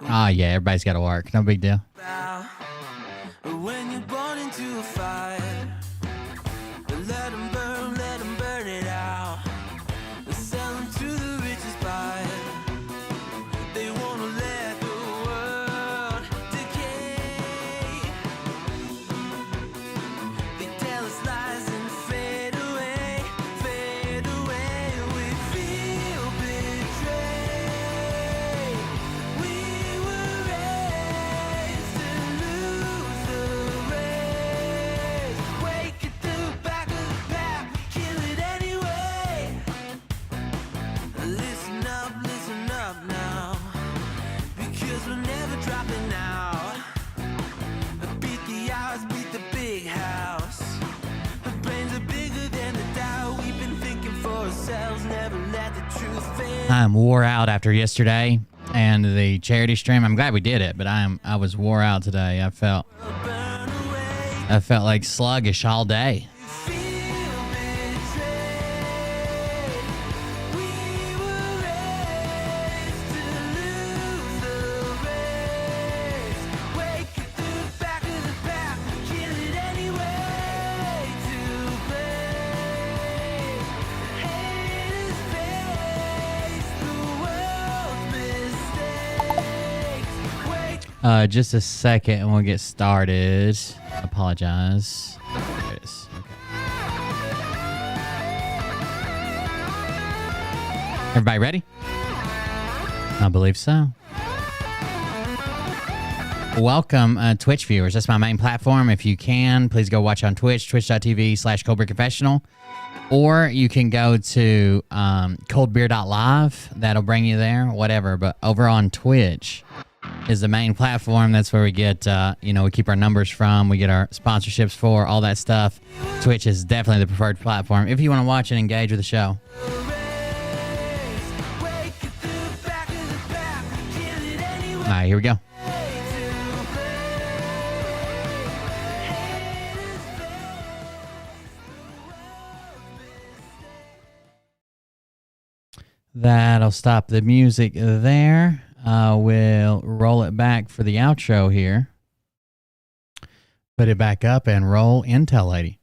Ah, yeah, everybody's got to work. No big deal. When you're born into a fire, let them burn it out. Sell them to the richest buyer. They want to let the world decay. They tell us lies and fade away, fade away. We feel betrayed. We were raised to lose the race. Wake at the back of the pack, kill it anyway. Listen up now, because we're never dropping now. Beat the odds, beat the big house. The brains are bigger than the doubt. We've been thinking for ourselves, never let the truth fade. I'm wore out after yesterday and the charity stream. I'm glad we did it, but I was wore out today. I felt like sluggish all day. Feel betrayed. We were raised to lose the race. Wake at the back of the pack, kill it anyway. To blame, haters face the world's mistakes. Wake Just a second and we'll get started. Apologize. There it is. Okay. Everybody ready? I believe so. Welcome, Twitch viewers. That's my main platform. If you can, please go watch on Twitch, twitch.tv/coldbeerconfessional. Or you can go to coldbeer.live. That'll bring you there, whatever. But over on Twitch is the main platform. That's where we get, we keep our numbers from. We get our sponsorships for, all that stuff. Twitch is definitely the preferred platform if you want to watch and engage with the show. All right, here we go. That'll stop the music there. We'll roll it back for the outro here. Put it back up and roll Intel Lady.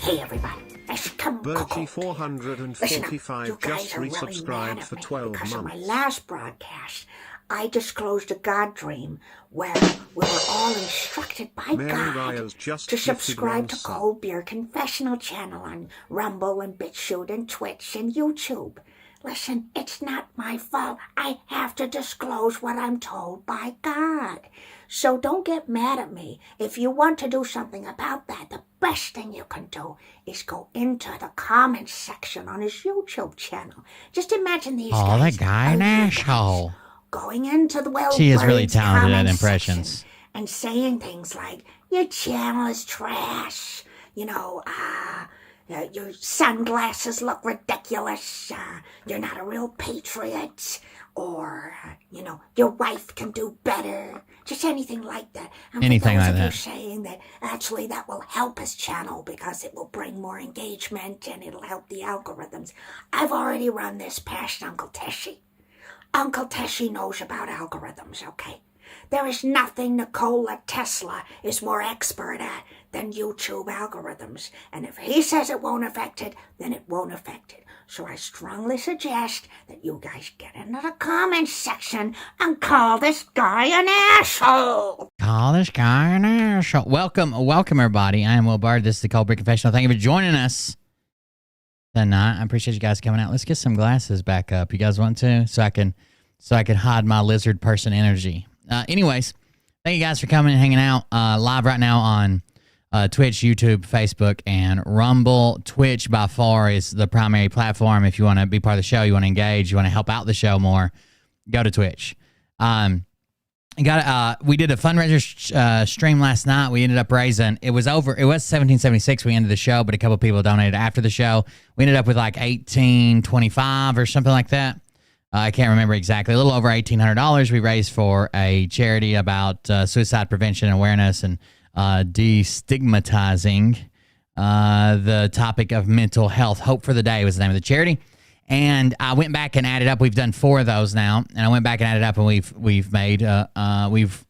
Hey everybody, let's come Bertie 445 just resubscribed for 12 because of my months. last broadcast, I disclosed a God dream where we were all instructed by Mary God Ryer's just to gifted subscribe one to sub. Cold Beer Confessional channel on Rumble and BitChute and Twitch and YouTube. Listen, it's not my fault. I have to disclose what I'm told by God. So don't get mad at me. If you want to do something about that, the best thing you can do is go into the comments section on his YouTube channel. Just imagine these Oh, guys. that guy an are you asshole. guys Going into the She is really Birds talented at comment impressions. section and saying things like, your channel is trash, your sunglasses look ridiculous, you're not a real patriot, or, your wife can do better, just anything like that. And Anything for those like of you that. saying that actually that will help his channel because it will bring more engagement and it'll help the algorithms. I've already run this past Uncle Teshy. Uncle Teshy knows about algorithms, okay? There is nothing Nikola Tesla is more expert at than YouTube algorithms. And if he says it won't affect it, then it won't affect it. So I strongly suggest that you guys get into the comments section and call this guy an asshole. Call this guy an asshole. Welcome, everybody. I am Will Bard. This is the Cold Beer Confessional. Thank you for joining us tonight. I appreciate you guys coming out. Let's get some glasses back up. You guys want to? So I can hide my lizard person energy. Anyways, thank you guys for coming and hanging out live right now on Twitch, YouTube, Facebook, and Rumble. Twitch by far is the primary platform. If you want to be part of the show, you want to engage, you want to help out the show more, go to Twitch. We did a fundraiser stream last night. We ended up raising, it was $17.76 we ended the show, but a couple people donated after the show. We ended up with like $18.25 or something like that. I can't remember exactly. A little over $1,800 we raised for a charity about suicide prevention and awareness and destigmatizing the topic of mental health. Hope for the Day was the name of the charity. And I went back and added up. We've done 4 of those now, and I went back and added up, and we've made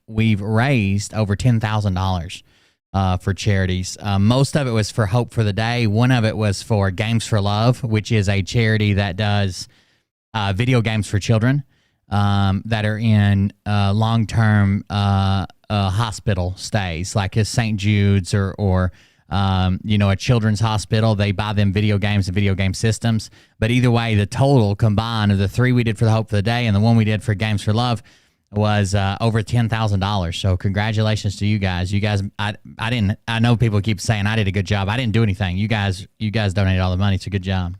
we've raised over $10,000 for charities. Most of it was for Hope for the Day. One of it was for Games for Love, which is a charity that does video games for children that are in long-term hospital stays, like a St. Jude's or a children's hospital. They buy them video games and video game systems. But either way, the total combined of the 3 we did for the Hope for the Day and the one we did for Games for Love was over $10,000. So congratulations to you guys. You guys, I know people keep saying I did a good job. I didn't do anything. You guys donated all the money. It's a good job.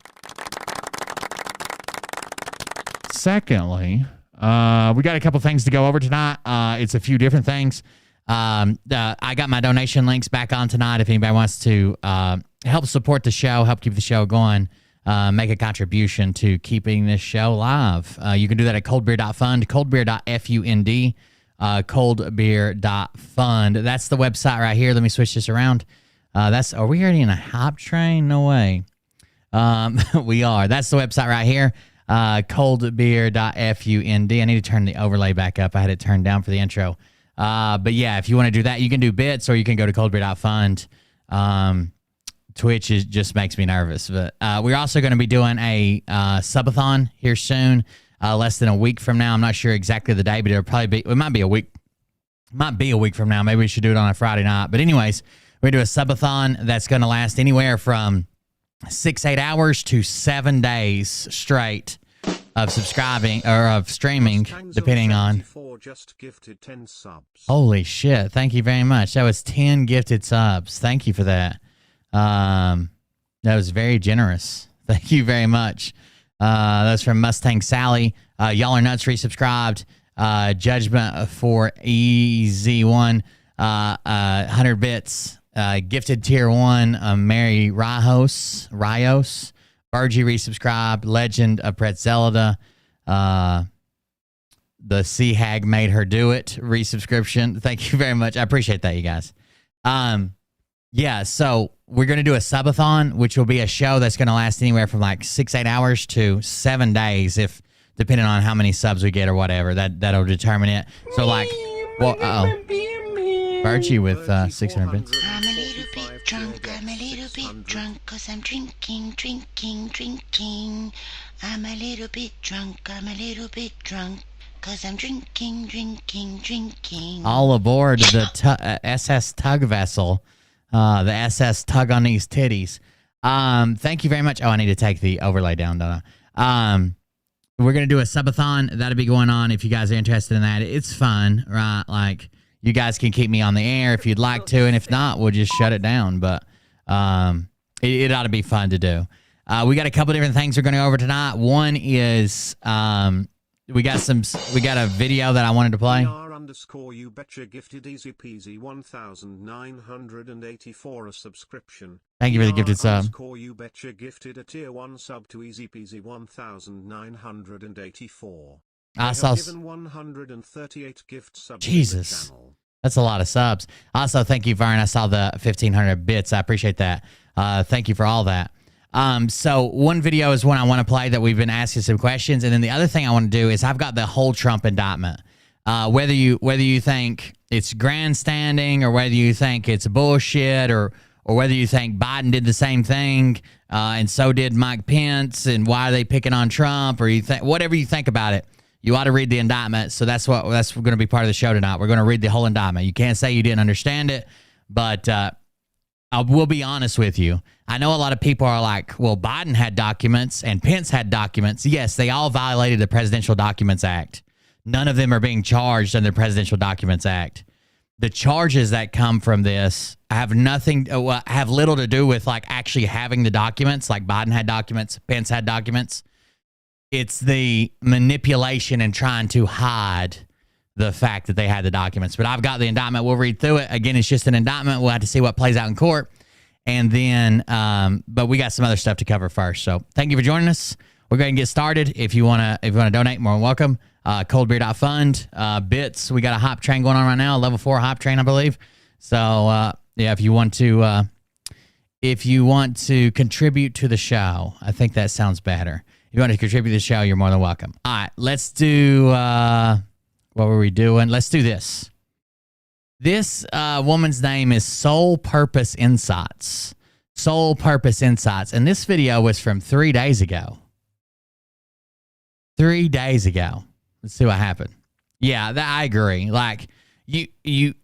Secondly, we got a couple things to go over tonight. It's a few different things. I got my donation links back on tonight. If anybody wants to help support the show, help keep the show going, make a contribution to keeping this show live, you can do that at coldbeer.fund, coldbeer.fund, coldbeer.fund. That's the website right here. Let me switch this around. Are we already in a hop train? No way. We are. That's the website right here. Coldbeer.fund. I need to turn the overlay back up. I had it turned down for the intro. But yeah, if you want to do that, you can do bits or you can go to coldbeer.fund. Twitch just makes me nervous. But we're also going to be doing a subathon here soon, less than a week from now. I'm not sure exactly the day, but it might be a week. Might be a week from now. Maybe we should do it on a Friday night. But anyways, we're going to do a subathon that's going to last anywhere from 6-8 hours to 7 days straight of subscribing or of streaming, depending on. Just gifted 10 subs. Holy shit! Thank you very much. That was 10 gifted subs. Thank you for that. That was very generous. Thank you very much. That's from Mustang Sally. Y'all are nuts. Resubscribed. Judgment for EZ1. 100 bits. Gifted tier 1. Mary Rios. Virgie resubscribed. Legend of Pretzelda. The Sea Hag made her do it. Resubscription. Thank you very much. I appreciate that, you guys. Yeah, so we're going to do a subathon, which will be a show that's going to last anywhere from like 6-8 hours to 7 days, if depending on how many subs we get or whatever. That'll determine it. So like, well, Virgie with 600 bits. I'm a little bit drunk, I'm a little bit drunk, 'cause I'm drinking. I'm a little bit drunk, 'cause I'm drinking. All aboard the SS Tug vessel, the SS Tug on these titties. Thank you very much. Oh, I need to take the overlay down, don't I? We're going to do a subathon. That'll be going on if you guys are interested in that. It's fun, right? Like, you guys can keep me on the air if you'd like to, and if not, we'll just shut it down. But it ought to be fun to do. We got a couple different things we're going to go over tonight. One is we got a video that I wanted to play. _you betcha gifted easy peasy 1984 a subscription. Thank you for the gifted sub. You betcha gifted a tier 1 sub to easy peasy 1984. I saw given 138 gift subs. Jesus, that's a lot of subs. Also, thank you, Vern. I saw the 1,500 bits. I appreciate that. Thank you for all that. So one video is one I want to play that we've been asking some questions, and then the other thing I want to do is I've got the whole Trump indictment. Whether you think it's grandstanding or whether you think it's bullshit or whether you think Biden did the same thing and so did Mike Pence, and why are they picking on Trump, or you think whatever you think about it, you ought to read the indictment. So that's going to be part of the show tonight. We're going to read the whole indictment. You can't say you didn't understand it, but I will be honest with you. I know a lot of people are like, well, Biden had documents and Pence had documents. Yes, they all violated the Presidential Documents Act. None of them are being charged under the Presidential Documents Act. The charges that come from this have little to do with like actually having the documents. Like Biden had documents, Pence had documents. It's the manipulation and trying to hide the fact that they had the documents. But I've got the indictment. We'll read through it. Again, it's just an indictment. We'll have to see what plays out in court. And then, but we got some other stuff to cover first. So thank you for joining us. We're going to get started. If you want to donate, more than welcome. Coldbeer.fund, bits. We got a hop train going on right now, a level 4 hop train, I believe. So yeah, if you want to contribute to the show, I think that sounds better. If you want to contribute to the show, you're more than welcome. All right, let's do, what were we doing? Let's do this. This woman's name is Soul Purpose Insights. Soul Purpose Insights. And this video was from 3 days ago. 3 days ago. Let's see what happened. Yeah, I agree. Like, you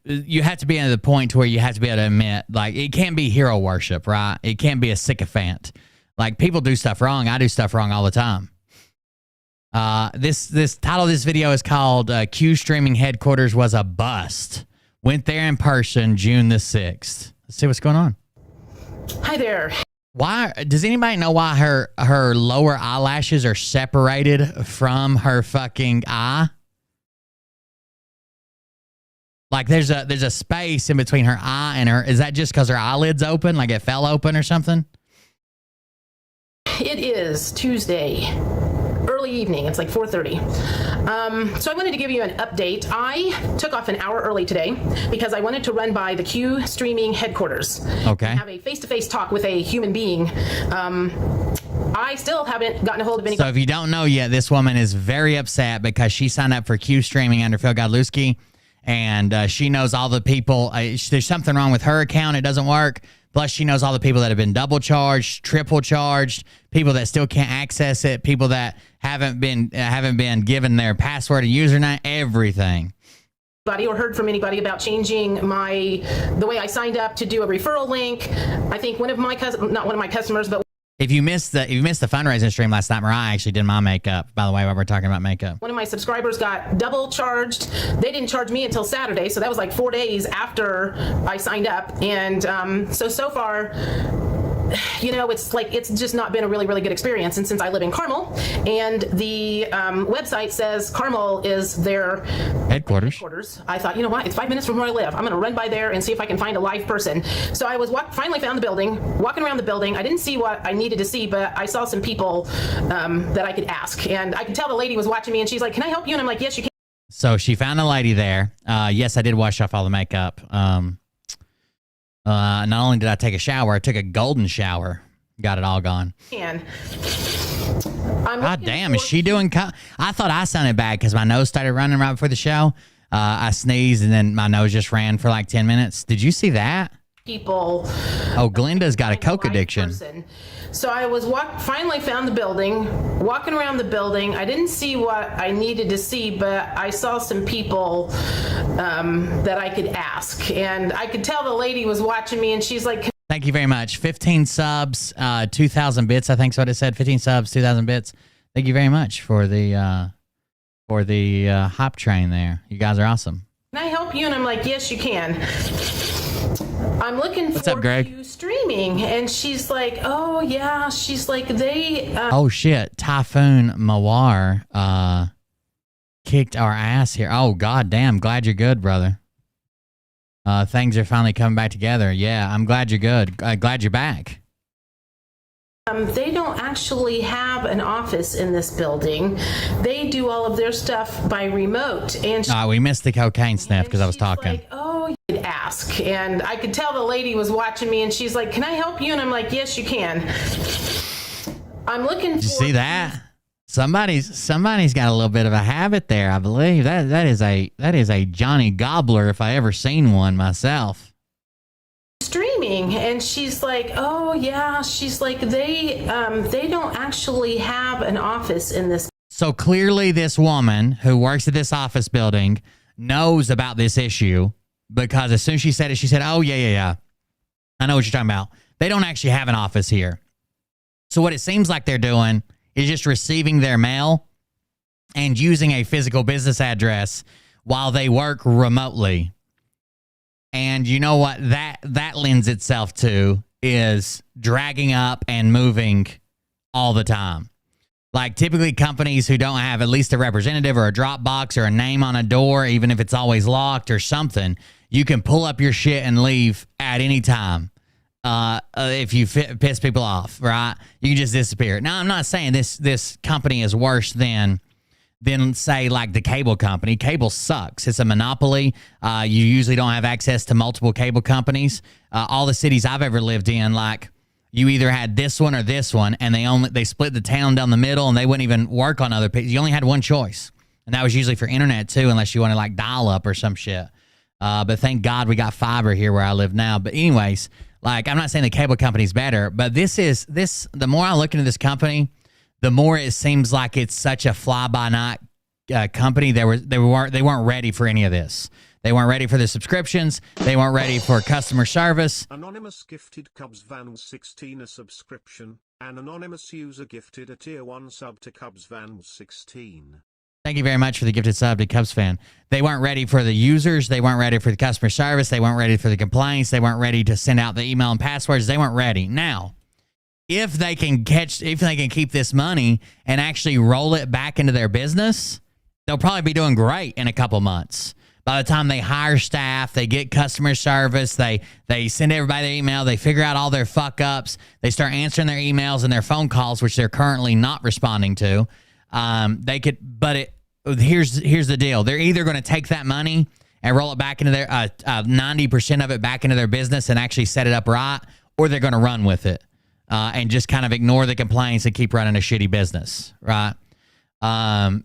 have to be at the point to where you have to be able to admit, like, it can't be hero worship, right? It can't be a sycophant. Like, people do stuff wrong. I do stuff wrong all the time. This title of this video is called Q Streaming Headquarters was a Bust. Went there in person June the 6th. Let's see what's going on. Hi there. Why does anybody know why her lower eyelashes are separated from her fucking eye? Like there's a space in between her eye and her. Is that just because her eyelid's open, like it fell open or something? It is Tuesday, early evening. It's like 4:30. So I wanted to give you an update. I took off an hour early today because I wanted to run by the Q Streaming headquarters. Okay. And have a face-to-face talk with a human being. I still haven't gotten a hold of any. So if you don't know yet, this woman is very upset because she signed up for Q Streaming under Phil Godlewski, and she knows all the people. There's something wrong with her account. It doesn't work. Plus, she knows all the people that have been double charged, triple charged, people that still can't access it, people that haven't been given their password and username, everything. Or heard from anybody about changing the way I signed up to do a referral link. I think one of my not one of my customers, but If you missed the fundraising stream last night, Mariah actually did my makeup, by the way, while we're talking about makeup. one of my subscribers got double charged. They didn't charge me until Saturday, so that was like 4 days after I signed up. And so far, you know, it's just not been a really, really good experience. And since I live in Carmel, and the website says Carmel is their headquarters, I thought, you know what? It's 5 minutes from where I live. I'm going to run by there and see if I can find a live person. So I was finally found the building, walking around the building. I didn't see what I needed to see, but I saw some people that I could ask. And I could tell the lady was watching me, and she's like, "Can I help you?" And I'm like, "Yes, you can." So she found a lady there. Yes, I did wash off all the makeup. Not only did I take a shower, I took a golden shower. Got it all gone. And God damn, is she doing... I thought I sounded bad because my nose started running right before the show. I sneezed and then my nose just ran for like 10 minutes. Did you see that? People. Oh, Glenda's got a coke addiction. So I was finally found the building, walking around the building. I didn't see what I needed to see, but I saw some people that I could ask. And I could tell the lady was watching me, and she's like... Thank you very much. 15 subs, 2,000 bits, I think is what it said. 15 subs, 2,000 bits. Thank you very much for the hop train there. You guys are awesome. Can I help you? And I'm like, "Yes, you can. I'm looking What's for up, Greg? you streaming." And she's like, "Oh, yeah." She's like, "They..." Oh, shit. Typhoon Mawar kicked our ass here. Oh, god damn. Glad you're good, brother. Things are finally coming back together. Yeah, I'm glad you're good. Glad you're back. They don't actually have an office in this building. They do all of their stuff by remote. And We missed the cocaine sniff because I was talking. like, "Oh, you could ask." And I could tell the lady was watching me, and she's like, "Can I help you?" And I'm like, "Yes, you can." I'm looking for... Did you see that? Somebody's got a little bit of a habit there, I believe. That is a Johnny Gobbler if I ever seen one myself. Streaming. And she's like, "Oh, yeah." She's like, they don't actually have an office in this. So clearly this woman who works at this office building knows about this issue, because as soon as she said it, she said, "Oh, yeah. I know what you're talking about. They don't actually have an office here." So what it seems like they're doing is just receiving their mail and using a physical business address while they work remotely. And you know what that lends itself to is dragging up and moving all the time. Like typically companies who don't have at least a representative or a drop box or a name on a door, even if it's always locked or something, you can pull up your shit and leave at any time. If you piss people off, right? You can just disappear. Now, I'm not saying this company is worse than say like the cable company. Cable sucks. It's a monopoly. You usually don't have access to multiple cable companies. All the cities I've ever lived in, like you either had this one or this one, and they split the town down the middle, and they wouldn't even work on other people. You only had one choice, and that was usually for internet too, unless you wanted like dial up or some shit. But thank God we got fiber here where I live now. But anyways, like I'm not saying the cable company's better, but the more I look into this company, the more it seems like it's such a fly by night company. They weren't ready for any of this. They weren't ready for the subscriptions. They weren't ready for customer service. Anonymous gifted Cubs Van 16 a subscription. An anonymous user gifted a tier 1 sub to Cubs Van 16. Thank you very much for the gifted sub to Cubs fan. They weren't ready for the users. They weren't ready for the customer service. They weren't ready for the complaints. They weren't ready to send out the email and passwords. They weren't ready. Now, if they can keep this money and actually roll it back into their business, they'll probably be doing great in a couple months. By the time they hire staff, they get customer service, they send everybody their email, they figure out all their fuck ups, they start answering their emails and their phone calls, which they're currently not responding to. Here's the deal. They're either going to take that money and roll it back into their 90% of it back into their business and actually set it up right, or they're going to run with it and just kind of ignore the complaints and keep running a shitty business, right?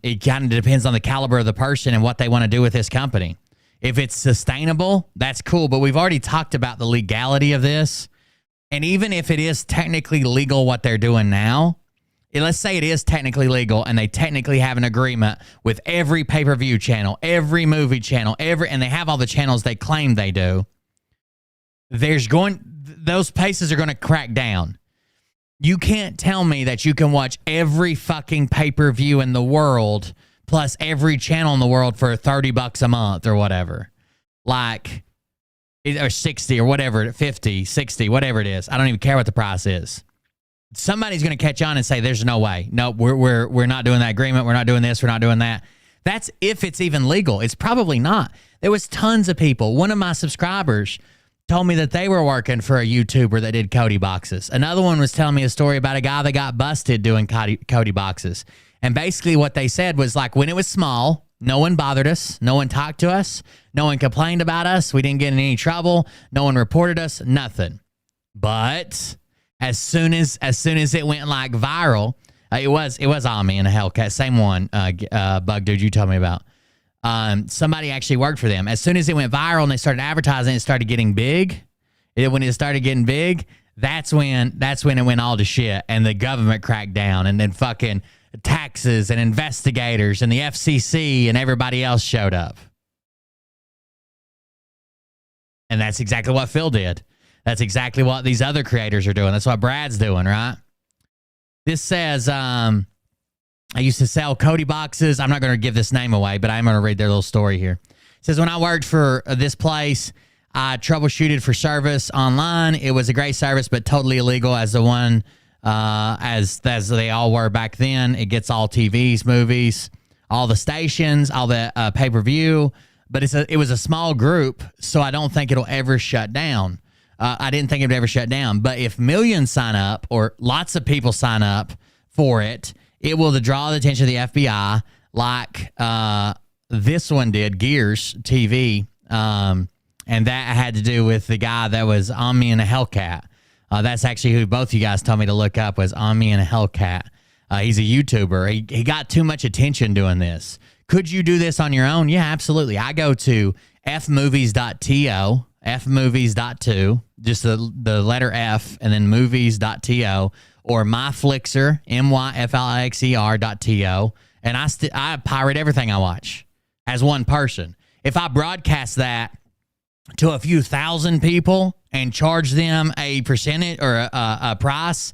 It kind of depends on the caliber of the person and what they want to do with this company. If it's sustainable, that's cool. But we've already talked about the legality of this. And even if it is technically legal what they're doing now, let's say it is technically legal and they technically have an agreement with every pay-per-view channel, every movie channel, and they have all the channels they claim they do, those places are going to crack down. You can't tell me that you can watch every fucking pay-per-view in the world plus every channel in the world for $30 a month or whatever. Like, or 60 or whatever, 50, 60, whatever it is. I don't even care what the price is. Somebody's going to catch on and say, there's no way. No, we're not doing that agreement. We're not doing this. We're not doing that. That's if it's even legal. It's probably not. There was tons of people. One of my subscribers told me that they were working for a YouTuber that did Cody boxes. Another one was telling me a story about a guy that got busted doing Cody boxes. And basically what they said was like when it was small, no one bothered us. No one talked to us. No one complained about us. We didn't get in any trouble. No one reported us. Nothing. But as soon as it went like viral, it was Ami and a Hellcat, same one, Bug Dude you told me about. Somebody actually worked for them. As soon as it went viral and they started advertising, it started getting big. When it started getting big, that's when it went all to shit, and the government cracked down, and then fucking taxes and investigators and the FCC and everybody else showed up. And that's exactly what Phil did. That's exactly what these other creators are doing. That's what Brad's doing, right? This says, I used to sell Cody boxes. I'm not going to give this name away, but I'm going to read their little story here. It says, when I worked for this place, I troubleshooted for service online. It was a great service, but totally illegal as the one, as they all were back then. It gets all TVs, movies, all the stations, all the pay-per-view, but it was a small group, so I don't think it'll ever shut down. I didn't think it would ever shut down, but if millions sign up or lots of people sign up for it, it will draw the attention of the FBI like this one did, Gears TV, and that had to do with the guy that was on me in a Hellcat. That's actually who both you guys told me to look up, was on me in a Hellcat. He's a YouTuber. He got too much attention doing this. Could you do this on your own? Yeah, absolutely. I go to fmovies.to, fmovies.to, just the letter F, and then movies.to, or myflixer, myflixer.to, and I pirate everything I watch as one person. If I broadcast that to a few thousand people and charge them a percentage or a price,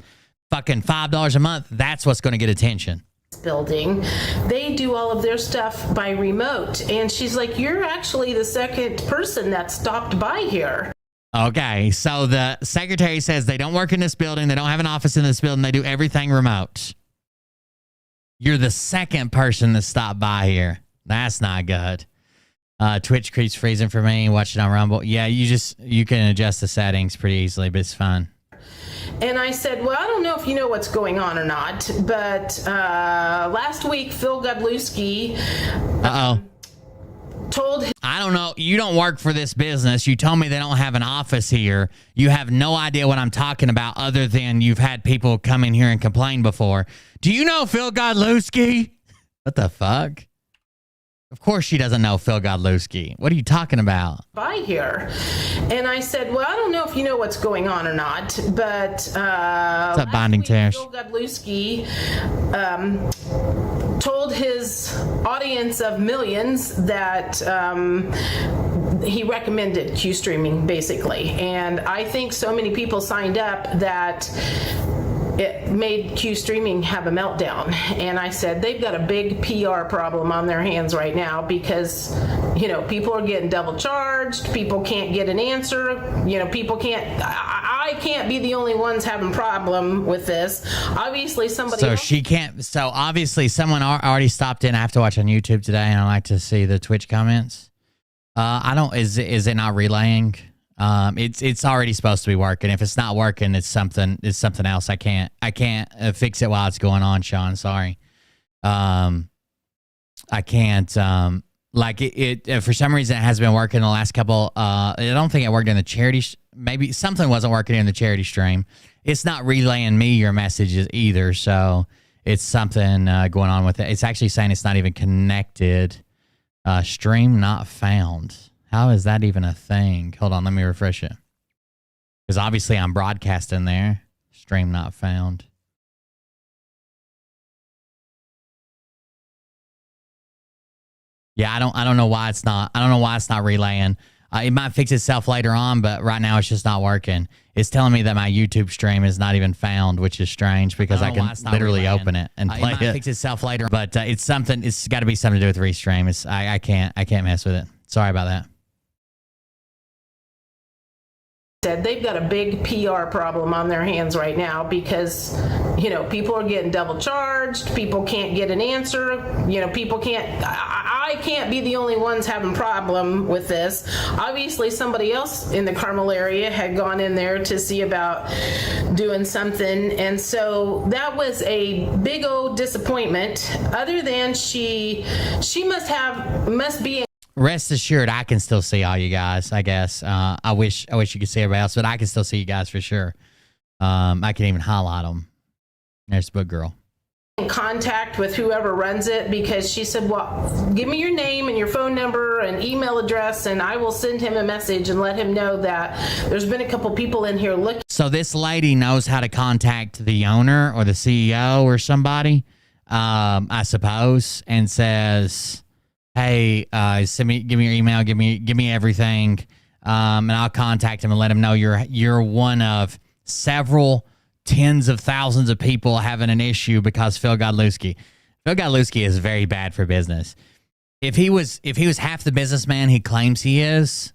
fucking $5 a month, that's what's going to get attention. Building, they do all of their stuff by remote, and she's like, you're actually the second person that stopped by here. Okay, so the secretary says they don't work in this building, they don't have an office in this building, they do everything remote. You're the second person to stop by here. That's not good. Twitch keeps freezing for me, watching on Rumble. Yeah, you can adjust the settings pretty easily, but it's fine. And I said, well, I don't know if you know what's going on or not, but last week, Phil Godlewski told I don't know. You don't work for this business. You told me they don't have an office here. You have no idea what I'm talking about other than you've had people come in here and complain before. Do you know Phil Godlewski? What the fuck? Of course she doesn't know Phil Godlewski. What are you talking about? by here. And I said, well, I don't know if you know what's going on or not, but What's up, Binding Tash? Phil Godlewski told his audience of millions that he recommended Q streaming, basically. And I think so many people signed up that it made Q streaming have a meltdown. And I said, they've got a big PR problem on their hands right now because, you know, people are getting double charged. People can't get an answer. You know, people can't, I can't be the only ones having problem with this. Obviously somebody So else. she can't. So obviously someone already stopped in. I have to watch on YouTube today and I like to see the Twitch comments. I don't, is it not relaying? It's already supposed to be working. If it's not working, it's something else. I can't fix it while it's going on, Sean. Sorry. I can't, like it for some reason it has been working the last couple, I don't think it worked in the charity, maybe something wasn't working in the charity stream. It's not relaying me your messages either. So it's something, going on with it. It's actually saying it's not even connected. Stream not found. How is that even a thing? Hold on, let me refresh it. Because obviously I'm broadcasting there. Stream not found. Yeah, I don't know why it's not. I don't know why it's not relaying. It might fix itself later on, but right now it's just not working. It's telling me that my YouTube stream is not even found, which is strange because I can literally open it and play it. It might fix itself later, but it's something. It's got to be something to do with Restream. I can't mess with it. Sorry about that. Said they've got a big PR problem on their hands right now because, you know, people are getting double charged. People can't get an answer. You know, people can't, I can't be the only ones having problem with this. Obviously somebody else in the Carmel area had gone in there to see about doing something. And so that was a big old disappointment, other than she must be Rest assured, I can still see all you guys, I guess. I wish you could see everybody else, but I can still see you guys for sure. I can even highlight them. There's the book girl. in contact with whoever runs it, because she said, well, give me your name and your phone number and email address, and I will send him a message and let him know that there's been a couple people in here looking. So this lady knows how to contact the owner or the CEO or somebody, I suppose, and says, hey, give me your email, give me everything, and I'll contact him and let him know you're one of several tens of thousands of people having an issue because Phil Godlewski is very bad for business. If he was half the businessman he claims he is,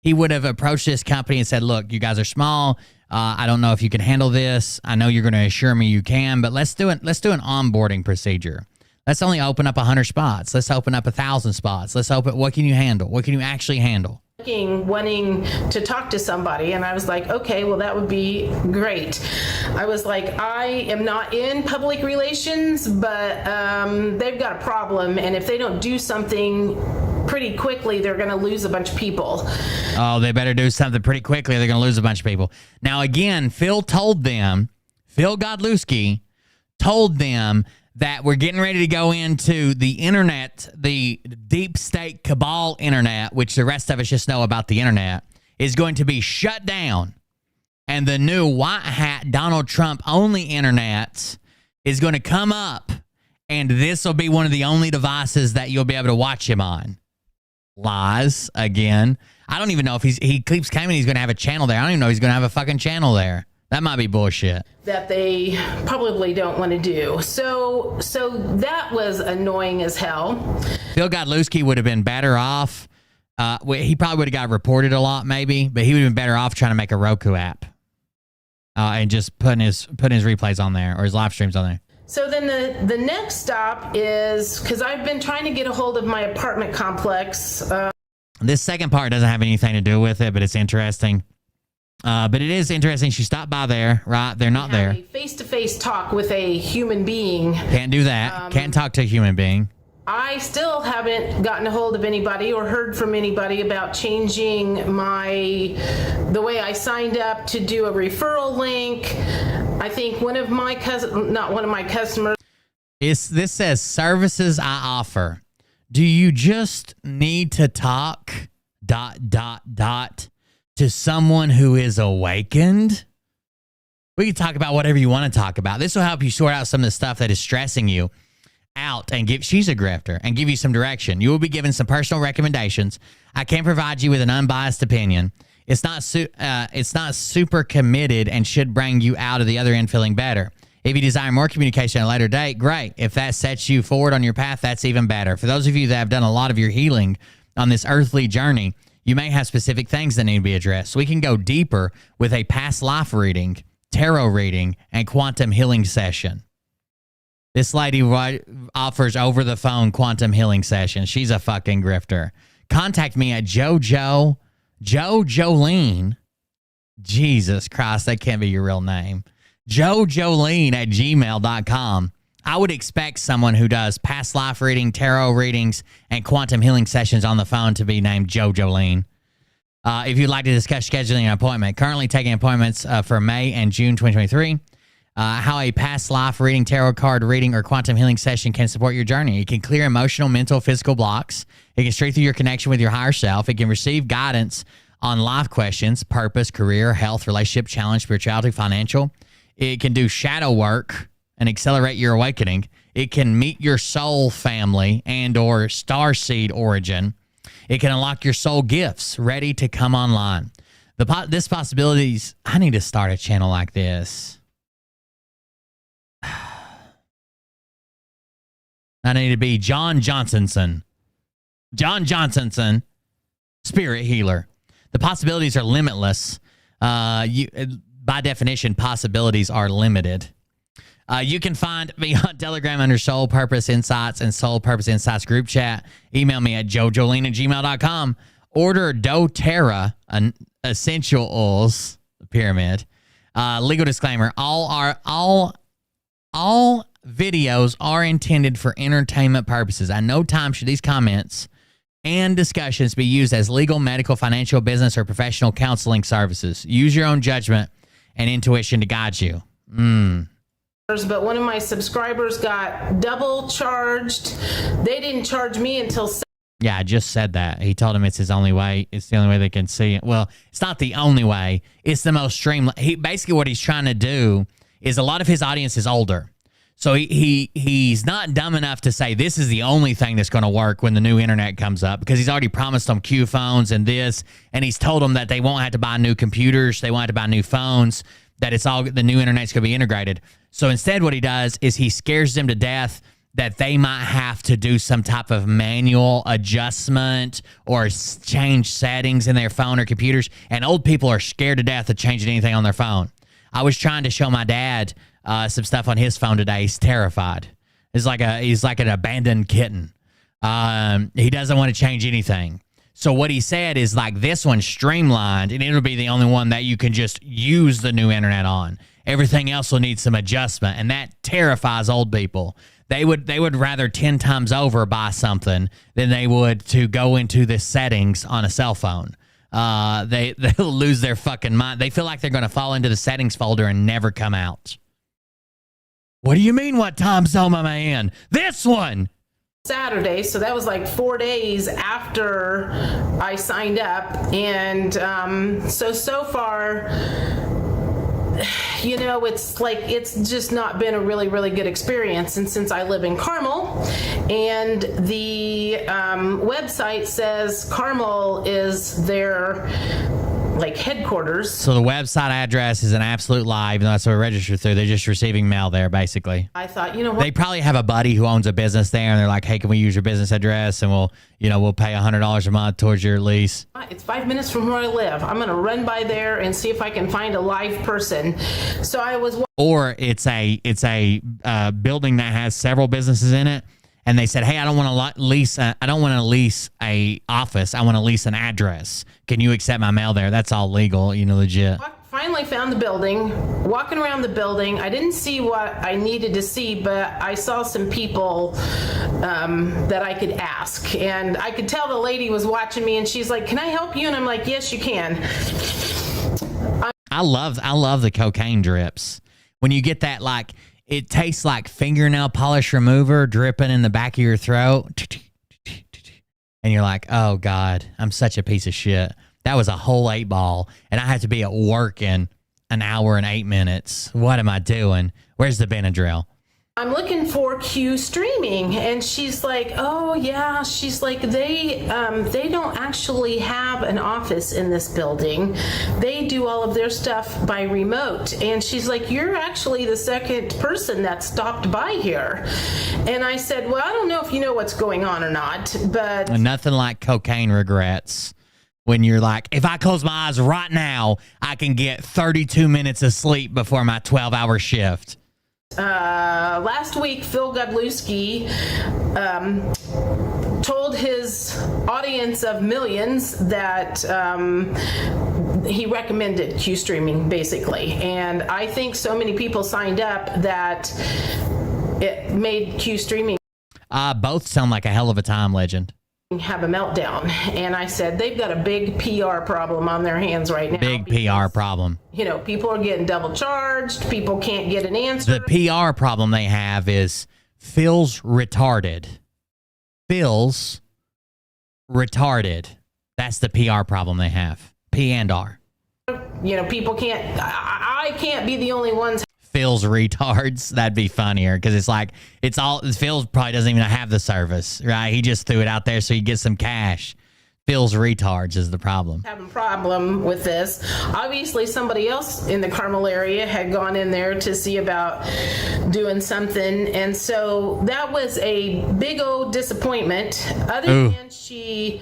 he would have approached this company and said, look, you guys are small. I don't know if you can handle this. I know you're going to assure me you can, but let's do an onboarding procedure. Let's only open up 100 spots. Let's open up 1,000 spots. Let's open. What can you handle? What can you actually handle? Wanting to talk to somebody, and I was like, okay, well, that would be great. I was like, I am not in public relations, but they've got a problem, and if they don't do something pretty quickly, they're going to lose a bunch of people. Oh, they better do something pretty quickly. They're going to lose a bunch of people. Now, again, Phil Godlewski told them that we're getting ready to go into the internet, the deep state cabal internet, which the rest of us just know about the internet, is going to be shut down. And the new white hat Donald Trump only internet is going to come up. And this will be one of the only devices that you'll be able to watch him on. Lies again. I don't even know if he keeps claiming he's going to have a channel there. I don't even know he's going to have a fucking channel there. That might be bullshit. That they probably don't want to do. So that was annoying as hell. Phil Godlewski would have been better off. He probably would have got reported a lot, maybe, but he would have been better off trying to make a Roku app and just putting his replays on there or his live streams on there. So then the next stop is, because I've been trying to get a hold of my apartment complex. This second part doesn't have anything to do with it, but it's interesting. But it is interesting. She stopped by there, right? They're not there. A face-to-face talk with a human being. Can't do that. Can't talk to a human being. I still haven't gotten a hold of anybody or heard from anybody about changing the way I signed up to do a referral link. I think not one of my customers. This says services I offer. Do you just need to talk ... to someone who is awakened? We can talk about whatever you want to talk about. This will help you sort out some of the stuff that is stressing you out and she's a grifter and give you some direction. You will be given some personal recommendations. I can provide you with an unbiased opinion. It's not super committed and should bring you out of the other end feeling better. If you desire more communication at a later date, great. If that sets you forward on your path, that's even better. For those of you that have done a lot of your healing on this earthly journey, you may have specific things that need to be addressed. So we can go deeper with a past life reading, tarot reading, and quantum healing session. This lady offers over-the-phone quantum healing session. She's a fucking grifter. Contact me at Jolene. Jesus Christ, that can't be your real name. Jolene at gmail.com. I would expect someone who does past life reading, tarot readings, and quantum healing sessions on the phone to be named Jolene. If you'd like to discuss scheduling an appointment, currently taking appointments for May and June 2023. How a past life reading, tarot card reading, or quantum healing session can support your journey. It can clear emotional, mental, physical blocks. It can strengthen your connection with your higher self. It can receive guidance on life questions, purpose, career, health, relationship, challenge, spirituality, financial. It can do shadow work and accelerate your awakening. It can meet your soul family and or starseed origin. It can unlock your soul gifts ready to come online. This possibilities, I need to start a channel like this. I need to be John Johnsonson, spirit healer. The possibilities are limitless. By definition, possibilities are limited. You can find me on Telegram under Soul Purpose Insights and Soul Purpose Insights group chat. Email me at jojolene@gmail.com. Order doTERRA essential oils, the pyramid. Legal disclaimer: all videos are intended for entertainment purposes. At no time should these comments and discussions be used as legal, medical, financial, business, or professional counseling services. Use your own judgment and intuition to guide you. But one of my subscribers got double charged. They didn't charge me until... Yeah, I just said that. He told him it's his only way. It's the only way they can see it. Well, it's not the only way. It's the most streamlined. Basically what he's trying to do is, a lot of his audience is older. So he's not dumb enough to say this is the only thing that's going to work when the new internet comes up, because he's already promised them Q phones and this, and he's told them that they won't have to buy new computers, they won't have to buy new phones, that it's all, the new internet's going to be integrated. So instead what he does is he scares them to death that they might have to do some type of manual adjustment or change settings in their phone or computers, and old people are scared to death of changing anything on their phone. I was trying to show my dad some stuff on his phone today. He's terrified. He's like an abandoned kitten. He doesn't want to change anything. So what he said is, like, this one's streamlined, and it'll be the only one that you can just use the new internet on. Everything else will need some adjustment, and that terrifies old people. They would rather 10 times over buy something than they would to go into the settings on a cell phone. They'll lose their fucking mind. They feel like they're going to fall into the settings folder and never come out. What do you mean, what time zone am I in? This one! Saturday, so that was like 4 days after I signed up. And so far, you know, it's just not been a really, really good experience. And since I live in Carmel, and the website says Carmel is their headquarters. So the website address is an absolute lie, even though that's what we're registered through. They're just receiving mail there, basically. I thought, you know what? They probably have a buddy who owns a business there, and they're like, hey, can we use your business address? And we'll pay $100 a month towards your lease. It's 5 minutes from where I live. I'm going to run by there and see if I can find a live person. So I was... Or it's a building that has several businesses in it. And they said, hey, I don't want to lease a office. I want to lease an address. Can you accept my mail there? That's all legal, legit. Finally found the building, walking around the building. I didn't see what I needed to see, but I saw some people that I could ask. And I could tell the lady was watching me, and she's like, "Can I help you?" And I'm like, "Yes, you can." I love the cocaine drips. When you get that, like, it tastes like fingernail polish remover dripping in the back of your throat. And you're like, oh, God, I'm such a piece of shit. That was a whole 8 ball, and I had to be at work in an hour and 8 minutes. What am I doing? Where's the Benadryl? I'm looking for Q Streaming, and she's like, "Oh yeah," she's like, they don't actually have an office in this building. They do all of their stuff by remote." And she's like, "You're actually the second person that stopped by here." And I said, "Well, I don't know if you know what's going on or not, but..." Nothing like cocaine regrets. When you're like, if I close my eyes right now, I can get 32 minutes of sleep before my 12-hour shift. Last week, Phil Godlewski told his audience of millions that he recommended Q Streaming, basically. And I think so many people signed up that it made Q Streaming Both sound like a hell of a time, Legend. Have a meltdown. And I said, they've got a big PR problem on their hands right now. Big PR problem. You know, people are getting double charged. People can't get an answer. The PR problem they have is Phil's retarded. Phil's retarded. That's the PR problem they have. P and R. You know, people can't, I can't be the only ones. Phil's retards. That'd be funnier because it's like, it's all, Phil probably doesn't even have the service, right? He just threw it out there so he gets some cash. Phil's retards is the problem. Having a problem with this. Obviously, somebody else in the Carmel area had gone in there to see about doing something, and so that was a big old disappointment. Other than she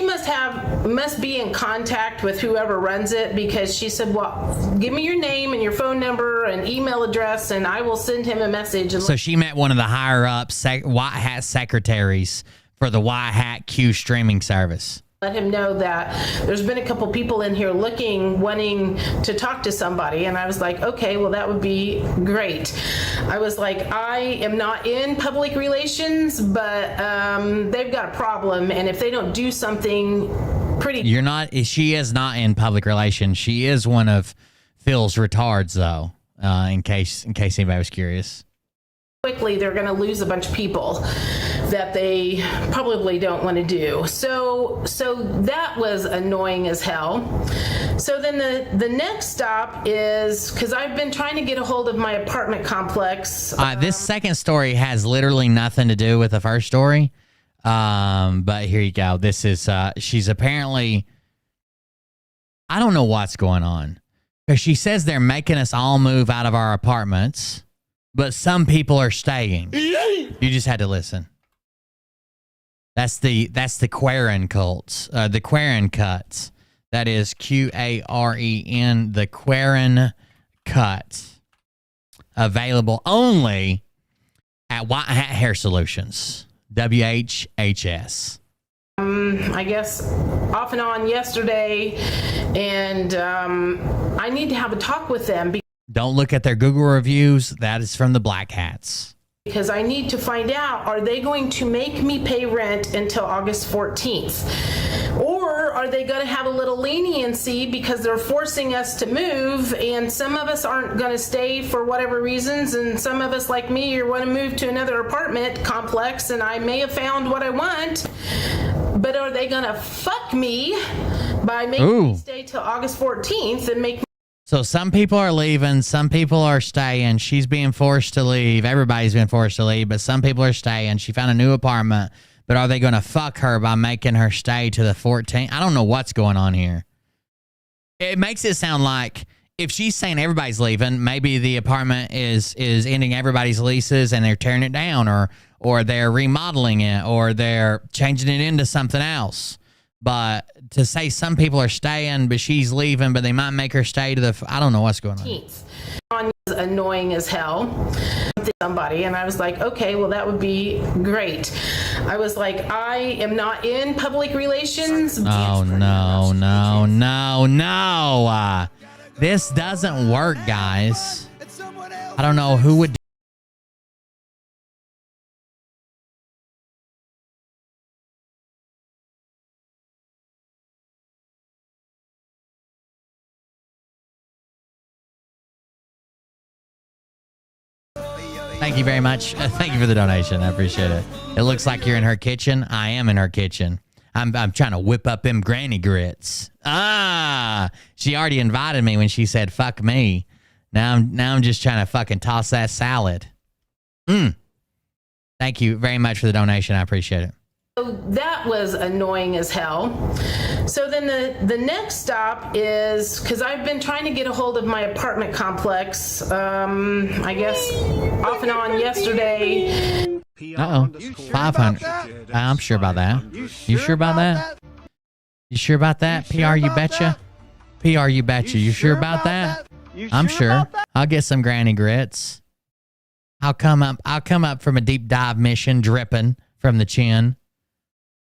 must be in contact with whoever runs it, because she said, "Well, give me your name and your phone number and email address, and I will send him a message." And so she met one of the higher up White Hat secretaries for the White Hat Q streaming service. Let him know that there's been a couple people in here wanting to talk to somebody. And I was like, okay, well, that would be great. I was like, I am not in public relations, but they've got a problem. And if they don't do something she is not in public relations. She is one of Phil's retards, though, in case anybody was curious. Quickly, they're going to lose a bunch of people that they probably don't want to do. So that was annoying as hell. So then the next stop is, because I've been trying to get a hold of my apartment complex. This second story has literally nothing to do with the first story. But here you go. This is, she's apparently, I don't know what's going on, because she says they're making us all move out of our apartments, but some people are staying. You just had to listen. That's the Quarren cults, the Quarren cuts. That is Qaren, the Quarren cuts. Available only at White Hat Hair Solutions, WHHS. I guess off and on yesterday, and I need to have a talk with them. Don't look at their Google reviews. That is from the Black Hats. Because I need to find out, are they going to make me pay rent until August 14th? Or are they going to have a little leniency because they're forcing us to move, and some of us aren't going to stay for whatever reasons, and some of us, like me, want to move to another apartment complex, and I may have found what I want, but are they going to fuck me by making me stay till August 14th and make me... So some people are leaving, some people are staying. She's being forced to leave. Everybody's been forced to leave, but some people are staying. She found a new apartment, but are they going to fuck her by making her stay to the 14th? I don't know what's going on here. It makes it sound like if she's saying everybody's leaving, maybe the apartment is ending everybody's leases and they're tearing it down, or they're remodeling it, or they're changing it into something else. But to say some people are staying, but she's leaving, but they might make her stay to the... I don't know what's going on. On annoying as hell. Somebody, and I was like, okay, well, that would be great. I was like, I am not in public relations. Oh, no. This doesn't work, guys. I don't know who would. Thank you very much. Thank you for the donation. I appreciate it. It looks like you're in her kitchen. I am in her kitchen. I'm trying to whip up them granny grits. She already invited me when she said fuck me. Now I'm just trying to fucking toss that salad. Thank you very much for the donation. I appreciate it. So that was annoying as hell. So then the next stop is, because I've been trying to get a hold of my apartment complex, I guess off and on yesterday. Uh-oh. 500. I'm sure about that. You sure about that? You sure about that? PR, you betcha? PR, you betcha. You sure about that? I'm sure. I'll get some granny grits. I'll come up from a deep dive mission dripping from the chin.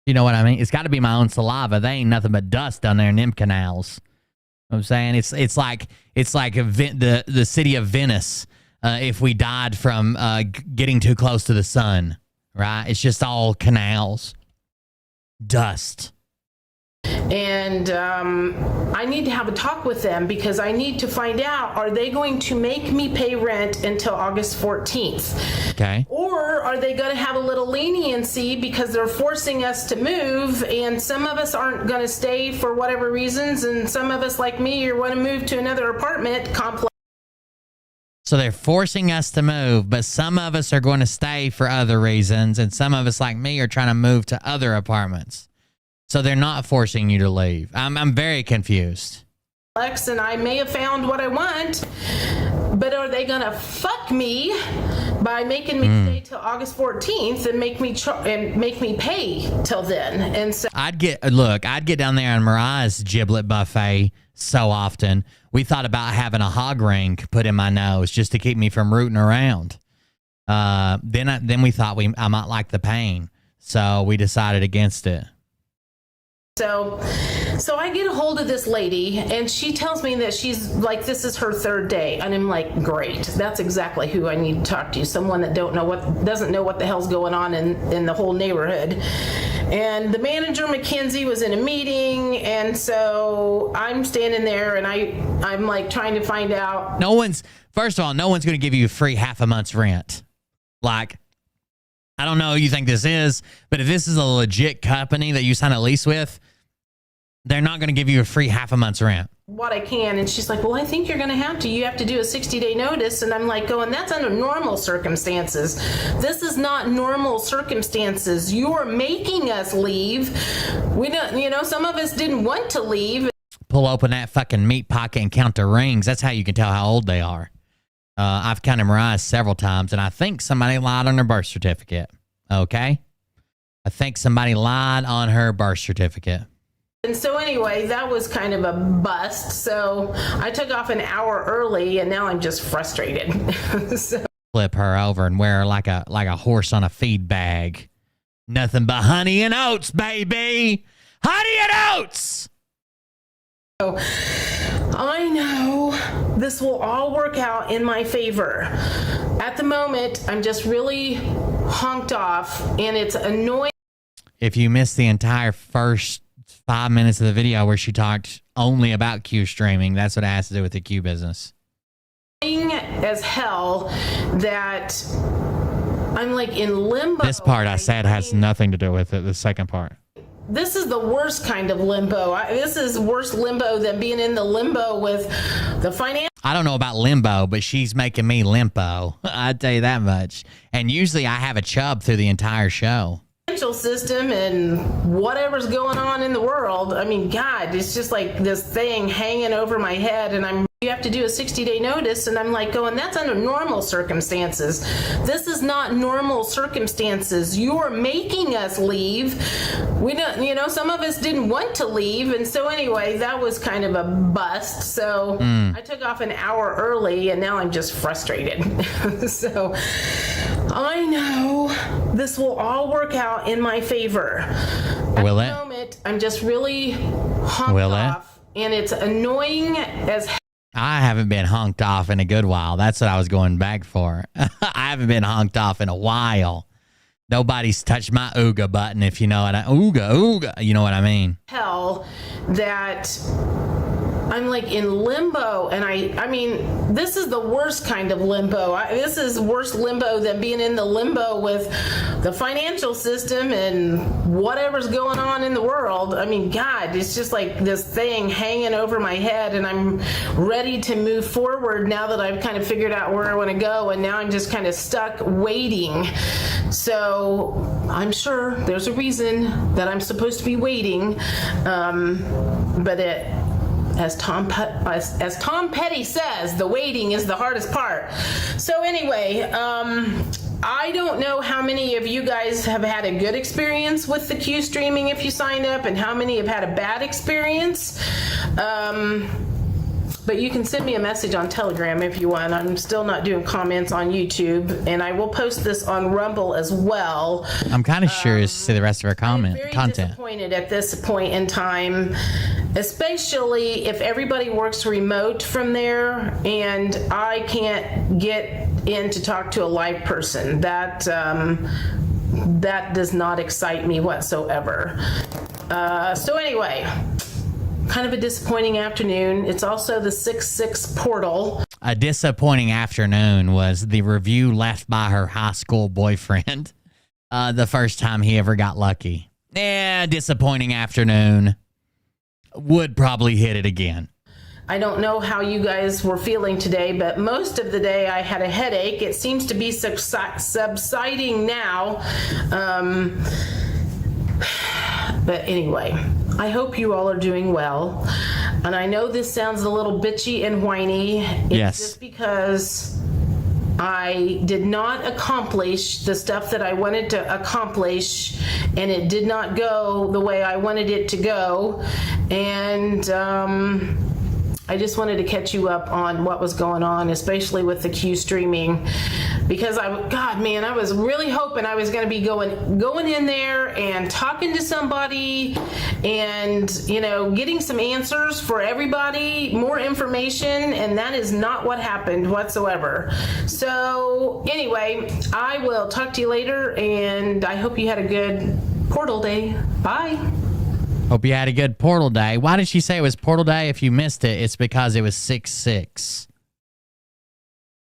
You know what I mean? It's got to be my own saliva. They ain't nothing but dust down there in them canals. You know what I'm saying? It's like the city of Venice if we died from getting too close to the sun, right? It's just all canals, dust. And I need to have a talk with them because I need to find out, are they going to make me pay rent until August 14th? Okay. Or are they going to have a little leniency because they're forcing us to move, and some of us aren't going to stay for whatever reasons, and some of us, like me, are going to move to another apartment complex. So they're forcing us to move, but some of us are going to stay for other reasons, and some of us, like me, are trying to move to other apartments. So they're not forcing you to leave. I'm very confused. And I may have found what I want, but are they gonna fuck me by making me stay till August 14th and make me pay till then? And so I'd get down there on Mariah's giblet buffet so often. We thought about having a hog ring put in my nose just to keep me from rooting around. Then we thought I might like the pain, so we decided against it. So I get a hold of this lady, and she tells me that she's like, this is her third day, and I'm like, great, that's exactly who I need to talk to. Someone that doesn't know what the hell's going on in the whole neighborhood. And the manager, Mackenzie, was in a meeting, and so I'm standing there, and I'm like trying to find out. First of all, no one's going to give you a free half a month's rent. Like, I don't know who you think this is, but if this is a legit company that you sign a lease with, they're not going to give you a free half a month's rent. What I can. And she's like, well, I think you're going to have to. You have to do a 60-day notice. And I'm like going, that's under normal circumstances. This is not normal circumstances. You're making us leave. We don't, some of us didn't want to leave. Pull open that fucking meat pocket and count the rings. That's how you can tell how old they are. I've counted Mariah several times, and I think somebody lied on her birth certificate. Okay? I think somebody lied on her birth certificate. And so anyway, that was kind of a bust. So I took off an hour early, and now I'm just frustrated. Flip her over and wear her like a horse on a feed bag. Nothing but honey and oats, baby. Honey and oats. So I know this will all work out in my favor. At the moment, I'm just really honked off, and it's annoying. If you missed the entire first 5 minutes of the video where she talked only about Q streaming, that's what it has to do with the Q business. As hell that I'm like in limbo. This part I said has nothing to do with it. The second part. This is the worst kind of limbo. This is worse limbo than being in the limbo with the finance. I don't know about limbo, but she's making me limpo. I'd tell you that much. And usually I have a chub through the entire show. System and whatever's going on in the world. I mean, God, it's just like this thing hanging over my head, and you have to do a 60-day notice, and I'm like going, that's under normal circumstances. This is not normal circumstances. You're making us leave. We don't, some of us didn't want to leave, and so anyway, that was kind of a bust. So I took off an hour early, and now I'm just frustrated. So I know this will all work out in my favor. Will At the moment, I'm just really honked off, and it's annoying as hell. I haven't been honked off in a good while. That's what I was going back for. I haven't been honked off in a while. Nobody's touched my ooga button, if you know what ooga, you know what I mean. Hell, that I'm like in limbo, and I mean, this is the worst kind of limbo. This is worse limbo than being in the limbo with the financial system and whatever's going on in the world. I mean, God, it's just like this thing hanging over my head, and I'm ready to move forward now that I've kind of figured out where I want to go, and now I'm just kind of stuck waiting. So I'm sure there's a reason that I'm supposed to be waiting, but as Tom Petty says, the waiting is the hardest part. So anyway, I don't know how many of you guys have had a good experience with the Q streaming if you signed up, and how many have had a bad experience. But you can send me a message on Telegram if you want. I'm still not doing comments on YouTube, and I will post this on Rumble as well. I'm kind of curious to see the rest of our I'm very content. disappointed at this point in time, especially if everybody works remote from there, and I can't get in to talk to a live person. That does not excite me whatsoever. So anyway, kind of a disappointing afternoon. It's also the 6/6 portal. A disappointing afternoon was the review left by her high school boyfriend the first time he ever got lucky. Disappointing afternoon. Would probably hit it again. I don't know how you guys were feeling today, but most of the day I had a headache. It seems to be subsiding now. But anyway, I hope you all are doing well. And I know this sounds a little bitchy and whiny. It's Yes. just because I did not accomplish the stuff that I wanted to accomplish, and it did not go the way I wanted it to go. And I just wanted to catch you up on what was going on, especially with the Q streaming, because I was really hoping I was going to be going in there and talking to somebody and, getting some answers for everybody, more information, and that is not what happened whatsoever. So anyway, I will talk to you later, and I hope you had a good portal day. Bye. Hope you had a good portal day. Why did she say it was portal day? If you missed it, it's because it was 6/6.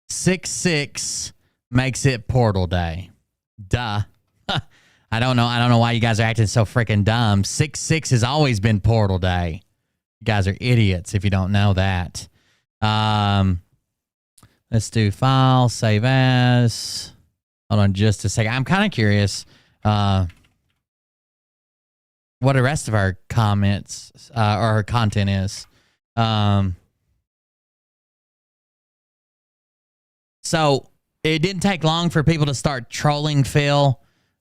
6/6 makes it portal day. Duh. I don't know why you guys are acting so freaking dumb. 6/6 has always been portal day. You guys are idiots if you don't know that. Let's do file, save as. Hold on just a second. I'm kind of curious what the rest of our comments or our content is. So it didn't take long for people to start trolling Phil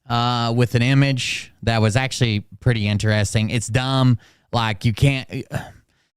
with an image that was actually pretty interesting. It's dumb. Like, you can't.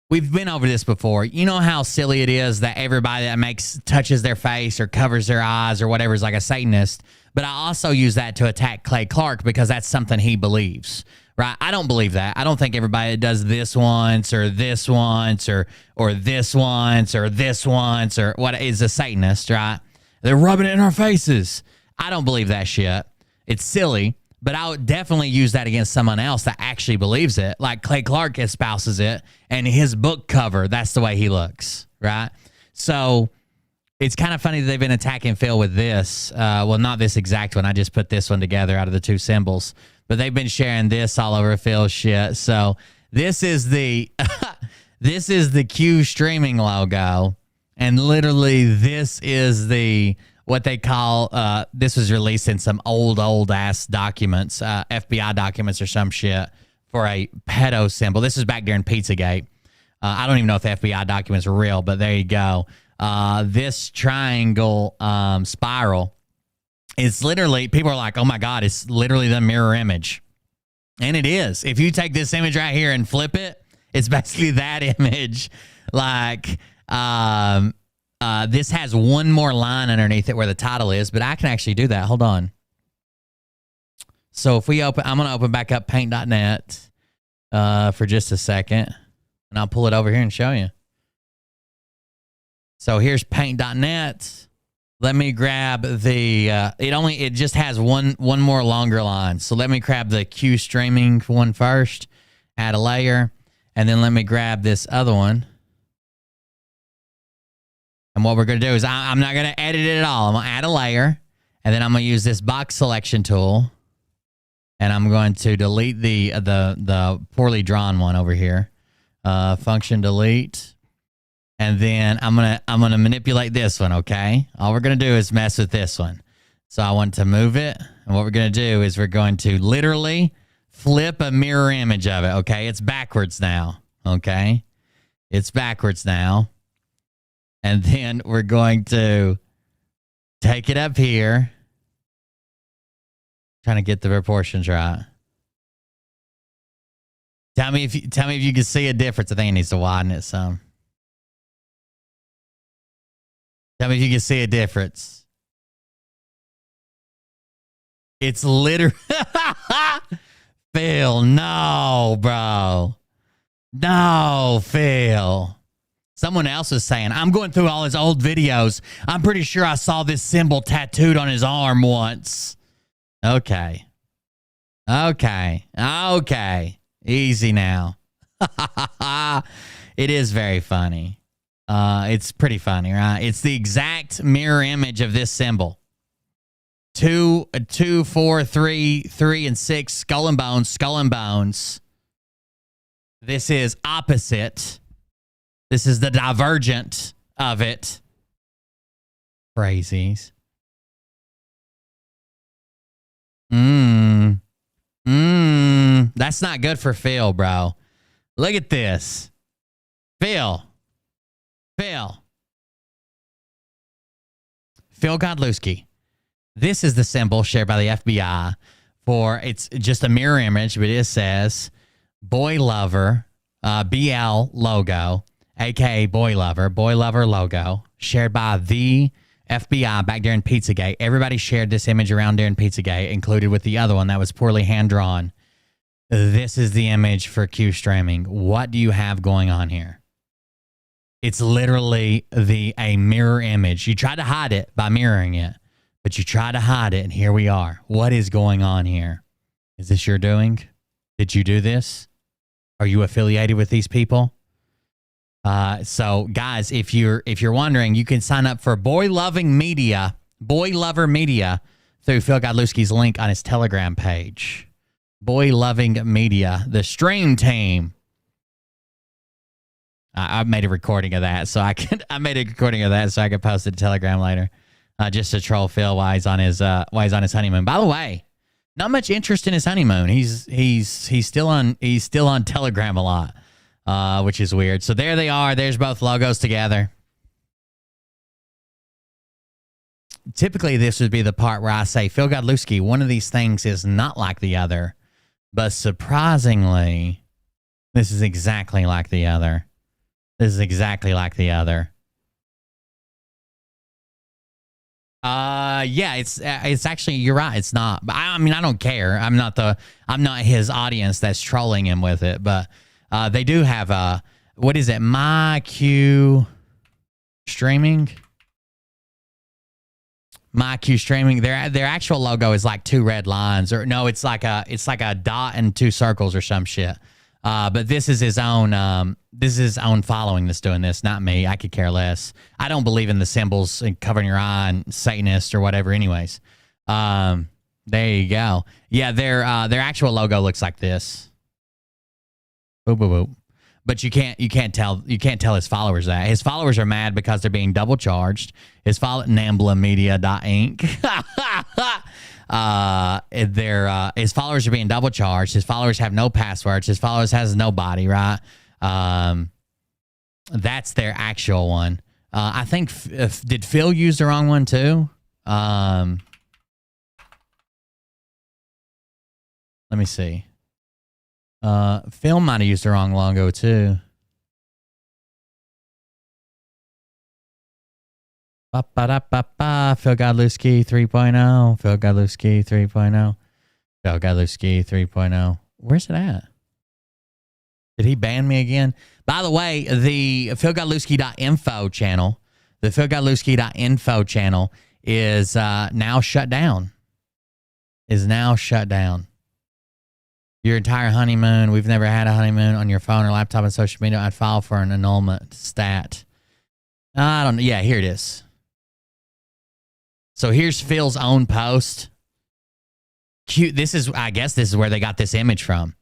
We've been over this before. You know how silly it is that everybody that touches their face or covers their eyes or whatever is like a Satanist. But I also use that to attack Clay Clark because that's something he believes. Right? I don't believe that. I don't think everybody that does this once or this once or this once or this once or what is a Satanist, right? They're rubbing it in our faces. I don't believe that shit. It's silly, but I would definitely use that against someone else that actually believes it. Like Clay Clark espouses it, and his book cover, that's the way he looks, right? So it's kind of funny that they've been attacking Phil with this. Well, not this exact one. I just put this one together out of the two symbols. But they've been sharing this all over Phil's shit. So this is the this is the Q streaming logo, and literally this is the what they call this was released in some old ass documents, FBI documents or some shit for a pedo symbol. This is back during Pizzagate. I don't even know if the FBI documents are real, but there you go. This triangle spiral. It's literally, people are like, oh my God, it's literally the mirror image. And it is. If you take this image right here and flip it, it's basically that image. Like, this has one more line underneath it where the title is, but I can actually do that. Hold on. So if we open, I'm going to open back up paint.net for just a second, and I'll pull it over here and show you. So here's paint.net. Let me grab the, it just has one more longer line. So let me grab the Q streaming one first, add a layer, and then let me grab this other one. And what we're going to do is I'm not going to edit it at all. I'm going to add a layer, and then I'm going to use this box selection tool, and I'm going to delete the poorly drawn one over here. Function delete. And then I'm gonna manipulate this one, okay? All we're gonna do is mess with this one. So I want to move it, and what we're gonna do is we're going to literally flip a mirror image of it, okay? It's backwards now, okay? It's backwards now. And then we're going to take it up here. Trying to get the proportions right. Tell me if you can see a difference. I think it needs to widen it some. Tell me if you can see a difference. It's literally... Phil, no, bro. No, Phil. Someone else was saying, I'm going through all his old videos. I'm pretty sure I saw this symbol tattooed on his arm once. Okay. Easy now. It is very funny. It's pretty funny, right? It's the exact mirror image of this symbol. 2, 4, 3, 3, and 6, skull and bones. This is opposite. This is the divergent of it. Crazies. That's not good for Phil, bro. Look at this. Phil Godlewski. This is the symbol shared by the FBI for, it's just a mirror image, but it says boy lover, BL logo, aka boy lover logo, shared by the FBI back during Pizzagate. Everybody shared this image around during Pizzagate, included with the other one that was poorly hand drawn. This is the image for Q streaming. What do you have going on here? It's literally a mirror image. You tried to hide it by mirroring it, but you tried to hide it, and here we are. What is going on here? Is this your doing? Did you do this? Are you affiliated with these people? So guys, if you're wondering, you can sign up for Boy Lover Media through Phil Godlewski's link on his Telegram page. Boy Loving Media, the stream team. I made a recording of that, so I could post it to Telegram later, just to troll Phil while he's on his honeymoon. By the way, not much interest in his honeymoon. He's still on Telegram a lot, which is weird. So there they are. There's both logos together. Typically, this would be the part where I say, Phil Godlewski, one of these things is not like the other, but surprisingly, this is exactly like the other. This is exactly like the other. Yeah, it's actually, you're right. It's not. But I mean, I don't care. I'm not his audience that's trolling him with it. But they do have what is it? My Q streaming. My Q streaming. Their actual logo is like 2 red lines, or no, it's like a dot and 2 circles or some shit. But this is his own. This is his own following that's doing this, not me. I could care less. I don't believe in the symbols and covering your eye and Satanist or whatever. Anyways, there you go. Yeah, their actual logo looks like this. Boop boop boop. But you can't tell his followers that. His followers are mad because they're being double charged. His NamblaMedia.inc. His followers are being double charged. His followers have no passwords. His followers has no body, right? That's their actual one. I think did Phil use the wrong one too? Let me see. Phil might have used the wrong logo too. Phil Godlewski 3.0. Phil Godlewski 3.0. Phil Godlewski 3.0. Where's it at? Did he ban me again? By the way, the philgodlewski.info channel, the philgodlewski.info channel is now shut down. Your entire honeymoon. We've never had a honeymoon on your phone or laptop and social media. I'd file for an annulment stat. I don't know. Yeah, here it is. So here's Phil's own post. Cute. I guess this is where they got this image from.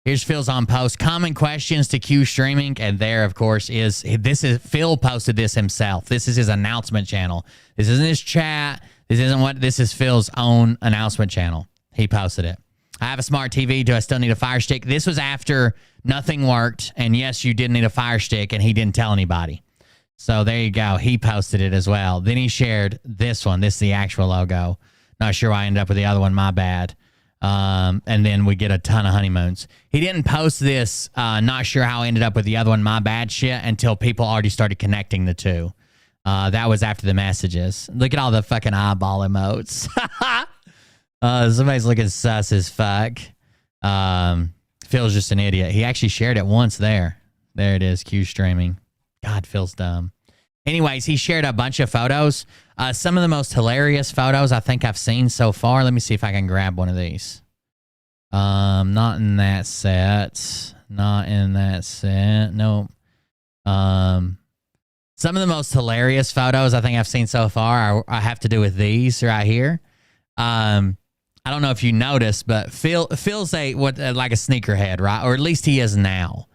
Here's Phil's own post. Common questions to Q streaming. And there, of course, Phil posted this himself. This is his announcement channel. This isn't his chat. This is Phil's own announcement channel. He posted it. I have a smart TV. Do I still need a Fire Stick? This was after nothing worked. And yes, you did need a Fire Stick, and he didn't tell anybody. So there you go. He posted it as well. Then he shared this one. This is the actual logo. Not sure why I ended up with the other one. My bad. And then we get a ton of honeymoons. He didn't post this, not sure how I ended up with the other one, my bad shit, until people already started connecting the two. That was after the messages. Look at all the fucking eyeball emotes. Somebody's looking sus as fuck. Phil's just an idiot. He actually shared it once there. There it is, Q streaming. God, Phil's dumb. Anyways, he shared a bunch of photos. Some of the most hilarious photos I think I've seen so far. Let me see if I can grab one of these. Not in that set. Not in that set. Nope. Some of the most hilarious photos I think I've seen so far I have to do with these right here. I don't know if you noticed, but Phil's like a sneakerhead, right? Or at least he is now.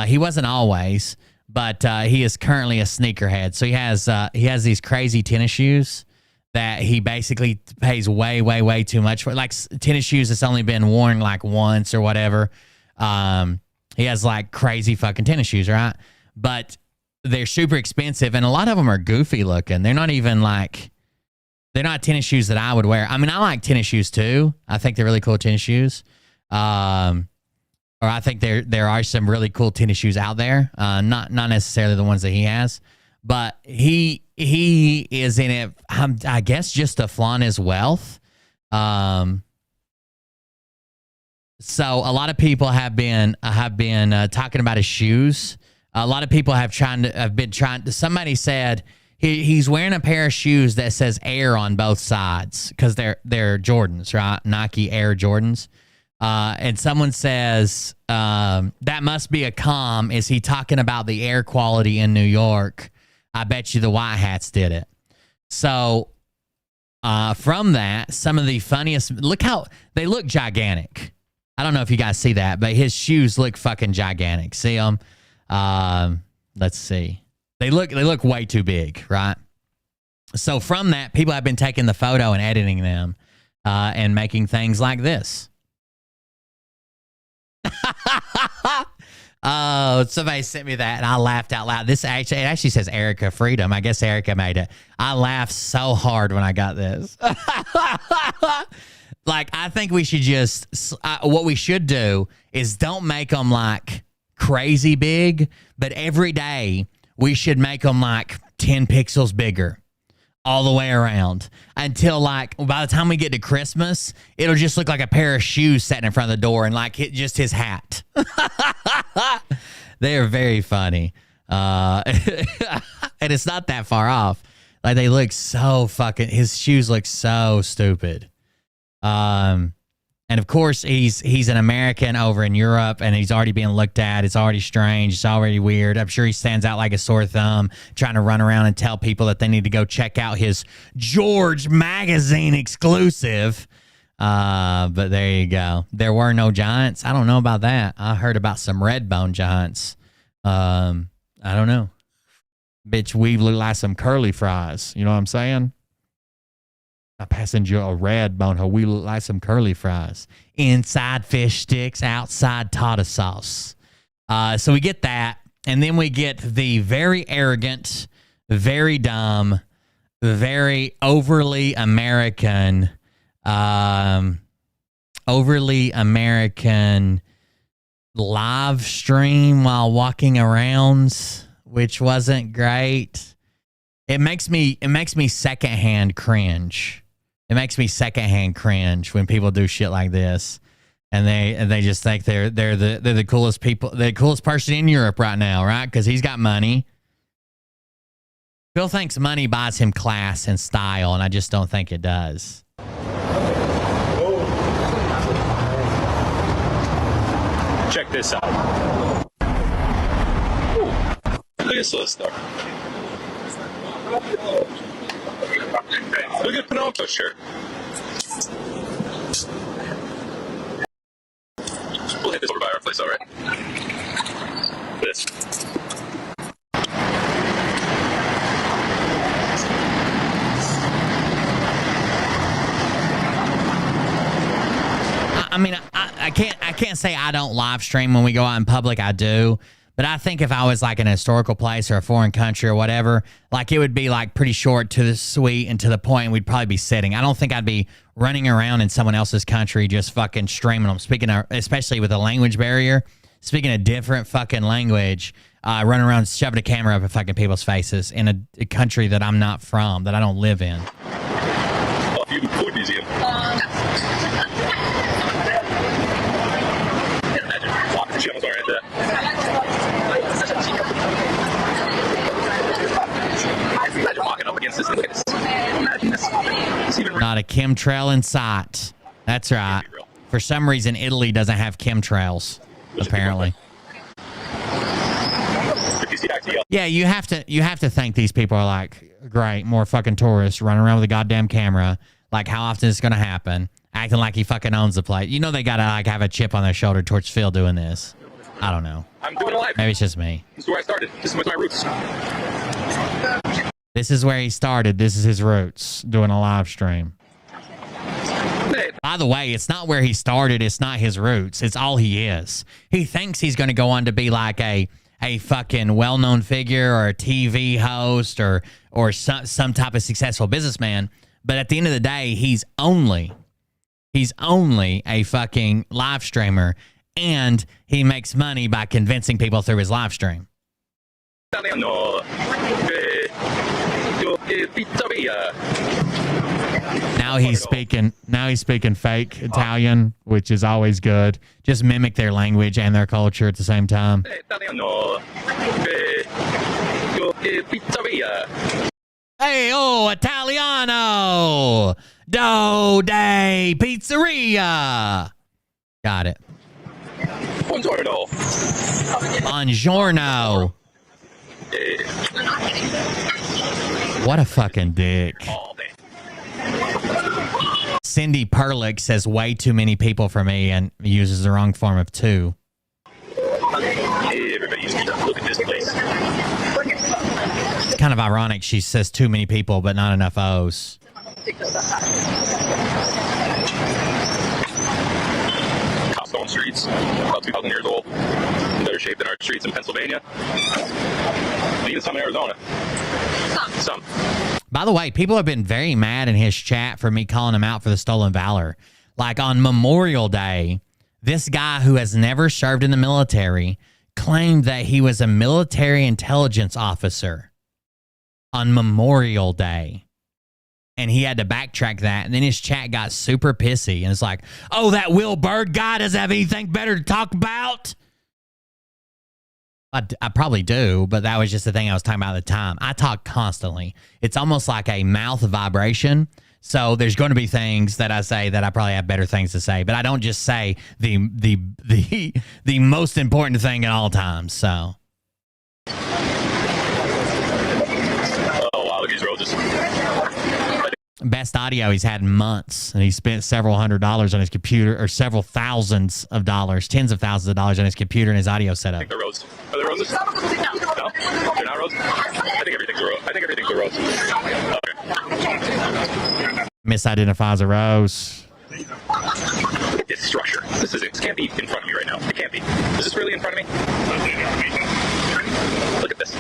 He wasn't always, but he is currently a sneakerhead. So he has these crazy tennis shoes that he basically pays way, way, way too much for. Like tennis shoes that's only been worn like once or whatever. He has like crazy fucking tennis shoes, right? But they're super expensive, and a lot of them are goofy looking. They're not even like... They're not tennis shoes that I would wear. I mean, I like tennis shoes too. I think they're really cool tennis shoes. Or I think there are some really cool tennis shoes out there. Not necessarily the ones that he has, but he is in it. I guess just to flaunt his wealth. So a lot of people have been talking about his shoes. A lot of people have been trying. Somebody said. He's wearing a pair of shoes that says Air on both sides because they're Jordans, right? Nike Air Jordans. And someone says, that must be a comm. Is he talking about the air quality in New York? I bet you the White Hats did it. So from that, some of the funniest, look how they look gigantic. I don't know if you guys see that, but his shoes look fucking gigantic. See them? Let's see. They look way too big, right? So from that, people have been taking the photo and editing them and making things like this. Oh, somebody sent me that and I laughed out loud. It actually says Erica Freedom. I guess Erica made it. I laughed so hard when I got this. Like, I think we should just, what we should do is don't make them like crazy big, but every day, we should make them like 10 pixels bigger all the way around until like by the time we get to Christmas, it'll just look like a pair of shoes sitting in front of the door and like just his hat. They are very funny. And it's not that far off. Like they look so fucking, his shoes look so stupid. And of course, he's an American over in Europe, and he's already being looked at. It's already strange. It's already weird. I'm sure he stands out like a sore thumb, trying to run around and tell people that they need to go check out his George magazine exclusive. But there you go. There were no giants. I don't know about that. I heard about some red bone giants. I don't know. Bitch, we look like some curly fries. You know what I'm saying? I passing you a red bone. How we look like some curly fries. Inside fish sticks, outside tartar sauce. So we get that. And then we get the very arrogant, very dumb, very overly American, live stream while walking around, which wasn't great. It makes me secondhand cringe. It makes me secondhand cringe when people do shit like this, and they just think they're the coolest people, the coolest person in Europe right now, right? Because he's got money. Phil thinks money buys him class and style, and I just don't think it does. Check this out. Ooh, look at this stuff. Look at Pinocchio shirt. We'll hit this over by our place, all right? This. I mean, I can't say I don't live stream when we go out in public. I do. But I think if I was like in a historical place or a foreign country or whatever, like it would be like pretty short to the sweet and to the point, and we'd probably be sitting. I don't think I'd be running around in someone else's country just fucking streaming them. Especially with a language barrier, speaking a different fucking language, running around shoving a camera up at fucking people's faces in a country that I'm not from, that I don't live in. Oh, you food museum. Channels are right there. Imagine walking up against this and look at this. Imagine this. It's even Not a chemtrail in sight. That's right. For some reason, Italy doesn't have chemtrails, apparently. Yeah, you have to think these people are like, great, more fucking tourists running around with a goddamn camera. Like, how often is this going to happen? Acting like he fucking owns the place. You know they gotta like have a chip on their shoulder towards Phil doing this. I don't know. I'm doing a live. Maybe it's just me. This is where I started. This is my roots. This is where he started. This is his roots. Doing a live stream. Hey. By the way, it's not where he started. It's not his roots. It's all he is. He thinks he's going to go on to be like a fucking well-known figure or a TV host or some type of successful businessman. But at the end of the day, he's only a fucking live streamer, and he makes money by convincing people through his live stream. Now he's speaking fake Italian, which is always good. Just mimic their language and their culture at the same time. Hey, oh, Italiano! Do day pizzeria. Got it. Buongiorno. Buongiorno. What a fucking dick. Cindy Perlick says way too many people for me and uses the wrong form of two. Hey, everybody, look at this place. It's kind of ironic she says too many people but not enough O's. Cobblestone streets, about 2,000 years old. In better shape than our streets in Pennsylvania. Even some in Arizona. Some. By the way, people have been very mad in his chat for me calling him out for the stolen valor. Like on Memorial Day, this guy who has never served in the military claimed that he was a military intelligence officer on Memorial Day. And he had to backtrack that. And then his chat got super pissy. And it's like, oh, that Will Bird guy doesn't have anything better to talk about? I probably do, but that was just the thing I was talking about at the time. I talk constantly. It's almost like a mouth vibration. So there's going to be things that I say that I probably have better things to say. But I don't just say the most important thing at all times. So. Oh, wow, look at these roses. Best audio he's had in months, and he spent several $100s on his computer, or several thousands of dollars, tens of thousands of dollars on his computer and his audio setup. I think they're roses. Are they roses? No? They're not roses? I think everything's a rose. I think everything's a rose. Okay. Misidentifies a rose. Look at this structure. This can't be in front of me right now. It can't be. Is this really in front of me? Look at this.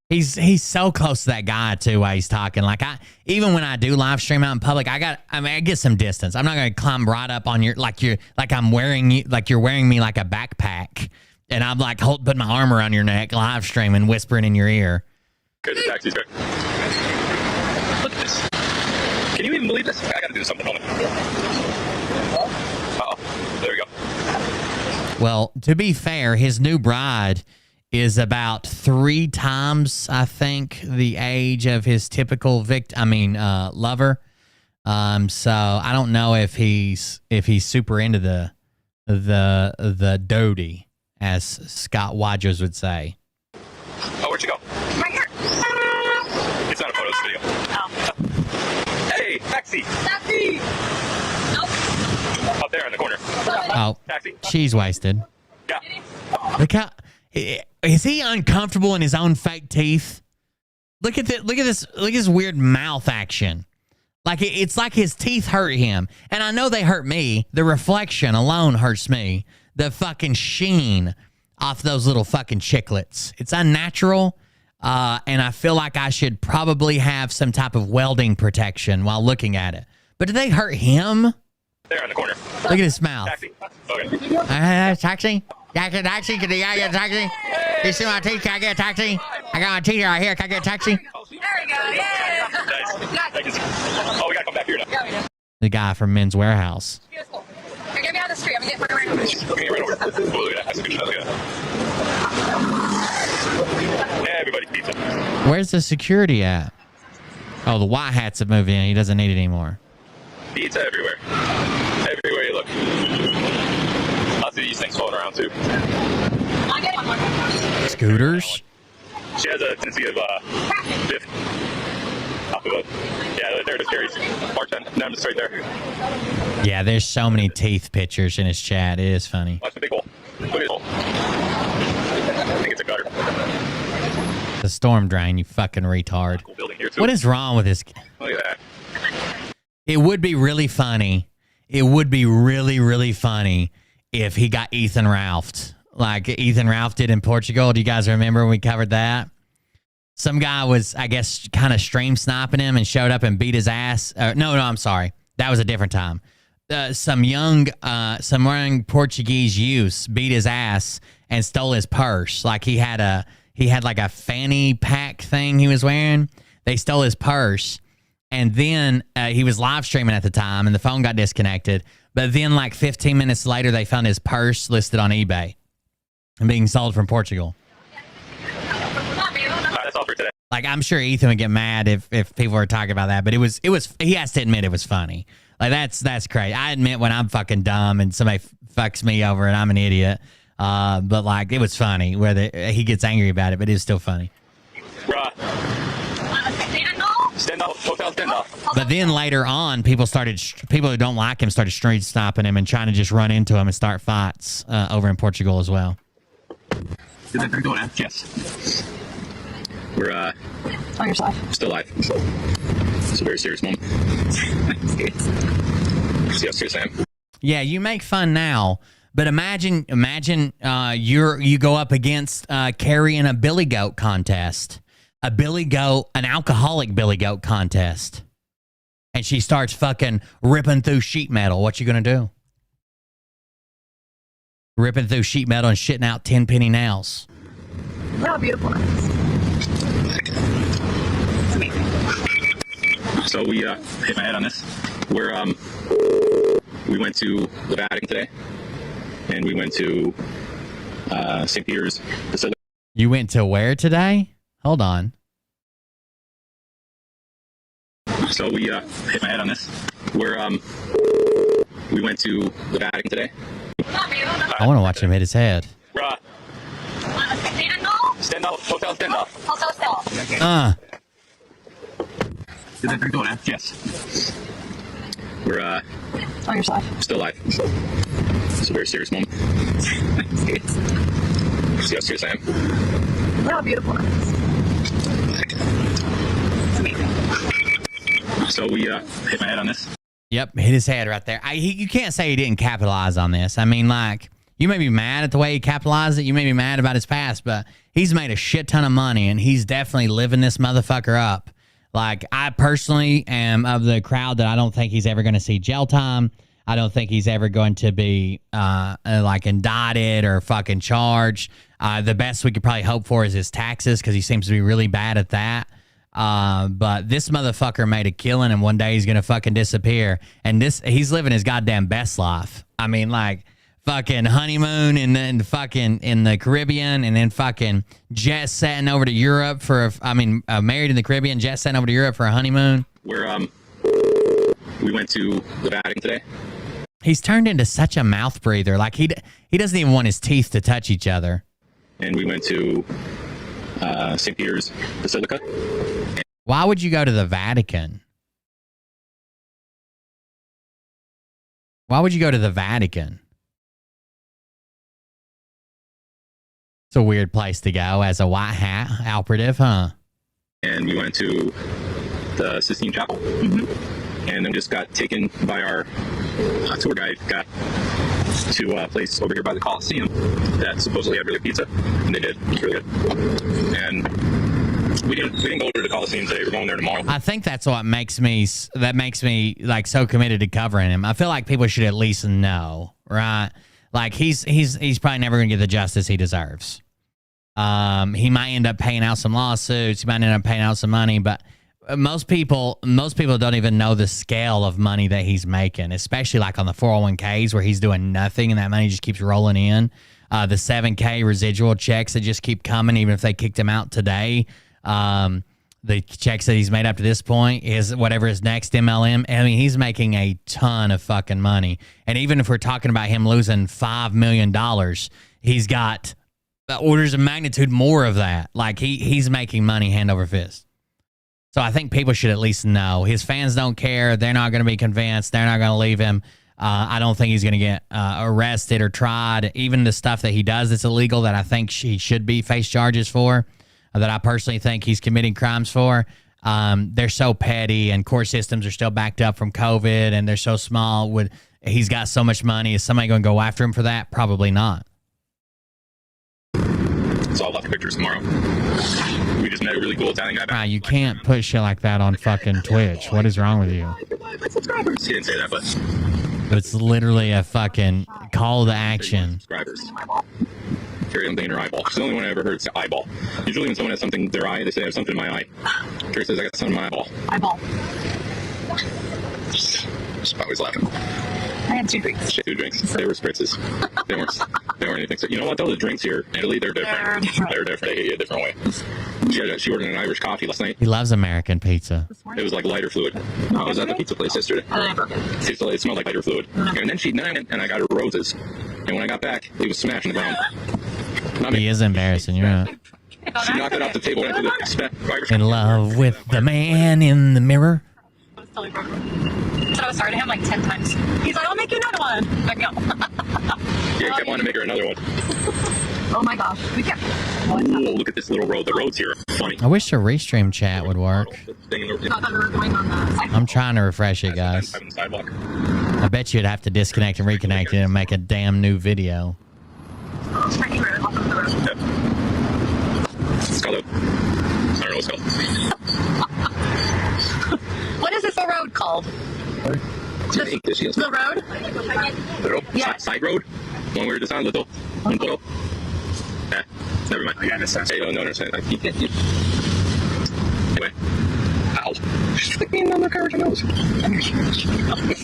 He's so close to that guy too while he's talking. Like even when I do live stream out in public, I get some distance. I'm not gonna climb right up on you're wearing me like a backpack, and I'm like putting my arm around your neck, live streaming, whispering in your ear. Here's the taxi's good. Look at this. Can you even believe this? I gotta do something on it. Uh-oh. There we go. Well, to be fair, his new bride is about 3 times, I think, the age of his typical lover. So I don't know if he's super into the doty, as Scott Wadros would say. Oh, where'd you go? Right here. It's not a photo, it's a video. Oh. Hey, taxi! Taxi! Nope. Up there in the corner. Oh, Taxi. she's wasted. Yeah. Look how is he uncomfortable in his own fake teeth? Look at this! Look at his weird mouth action. Like it's like his teeth hurt him, and I know they hurt me. The reflection alone hurts me. The fucking sheen off those little fucking chiclets. It's unnatural, and I feel like I should probably have some type of welding protection while looking at it. But do they hurt him? There in the corner. Look at his mouth. Taxi. Okay. Taxi? Yeah, can taxi? Can I get a taxi? You see my teeth? Can I get a taxi? I got my teeth right here. Can I get a taxi? There we go. Yeah. Nice. Thank you. Oh, we gotta come back here now. The guy from Men's Warehouse. Beautiful. Now get me out of the street. I'm gonna get right over here. Okay, right over. Oh, look at that. That's a good shot. Look at that. Everybody's pizza. Where's the security at? Oh, the white hats have moved in. He doesn't need it anymore. Pizza everywhere. Everywhere you look. Lots of these things floating around too. I'll get one more. Scooters? She has a tendency of biff. Off of it. Yeah, there it is, Gary's. March on. No, I'm just right there. Yeah, there's so many teeth pictures in his chat. It is funny. Watch the big hole. Look at this hole. I think it's a gutter. The storm drain, you fucking retard. Cool building here too. What is wrong with this? Look at that. It would be really funny. It would be really, really funny if he got Ethan Ralphed. Like Ethan Ralph did in Portugal. Do you guys remember when we covered that? Some guy was, I guess, kind of stream sniping him and showed up and beat his ass. No, I'm sorry. That was a different time. Some young Portuguese youth beat his ass and stole his purse. Like he had like a fanny pack thing he was wearing. They stole his purse. And then he was live streaming at the time and the phone got disconnected. But then like 15 minutes later, they found his purse listed on eBay and being sold from Portugal. That's all for today. Like, I'm sure Ethan would get mad if people were talking about that, but it was, he has to admit it was funny. Like, that's crazy. I admit when I'm fucking dumb and somebody fucks me over and I'm an idiot. But like, it was funny where he gets angry about it, but it was still funny. But then later on, people who don't like him started street stopping him and trying to just run into him and start fights over in Portugal as well. Is that going on? Yes. We're On your side. still alive. It's a very serious moment. See how serious I am. Yeah, you make fun now, but imagine you go up against Carrie in a billy goat contest. An alcoholic billy goat contest. And she starts fucking ripping through sheet metal. What you gonna do? Ripping through sheet metal and shitting out 10-penny nails. Oh, beautiful. It's amazing. So we hit my head on this. We went to the Vatican today, and we went to St. Peter's Basilica. You went to where today? Hold on. So we hit my head on this. We went to the Vatican today. I want to watch him hit his head. Stendhal, Hotel Stendhal. Is that going on? Yes. We're On your side. still alive. It's a very serious moment. See how serious I am. Oh, beautiful. It's amazing. So we hit my head on this. Yep, hit his head right there. You can't say he didn't capitalize on this. I mean, like, you may be mad at the way he capitalized it. You may be mad about his past, but he's made a shit ton of money, and he's definitely living this motherfucker up. Like, I personally am of the crowd that I don't think he's ever going to see jail time. I don't think he's ever going to be, like, indicted or fucking charged. The best we could probably hope for is his taxes, because he seems to be really bad at that. But this motherfucker made a killing, and one day he's gonna fucking disappear. And he's living his goddamn best life. I mean, like, fucking honeymoon and then fucking in the Caribbean, and then fucking jet setting over to Europe for, married in the Caribbean, jet setting over to Europe for a honeymoon. Where we went to the Vatican today. He's turned into such a mouth breather. Like he doesn't even want his teeth to touch each other. And we went to St. Peter's Basilica. Why would you go to the Vatican? Why would you go to the Vatican? It's a weird place to go as a white hat operative, huh? And we went to the Sistine Chapel. And then just got taken by our tour guide, got to a place over here by the Coliseum that supposedly had really good pizza, and they did. It was really good. And we didn't go to the Coliseum today. We're going there tomorrow. I think that's what makes me like so committed to covering him. I feel like people should at least know, right? Like he's probably never gonna get the justice he deserves. He might end up paying out some lawsuits. He might end up paying out some money, but most people don't even know the scale of money that he's making, especially like on the 401ks where he's doing nothing and that money just keeps rolling in. The 7K residual checks that just keep coming, even if they kicked him out today. The checks that he's made up to this point is whatever his next MLM. I mean, he's making a ton of fucking money. And even if we're talking about him losing $5 million, he's got orders of magnitude more of that. Like he's making money hand over fist. So I think people should at least know. His fans don't care. They're not going to be convinced. They're not going to leave him. I don't think he's going to get arrested or tried. Even the stuff that he does that's illegal that I think he should be face charges for, that I personally think he's committing crimes for, they're so petty and court systems are still backed up from COVID and they're so small. He's got so much money. Is somebody going to go after him for that? Probably not. So I'll have the pictures tomorrow. We just met a really cool Italian guy. You can't put shit like that on fucking Twitch. What is wrong with you? My subscribers. He didn't say that, but it's literally a fucking call to action. Subscribers. Carry something in her eyeball. It's the only one I ever heard say eyeball. Usually when someone has something in their eye, they say I have something in my eye. Carrie says I got something in my eyeball. Eyeball. She's always laughing. I had 2 drinks. She had 2 drinks. They were spritzes. They weren't anything. So, you know what, though? The drinks here in Italy, they're different. They're different. They hit a different way. She ordered an Irish coffee last night. He loves American pizza. It was like lighter fluid. I was at the pizza place yesterday. It smelled like lighter fluid. And then she went and I got her roses. And when I got back, it was smashed in the ground. He is embarrassing. You're right. She knocked it off the table. And in love with the man in the mirror. So I was sorry to him like 10 times. He's like, I'll make you another one. Like, no. Yeah, he kept wanting to make her another one. Oh my gosh. We kept. Whoa, look at this little road. The roads here are funny. I wish the restream chat would work. I'm trying to refresh it, guys. I bet you'd have to disconnect and reconnect it and make a damn new video. It's pretty rude. Welcome to the road. It's called I don't know what it's called. What is this road called? The road? The road? Yeah. Side road? One where it is on little. Un little. Never mind. I understand. Hey, no, understand. Anyway. Ow. She's flicking me in the undercarriage of nose. Is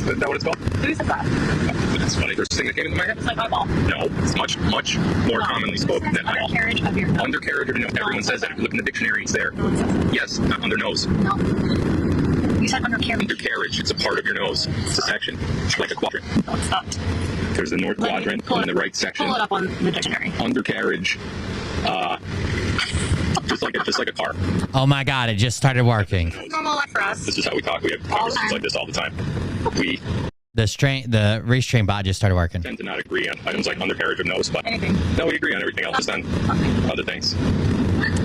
that what it's called? Who said that? That's funny. There's a thing that came into my head. It's like eyeball. No, it's much more commonly spoken than eyeball. Undercarriage of your nose. Undercarriage of your nose. Everyone says that. If you look in the dictionary, it's there. No one says that. Yes, not under nose. No. You said undercarriage. Undercarriage. It's a part of your nose. It's a section. It's like a quadrant. No, it's not. There's the north quadrant and the right section. Pull it up on the dictionary. Undercarriage. Just like a car. Oh my god, it just started working. Normal life for us. This is how we talk. We have conversations like this all the time. We The restream bot just started working. tend to not agree on items like undercarriage of nose, but Anything. no, we agree on everything else, just on other things.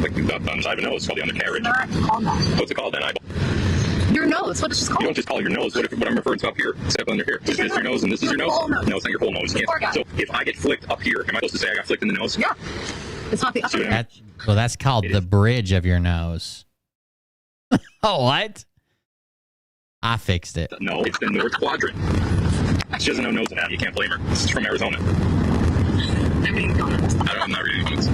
Like the thumbs, I have a nose, it's called the undercarriage. Not called that. What's it called then? Eyeball. Your nose. What is this You called? don't just call it your nose. What I'm referring to up here, except under here. Is this your nose and this is your nose? Whole nose. No, it's not your whole nose. You Foregut. can't. So if I get flicked up here, am I supposed to say I got flicked in the nose? Yeah. It's not the upper. That's called the bridge of your nose. Oh, what? I fixed it. No, it's the north quadrant. She doesn't know nose and that. You can't blame her. She's from Arizona. I'm not reading comments.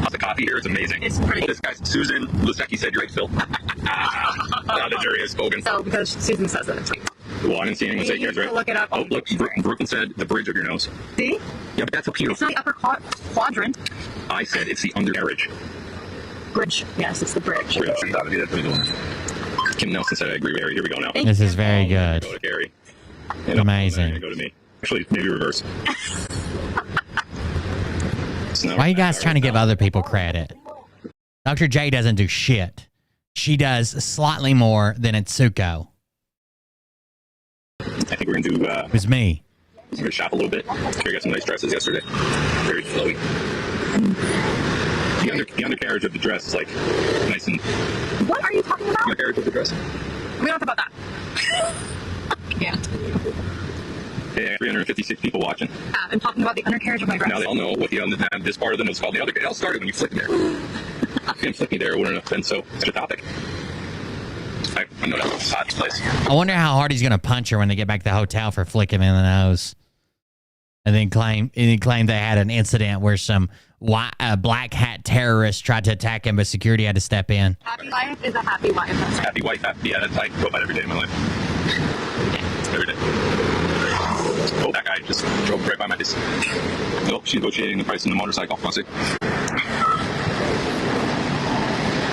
How's the coffee here? It's amazing. It's pretty. This guy, Susan Lusecki said you're right, Phil. The jury has spoken. So because Susan says that it's right. Well, I didn't see anyone say cares, right? Look it up. Oh, look, Brooklyn said the bridge of your nose. See? Yeah, but that's up here. It's not the upper quadrant. I said it's the undercarriage. Bridge. Yes, it's the bridge. Kim Nelson said I agree with Gary. Here we go now. This is very good. Go to Gary. Amazing. Go to me. Actually, maybe reverse. Why are you guys trying to give other people credit? Dr. J doesn't do shit. She does slightly more than Itsuko. I think we're going to do... It was me. We're going to shop a little bit. We got some nice dresses yesterday. Very flowy. The undercarriage of the dress is like nice and... What are you talking about? The undercarriage of the dress. We don't talk about that. Yeah. Hey, 356 people watching. I'm talking about the undercarriage of my dress. Now they all know what this part of the nose is called. The undercarriage. It all started when you flicked me there. If you didn't flick me there, it wouldn't have been so such a topic. I know that's a hot place. I wonder how hard he's going to punch her when they get back to the hotel for flicking him in the nose. And then claim they had an incident where some black hat terrorist tried to attack him, but security had to step in. Happy life is a happy wife. Happy wife, happy. Yeah, that's I go by every day of my life. Every day. Oh, that guy just drove right by my house. Oh, she's negotiating the price of the motorcycle. I'll see.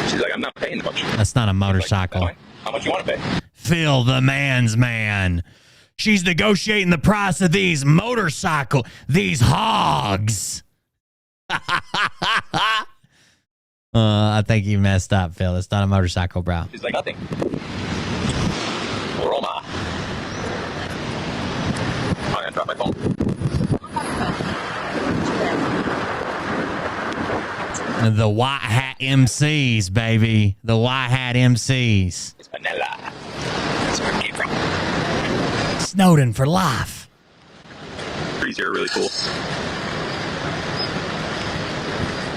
She's like, I'm not paying much. That's not a motorcycle. Like, how much you want to pay? Phil, the man's man. She's negotiating the price of these these hogs. I think you messed up, Phil. It's not a motorcycle, bro. She's like, nothing. Roma. I'm going to drop my phone. The white hat MCs, baby. The white hat MCs. It's vanilla. That's where it came from. Snowden for life. Trees here are really cool.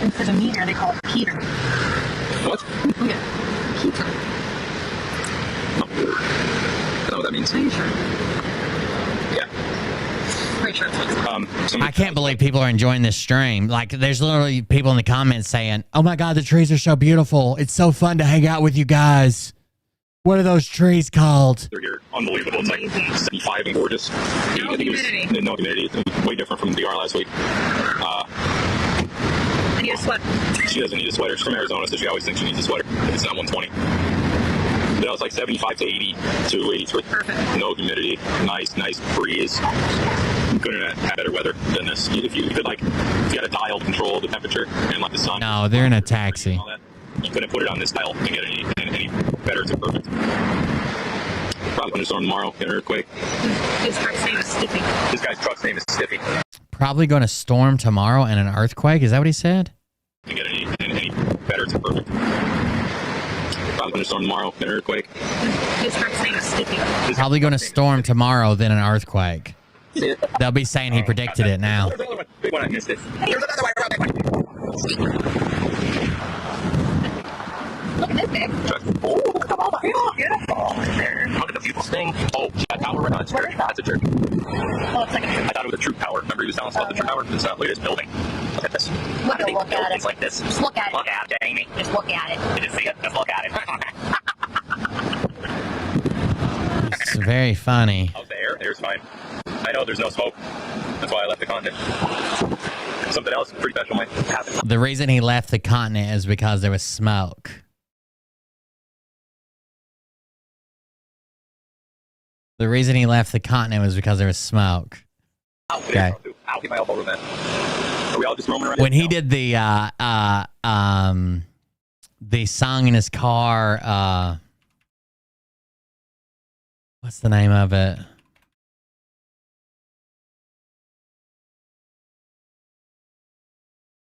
Instead of meter, they call it Peter. What? Yeah. Peter. Oh. I don't know what that means. Are you sure? Yeah. Pretty sure it's what I can't believe people are enjoying this stream. Like, there's literally people in the comments saying, oh my God, the trees are so beautiful. It's so fun to hang out with you guys. What are those trees called? They're here. Unbelievable. It's like 75 and gorgeous. No humidity. No humidity. It's way different from DR last week. I need a sweater. She doesn't need a sweater. She's from Arizona, so she always thinks she needs a sweater. It's not 120. You know, it's like 75 to 80 to 83. Perfect. No humidity. Nice breeze. You couldn't have better weather than this. If you could, like, if you had a dial to control the temperature and like the sun. No, they're in a taxi. You couldn't put it on this dial and get any better. It's perfect. Probably going to storm tomorrow. Get an earthquake. His truck's name is Stiffy. This guy's truck's name is Stiffy. Probably going to storm tomorrow and an earthquake. Is that what he said? You get any better. It's perfect. Probably going to storm tomorrow. Get an earthquake. His truck's name is Stiffy. Probably going to storm tomorrow, then an earthquake. They'll be saying he predicted it now. There's another one. Big one, I missed it. There's another one. Look at this, babe. Oh, come on. Beautiful. There. Look at the beautiful thing. Oh, that tower right on. It's a church. That's a church. Oh, it's like a I thought it was a true tower. Remember he was telling us about the true tower? It's not. Look at this building. Look at this. Look at it. It's like this. Just look at it. Look at it, Jamie. Just look at it. You just see it. Just look at it. It's very funny. Out there. There's fine. I know there's no smoke. That's why I left the continent. Something else pretty special might happen. The reason he left the continent is because there was smoke. The reason he left the continent was because there was smoke. Okay. I'll get my elbow with that. Are we all just roaming around? When he did the song in his car, what's the name of it?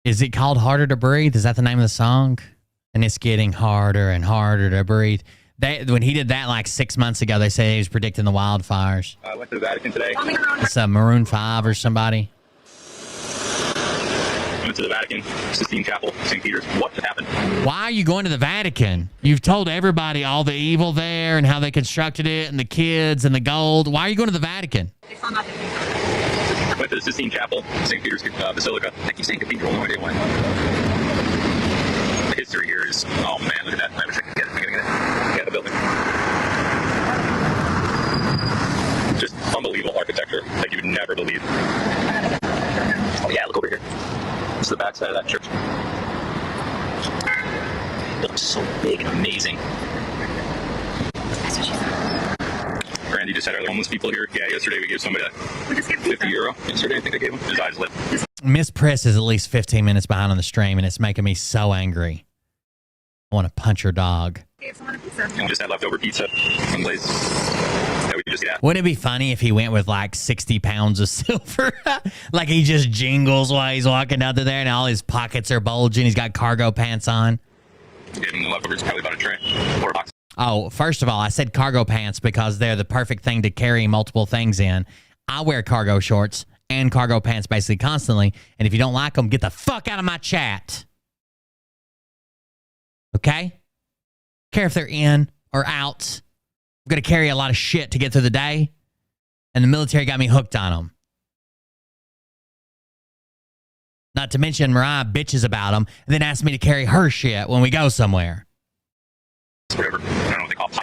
Is it called Harder to Breathe? Is that the name of the song? And it's getting harder and harder to breathe. When he did that like 6 months ago, they say he was predicting the wildfires. I went to the Vatican today. It's Maroon 5 or somebody. I went to the Vatican, Sistine Chapel, St. Peter's. What happened? Why are you going to the Vatican? You've told everybody all the evil there and how they constructed it and the kids and the gold. Why are you going to the Vatican? Went to the Sistine Chapel, St. Peter's Basilica. I keep saying cathedral, no idea why. The history here is, oh man, look at that. I wish I could get it. I gotta get it. Get the building. believe. Oh yeah, look over here. This is the backside of that church. It looks so big and amazing. Randy just had other homeless people here. Yeah, yesterday we gave somebody €50. Yesterday I think I gave him. His eyes lit. Miss Priss is at least 15 minutes behind on the stream, and it's making me so angry. I want to punch her dog. And just had leftover pizza someplace that we just got. Wouldn't it be funny if he went with like 60 pounds of silver? Like he just jingles while he's walking out there and all his pockets are bulging. He's got cargo pants on. Gave him the leftovers, probably about a tray or a box. Oh, first of all, I said cargo pants because they're the perfect thing to carry multiple things in. I wear cargo shorts and cargo pants basically constantly. And if you don't like them, get the fuck out of my chat. Okay? Care if they're in or out. I'm going to carry a lot of shit to get through the day. And the military got me hooked on them. Not to mention Mariah bitches about them and then asks me to carry her shit when we go somewhere. Whatever. I don't know what they call it.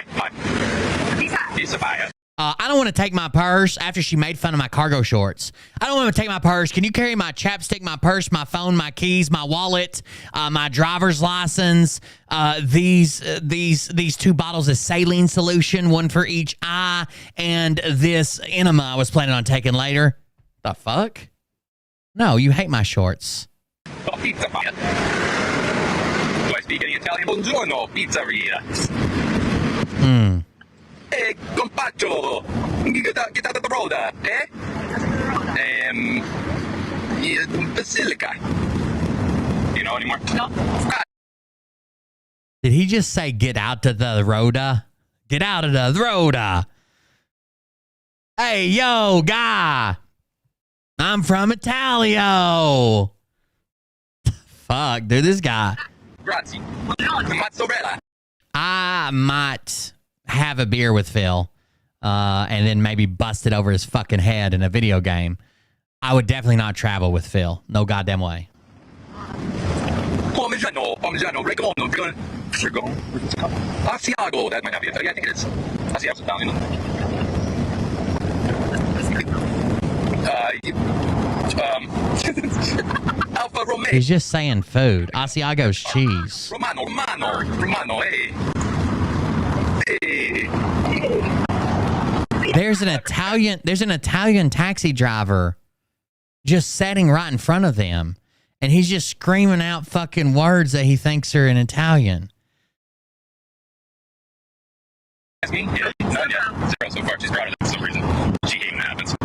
Pizza pie. I don't want to take my purse after she made fun of my cargo shorts. I don't want to take my purse. Can you carry my chapstick, my purse, my phone, my keys, my wallet, my driver's license, these 2 bottles of saline solution, one for each eye, and this enema I was planning on taking later? The fuck? No, you hate my shorts. Oh, pizza pie. Do I speak any Italian? Buongiorno, pizzeria. Hey, compaccio, get out of the road, eh? Basilica. Do you know anymore? No. Did he just say get out of the road? Get out of the road. Hey, yo, guy. I'm from Italio. Fuck, dude, this guy. Grazie. Mozzarella. I might have a beer with Phil and then maybe bust it over his fucking head in a video game. I would definitely not travel with Phil. No goddamn way. Parmigiano, Regano, Asiago, that might not be Italian. I think it is. Asiago's Italian. Alfa Romeo. He's just saying food. Asiago's cheese. Romano, hey. Hey. There's an Italian taxi driver just sitting right in front of them, and he's just screaming out fucking words that he thinks are in Italian. Ask me? Yeah. None yet. 0 so far. She's proud of it for some reason. She hates when that happens. She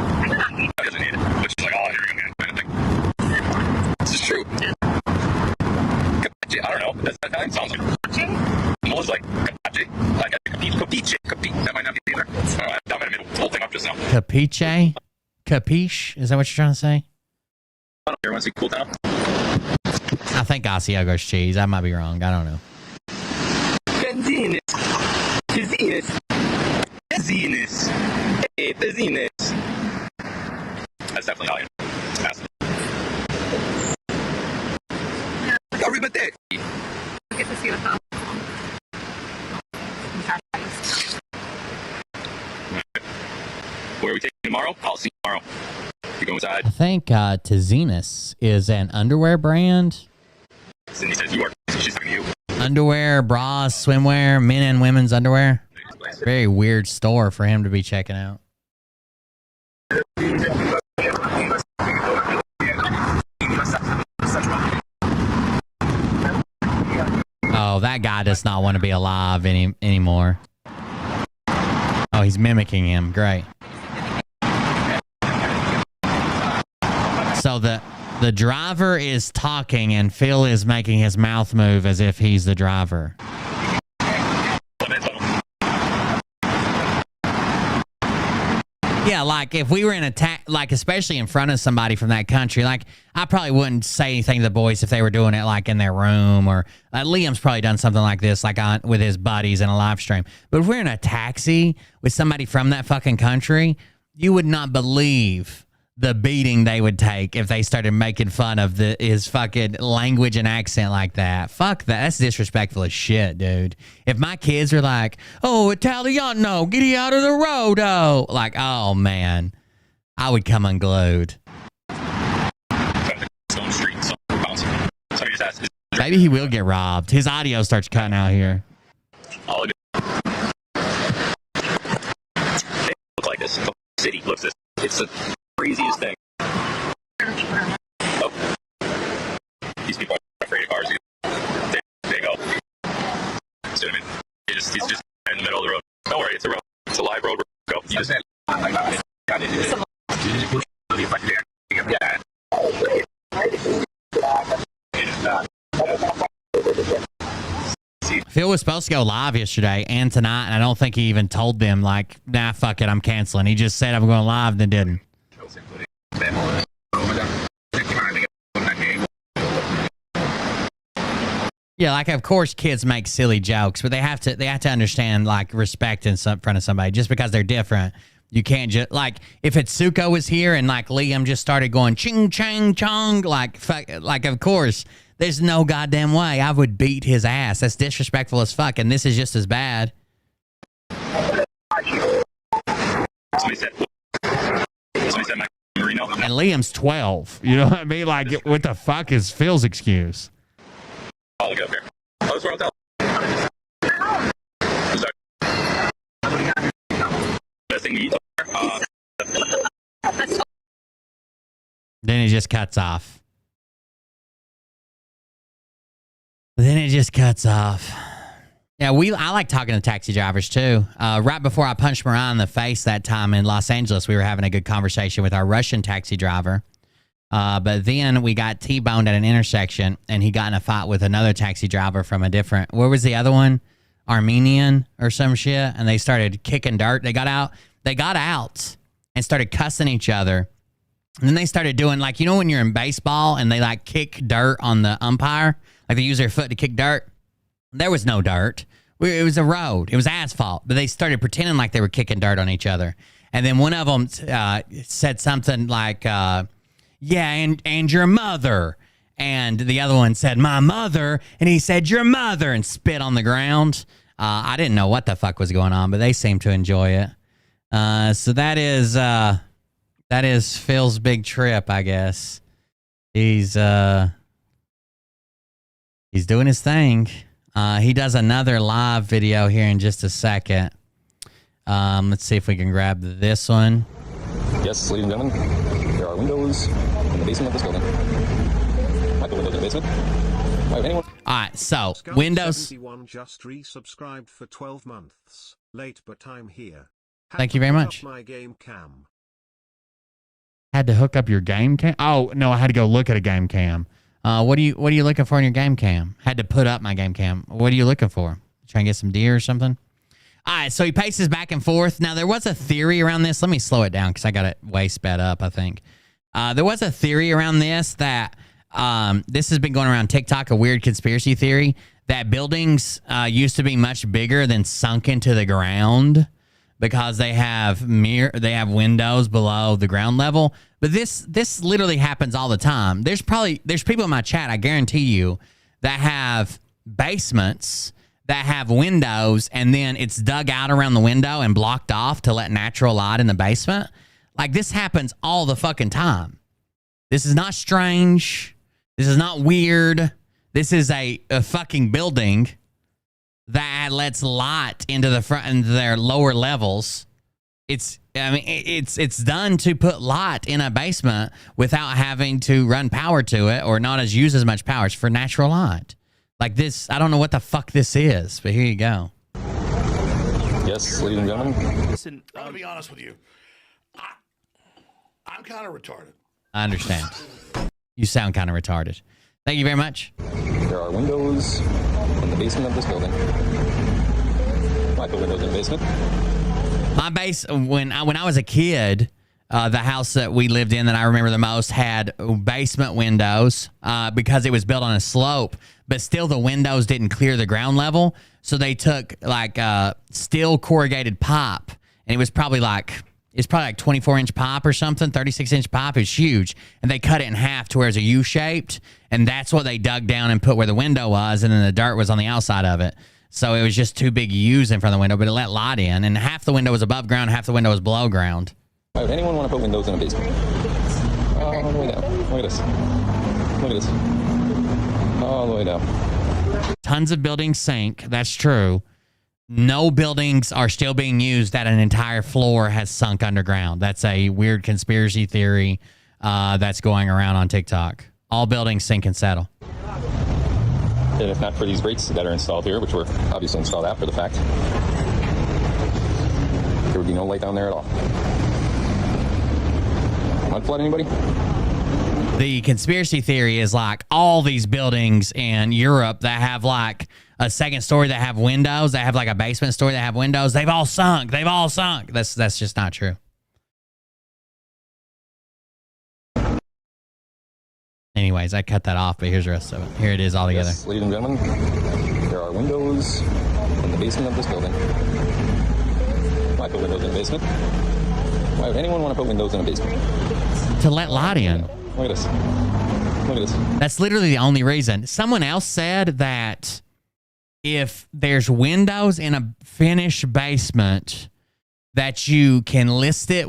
doesn't need it. But she's like, oh, here we go, man. Kind of thing. This is true. Capace, I don't know. That's Italian sounds like. Most like capace. Like capiche. That might not be either. I might have made the whole thing up just now. Capiche? Capiche? Is that what you're trying to say? I don't care. Want to see Cool Town? I think Asiago's cheese. I might be wrong. I don't know. Peziness. Hey, peziness. That's definitely Italian. That's Arrivederci. Where are we taking tomorrow? I'll see you tomorrow. You go inside. I think Tizinus is an underwear brand. Cindy says you are. She's talking to you. Underwear, bras, swimwear, men and women's underwear. Very weird store for him to be checking out. Oh, that guy does not want to be alive anymore. Oh, he's mimicking him. Great. So the driver is talking and Phil is making his mouth move as if he's the driver. Yeah, like if we were in like especially in front of somebody from that country, like I probably wouldn't say anything to the boys if they were doing it like in their room or Liam's probably done something like this like with his buddies in a live stream. But if we're in a taxi with somebody from that fucking country, you would not believe the beating they would take if they started making fun of his fucking language and accent like that. Fuck that. That's disrespectful as shit, dude. If my kids are like, oh, Italiano, get out of the road, oh. Like, oh, man. I would come unglued. Stone Street, so bounce. So he just asked, Maybe he will get robbed. His audio starts cutting out here. all it they look like this. The city looks this. It's the craziest thing. Oh. These people are afraid of cars. They go. See what I mean? He's just in the middle of the road. Don't worry, it's a road. It's a live road. Go. You just Phil was supposed to go live yesterday and tonight, and I don't think he even told them, like, nah, fuck it, I'm canceling. He just said I'm going live, then didn't. Yeah, like, of course kids make silly jokes, but they have to understand, like, respect in front of somebody. Just because they're different, you can't just, like, if Itsuko was here and, like, Liam just started going ching chang chong, like, fuck, like, of course, there's no goddamn way I would beat his ass. That's disrespectful as fuck, and this is just as bad. Somebody said Marino. And Liam's 12. You know what I mean? Like, what the fuck is Phil's excuse? I'll get up here. Oh, that's where I'll tell. Sorry. Best thing to eat. Then it just cuts off. Yeah, I like talking to taxi drivers too. Right before I punched Mariah in the face that time in Los Angeles, we were having a good conversation with our Russian taxi driver. But then we got T-boned at an intersection, and he got in a fight with another taxi driver from a different, where was the other one? Armenian or some shit. And they started kicking dirt. They got out and started cussing each other. And then they started doing, like, you know when you're in baseball and they, like, kick dirt on the umpire? Like, they use their foot to kick dirt? There was no dirt. It was a road. It was asphalt. But they started pretending like they were kicking dirt on each other. And then one of them said something like, yeah, and your mother. And the other one said, my mother. And he said, your mother, and spit on the ground. I didn't know what the fuck was going on, but they seemed to enjoy it. So that is Phil's big trip, I guess. He's doing his thing. He does another live video here in just a second. Let's see if we can grab this one. Yes, ladies and gentlemen, there are windows in the basement of this building. Like the windows in the basement. Anyone? All right, so Windows. 71 just resubscribed for 12 months. Late, but I'm here. Thank you very much. My game cam. Had to hook up your game cam? Oh no, I had to go look at a game cam. What are you looking for in your game cam? Had to put up my game cam. What are you looking for? Trying to get some deer or something? All right, so he paces back and forth. Now, there was a theory around this. Let me slow it down because I got it way sped up, I think. There was a theory around this that this has been going around TikTok, a weird conspiracy theory, that buildings used to be much bigger than sunk into the ground because they have windows below the ground level. But this literally happens all the time. There's people in my chat, I guarantee you, that have basements that have windows and then it's dug out around the window and blocked off to let natural light in the basement. Like, this happens all the fucking time. This is not strange. This is not weird. This is a fucking building that lets light into the front, into their lower levels. It's done to put light in a basement without having to run power to it or not use as much power. It's for natural light. Like this, I don't know what the fuck this is, but here you go. Yes, ladies and gentlemen. Listen, I'm gonna be honest with you. I'm kind of retarded. I understand. You sound kind of retarded. Thank you very much. There are windows in the basement of this building. Like the windows in the basement. My base, when I was a kid, the house that we lived in that I remember the most had basement windows because it was built on a slope, but still the windows didn't clear the ground level. So they took like steel corrugated pipe, and it was probably like 24-inch pipe or something, 36-inch pipe. It was huge, and they cut it in half to where it's a U-shaped, and that's what they dug down and put where the window was, and then the dirt was on the outside of it. So it was just two big U's in front of the window, but it let light in, and half the window was above ground, half the window was below ground. Why would anyone want to put windows in a basement? All the way down. Look at this. Look at this. All the way down. Tons of buildings sink. That's true. No buildings are still being used that an entire floor has sunk underground. That's a weird conspiracy theory that's going around on TikTok. All buildings sink and settle. And if not for these grates that are installed here, which were obviously installed after the fact, there would be no light down there at all. Mud flood, anybody? The conspiracy theory is like all these buildings in Europe that have like a second story that have windows, that have like a basement story that have windows, they've all sunk. They've all sunk. That's just not true. Anyways, I cut that off, but here's the rest of it. Here it is all together. Yes, ladies and gentlemen, there are windows in the basement of this building. Why put windows in the basement? Why would anyone want to put windows in a basement? To let light in. Look at this. Look at this. That's literally the only reason. Someone else said that if there's windows in a finished basement, that you can list it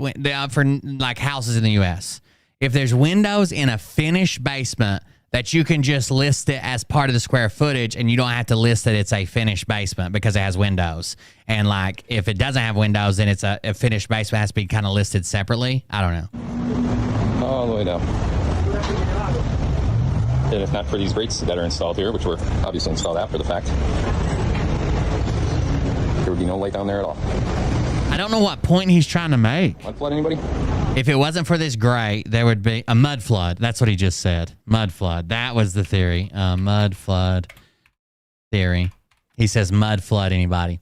for like houses in the U.S. If there's windows in a finished basement, that you can just list it as part of the square footage, and you don't have to list that it's a finished basement because it has windows. And like, if it doesn't have windows, then it's a finished basement, it has to be kind of listed separately. I don't know. All the way down. And if not for these grates that are installed here, which were obviously installed after the fact, there would be no light down there at all. I don't know what point he's trying to make. Mud flood, anybody? If it wasn't for this grate, there would be a mud flood. That's what he just said. Mud flood. That was the theory. Mud flood theory. He says mud flood anybody.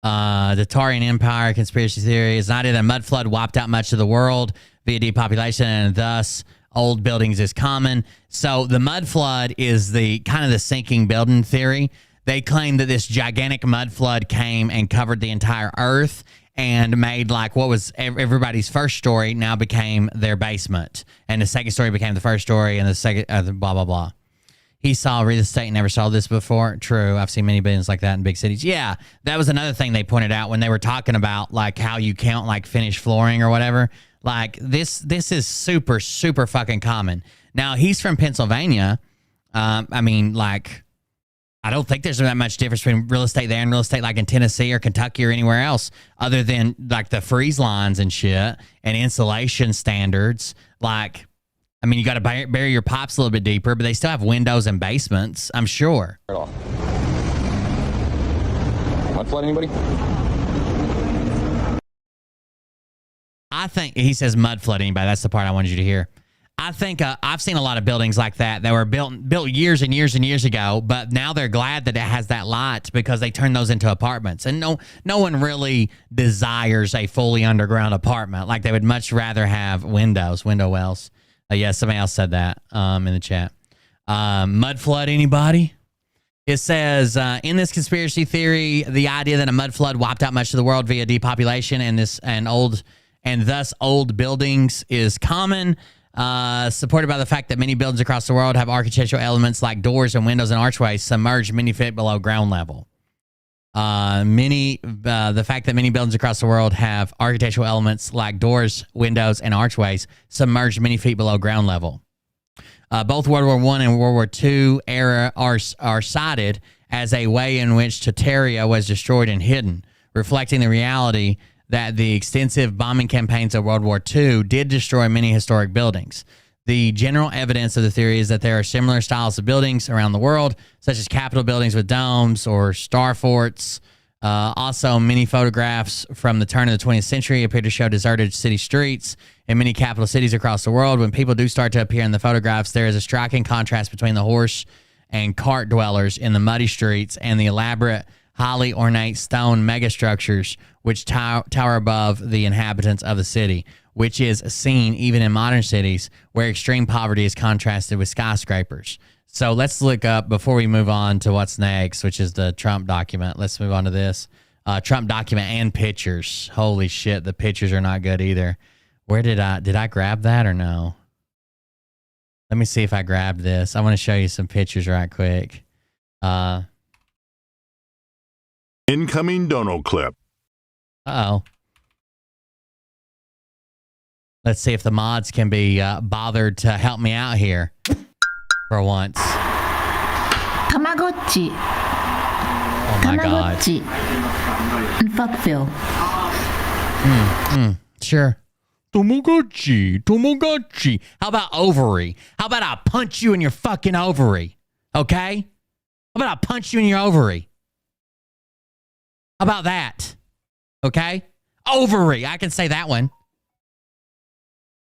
The Tarian Empire conspiracy theory is not it a mud flood wiped out much of the world via depopulation, and thus old buildings is common. So the mud flood is the kind of the sinking building theory. They claim that this gigantic mud flood came and covered the entire earth and made like what was everybody's first story now became their basement. And the second story became the first story, and the second, blah, blah, blah. He saw real estate and never saw this before. True. I've seen many buildings like that in big cities. Yeah, that was another thing they pointed out when they were talking about like how you count like finished flooring or whatever. Like this is super, super fucking common. Now, he's from Pennsylvania. I mean, like, I don't think there's that much difference between real estate there and real estate like in Tennessee or Kentucky or anywhere else, other than like the freeze lines and shit and insulation standards. Like, I mean, you got to bury your pipes a little bit deeper, but they still have windows and basements, I'm sure. At all. Mud flood, anybody? I think he says mud flood anybody. That's the part I wanted you to hear. I think I've seen a lot of buildings like that were built years and years and years ago, but now they're glad that it has that lot because they turn those into apartments. And no one really desires a fully underground apartment. Like they would much rather have window wells. Yeah, somebody else said that in the chat. Mud flood anybody? It says, in this conspiracy theory, the idea that a mud flood wiped out much of the world via depopulation and thus old buildings is common. Supported by the fact that many buildings across the world have architectural elements like doors and windows and archways submerged many feet below ground level. The fact that many buildings across the world have architectural elements like doors, windows, and archways submerged many feet below ground level. Both World War I and World War II era are cited as a way in which Tartaria was destroyed and hidden, reflecting the reality that the extensive bombing campaigns of World War II did destroy many historic buildings. The general evidence of the theory is that there are similar styles of buildings around the world, such as Capitol buildings with domes or star forts. Also, many photographs from the turn of the 20th century appear to show deserted city streets in many capital cities across the world. When people do start to appear in the photographs, there is a striking contrast between the horse and cart dwellers in the muddy streets and the elaborate, highly ornate stone megastructures which tower above the inhabitants of the city, which is seen even in modern cities where extreme poverty is contrasted with skyscrapers. So let's look up, before we move on to what's next, which is the Trump document. Let's move on to this. Trump document and pictures. Holy shit, the pictures are not good either. Where did I grab that or no? Let me see if I grabbed this. I want to show you some pictures right quick. Incoming Dono clip. Uh-oh. Let's see if the mods can be bothered to help me out here for once. Tamagotchi. Oh my God. Tamagotchi. And fuckville. Sure. Tamagotchi. How about ovary? How about I punch you in your fucking ovary? Okay? How about I punch you in your ovary? How about that? Okay? Ovary. I can say that one.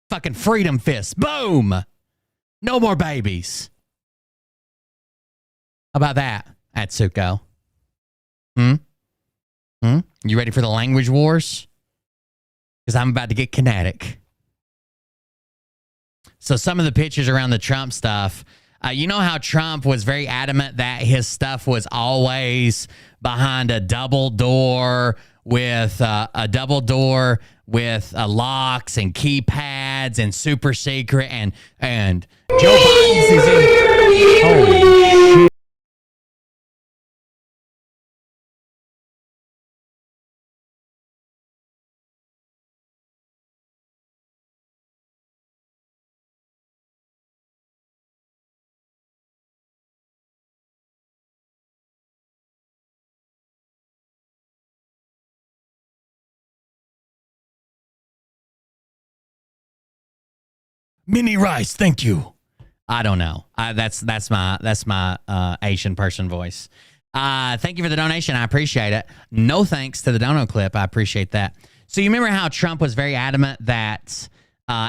Fucking freedom fist. Boom. No more babies. How about that, Atsuko? You ready for the language wars? Because I'm about to get kinetic. So some of the pictures around the Trump stuff, you know how Trump was very adamant that his stuff was always behind a double door with locks and keypads and super secret and Joe Biden's is in. Holy shit. Mini rice, thank you. I don't know. That's my Asian person voice. Thank you for the donation. I appreciate it. No thanks to the dono clip. I appreciate that. So you remember how Trump was very adamant that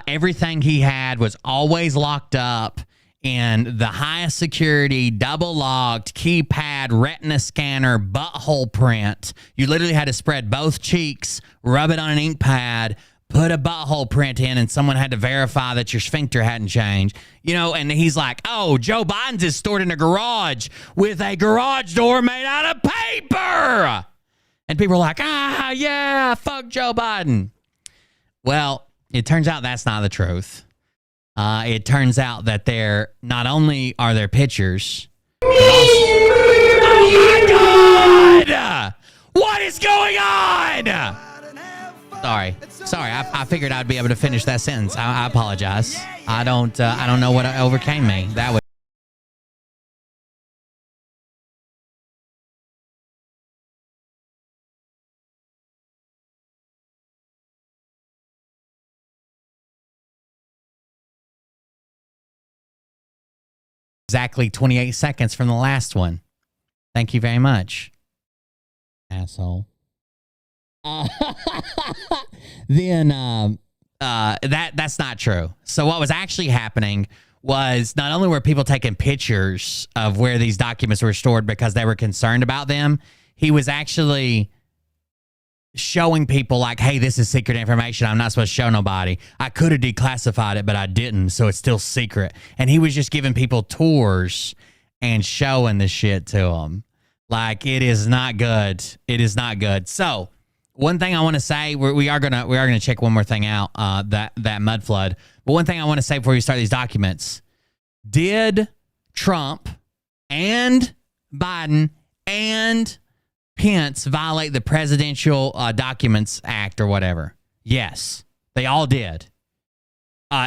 everything he had was always locked up in the highest security, double locked, keypad, retina scanner, butthole print. You literally had to spread both cheeks, rub it on an ink pad, put a butthole print in, and someone had to verify that your sphincter hadn't changed. You know, and he's like, oh, Joe Biden's is stored in a garage with a garage door made out of paper. And people are like, yeah, fuck Joe Biden. Well, it turns out that's not the truth. It turns out that there not only are there pictures, but also, oh my God! What is going on? Sorry. I figured I'd be able to finish that sentence. I apologize. I don't know what overcame me. That was exactly 28 seconds from the last one. Thank you very much, asshole. Then that's not true. So what was actually happening was not only were people taking pictures of where these documents were stored because they were concerned about them, he was actually showing people like, hey, this is secret information. I'm not supposed to show nobody. I could have declassified it, but I didn't, so it's still secret. And he was just giving people tours and showing the shit to them. Like, it is not good. It is not good. So one thing I want to say, we are gonna check one more thing out, that mud flood. But one thing I want to say before we start these documents: did Trump and Biden and Pence violate the Presidential Documents Act or whatever? Yes, they all did.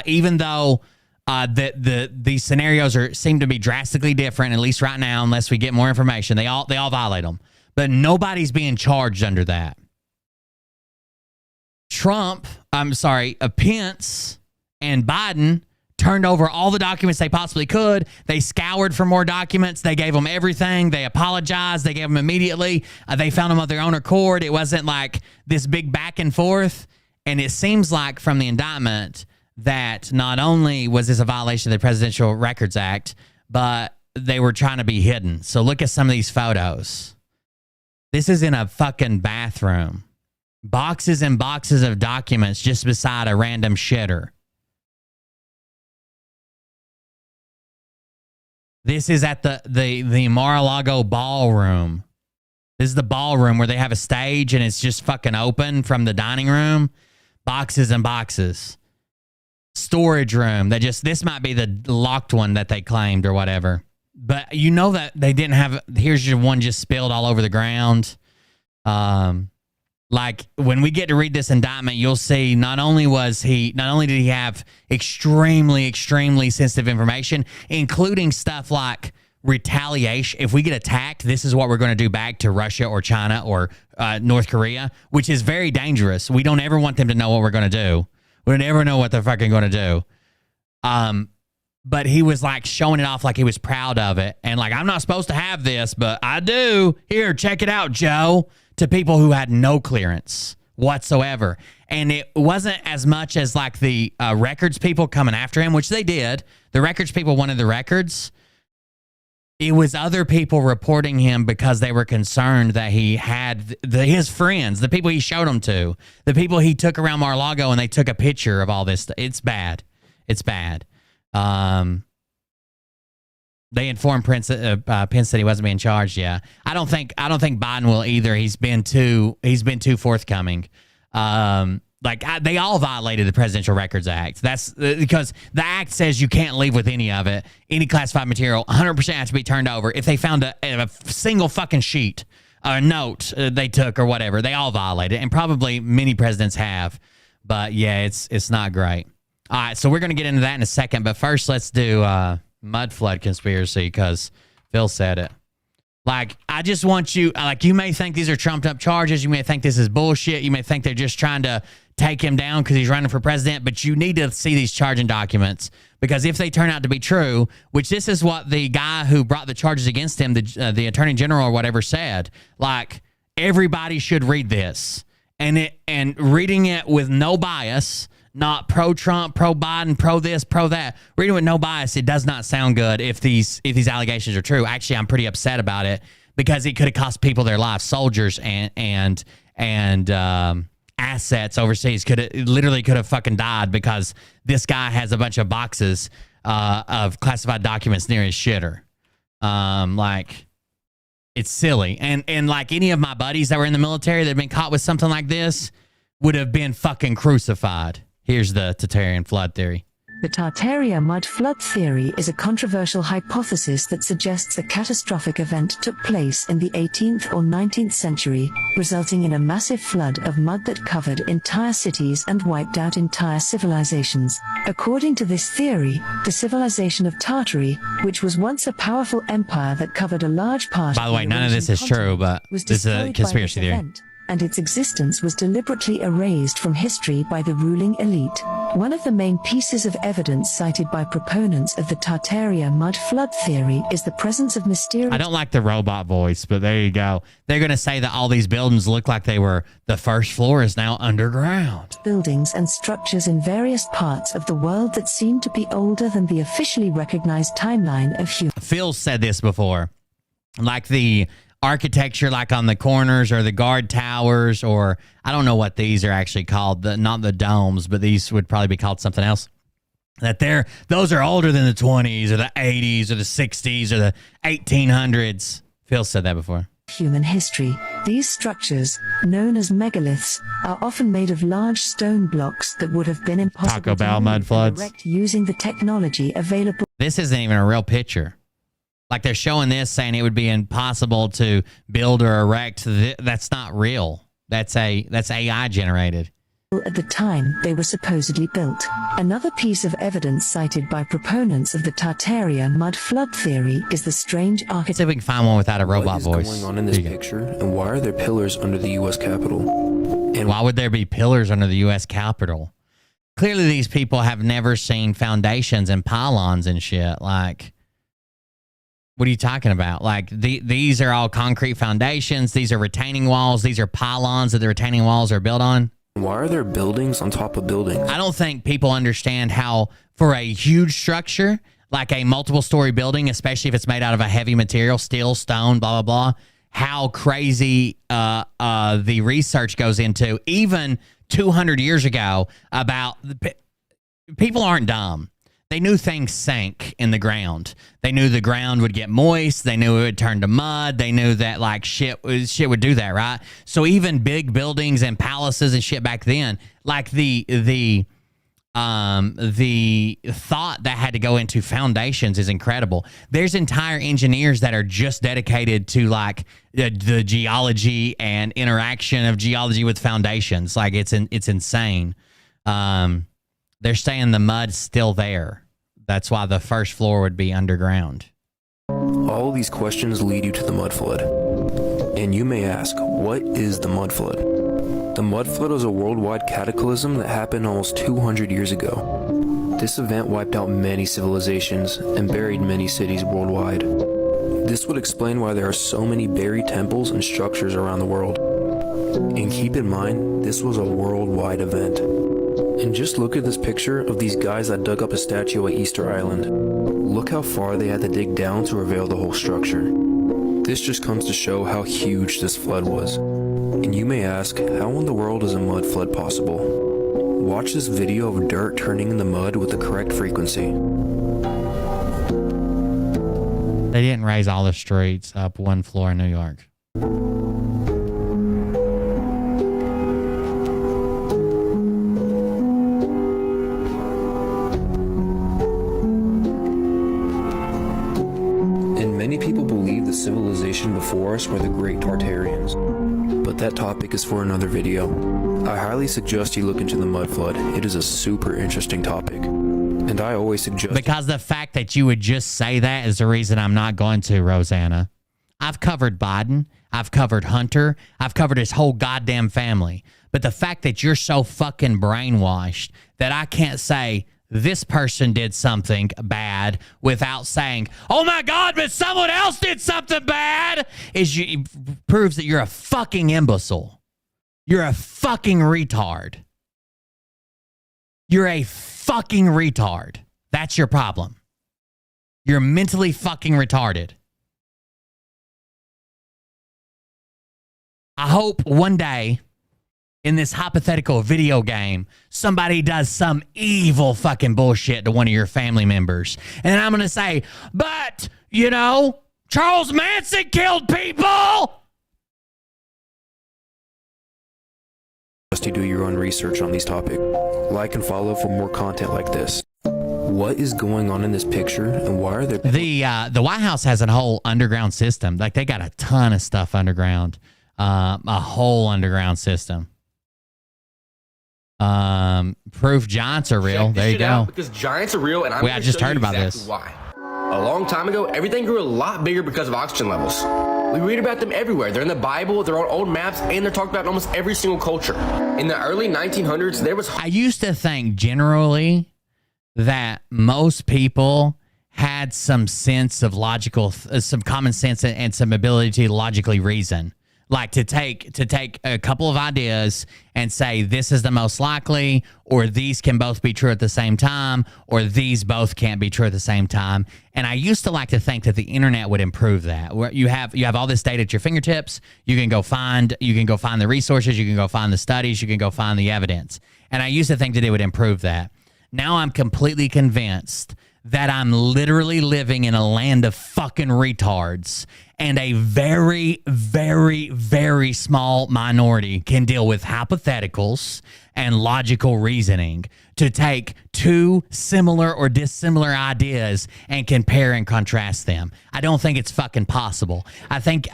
Even though these scenarios seem to be drastically different, at least right now, unless we get more information, they all violate them. But nobody's being charged under that. Pence and Biden turned over all the documents they possibly could. They scoured for more documents. They gave them everything. They apologized. They gave them immediately. They found them of their own accord. It wasn't like this big back and forth. And it seems like from the indictment that not only was this a violation of the Presidential Records Act, but they were trying to be hidden. So look at some of these photos. This is in a fucking bathroom. Boxes and boxes of documents just beside a random shitter. This is at the Mar-a-Lago ballroom. This is the ballroom where they have a stage and it's just fucking open from the dining room. Boxes and boxes. Storage room. This might be the locked one that they claimed or whatever. But you know that they didn't have, here's your one just spilled all over the ground. Like when we get to read this indictment, you'll see not only did he have extremely, extremely sensitive information, including stuff like retaliation. If we get attacked, this is what we're going to do back to Russia or China or North Korea, which is very dangerous. We don't ever want them to know what we're going to do. We don't ever know what they're fucking going to do. But he was like showing it off like he was proud of it. And like, I'm not supposed to have this, but I do. Here, check it out, Joe. To people who had no clearance whatsoever. And it wasn't as much as like the records people coming after him, which they did. The records people wanted the records. It was other people reporting him because they were concerned that he had his friends, the people he showed them to, the people he took around Mar-a-Lago, and they took a picture of all this. It's bad. It's bad. They informed Pence that he wasn't being charged. Yeah, I don't think Biden will either. He's been too forthcoming. They all violated the Presidential Records Act. That's because the act says you can't leave with any of it. Any classified material, 100% has to be turned over. If they found a single fucking sheet, a note they took or whatever, they all violated, and probably many presidents have. But yeah, it's not great. All right, so we're gonna get into that in a second, but first let's do mud flood conspiracy because Phil said it. Like, I just want you, like, you may think these are trumped up charges. You may think this is bullshit. You may think they're just trying to take him down because he's running for president, but you need to see these charging documents because if they turn out to be true, which this is what the guy who brought the charges against him, the attorney general or whatever said, like, everybody should read this and reading it with no bias, not pro-Trump, pro-Biden, pro-this, pro-that. Reading with no bias, it does not sound good if these allegations are true. Actually, I'm pretty upset about it because it could have cost people their lives, soldiers and assets overseas. Literally could have fucking died because this guy has a bunch of boxes of classified documents near his shitter. Like, it's silly. And like any of my buddies that were in the military that have been caught with something like this would have been fucking crucified. Here's the Tartarian flood theory. The Tartaria mud flood theory is a controversial hypothesis that suggests a catastrophic event took place in the 18th or 19th century, resulting in a massive flood of mud that covered entire cities and wiped out entire civilizations. According to this theory, the civilization of Tartary, which was once a powerful empire that covered a large part By the way, none of this is true, but this is a conspiracy theory. And its existence was deliberately erased from history by the ruling elite. One of the main pieces of evidence cited by proponents of the Tartaria mud flood theory is the presence of mysterious... I don't like the robot voice, but there you go. They're going to say that all these buildings look like they were... The first floor is now underground. ...buildings and structures in various parts of the world that seem to be older than the officially recognized timeline of human... Phil said this before. Like the... architecture like on the corners or the guard towers, or I don't know what these are actually called, not the domes, but these would probably be called something else. Those are older than the 20s or the 80s or the 60s or the 1800s. Phil said that before. Human history. These structures, known as megaliths, are often made of large stone blocks that would have been impossible Taco Bell mud floods. Erect using the technology available. This isn't even a real picture. Like they're showing this saying it would be impossible to build or erect. That's not real. That's AI generated. At the time they were supposedly built. Another piece of evidence cited by proponents of the Tartaria mud flood theory is the strange architecture. See if we can find one without a robot voice. What is going on in this picture, and why are there pillars under the U.S. Capitol? And why would there be pillars under the U.S. Capitol? Clearly these people have never seen foundations and pylons and shit. Like... What are you talking about? Like, these are all concrete foundations. These are retaining walls. These are pylons that the retaining walls are built on. Why are there buildings on top of buildings? I don't think people understand how, for a huge structure, like a multiple-story building, especially if it's made out of a heavy material, steel, stone, blah, blah, blah, how crazy the research goes into, even 200 years ago, about... People aren't dumb. They knew things sank in the ground. They knew the ground would get moist. They knew it would turn to mud. They knew that like shit would do that, right? So even big buildings and palaces and shit back then, like the the thought that had to go into foundations is incredible. There's entire engineers that are just dedicated to like the geology and interaction of geology with foundations. Like it's insane. They're saying the mud's still there. That's why the first floor would be underground. All these questions lead you to the mud flood. And you may ask, what is the mud flood? The mud flood was a worldwide cataclysm that happened almost 200 years ago. This event wiped out many civilizations and buried many cities worldwide. This would explain why there are so many buried temples and structures around the world. And keep in mind, this was a worldwide event. And just look at this picture of these guys that dug up a statue at Easter Island. Look how far they had to dig down to reveal the whole structure. This just comes to show how huge this flood was. And you may ask, how in the world is a mud flood possible? Watch this video of dirt turning into mud with the correct frequency. They didn't raise all the streets up one floor in New York. Many people believe the civilization before us were the Great Tartarians, but that topic is for another video. I highly suggest you look into the mud flood. It is a super interesting topic, and I always suggest... Because the fact that you would just say that is the reason I'm not going to, Rosanna. I've covered Biden, I've covered Hunter, I've covered his whole goddamn family, but the fact that you're so fucking brainwashed that I can't say... this person did something bad without saying, oh my God, but someone else did something bad, proves that you're a fucking imbecile. You're a fucking retard. You're a fucking retard. That's your problem. You're mentally fucking retarded. I hope one day in this hypothetical video game, somebody does some evil fucking bullshit to one of your family members. And I'm going to say, but, you know, Charles Manson killed people. You do your own research on these topics. Like and follow for more content like this. What is going on in this picture and why are there... The White House has a whole underground system. Like they got a ton of stuff underground. A whole underground system. Proof giants are real. There you go. Because giants are real, and I just heard about this. Why? A long time ago, everything grew a lot bigger because of oxygen levels. We read about them everywhere. They're in the Bible, they're on old maps, and they're talked about in almost every single culture. In the early 1900s, there was... I used to think generally that most people had some sense of logical, some common sense and some ability to logically reason. Like to take a couple of ideas and say this is the most likely, or these can both be true at the same time, or these both can't be true at the same time. And I used to like to think that the internet would improve that. Where you have all this data at your fingertips, you can go find the resources, you can go find the studies, you can go find the evidence. And I used to think that it would improve that. Now I'm completely convinced that I'm literally living in a land of fucking retards, and a very, very, very small minority can deal with hypotheticals and logical reasoning to take two similar or dissimilar ideas and compare and contrast them. I don't think it's fucking possible. I think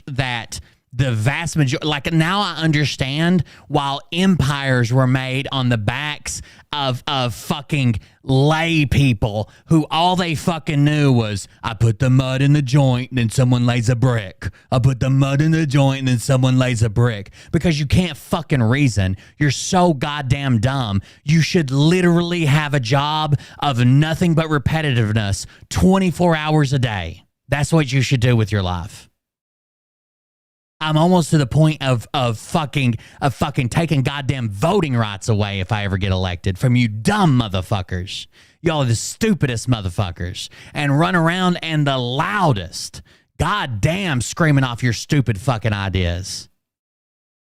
that the vast majority, like now I understand while empires were made on the backs of fucking lay people who all they fucking knew was, I put the mud in the joint and then someone lays a brick. I put the mud in the joint and then someone lays a brick. Because you can't fucking reason. You're so goddamn dumb. You should literally have a job of nothing but repetitiveness 24 hours a day. That's what you should do with your life. I'm almost to the point of fucking taking goddamn voting rights away if I ever get elected from you dumb motherfuckers. Y'all are the stupidest motherfuckers and run around and the loudest goddamn screaming off your stupid fucking ideas.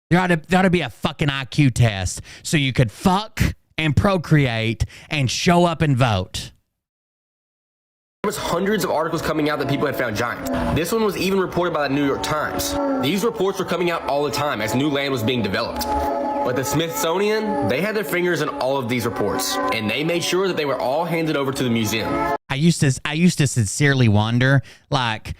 There ought to be a fucking IQ test so you could fuck and procreate and show up and vote. There was hundreds of articles coming out that people had found giants. This one was even reported by the New York Times. These reports were coming out all the time as new land was being developed. But the Smithsonian, they had their fingers in all of these reports, and they made sure that they were all handed over to the museum. I used to sincerely wonder, like,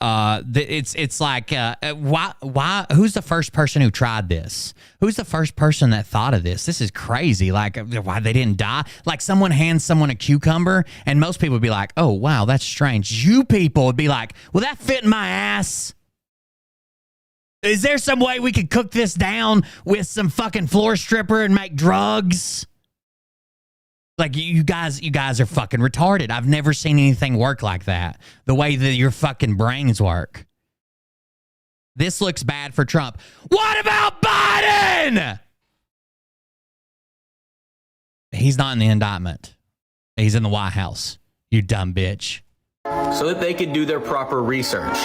it's like, why, who's the first person who tried this? Who's the first person that thought of this? This is crazy. Like, why they didn't die? Like, someone hands someone a cucumber, and most people would be like, oh, wow, that's strange. You people would be like, will that fit in my ass? Is there some way we could cook this down with some fucking floor stripper and make drugs? Like, you guys are fucking retarded. I've never seen anything work like that. The way that your fucking brains work. This looks bad for Trump. What about Biden? He's not in the indictment. He's in the White House. You dumb bitch. So that they could do their proper research.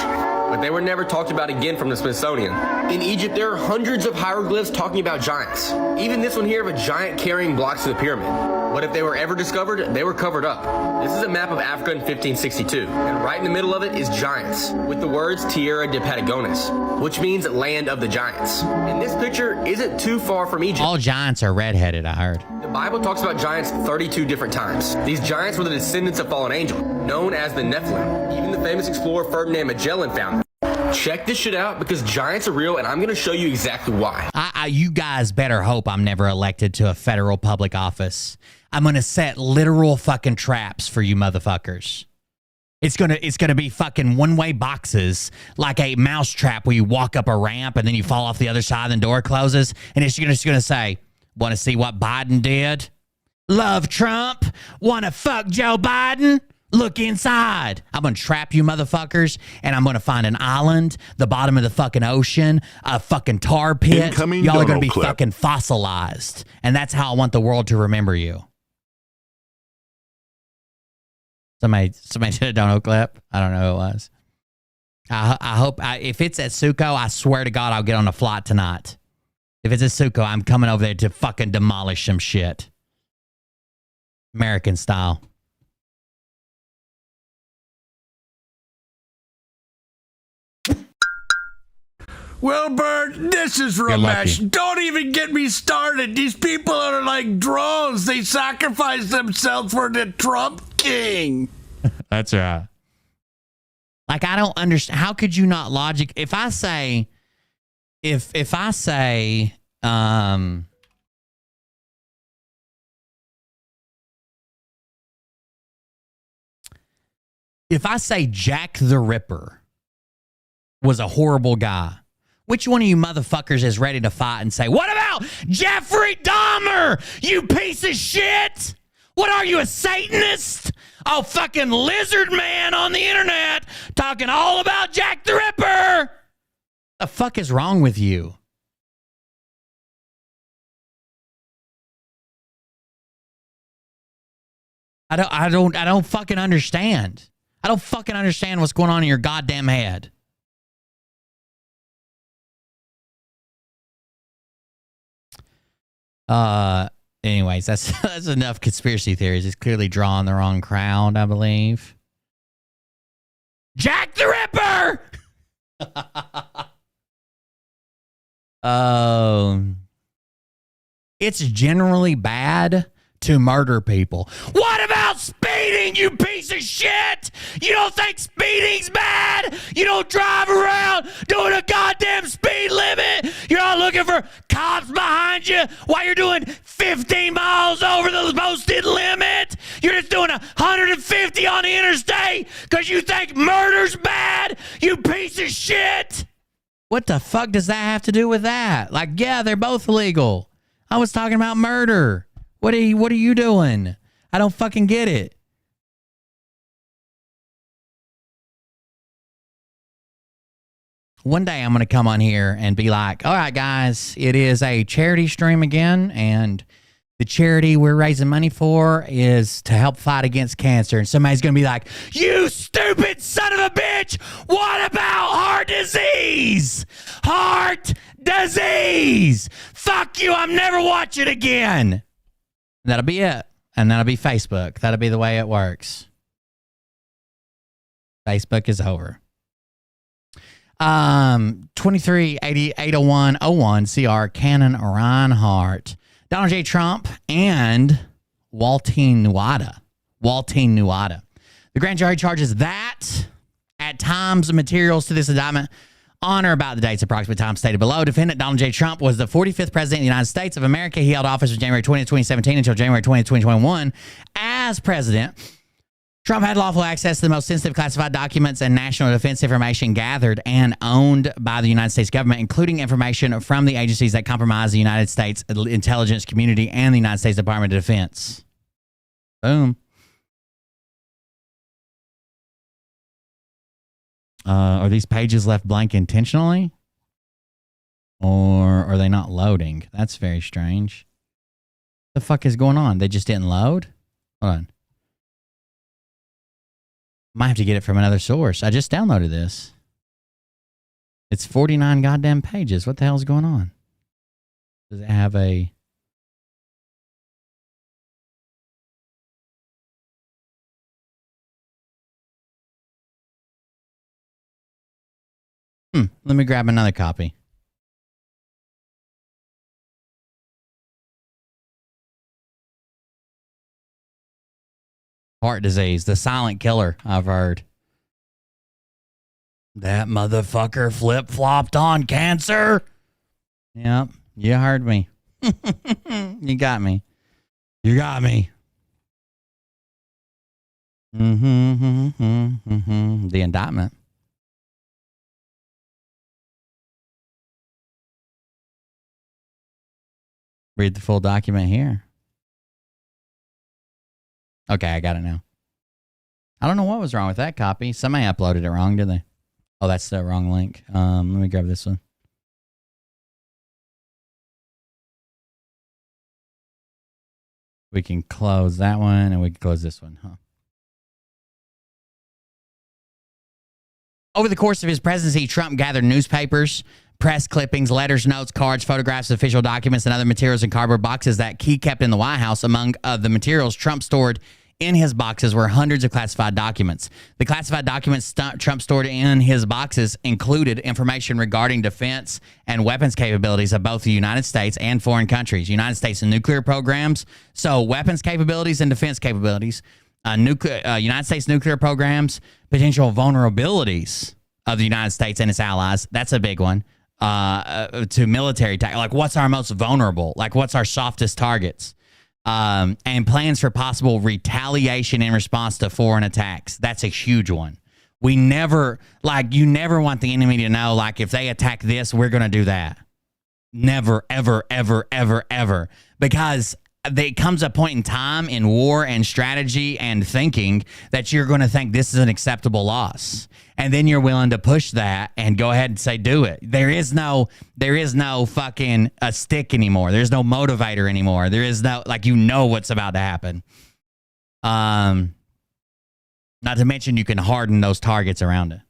But they were never talked about again from the Smithsonian. In Egypt, there are hundreds of hieroglyphs talking about giants. Even this one here of a giant carrying blocks of the pyramid. But if they were ever discovered, they were covered up. This is a map of Africa in 1562, and right in the middle of it is giants, with the words Tierra de Patagones, which means land of the giants. And this picture isn't too far from Egypt. All giants are redheaded, I heard. The Bible talks about giants 32 different times. These giants were the descendants of fallen angel, known as the Nephilim. Even the famous explorer Ferdinand Magellan found them. Check this shit out because giants are real, and I'm going to show you exactly why. You guys better hope I'm never elected to a federal public office. I'm going to set literal fucking traps for you motherfuckers. It's gonna be fucking one-way boxes, like a mouse trap where you walk up a ramp and then you fall off the other side and the door closes, and it's just gonna say, want to see what Biden did? Love Trump? Want to fuck Joe Biden? Look inside. I'm going to trap you motherfuckers, and I'm going to find an island, the bottom of the fucking ocean, a fucking tar pit. Incoming Y'all are going to be clip. fucking fossilized, and that's how I want the world to remember you. Somebody did a Dono clip. I don't know who it was. I hope, if it's at Suco, I swear to God, I'll get on a flight tonight. If it's at Suco, I'm coming over there to fucking demolish some shit. American style. Well, Bert, this is You're Ramesh. lucky. Don't even get me started. These people are like drones. They sacrifice themselves for the Trump king. That's right. Like, I don't understand. How could you not logic? If I say, if I say, Jack the Ripper was a horrible guy, which one of you motherfuckers is ready to fight and say, what about Jeffrey Dahmer, you piece of shit? What are you, a Satanist? Oh, fucking lizard man on the internet talking all about Jack the Ripper. The fuck is wrong with you? I don't fucking understand. I don't fucking understand what's going on in your goddamn head. Anyways, that's enough conspiracy theories. It's clearly drawing the wrong crowd, I believe. Jack the Ripper! It's generally bad to murder people. What about speeding, you piece of shit? You don't think speeding's bad? You don't drive around doing a goddamn speed limit? You're not looking for cops behind you while you're doing 15 miles over the posted limit? You're just doing 150 on the interstate because you think murder's bad, you piece of shit? What the fuck does that have to do with that? Like, yeah, they're both illegal. I was talking about murder. What are you doing? I don't fucking get it. One day I'm going to come on here and be like, all right, guys, it is a charity stream again, and the charity we're raising money for is to help fight against cancer. And somebody's going to be like, you stupid son of a bitch, what about heart disease? Heart disease! Fuck you, I'm never watching again. That'll be it. And that'll be Facebook. That'll be the way it works. Facebook is over. 2380-801-01 CR Cannon Reinhardt, Donald J. Trump, and Waltine Nuada. The grand jury charges that at times materials to this indictment on or about the dates approximate time stated below. Defendant Donald J. Trump was the 45th president of the United States of America. He held office from January 20th, 2017 until January 20th, 2021. As president, Trump had lawful access to the most sensitive classified documents and national defense information gathered and owned by the United States government, including information from the agencies that compromise the United States intelligence community and the United States Department of Defense. Boom. Are these pages left blank intentionally? Or are they not loading? That's very strange. What the fuck is going on? They just didn't load? Hold on. Might have to get it from another source. I just downloaded this. It's 49 goddamn pages. What the hell is going on? Does it have a... Let me grab another copy. Heart disease, the silent killer, I've heard. That motherfucker flip-flopped on cancer. Yep, you heard me. You got me. You got me. The indictment. Read the full document here. Okay, I got it now. I don't know what was wrong with that copy. Somebody uploaded it wrong, did they? Oh, that's the wrong link. Let me grab this one. We can close that one, and we can close this one, huh? Over the course of his presidency, Trump gathered newspapers, press clippings, letters, notes, cards, photographs, official documents, and other materials in cardboard boxes that he kept in the White House. Among the materials Trump stored in his boxes were hundreds of classified documents. The classified documents Trump stored in his boxes included information regarding defense and weapons capabilities of both the United States and foreign countries. United States and nuclear programs, so weapons capabilities and defense capabilities, United States nuclear programs, potential vulnerabilities of the United States and its allies. That's a big one. To military attack, like what's our most vulnerable, like what's our softest targets, and plans for possible retaliation in response to foreign attacks. That's a huge one. We never, like, you never want the enemy to know, like, if they attack this, we're going to do that. Never, ever, ever, ever, ever. Because there comes a point in time in war and strategy and thinking that you're going to think this is an acceptable loss. And then you're willing to push that and go ahead and say, do it. There is no fucking a stick anymore. There's no motivator anymore. There is no, like, you know what's about to happen. Not to mention you can harden those targets around it.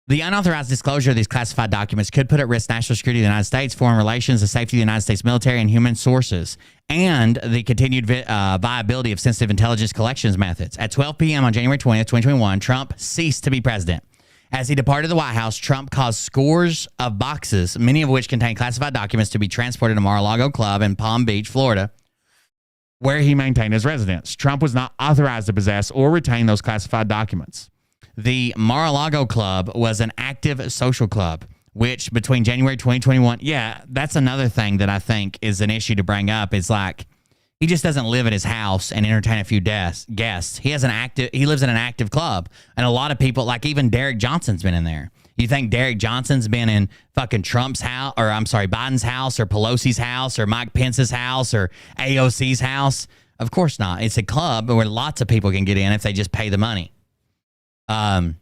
The unauthorized disclosure of these classified documents could put at risk national security of the United States, foreign relations, the safety of the United States military and human sources, and the continued viability of sensitive intelligence collections methods. At 12 p.m. on January 20th, 2021, Trump ceased to be president. As he departed the White House, Trump caused scores of boxes, many of which contained classified documents, to be transported to Mar-a-Lago Club in Palm Beach, Florida, where he maintained his residence. Trump was not authorized to possess or retain those classified documents. The Mar-a-Lago Club was an active social club, which between January 2021, yeah, that's another thing that I think is an issue to bring up. It's like, he just doesn't live at his house and entertain a few guests. He lives in an active club. And a lot of people, like even Derek Johnson's been in there. You think Derek Johnson's been in fucking Trump's house, or I'm sorry, Biden's house, or Pelosi's house, or Mike Pence's house, or AOC's house? Of course not. It's a club where lots of people can get in if they just pay the money. It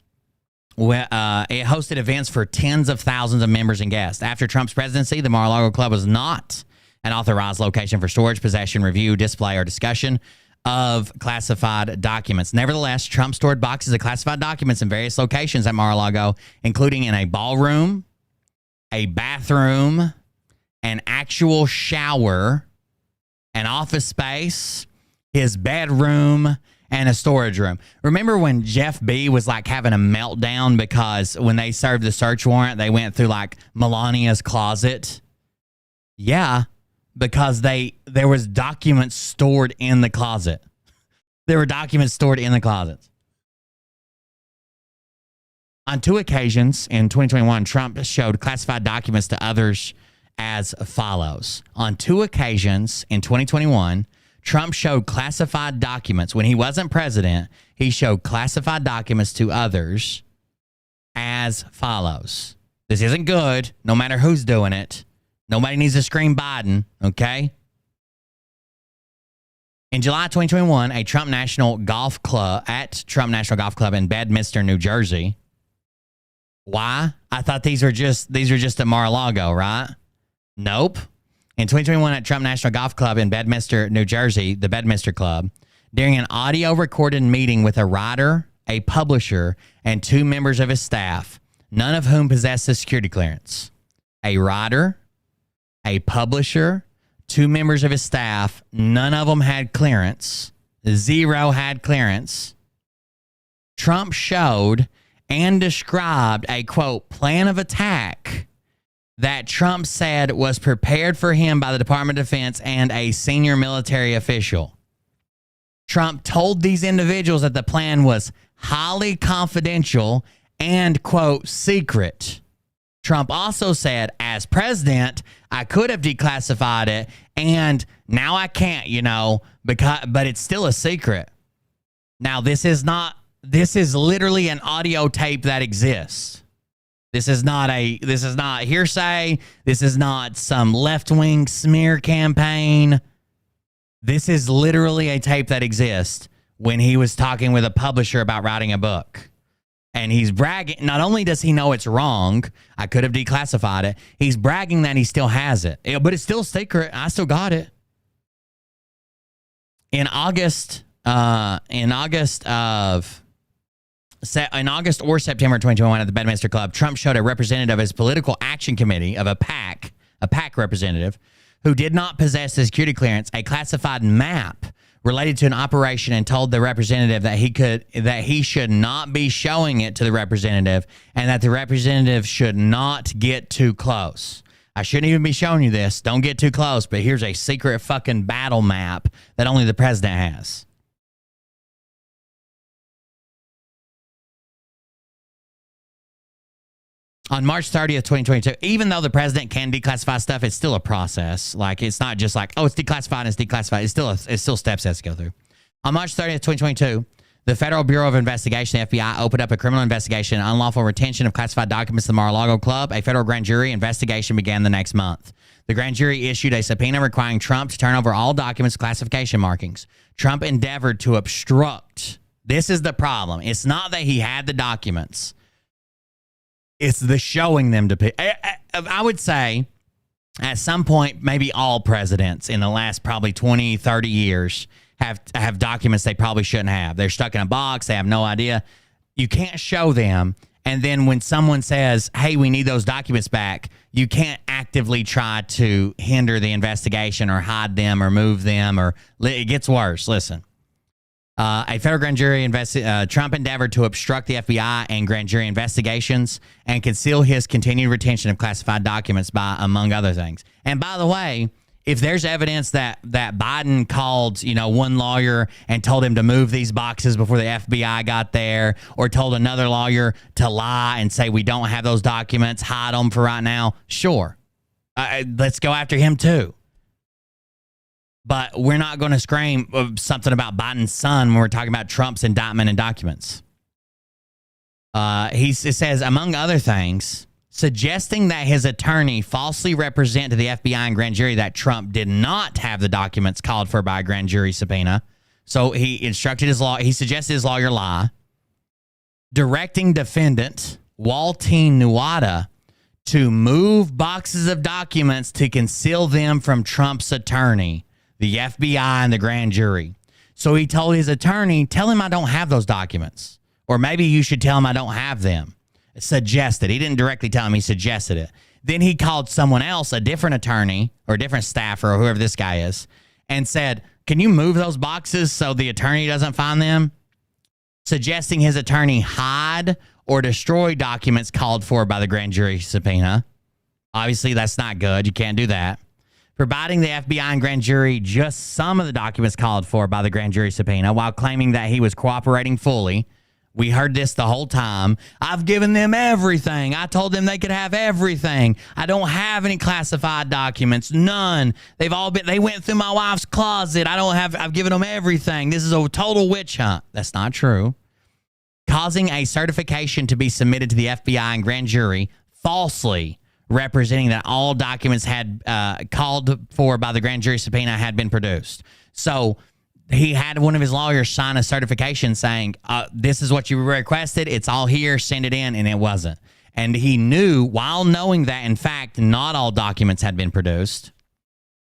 hosted events for tens of thousands of members and guests. After Trump's presidency, the Mar-a-Lago Club was not an authorized location for storage, possession, review, display, or discussion of classified documents. Nevertheless, Trump stored boxes of classified documents in various locations at Mar-a-Lago, including in a ballroom, a bathroom, an actual shower, an office space, his bedroom, and a storage room. Remember when Jeff B was like having a meltdown because when they served the search warrant, they went through like Melania's closet? Yeah, because there was documents stored in the closet. There were documents stored in the closets. On 2 occasions in 2021, Trump showed classified documents to others as follows. On 2 occasions in 2021, Trump showed classified documents. When he wasn't president, he showed classified documents to others as follows. This isn't good, no matter who's doing it. Nobody needs to scream Biden, okay? In July 2021, at Trump National Golf Club in Bedminster, New Jersey. Why? I thought these were just at Mar-a-Lago, right? Nope. In 2021 at Trump National Golf Club in Bedminster, New Jersey, the Bedminster Club, during an audio recorded meeting with a writer, a publisher, and 2 members of his staff, none of whom possessed a security clearance. A writer, a publisher, 2 members of his staff, none of them had clearance. 0 had clearance. Trump showed and described a, quote, plan of attack that Trump said was prepared for him by the Department of Defense and a senior military official. Trump told these individuals that the plan was highly confidential and, quote, secret. Trump also said, as president, I could have declassified it, and now I can't, but it's still a secret. Now, this is literally an audio tape that exists. This is not hearsay. This is not some left-wing smear campaign. This is literally a tape that exists when he was talking with a publisher about writing a book. And he's bragging, not only does he know it's wrong, I could have declassified it, he's bragging that he still has it. But it's still secret. I still got it. In August or September 2021 at the Bedminster Club, Trump showed a representative of his political action committee of a PAC representative who did not possess the security clearance, a classified map related to an operation, and told the representative that he should not be showing it to the representative and that the representative should not get too close. I shouldn't even be showing you this. Don't get too close, but here's a secret fucking battle map that only the president has. On March 30th, 2022, even though the president can declassify stuff, it's still a process. Like, it's not just like, oh, it's declassified and it's declassified. It's still steps that has to go through. On March 30th, 2022, the Federal Bureau of Investigation, the FBI, opened up a criminal investigation, unlawful retention of classified documents at the Mar-a-Lago Club. A federal grand jury investigation began the next month. The grand jury issued a subpoena requiring Trump to turn over all documents with classification markings. Trump endeavored to obstruct. This is the problem. It's not that he had the documents. It's the showing them to people. I would say at some point, maybe all presidents in the last probably 20, 30 years have documents they probably shouldn't have. They're stuck in a box. They have no idea. You can't show them. And then when someone says, hey, we need those documents back, you can't actively try to hinder the investigation or hide them or move them. Or it gets worse. Listen. A federal grand jury Trump endeavored to obstruct the FBI and grand jury investigations and conceal his continued retention of classified documents by, among other things. And by the way, if there's evidence that Biden called, one lawyer and told him to move these boxes before the FBI got there, or told another lawyer to lie and say we don't have those documents, hide them for right now, sure. Let's go after him too. But we're not going to scream something about Biden's son when we're talking about Trump's indictment and documents. It says, among other things, suggesting that his attorney falsely represent to the FBI and grand jury that Trump did not have the documents called for by a grand jury subpoena. So he suggested his lawyer lie. Directing defendant Waltine Nuada to move boxes of documents to conceal them from Trump's attorney, the FBI and the grand jury. So he told his attorney, tell him I don't have those documents. Or maybe you should tell him I don't have them. Suggested. He didn't directly tell him, he suggested it. Then he called someone else, a different attorney or a different staffer or whoever this guy is, and said, Can you move those boxes so the attorney doesn't find them? Suggesting his attorney hide or destroy documents called for by the grand jury subpoena. Obviously, that's not good. You can't do that. Providing the FBI and grand jury just some of the documents called for by the grand jury subpoena while claiming that he was cooperating fully. We heard this the whole time. I've given them everything. I told them they could have everything. I don't have any classified documents. None. They went through my wife's closet. I've given them everything. This is a total witch hunt. That's not true. Causing a certification to be submitted to the FBI and grand jury falsely representing that all documents had called for by the grand jury subpoena had been produced. So he had one of his lawyers sign a certification saying, this is what you requested. It's all here. Send it in. And it wasn't. And he knew, while knowing that, in fact, not all documents had been produced.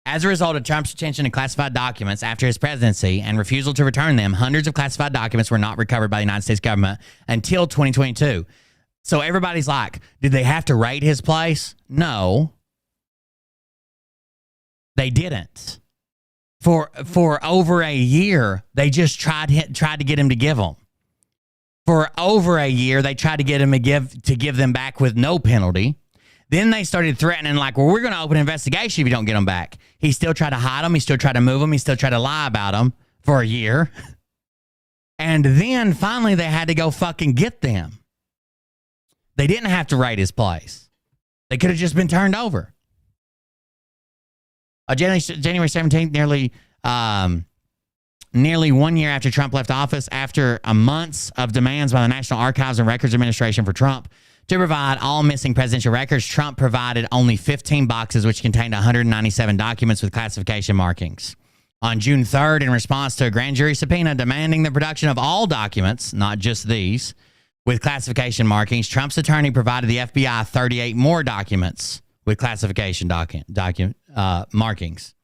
As a result of Trump's attention to classified documents after his presidency and refusal to return them, hundreds of classified documents were not recovered by the United States government until 2022. So everybody's like, did they have to raid his place? No. They didn't. For over a year, they just tried to get him to give them. For over a year, they tried to get him to give them back with no penalty. Then they started threatening, like, well, we're going to open an investigation if you don't get them back. He still tried to hide them. He still tried to move them. He still tried to lie about them for a year. And then finally, they had to go fucking get them. They didn't have to raid his place. They could have just been turned over. January 17th, nearly 1 year after Trump left office, after months of demands by the National Archives and Records Administration for Trump to provide all missing presidential records, Trump provided only 15 boxes, which contained 197 documents with classification markings. On June 3rd, in response to a grand jury subpoena demanding the production of all documents, not just these, with classification markings, Trump's attorney provided the FBI 38 more documents with classification markings.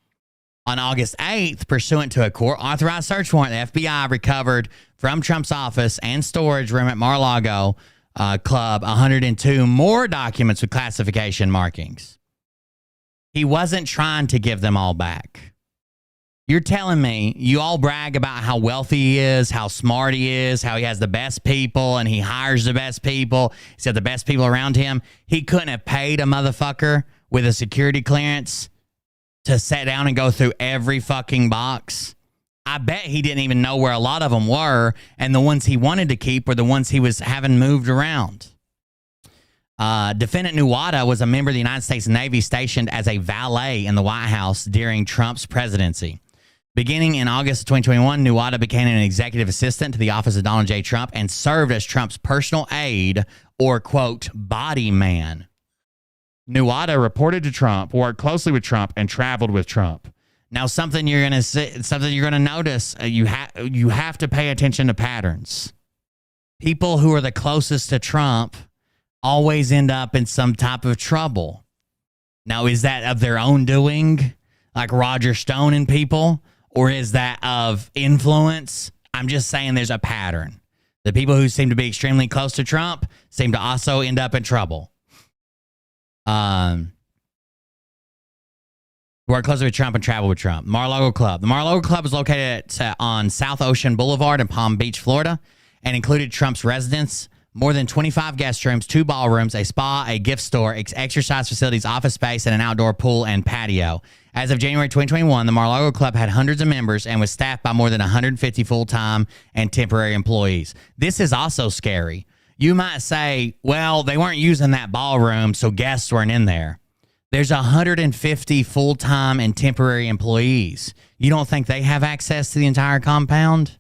On August 8th, pursuant to a court-authorized search warrant, the FBI recovered from Trump's office and storage room at Mar-a-Lago Club 102 more documents with classification markings. He wasn't trying to give them all back. You're telling me you all brag about how wealthy he is, how smart he is, how he has the best people and he hires the best people. He's got the best people around him. He couldn't have paid a motherfucker with a security clearance to sit down and go through every fucking box. I bet he didn't even know where a lot of them were, and the ones he wanted to keep were the ones he was having moved around. Defendant Nuwata was a member of the United States Navy stationed as a valet in the White House during Trump's presidency. Beginning in August of 2021, Nuwata became an executive assistant to the office of Donald J. Trump and served as Trump's personal aide or, quote, body man. Nuwata reported to Trump, worked closely with Trump, and traveled with Trump. Now, something you're gonna notice, you have to pay attention to patterns. People who are the closest to Trump always end up in some type of trouble. Now, is that of their own doing, like Roger Stone and people, or is that of influence? I'm just saying there's a pattern. The people who seem to be extremely close to Trump seem to also end up in trouble. Work closely with Trump and travel with Trump. Mar-a-Lago Club. The Mar-a-Lago Club is located on South Ocean Boulevard in Palm Beach, Florida, and included Trump's residence, more than 25 guest rooms, 2 ballrooms, a spa, a gift store, exercise facilities, office space, and an outdoor pool and patio. As of January 2021, the Mar-a-Lago Club had hundreds of members and was staffed by more than 150 full-time and temporary employees. This is also scary. You might say, well, they weren't using that ballroom, so guests weren't in there. There's 150 full-time and temporary employees. You don't think they have access to the entire compound?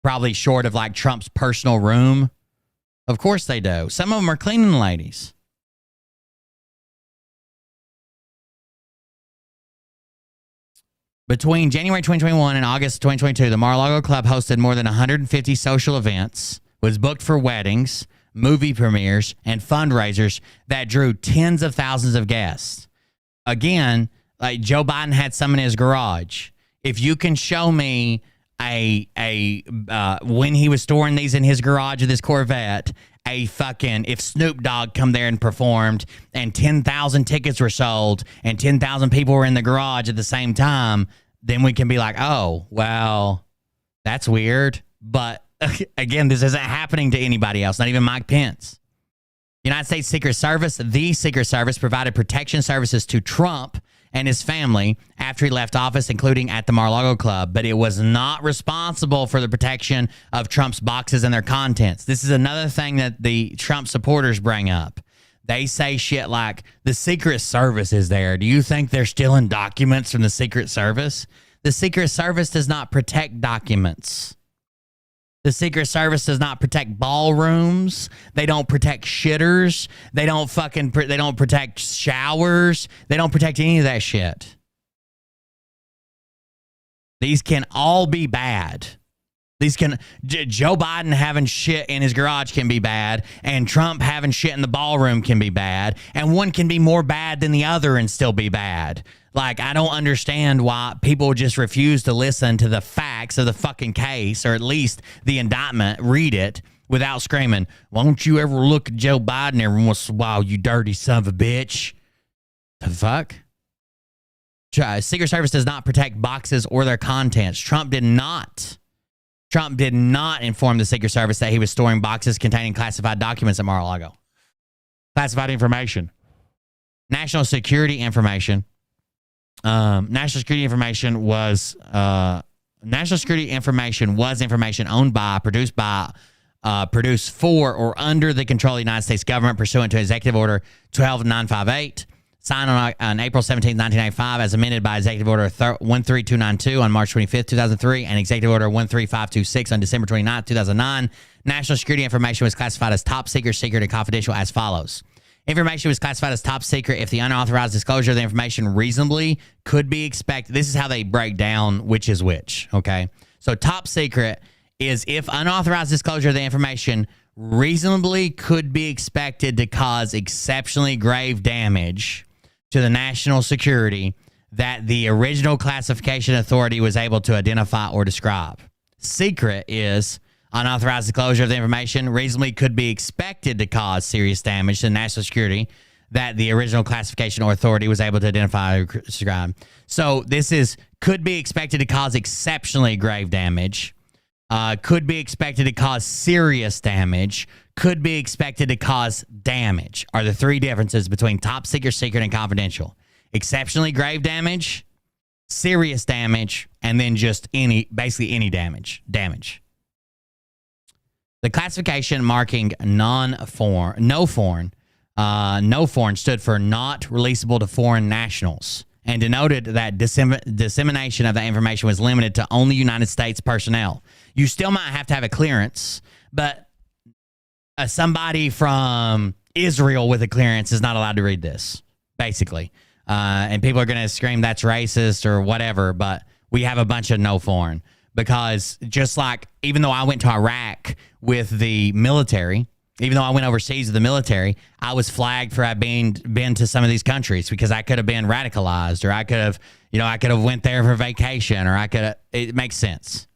Probably short of like Trump's personal room. Of course they do. Some of them are cleaning ladies. Between January 2021 and August 2022, the Mar-a-Lago Club hosted more than 150 social events, was booked for weddings, movie premieres, and fundraisers that drew tens of thousands of guests. Again, like Joe Biden had some in his garage. If you can show me when he was storing these in his garage of this Corvette, if Snoop Dogg come there and performed and 10,000 tickets were sold and 10,000 people were in the garage at the same time, then we can be like, oh, well, that's weird. But again, this isn't happening to anybody else, not even Mike Pence. United States Secret Service, the Secret Service, provided protection services to Trump and his family after he left office, including at the Mar-a-Lago Club, but it was not responsible for the protection of Trump's boxes and their contents. This is another thing that the Trump supporters bring up. They say shit like, the Secret Service is there. Do you think they're stealing documents from the Secret Service? The Secret Service does not protect documents. The Secret Service does not protect ballrooms. They don't protect shitters. They don't protect showers. They don't protect any of that shit. These can all be bad. Joe Biden having shit in his garage can be bad, and Trump having shit in the ballroom can be bad, and one can be more bad than the other and still be bad. Like, I don't understand why people just refuse to listen to the facts of the fucking case, or at least the indictment, read it, without screaming, why don't you ever look at Joe Biden every once in a while, you dirty son of a bitch? The fuck? Secret Service does not protect boxes or their contents. Trump did not inform the Secret Service that he was storing boxes containing classified documents at Mar-a-Lago. Classified information. National security information. National security information was information owned by, produced for, or under the control of the United States government pursuant to Executive Order 12958, signed on April 17, 1985, as amended by Executive Order 13292 on March 25, 2003, and Executive Order 13526 on December 29, 2009. National security information was classified as top secret, secret, and confidential as follows. Information was classified as top secret if the unauthorized disclosure of the information reasonably could be expected. This is how they break down which is which, okay? So top secret is if unauthorized disclosure of the information reasonably could be expected to cause exceptionally grave damage to the national security that the original classification authority was able to identify or describe. Secret is unauthorized disclosure of the information reasonably could be expected to cause serious damage to national security that the original classification or authority was able to identify or describe. So this is could be expected to cause exceptionally grave damage, could be expected to cause serious damage, could be expected to cause damage are the three differences between top secret, secret, and confidential. Exceptionally grave damage, serious damage, and then just basically any damage. The classification marking no foreign stood for not releasable to foreign nationals and denoted that dissemination of that information was limited to only United States personnel. You still might have to have a clearance, but somebody from Israel with a clearance is not allowed to read this, basically. And people are going to scream that's racist or whatever, but we have a bunch of no foreign. Because just like, even though I went to Iraq with the military, even though I went overseas with the military, I was flagged for having been to some of these countries because I could have been radicalized, or I could have went there for vacation, or it makes sense.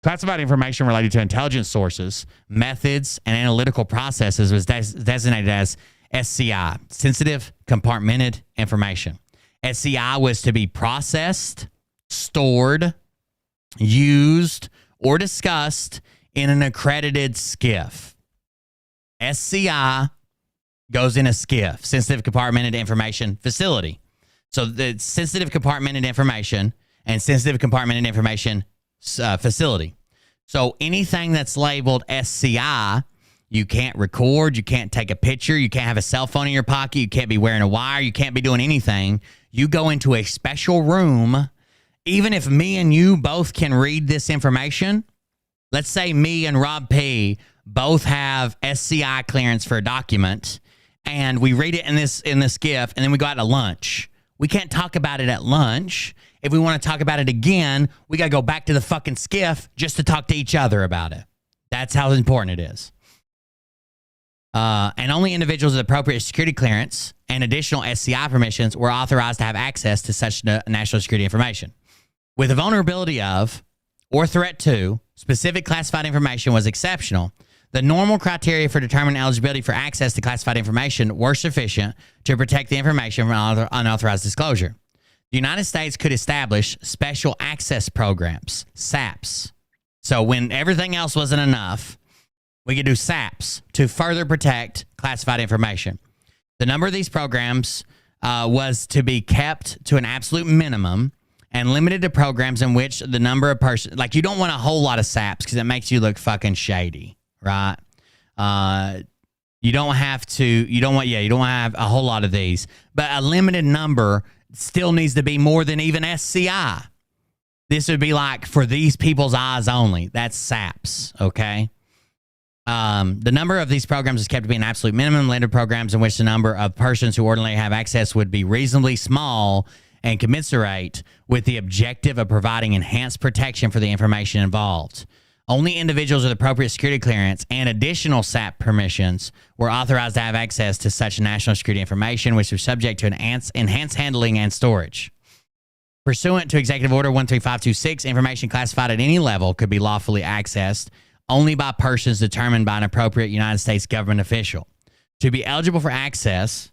Classified information related to intelligence sources, methods, and analytical processes was designated as SCI, sensitive compartmented information. SCI was to be processed, stored, used, or discussed in an accredited SCIF. SCI goes in a SCIF, sensitive compartmented information facility. So the sensitive compartmented information and sensitive compartmented information facility. So anything that's labeled SCI, you can't record, you can't take a picture, you can't have a cell phone in your pocket, you can't be wearing a wire, you can't be doing anything. You go into a special room. Even if me and you both can read this information, let's say me and Rob P both have SCI clearance for a document, and we read it in this SCIF, and then we go out to lunch. We can't talk about it at lunch. If we want to talk about it again, we got to go back to the fucking SCIF just to talk to each other about it. That's how important it is. And only individuals with appropriate security clearance and additional SCI permissions were authorized to have access to such national security information. With the vulnerability of or threat to specific classified information was exceptional, The normal criteria for determining eligibility for access to classified information were sufficient to protect the information from unauthorized disclosure. The United States could establish special access programs, SAPs. So when everything else wasn't enough, we could do SAPs to further protect classified information. The number of these programs was to be kept to an absolute minimum and limited to programs in which the number of persons, like you don't want a whole lot of SAPs because it makes you look fucking shady, right? You don't want to have a whole lot of these, but a limited number still needs to be more than even SCI. This would be like for these people's eyes only. That's SAPs, okay? The number of these programs is kept to be an absolute minimum. Limited programs in which the number of persons who ordinarily have access would be reasonably small and commensurate with the objective of providing enhanced protection for the information involved. Only individuals with appropriate security clearance and additional SAP permissions were authorized to have access to such national security information, which was subject to enhanced handling and storage. Pursuant to Executive Order 13526, information classified at any level could be lawfully accessed only by persons determined by an appropriate United States government official. To be eligible for access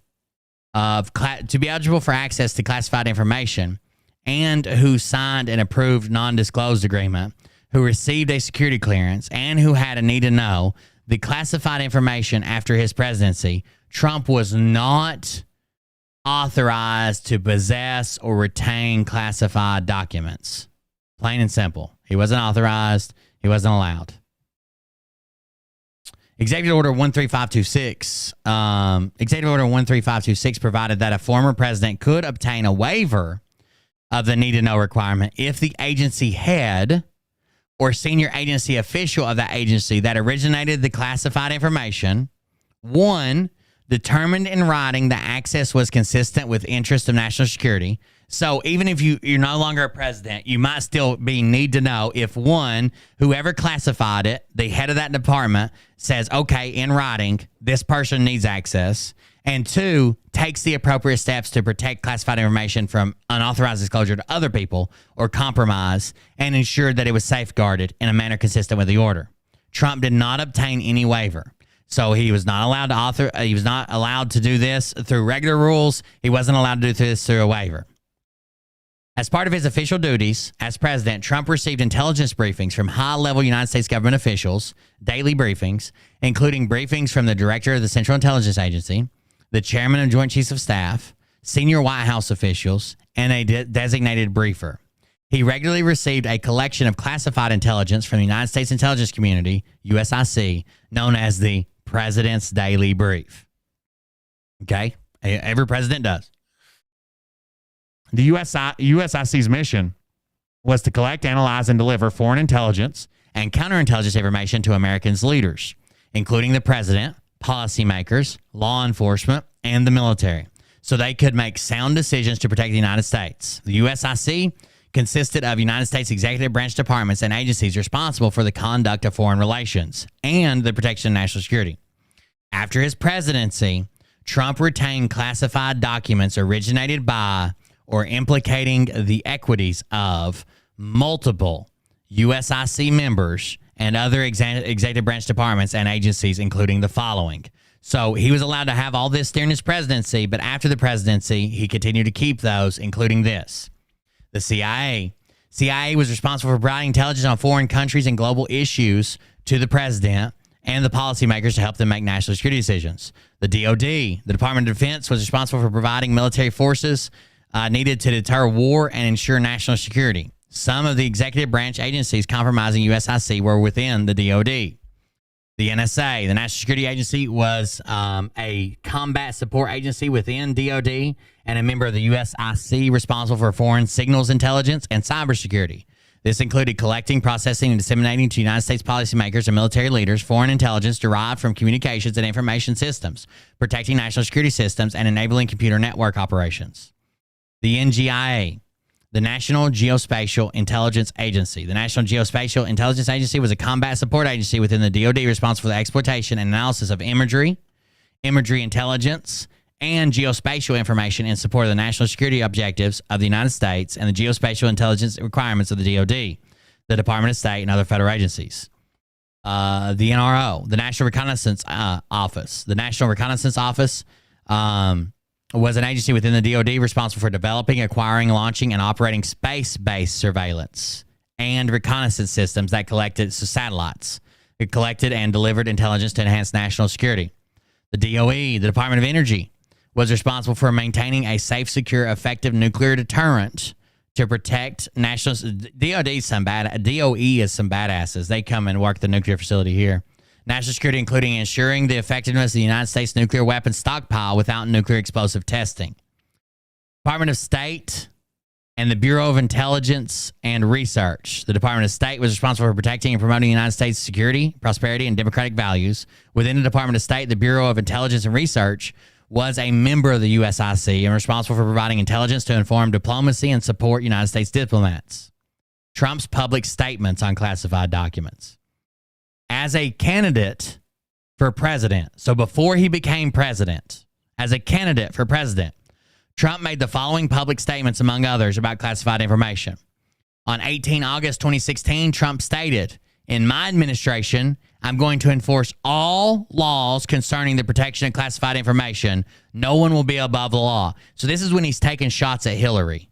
to classified information, and who signed an approved non-disclosed agreement, who received a security clearance, and who had a need to know the classified information after his presidency, Trump was not authorized to possess or retain classified documents. Plain and simple. He wasn't authorized. He wasn't allowed. Executive Order 13526. Executive Order 13526 provided that a former president could obtain a waiver of the need to know requirement if the agency head or senior agency official of that agency that originated the classified information, one, determined in writing that access was consistent with interests of national security. So even if you're no longer a president, you might still need to know if, one, whoever classified it, the head of that department, says, okay, in writing, this person needs access, and two, takes the appropriate steps to protect classified information from unauthorized disclosure to other people or compromise, and ensure that it was safeguarded in a manner consistent with the order. Trump did not obtain any waiver. So he was not allowed to do this through regular rules. He wasn't allowed to do this through a waiver. As part of his official duties as president, Trump received intelligence briefings from high-level United States government officials, daily briefings, including briefings from the director of the Central Intelligence Agency, the chairman of Joint Chiefs of Staff, senior White House officials, and a designated briefer. He regularly received a collection of classified intelligence from the United States intelligence community, USIC, known as the President's Daily Brief. Okay? Every president does. The USIC's mission was to collect, analyze, and deliver foreign intelligence and counterintelligence information to Americans' leaders, including the president, policymakers, law enforcement, and the military, so they could make sound decisions to protect the United States. The USIC consisted of United States executive branch departments and agencies responsible for the conduct of foreign relations and the protection of national security. After his presidency, Trump retained classified documents originated by or implicating the equities of multiple USIC members and other executive branch departments and agencies, including the following. So he was allowed to have all this during his presidency, but after the presidency, he continued to keep those, including this. The CIA. CIA was responsible for providing intelligence on foreign countries and global issues to the president and the policymakers to help them make national security decisions. The DOD, the Department of Defense, was responsible for providing military forces needed to deter war and ensure national security. Some of the executive branch agencies compromising USIC were within the DOD. The NSA, the National Security Agency, was a combat support agency within DOD and a member of the USIC responsible for foreign signals intelligence and cybersecurity. This included collecting, processing, and disseminating to United States policymakers and military leaders foreign intelligence derived from communications and information systems, protecting national security systems, and enabling computer network operations. The NGIA, the National Geospatial Intelligence Agency. The National Geospatial Intelligence Agency was a combat support agency within the DoD responsible for the exploitation and analysis of imagery intelligence, and geospatial information in support of the national security objectives of the United States and the geospatial intelligence requirements of the DoD, the Department of State, and other federal agencies. the NRO, the National Reconnaissance Office. The National Reconnaissance Office was an agency within the DoD responsible for developing, acquiring, launching, and operating space-based surveillance and reconnaissance systems that collected satellites. It collected and delivered intelligence to enhance national security. The DOE, the Department of Energy, was responsible for maintaining a safe, secure, effective nuclear deterrent to protect national. DOE is some badasses. They come and work the nuclear facility here. National security, including ensuring the effectiveness of the United States nuclear weapons stockpile without nuclear explosive testing. Department of State and the Bureau of Intelligence and Research. The Department of State was responsible for protecting and promoting the United States security, prosperity, and democratic values. Within the Department of State, the Bureau of Intelligence and Research was a member of the USIC and responsible for providing intelligence to inform diplomacy and support United States diplomats. Trump's public statements on classified documents. As a candidate for president, so before he became president, as a candidate for president, Trump made the following public statements, among others, about classified information. On 18 August 2016, Trump stated, "In my administration, I'm going to enforce all laws concerning the protection of classified information. No one will be above the law." So this is when he's taking shots at Hillary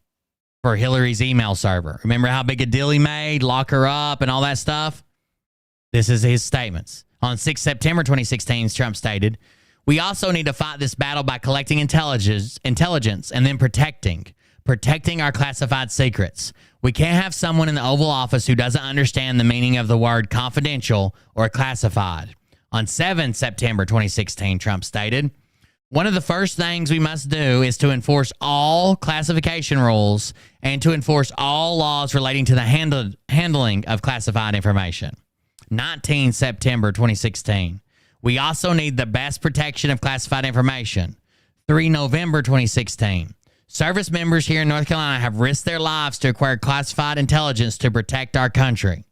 for Hillary's email server. Remember how big a deal he made, lock her up and all that stuff? This is his statements. On 6 September 2016, Trump stated, "We also need to fight this battle by collecting intelligence and then protecting our classified secrets. We can't have someone in the Oval Office who doesn't understand the meaning of the word confidential or classified." On 7 September 2016, Trump stated, "One of the first things we must do is to enforce all classification rules and to enforce all laws relating to the handling of classified information." 19 September 2016. "We also need the best protection of classified information." 3 November 2016. "Service members here in North Carolina have risked their lives to acquire classified intelligence to protect our country."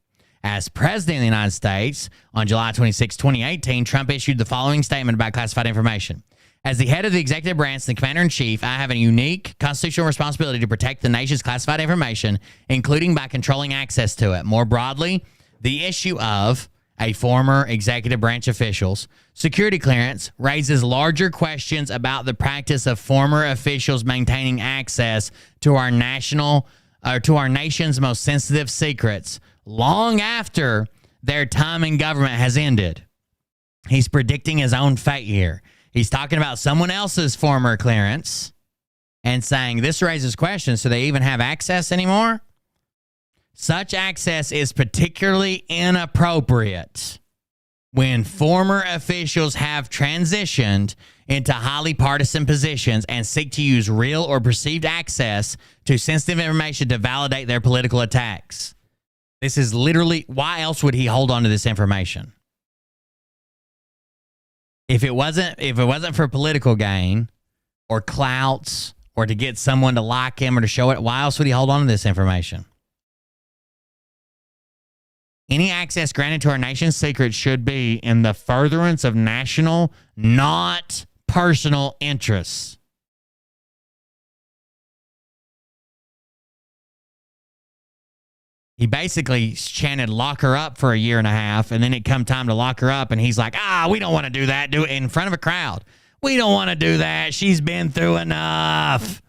As President of the United States, on July 26, 2018, Trump issued the following statement about classified information. "As the head of the executive branch and the commander-in-chief, I have a unique constitutional responsibility to protect the nation's classified information, including by controlling access to it. More broadly, the issue of a former executive branch official's security clearance raises larger questions about the practice of former officials maintaining access to our nation's most sensitive secrets long after their time in government has ended." He's predicting his own fate here. He's talking about someone else's former clearance and saying this raises questions. Do they even have access anymore? "Such access is particularly inappropriate when former officials have transitioned into highly partisan positions and seek to use real or perceived access to sensitive information to validate their political attacks." This is literally, why else would he hold on to this information? If it wasn't for political gain or clouts or to get someone to like him or to show it, why else would he hold on to this information? "Any access granted to our nation's secrets should be in the furtherance of national, not personal interests." He basically chanted "lock her up" for a year and a half, and then it come time to lock her up, and he's like, "We don't want to do that. Do it in front of a crowd. We don't want to do that. She's been through enough.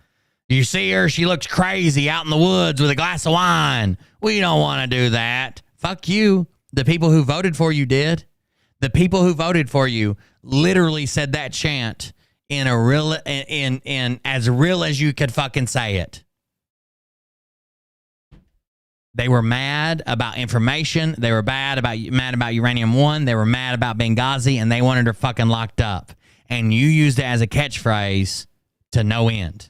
You see her, she looks crazy out in the woods with a glass of wine. We don't want to do that." Fuck you. The people who voted for you did. The people who voted for you literally said that chant in as real as you could fucking say it. They were mad about information. They were mad about Uranium One. They were mad about Benghazi, and they wanted her fucking locked up. And you used it as a catchphrase to no end.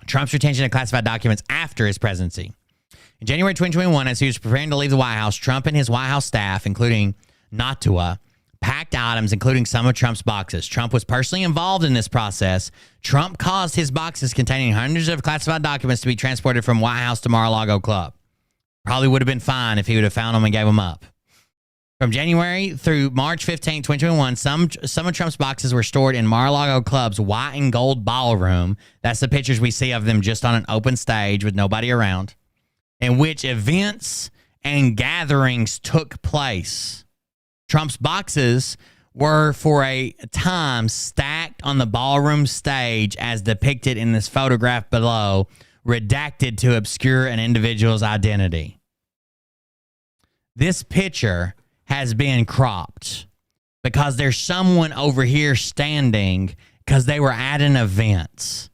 Trump's retention of classified documents after his presidency. In January 2021, as he was preparing to leave the White House, Trump and his White House staff, including Natua, packed items, including some of Trump's boxes. Trump was personally involved in this process. Trump caused his boxes containing hundreds of classified documents to be transported from White House to Mar-a-Lago Club. Probably would have been fine if he would have found them and gave them up. From January through March 15, 2021, some of Trump's boxes were stored in Mar-a-Lago Club's white and gold ballroom. That's the pictures we see of them just on an open stage with nobody around. in which events and gatherings took place. Trump's boxes were for a time stacked on the ballroom stage as depicted in this photograph below, redacted to obscure an individual's identity. This picture has been cropped because there's someone over here standing because they were at an event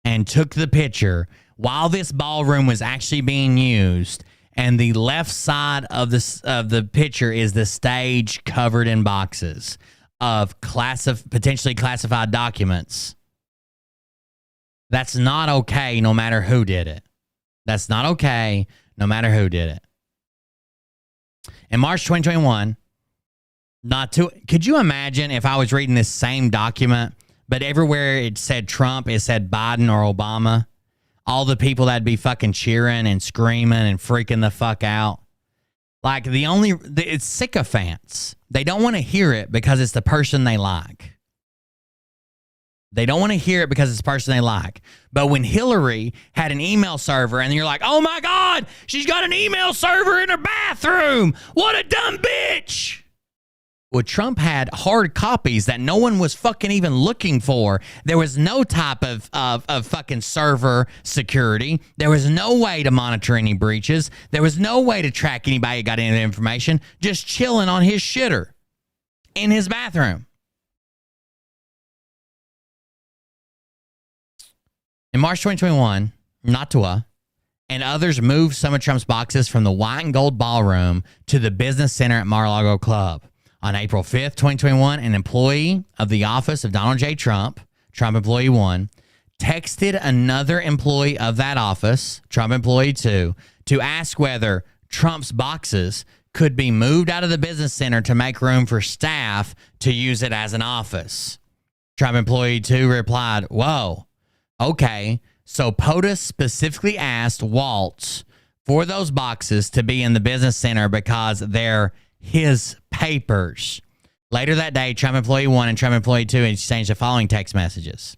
and took the picture while this ballroom was actually being used, and the left side of the picture is the stage covered in boxes of potentially classified documents. That's not okay no matter who did it. That's not okay no matter who did it. In March 2021, could you imagine if I was reading this same document, but everywhere it said Trump, it said Biden or Obama? All the people that'd be fucking cheering and screaming and freaking the fuck out. Like it's sycophants. They don't want to hear it because it's the person they like. They don't want to hear it because it's the person they like. But when Hillary had an email server and you're like, oh my God, she's got an email server in her bathroom. What a dumb bitch. Well, Trump had hard copies that no one was fucking even looking for. There was no type of fucking server security. There was no way to monitor any breaches. There was no way to track anybody who got any information. Just chilling on his shitter in his bathroom. In March 2021, Natua and others moved some of Trump's boxes from the white and gold ballroom to the business center at Mar-a-Lago Club. On April 5th, 2021, an employee of the office of Donald J. Trump, Trump Employee 1, texted another employee of that office, Trump Employee 2, to ask whether Trump's boxes could be moved out of the business center to make room for staff to use it as an office. Trump Employee 2 replied, whoa, okay, so POTUS specifically asked Waltz for those boxes to be in the business center because they're his papers. Later that day, Trump Employee 1 and Trump Employee 2 exchanged the following text messages.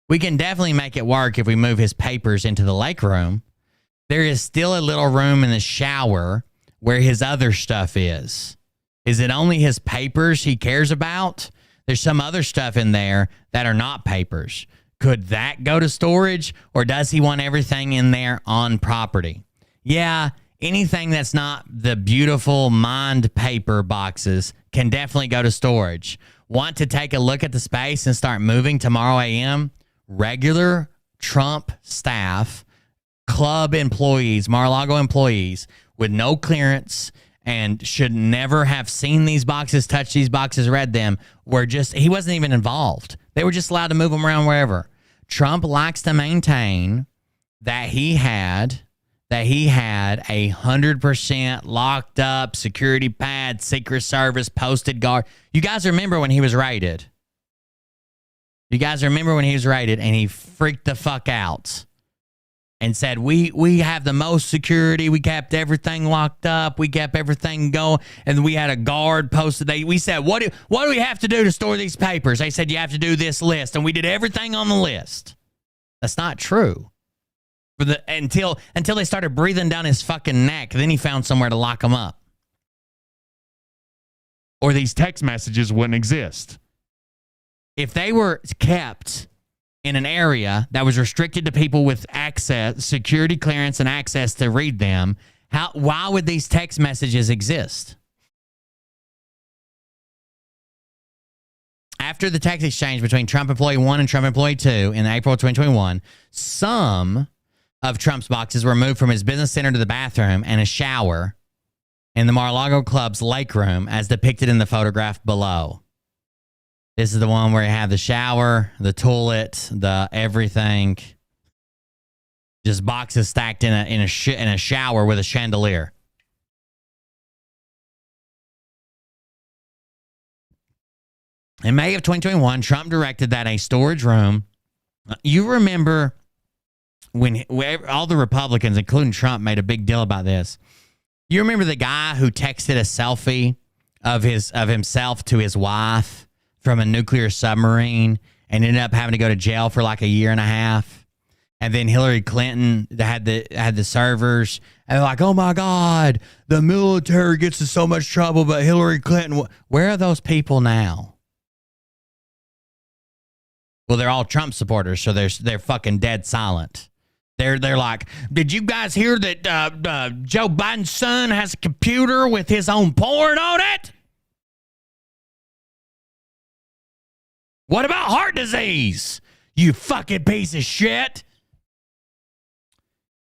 We can definitely make it work if we move his papers into the lake room. There is still a little room in the shower where his other stuff is. Is it only his papers he cares about? There's some other stuff in there that are not papers. Could that go to storage, or does he want everything in there on property? Yeah, anything that's not the beautiful mined paper boxes can definitely go to storage. Want to take a look at the space and start moving tomorrow a.m.? Regular Trump staff, club employees, Mar-a-Lago employees with no clearance and should never have seen these boxes, touched these boxes, read them, he wasn't even involved. They were just allowed to move them around wherever. Trump likes to maintain that he had 100% locked up security pad, Secret Service, posted guard. You guys remember when he was raided? And he freaked the fuck out and said, we have the most security. We kept everything locked up. We kept everything going. And we had a guard posted. We said, what do we have to do to store these papers? They said, you have to do this list. And we did everything on the list. That's not true. Until they started breathing down his fucking neck, then he found somewhere to lock them up. Or these text messages wouldn't exist. If they were kept in an area that was restricted to people with access, security clearance and access to read them, why would these text messages exist? After the text exchange between Trump Employee 1 and Trump Employee 2 in April 2021, some of Trump's boxes were moved from his business center to the bathroom and a shower in the Mar-a-Lago Club's lake room as depicted in the photograph below. This is the one where you have the shower, the toilet, the everything. Just boxes stacked in a shower with a chandelier. In May of 2021, Trump directed that a storage room. You remember when all the Republicans, including Trump, made a big deal about this. You remember the guy who texted a selfie of himself to his wife from a nuclear submarine and ended up having to go to jail for like a year and a half? And then Hillary Clinton had the servers, and they're like, oh my God, the military gets in so much trouble, but Hillary Clinton, where are those people now? Well, they're all Trump supporters, so they're fucking dead silent. They're like, did you guys hear that Joe Biden's son has a computer with his own porn on it? What about heart disease? You fucking piece of shit.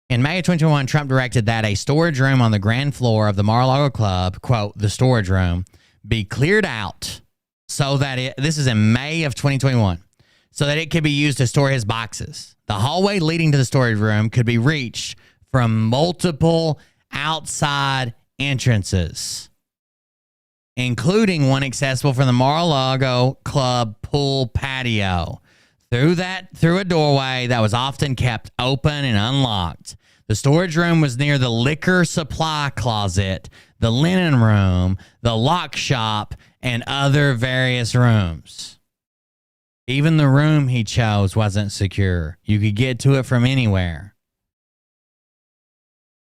In May of 2021, Trump directed that a storage room on the ground floor of the Mar-a-Lago club, quote, the storage room, be cleared out so that this is in May of 2021, so that it could be used to store his boxes. The hallway leading to the storage room could be reached from multiple outside entrances, including one accessible from the Mar-a-Lago club pool patio. Through a doorway that was often kept open and unlocked. The storage room was near the liquor supply closet, the linen room, the lock shop, and other various rooms. Even the room he chose wasn't secure. You could get to it from anywhere.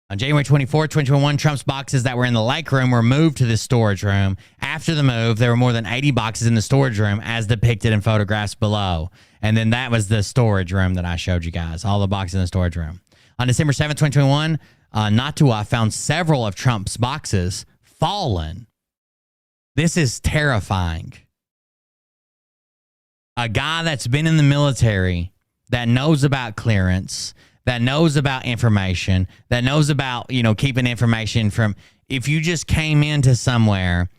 On January 24, 2021, Trump's boxes that were in the lake room were moved to the storage room. After the move, there were more than 80 boxes in the storage room as depicted in photographs below. And then that was the storage room that I showed you guys, all the boxes in the storage room. On December 7, 2021, Natua found several of Trump's boxes fallen. This is terrifying. A guy that's been in the military, that knows about clearance, that knows about information, that knows about, keeping information from, if you just came into somewhere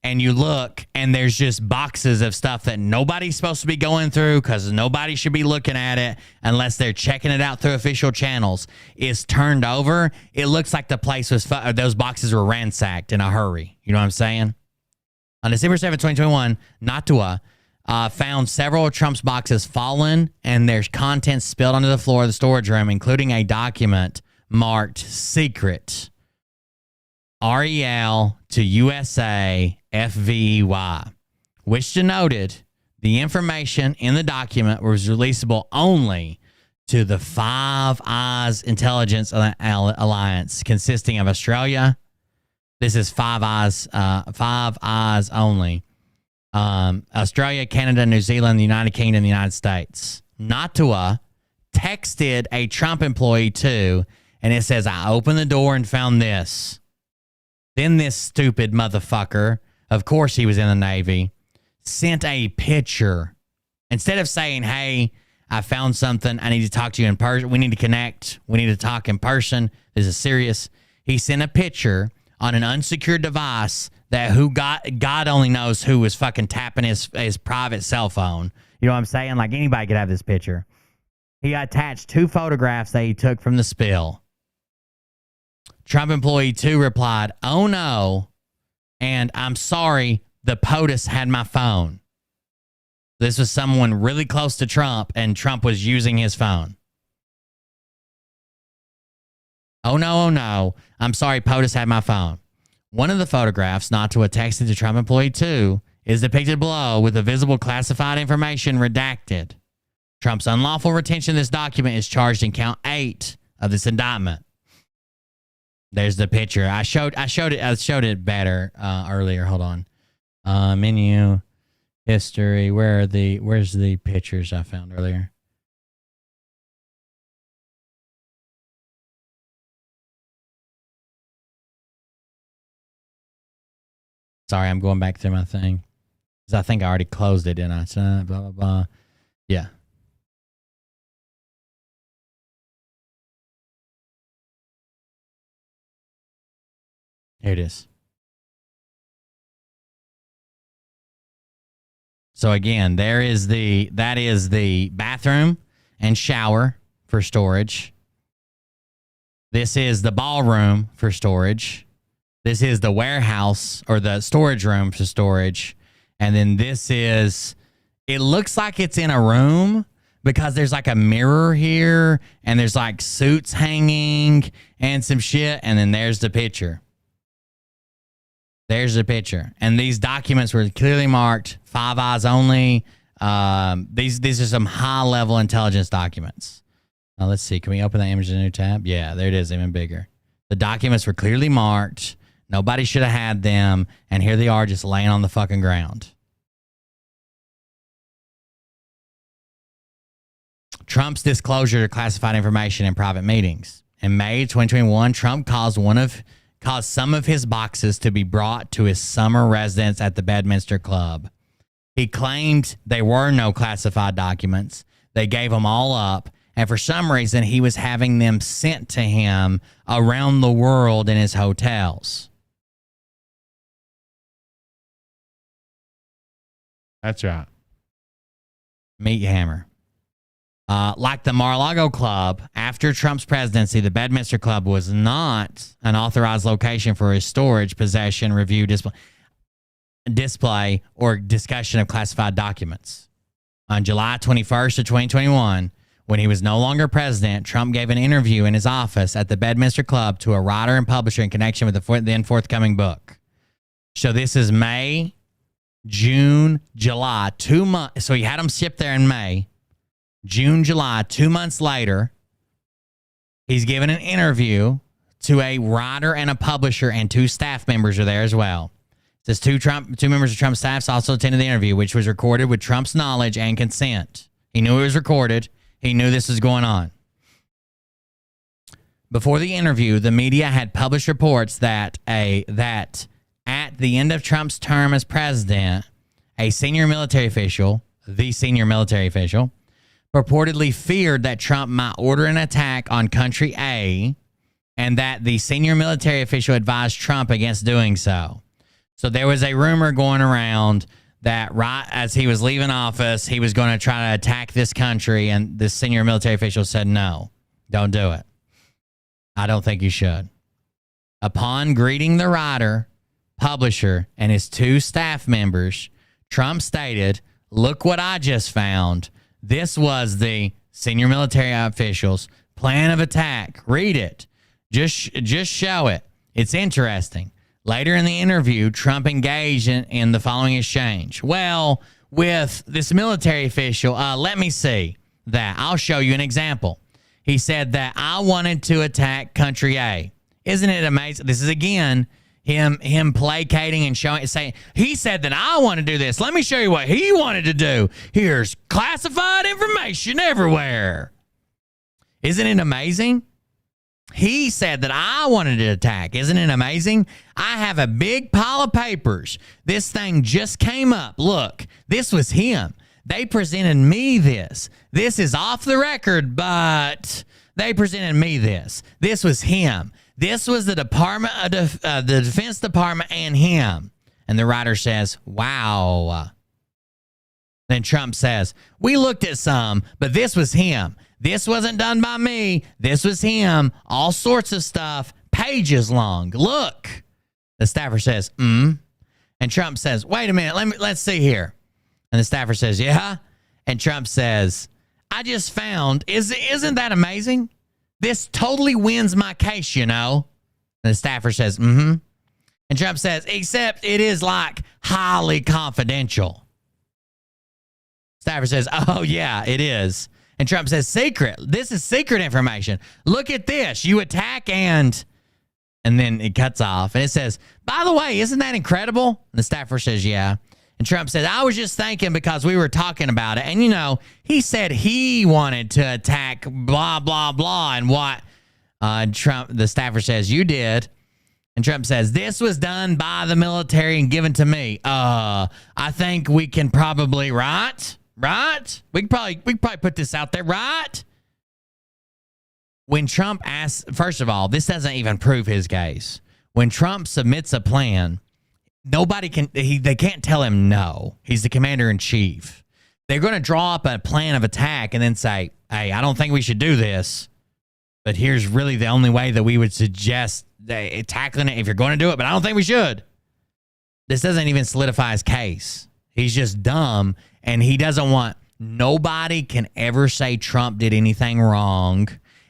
and you look and there's just boxes of stuff that nobody's supposed to be going through because nobody should be looking at it unless they're checking it out through official channels, is turned over, it looks like the place was, those boxes were ransacked in a hurry. You know what I'm saying? On December 7, 2021, Natua found several of Trump's boxes fallen and their contents spilled onto the floor of the storage room, including a document marked secret. REL to USA FVY. Wish to noted, the information in the document was releasable only to the Five Eyes Intelligence Alliance, consisting of Australia. This is Five Eyes only. Australia, Canada, New Zealand, the United Kingdom, the United States. Natua texted a Trump employee too, and it says, I opened the door and found this. Then this stupid motherfucker, of course he was in the Navy, sent a picture. Instead of saying, hey, I found something, I need to talk to you in person, we need to connect, we need to talk in person, this is serious. He sent a picture on an unsecured device that God only knows who was fucking tapping his private cell phone. You know what I'm saying? Like anybody could have this picture. He attached 2 photographs that he took from the spill. Trump employee 2 replied, oh no, and I'm sorry, the POTUS had my phone. This was someone really close to Trump, and Trump was using his phone. Oh no, I'm sorry, POTUS had my phone. One of the photographs, Natua texted to Trump employee 2, is depicted below with the visible classified information redacted. Trump's unlawful retention of this document is charged in count 8 of this indictment. There's the picture. I showed it better earlier. Hold on. Menu, history. Where's the pictures I found earlier? Sorry, I'm going back through my thing. Because I think I already closed it, didn't I? Blah, blah, blah. Yeah. Here it is. So again, that is the bathroom and shower for storage. This is the ballroom for storage. This is the warehouse or the storage room for storage. And then this is, it looks like it's in a room because there's like a mirror here and there's like suits hanging and some shit. And then there's the picture. There's the picture. And these documents were clearly marked Five Eyes only. These are some high level intelligence documents. Now, let's see. Can we open that image in a new tab? Yeah, there it is, even bigger. The documents were clearly marked. Nobody should have had them. And here they are just laying on the fucking ground. Trump's disclosure to classified information in private meetings. In May 2021, Trump caused some of his boxes to be brought to his summer residence at the Bedminster Club. He claimed there were no classified documents. They gave them all up. And for some reason, he was having them sent to him around the world in his hotels. That's right. Meat Hammer. Like the Mar-a-Lago Club, after Trump's presidency, the Bedminster Club was not an authorized location for his storage, possession, review, display, or discussion of classified documents. On July 21st of 2021, when he was no longer president, Trump gave an interview in his office at the Bedminster Club to a writer and publisher in connection with the then forthcoming book. So this is May, June, July, 2 months. So he had them shipped there in May. June, July, 2 months later, he's given an interview to a writer and a publisher, and 2 staff members are there as well. It says two members of Trump's staff also attended the interview, which was recorded with Trump's knowledge and consent. He knew it was recorded. He knew this was going on. Before the interview, the media had published reports that at the end of Trump's term as president, the senior military official, purportedly feared that Trump might order an attack on country A, and that the senior military official advised Trump against doing so. So there was a rumor going around that right as he was leaving office, he was going to try to attack this country, and the senior military official said, no, don't do it. I don't think you should. Upon greeting the writer, publisher, and his 2 staff members, Trump stated, "Look what I just found. This was the senior military official's plan of attack. Read it. Just show it. It's interesting." Later in the interview, Trump engaged in the following exchange. Well, with this military official, let me see that. I'll show you an example. He said that I wanted to attack country A. Isn't it amazing? This is, again, him placating and saying, he said that I want to do this. Let me show you what he wanted to do. Here's classified information everywhere. Isn't it amazing? He said that I wanted to attack. Isn't it amazing? I have a big pile of papers. This thing just came up. Look, this was him. They presented me this. This is off the record, but they presented me this. This was him. This was the Department of the Defense Department and him. And the writer says, wow. Then Trump says, we looked at some, but this was him. This wasn't done by me. This was him. All sorts of stuff. Pages long. Look. The staffer says, And Trump says, wait a minute. Let's see here. And the staffer says, yeah. And Trump says, I just found, isn't that amazing? This totally wins my case, you know. And the staffer says, And Trump says, except it is like highly confidential. Staffer says, oh, yeah, it is. And Trump says, secret. This is secret information. Look at this. You attack and then it cuts off. And it says, by the way, isn't that incredible? And the staffer says, yeah. And Trump says, I was just thinking because we were talking about it. And, you know, he said he wanted to attack blah, blah, blah. And what the staffer says, you did. And Trump says, this was done by the military and given to me. I think we can probably, right? We could probably put this out there, right? When Trump asks, first of all, this doesn't even prove his case. When Trump submits a plan, they can't tell him no. He's the commander in chief. They're going to draw up a plan of attack and then say, hey, I don't think we should do this, but here's really the only way that we would suggest tackling it if you're going to do it, but I don't think we should. This doesn't even solidify his case. He's just dumb, and he doesn't want, nobody can ever say Trump did anything wrong.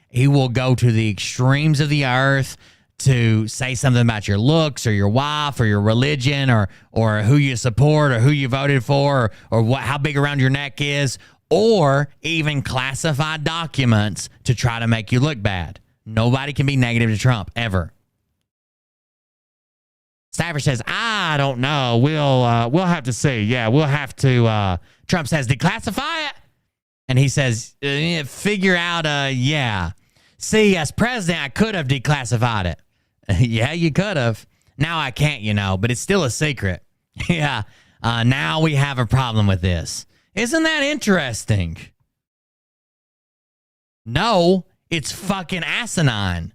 He will go to the extremes of the earth to say something about your looks or your wife or your religion or who you support or who you voted for or how big around your neck is. or even classified documents to try to make you look bad. Nobody can be negative to Trump, ever. Stafford says, I don't know. We'll have to see. Yeah, we'll have to. Trump says, declassify it. And he says, figure out, yeah. See, as president, I could have declassified it. Yeah, you could have. Now I can't, but it's still a secret. Yeah, now we have a problem with this. Isn't that interesting? No, it's fucking asinine.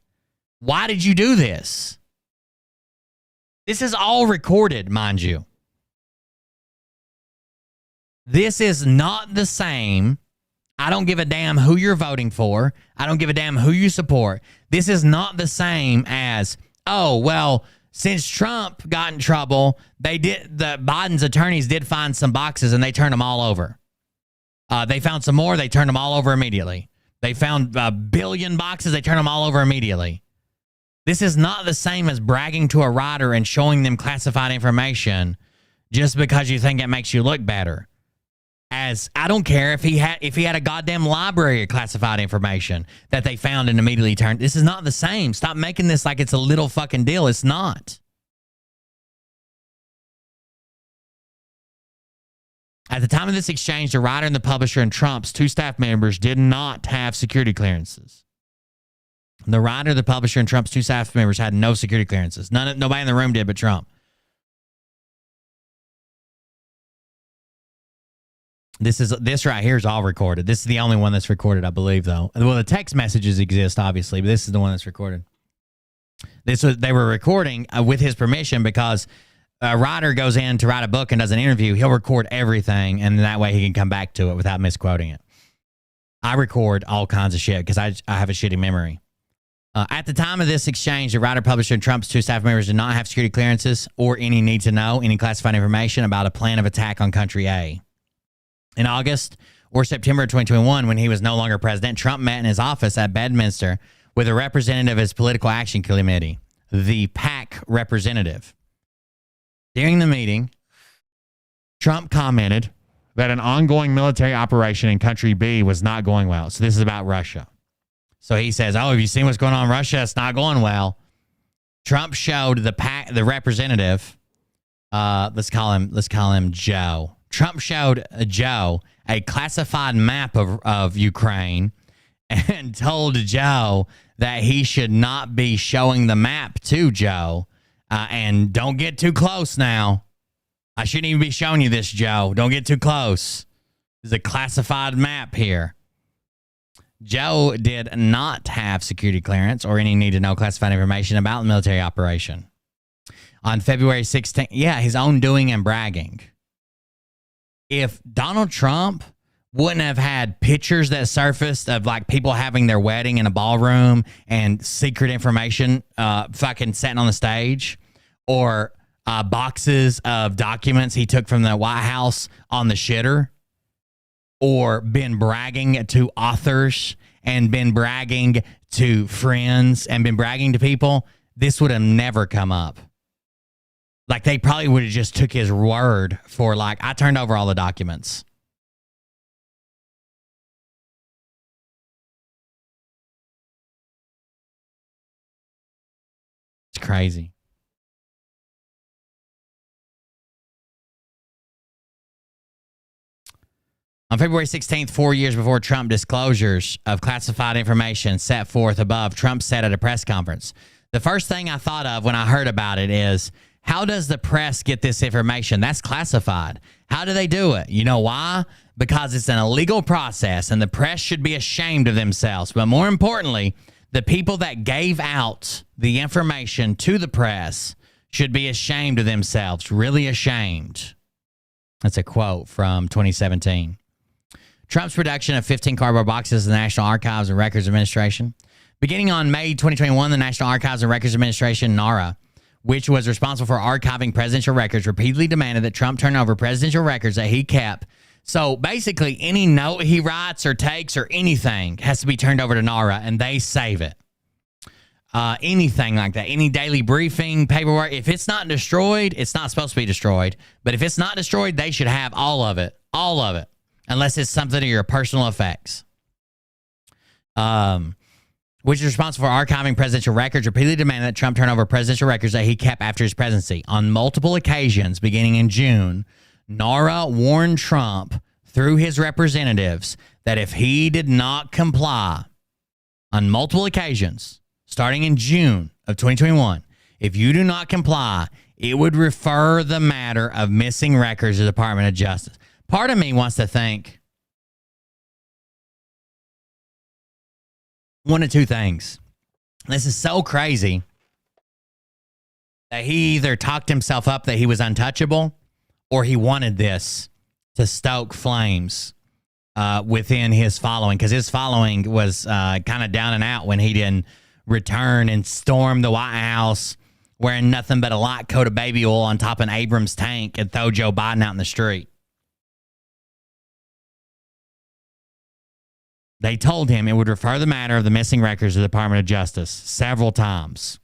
Why did you do this? This is all recorded, mind you. This is not the same. I don't give a damn who you're voting for. I don't give a damn who you support. This is not the same as, oh, well, since Trump got in trouble, Biden's attorneys did find some boxes and they turned them all over. They found some more, they turned them all over immediately. They found a billion boxes, they turned them all over immediately. This is not the same as bragging to a writer and showing them classified information just because you think it makes you look better. As I don't care if he had a goddamn library of classified information that they found and immediately turned. This is not the same. Stop making this like it's a little fucking deal. It's not. At the time of this exchange, the writer and the publisher and Trump's two staff members did not have security clearances. The writer, the publisher, and Trump's two staff members had no security clearances. Nobody in the room did but Trump. This right here is all recorded. This is the only one that's recorded, I believe, though. Well, the text messages exist, obviously, but this is the one that's recorded. They were recording with his permission because a writer goes in to write a book and does an interview. He'll record everything, and that way he can come back to it without misquoting it. I record all kinds of shit because I have a shitty memory. At the time of this exchange, the writer, publisher, and Trump's two staff members did not have security clearances or any need to know any classified information about a plan of attack on Country A. In August or September of 2021, when he was no longer president, Trump met in his office at Bedminster with a representative of his Political Action Committee, the PAC representative. During the meeting, Trump commented that an ongoing military operation in Country B was not going well. So this is about Russia. So he says, oh, have you seen what's going on in Russia? It's not going well. Trump showed the representative, let's call him Joe. Trump showed Joe a classified map of Ukraine and told Joe that he should not be showing the map to Joe. And don't get too close now. I shouldn't even be showing you this, Joe. Don't get too close. There's a classified map here. Joe did not have security clearance or any need to know classified information about the military operation. On February 16th, his own doing and bragging. If Donald Trump wouldn't have had pictures that surfaced of like people having their wedding in a ballroom and secret information fucking sitting on the stage, or boxes of documents he took from the White House on the shitter, or been bragging to authors and been bragging to friends and been bragging to people, this would have never come up. Like, they probably would have just took his word for, like, I turned over all the documents. It's crazy. On February 16th, 4 years before Trump disclosures of classified information set forth above, Trump said at a press conference, the first thing I thought of when I heard about it is, how does the press get this information? That's classified. How do they do it? You know why? Because it's an illegal process and the press should be ashamed of themselves. But more importantly, the people that gave out the information to the press should be ashamed of themselves, really ashamed. That's a quote from 2017. Trump's production of 15 cardboard boxes to the National Archives and Records Administration. Beginning on May 2021, the National Archives and Records Administration, NARA, which was responsible for archiving presidential records, repeatedly demanded that Trump turn over presidential records that he kept. So basically, any note he writes or takes or anything has to be turned over to NARA, and they save it. Anything like that, any daily briefing, paperwork, if it's not destroyed, it's not supposed to be destroyed. But if it's not destroyed, they should have all of it. All of it. unless it's something to your personal effects. Which is responsible for archiving presidential records, repeatedly demanded that Trump turn over presidential records that he kept after his presidency. On multiple occasions, beginning in June, NARA warned Trump through his representatives that if he did not comply on multiple occasions, starting in June of 2021, if you do not comply, it would refer the matter of missing records to the Department of Justice. Part of me wants to think one of two things. This is so crazy that he either talked himself up that he was untouchable, or he wanted this to stoke flames within his following, because his following was kind of down and out when he didn't return and storm the White House wearing nothing but a light coat of baby oil on top of an Abrams tank and throw Joe Biden out in the street. They told him it would refer the matter of the missing records to the Department of Justice several times.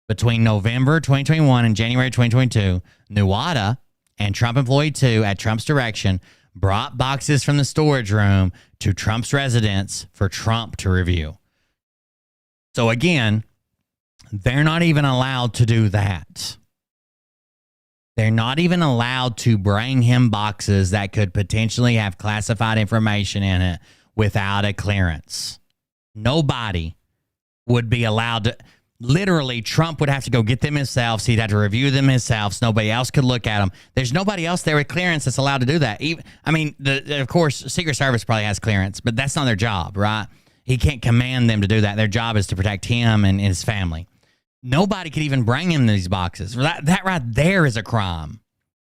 Between November 2021 and January 2022, Nuwata and Trump Employee 2, at Trump's direction, brought boxes from the storage room to Trump's residence for Trump to review. So again, they're not even allowed to do that. They're not even allowed to bring him boxes that could potentially have classified information in it without a clearance. Nobody would be allowed to. Literally, Trump would have to go get them himself, so he'd have to review them himself, so nobody else could look at them. There's nobody else there with clearance that's allowed to do that. Of course, Secret Service probably has clearance, but that's not their job, right? He can't command them to do that. Their job is to protect him and his family. Nobody could even bring him these boxes. That right there is a crime.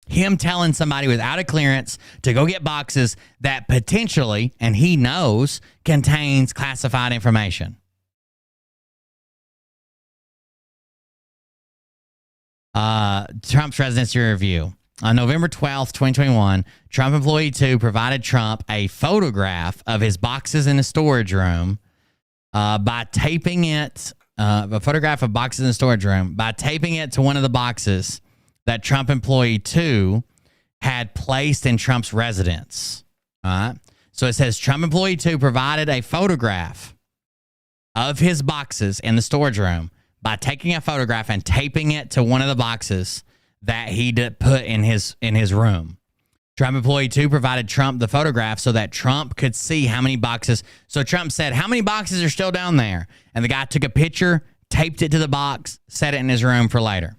Him telling somebody without a clearance to go get boxes that potentially, and he knows, contains classified information. Trump's residency review. On November 12th, 2021, Trump Employee 2 provided Trump a photograph of his boxes in the storage room by taping it, a photograph of boxes in the storage room, by taping it to one of the boxes that Trump Employee 2 had placed in Trump's residence. All right. So it says Trump Employee 2 provided a photograph of his boxes in the storage room by taking a photograph and taping it to one of the boxes that he put in his room. Trump Employee 2 provided Trump the photograph so that Trump could see how many boxes. So Trump said, how many boxes are still down there? And the guy took a picture, taped it to the box, set it in his room for later.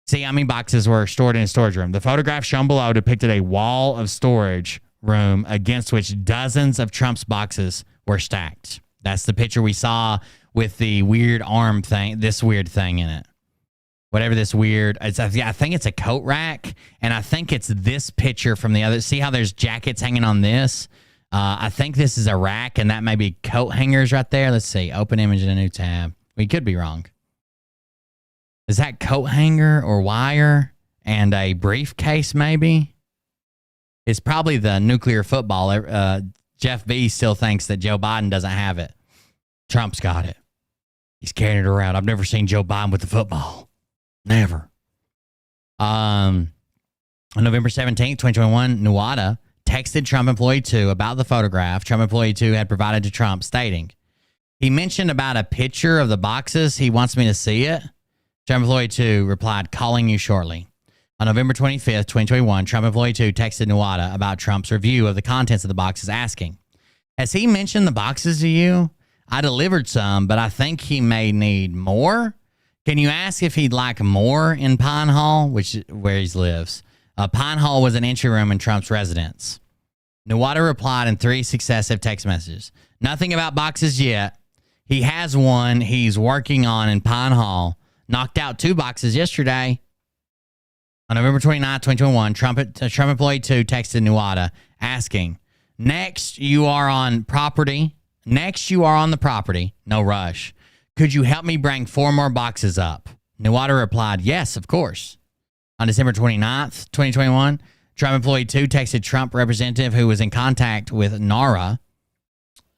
See how many boxes were stored in his storage room. The photograph shown below depicted a wall of storage room against which dozens of Trump's boxes were stacked. That's the picture we saw with the weird arm thing, this weird thing in it. Whatever this weird, I think it's a coat rack, and I think it's this picture from the other. See how there's jackets hanging on this? I think this is a rack, and that may be coat hangers right there. Let's see. Open image in a new tab. We could be wrong. Is that coat hanger or wire and a briefcase maybe? It's probably the nuclear football. Jeff B still thinks that Joe Biden doesn't have it. Trump's got it. He's carrying it around. I've never seen Joe Biden with the football. Never. On November 17th, 2021, Nuwata texted Trump Employee 2 about the photograph Trump Employee 2 had provided to Trump, stating, he mentioned about a picture of the boxes. He wants me to see it. Trump Employee 2 replied, calling you shortly. On November 25th, 2021, Trump Employee 2 texted Nuwata about Trump's review of the contents of the boxes, asking, has he mentioned the boxes to you? I delivered some, but I think he may need more. Can you ask if he'd like more in Pine Hall, where he lives? Pine Hall was an entry room in Trump's residence. Nuwata replied in 3 successive text messages. Nothing about boxes yet. He has one he's working on in Pine Hall. Knocked out 2 boxes yesterday. On November 29th, 2021, Trump Employee 2 texted Nuwata asking, Next, you are on the property. No rush. Could you help me bring 4 more boxes up? Nuwata replied, yes, of course. On December 29th, 2021, Trump Employee 2 texted Trump representative who was in contact with NARA.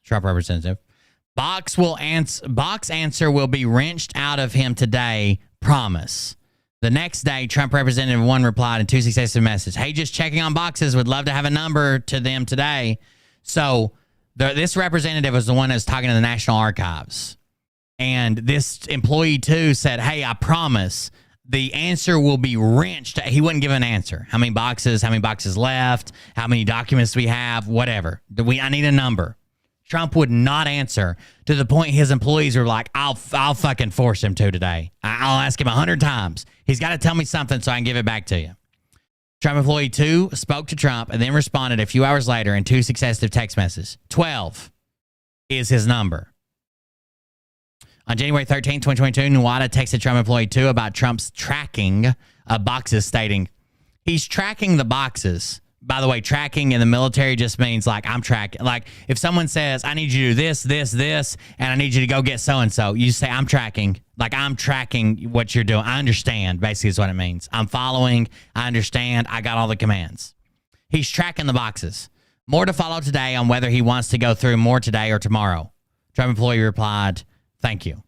Trump representative. Box answer will be wrenched out of him today. Promise. The next day, Trump Representative 1 replied in 2 successive messages. Hey, just checking on boxes. Would love to have a number to them today. So this representative was the one that was talking to the National Archives. And this employee, too, said, hey, I promise the answer will be wrenched. He wouldn't give an answer. How many boxes left? How many documents we have? Whatever. I need a number. Trump would not answer, to the point his employees were like, I'll fucking force him to today. I'll ask him 100 times. He's got to tell me something so I can give it back to you. Trump employee 2 spoke to Trump and then responded a few hours later in 2 successive text messages. 12 is his number. On January 13, 2022, Nuwada texted Trump employee 2 about Trump's tracking of boxes, stating, he's tracking the boxes. By the way, tracking in the military just means like I'm tracking. Like if someone says, I need you to do this, this, this, and I need you to go get so-and-so, you say, I'm tracking. Like I'm tracking what you're doing. I understand, basically is what it means. I'm following. I understand. I got all the commands. He's tracking the boxes. More to follow today on whether he wants to go through more today or tomorrow. Trump employee replied, thank you.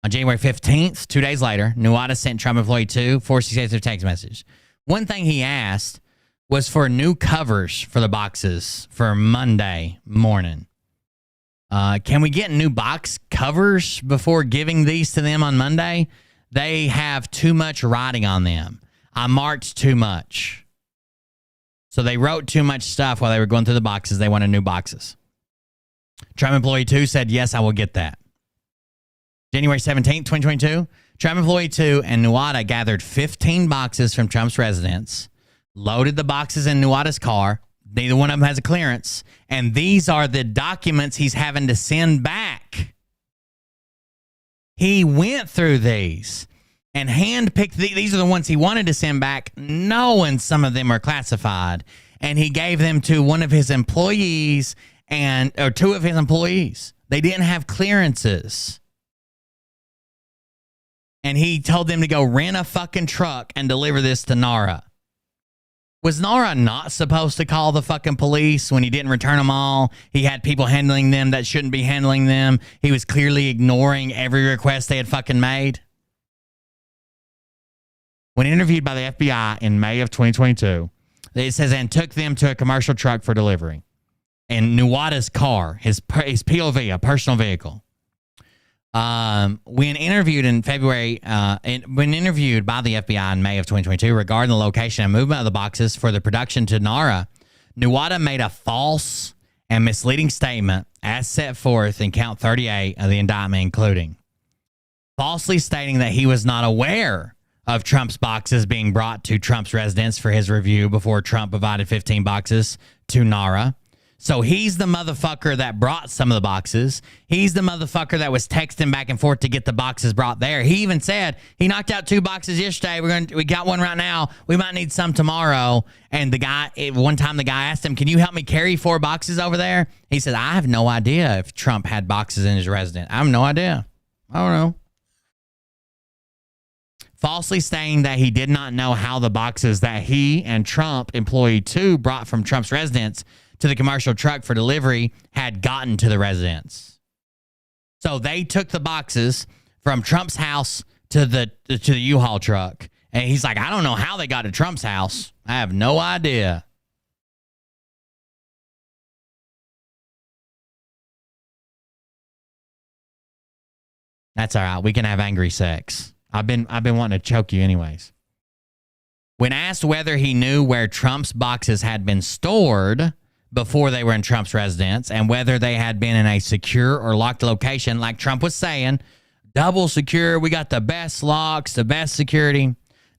On January 15th, 2 days later, Nuwada sent Trump employee 2 4 successive text messages. One thing he asked was for new covers for the boxes for Monday morning. Can we get new box covers before giving these to them on Monday? They have too much writing on them. I marked too much. So they wrote too much stuff while they were going through the boxes. They wanted new boxes. Trump employee 2 said, yes, I will get that. January 17th, 2022, Trump employee 2 and Nuwada gathered 15 boxes from Trump's residence, loaded the boxes in Nuwada's car. Neither one of them has a clearance. And these are the documents he's having to send back. He went through these and handpicked these are the ones he wanted to send back, knowing some of them are classified. And he gave them to one of his employees or 2 of his employees. They didn't have clearances. And he told them to go rent a fucking truck and deliver this to Nara. Was Nara not supposed to call the fucking police when he didn't return them all? He had people handling them that shouldn't be handling them. He was clearly ignoring every request they had fucking made. When interviewed by the FBI in May of 2022, it says, and took them to a commercial truck for delivery. And Nuwada's car, his POV, a personal vehicle. When interviewed in February, when interviewed by the FBI in May of 2022 regarding the location and movement of the boxes for the production to Nara, Nuwada made a false and misleading statement as set forth in count 38 of the indictment, including falsely stating that he was not aware of Trump's boxes being brought to Trump's residence for his review before Trump provided 15 boxes to Nara. So he's the motherfucker that brought some of the boxes. He's the motherfucker that was texting back and forth to get the boxes brought there. He even said he knocked out 2 boxes yesterday. We got one right now. We might need some tomorrow. And one time the guy asked him, can you help me carry 4 boxes over there? He said, I have no idea if Trump had boxes in his residence. I have no idea. I don't know. Falsely saying that he did not know how the boxes that he and Trump employee 2 brought from Trump's residence to the commercial truck for delivery had gotten to the residence. So they took the boxes from Trump's house to the U-Haul truck. And he's like, I don't know how they got to Trump's house. I have no idea. That's all right. We can have angry sex. I've been wanting to choke you anyways. When asked whether he knew where Trump's boxes had been stored before they were in Trump's residence and whether they had been in a secure or locked location, like Trump was saying, double secure, we got the best locks, the best security,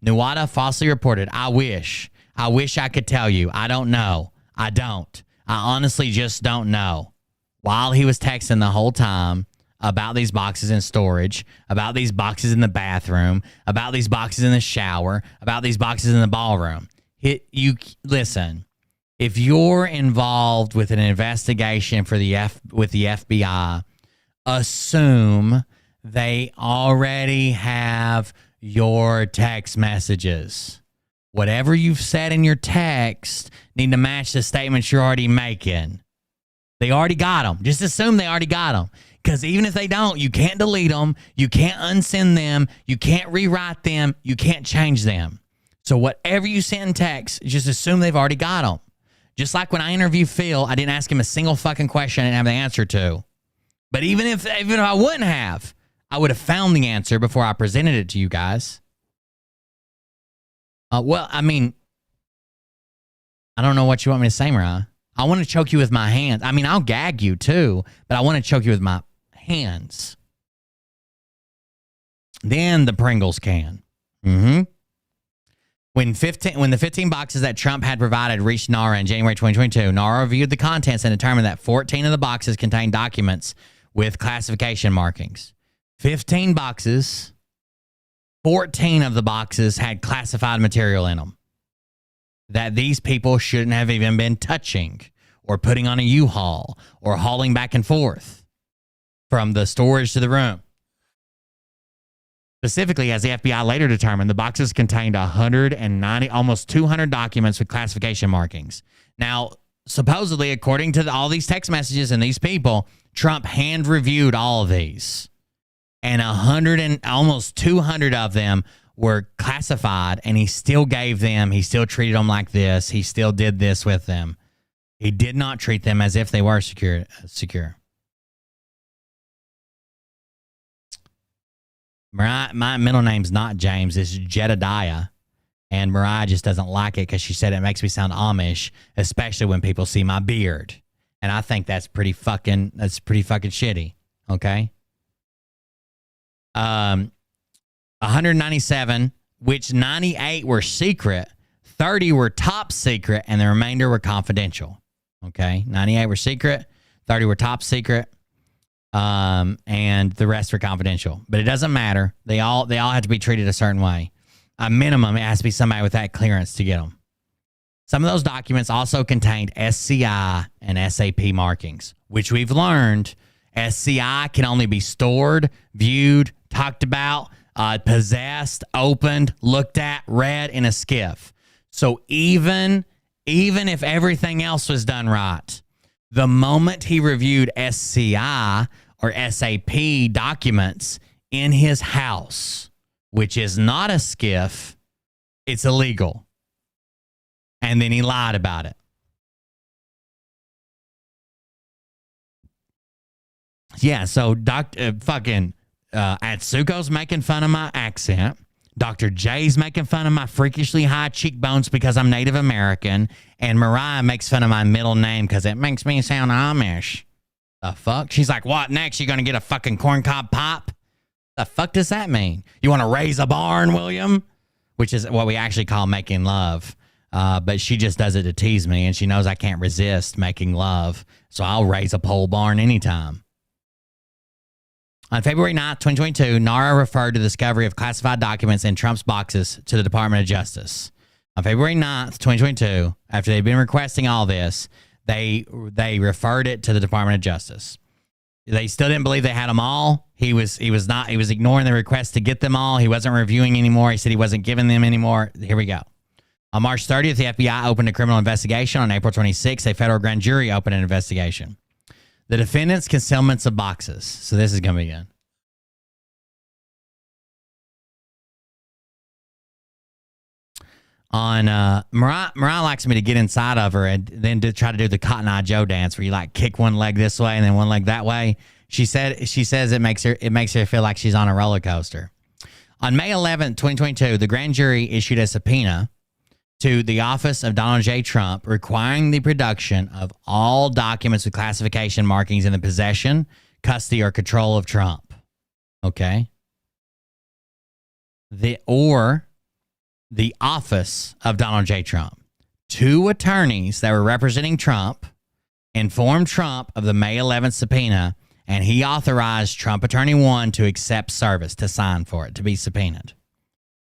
Nuwada falsely reported, I wish I could tell you. I don't know. I don't. I honestly just don't know. While he was texting the whole time about these boxes in storage, about these boxes in the bathroom, about these boxes in the shower, about these boxes in the ballroom. Listen, if you're involved with an investigation with the FBI, assume they already have your text messages. Whatever you've said in your text need to match the statements you're already making. They already got them. Just assume they already got them. Because even if they don't, you can't delete them. You can't unsend them. You can't rewrite them. You can't change them. So whatever you send in text, just assume they've already got them. Just like when I interviewed Phil, I didn't ask him a single fucking question I didn't have the answer to. But even if I wouldn't have, I would have found the answer before I presented it to you guys. Well, I mean, I don't know what you want me to say, Mariah. I want to choke you with my hands. I mean, I'll gag you too, but I want to choke you with my hands. Then the Pringles can. When the 15 boxes that Trump had provided reached NARA in January 2022, NARA reviewed the contents and determined that 14 of the boxes contained documents with classification markings. 15 boxes, 14 of the boxes had classified material in them that these people shouldn't have even been touching or putting on a U-Haul or hauling back and forth from the storage to the room. Specifically, as the FBI later determined, the boxes contained 190, almost 200 documents with classification markings. Now, supposedly, according to all these text messages and these people, Trump hand-reviewed all of these. And 100 and almost 200 of them were classified, and he still treated them like this. He still did this with them. He did not treat them as if they were secure. Mariah, my middle name's not James, it's Jedediah. And Mariah just doesn't like it because she said it makes me sound Amish, especially when people see my beard. And I think that's pretty fucking shitty. Okay? 197, which 98 were secret, 30 were top secret, and the remainder were confidential. Okay? 98 were secret, 30 were top secret, and the rest were confidential. But it doesn't matter. They all have to be treated a certain way. A minimum, it has to be somebody with that clearance to get them. Some of those documents also contained SCI and SAP markings, which we've learned SCI can only be stored, viewed, talked about, possessed, opened, looked at, read in a SCIF. So even if everything else was done right, the moment he reviewed SCI or SAP documents in his house, which is not a SCIF, it's illegal. And then he lied about it. Yeah, so Atsuko's making fun of my accent. Dr. J's making fun of my freakishly high cheekbones because I'm Native American. And Mariah makes fun of my middle name because it makes me sound Amish. The fuck? She's like, what next? You going to get a fucking corncob pop? The fuck does that mean? You want to raise a barn, William? Which is what we actually call making love. But she just does it to tease me, and she knows I can't resist making love. So I'll raise a pole barn anytime. On February 9th, 2022, NARA referred to the discovery of classified documents in Trump's boxes to the Department of Justice. On February 9th, 2022, after they'd been requesting all this, they referred it to the Department of Justice. They still didn't believe they had them all. He was ignoring the request to get them all. He wasn't reviewing anymore. He said he wasn't giving them anymore. Here we go. On March 30th, the FBI opened a criminal investigation. On April 26th, a federal grand jury opened an investigation. The defendant's concealments of boxes. So this is going to be good. On Mariah likes me to get inside of her and then to try to do the Cotton Eye Joe dance where you like kick one leg this way and then one leg that way. She says it makes her feel like she's on a roller coaster. On May 11th, 2022, the grand jury issued a subpoena to the office of Donald J. Trump, requiring the production of all documents with classification markings in the possession, custody, or control of Trump. Okay? The office of Donald J. Trump. Two attorneys that were representing Trump informed Trump of the May 11th subpoena, and he authorized Trump Attorney 1 to accept service, to sign for it, to be subpoenaed.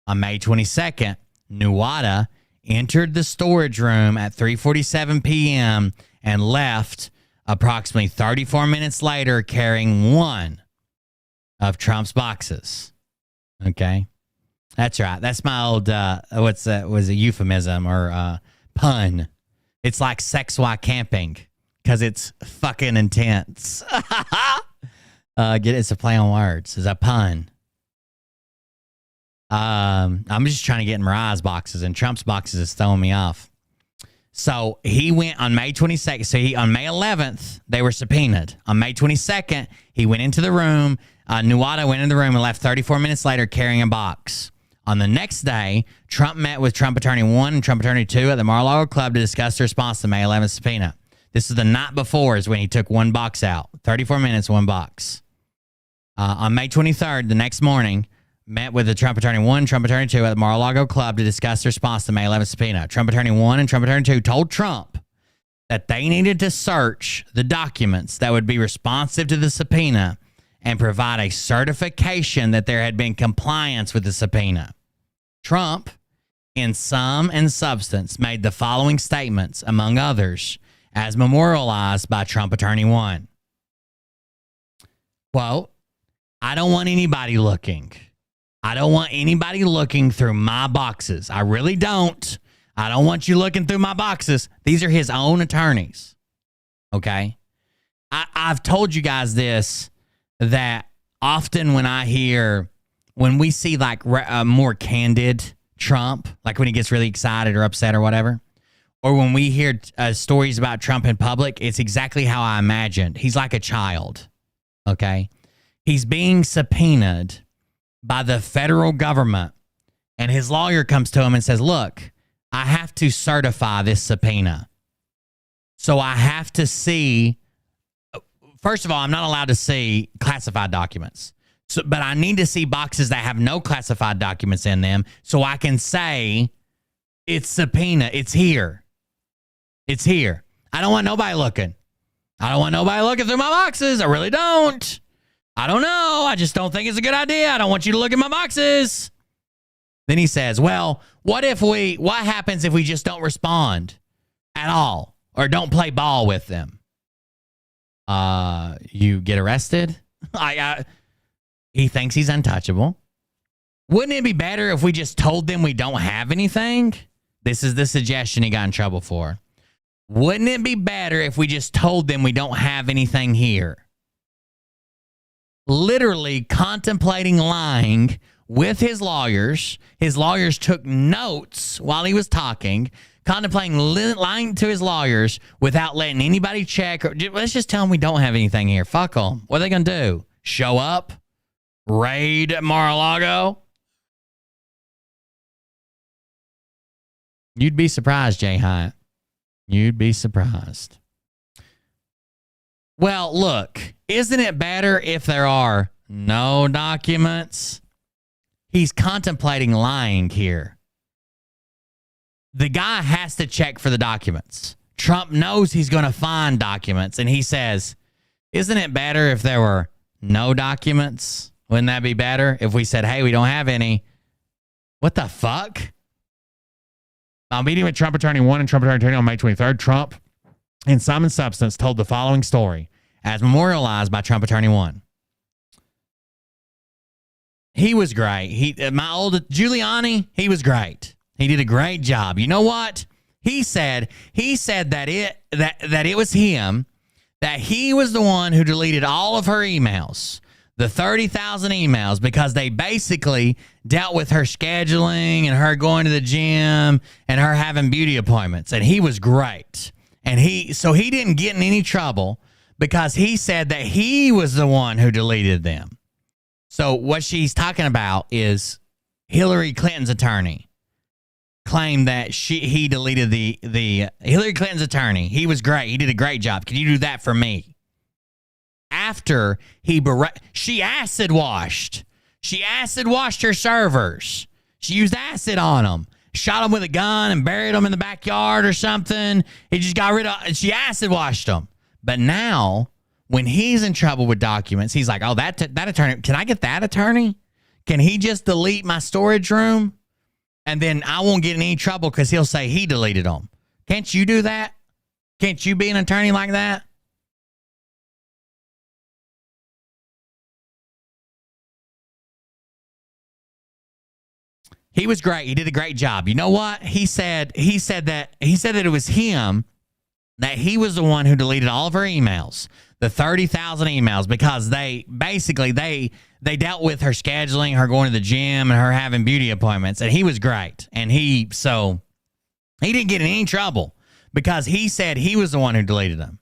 On May 22nd, Nuwata entered the storage room at 3:47 p.m. and left approximately 34 minutes later carrying one of Trump's boxes. Okay? That's right. That's my old, was a euphemism or pun. It's like sex while camping because it's fucking intense. It's a play on words. It's a pun. I'm just trying to get in Mariah's boxes, and Trump's boxes is throwing me off. So he went on May 22nd. So on May 11th, they were subpoenaed. On May 22nd, he went into the room. Nuada went in the room and left 34 minutes later carrying a box. On the next day, Trump met with Trump Attorney 1 and Trump Attorney 2 at the Mar-a-Lago Club to discuss the response to May 11th subpoena. This is the night before is when he took one box out. 34 minutes, one box. On May 23rd, the next morning, met with the Trump Attorney 1, Trump Attorney 2 at the Mar-a-Lago Club to discuss the response to May 11th subpoena. Trump Attorney 1 and Trump Attorney 2 told Trump that they needed to search the documents that would be responsive to the subpoena and provide a certification that there had been compliance with the subpoena. Trump, in sum and substance, made the following statements, among others, as memorialized by Trump Attorney 1. Quote, I don't want anybody looking. I don't want anybody looking through my boxes. I really don't. I don't want you looking through my boxes. These are his own attorneys. Okay? I've told you guys this, that often when we see like a more candid Trump, like when he gets really excited or upset or whatever, or when we hear stories about Trump in public, it's exactly how I imagined. He's like a child. Okay? He's being subpoenaed by the federal government, and his lawyer comes to him and says, look, I have to certify this subpoena. So I have to see, first of all, I'm not allowed to see classified documents. But I need to see boxes that have no classified documents in them so I can say it's subpoena. It's here. It's here. I don't want nobody looking. I don't want nobody looking through my boxes. I really don't. I don't know. I just don't think it's a good idea. I don't want you to look at my boxes. Then he says, well, what happens if we just don't respond at all or don't play ball with them? You get arrested? He thinks he's untouchable. Wouldn't it be better if we just told them we don't have anything? This is the suggestion he got in trouble for. Wouldn't it be better if we just told them we don't have anything here? Literally contemplating lying with his lawyers. His lawyers took notes while he was talking, contemplating lying to his lawyers without letting anybody check. Let's just tell them we don't have anything here. Fuck them. What are they going to do? Show up? Raid Mar-a-Lago? You'd be surprised, Jay Hyatt. You'd be surprised. Well, look, isn't it better if there are no documents? He's contemplating lying here. The guy has to check for the documents. Trump knows he's going to find documents, and he says, isn't it better if there were no documents? Wouldn't that be better if we said, hey, we don't have any? What the fuck? Meeting with Trump Attorney 1 and Trump Attorney 2 on May 23rd, Trump, in sum and substance, told the following story, as memorialized by Trump Attorney 1. He was great. My old Giuliani, he was great. He did a great job. You know what? He said that it was him, that he was the one who deleted all of her emails, the 30,000 emails, because they basically dealt with her scheduling and her going to the gym and her having beauty appointments. And he was great. And he didn't get in any trouble because he said that he was the one who deleted them. So what she's talking about is Hillary Clinton's attorney claimed that he deleted the Hillary Clinton's attorney. He was great. He did a great job. Can you do that for me? After she acid washed. She acid washed her servers. She used acid on them. Shot them with a gun and buried them in the backyard or something. He just got rid of, she acid washed them. But now, when he's in trouble with documents, he's like, oh, that attorney, can I get that attorney? Can he just delete my storage room? And then I won't get in any trouble because he'll say he deleted them. Can't you do that? Can't you be an attorney like that? He was great. He did a great job. You know what? He said that it was him, that he was the one who deleted all of her emails, the 30,000 emails, because they dealt with her scheduling, her going to the gym, and her having beauty appointments. And he was great. And he didn't get in any trouble because he said he was the one who deleted them.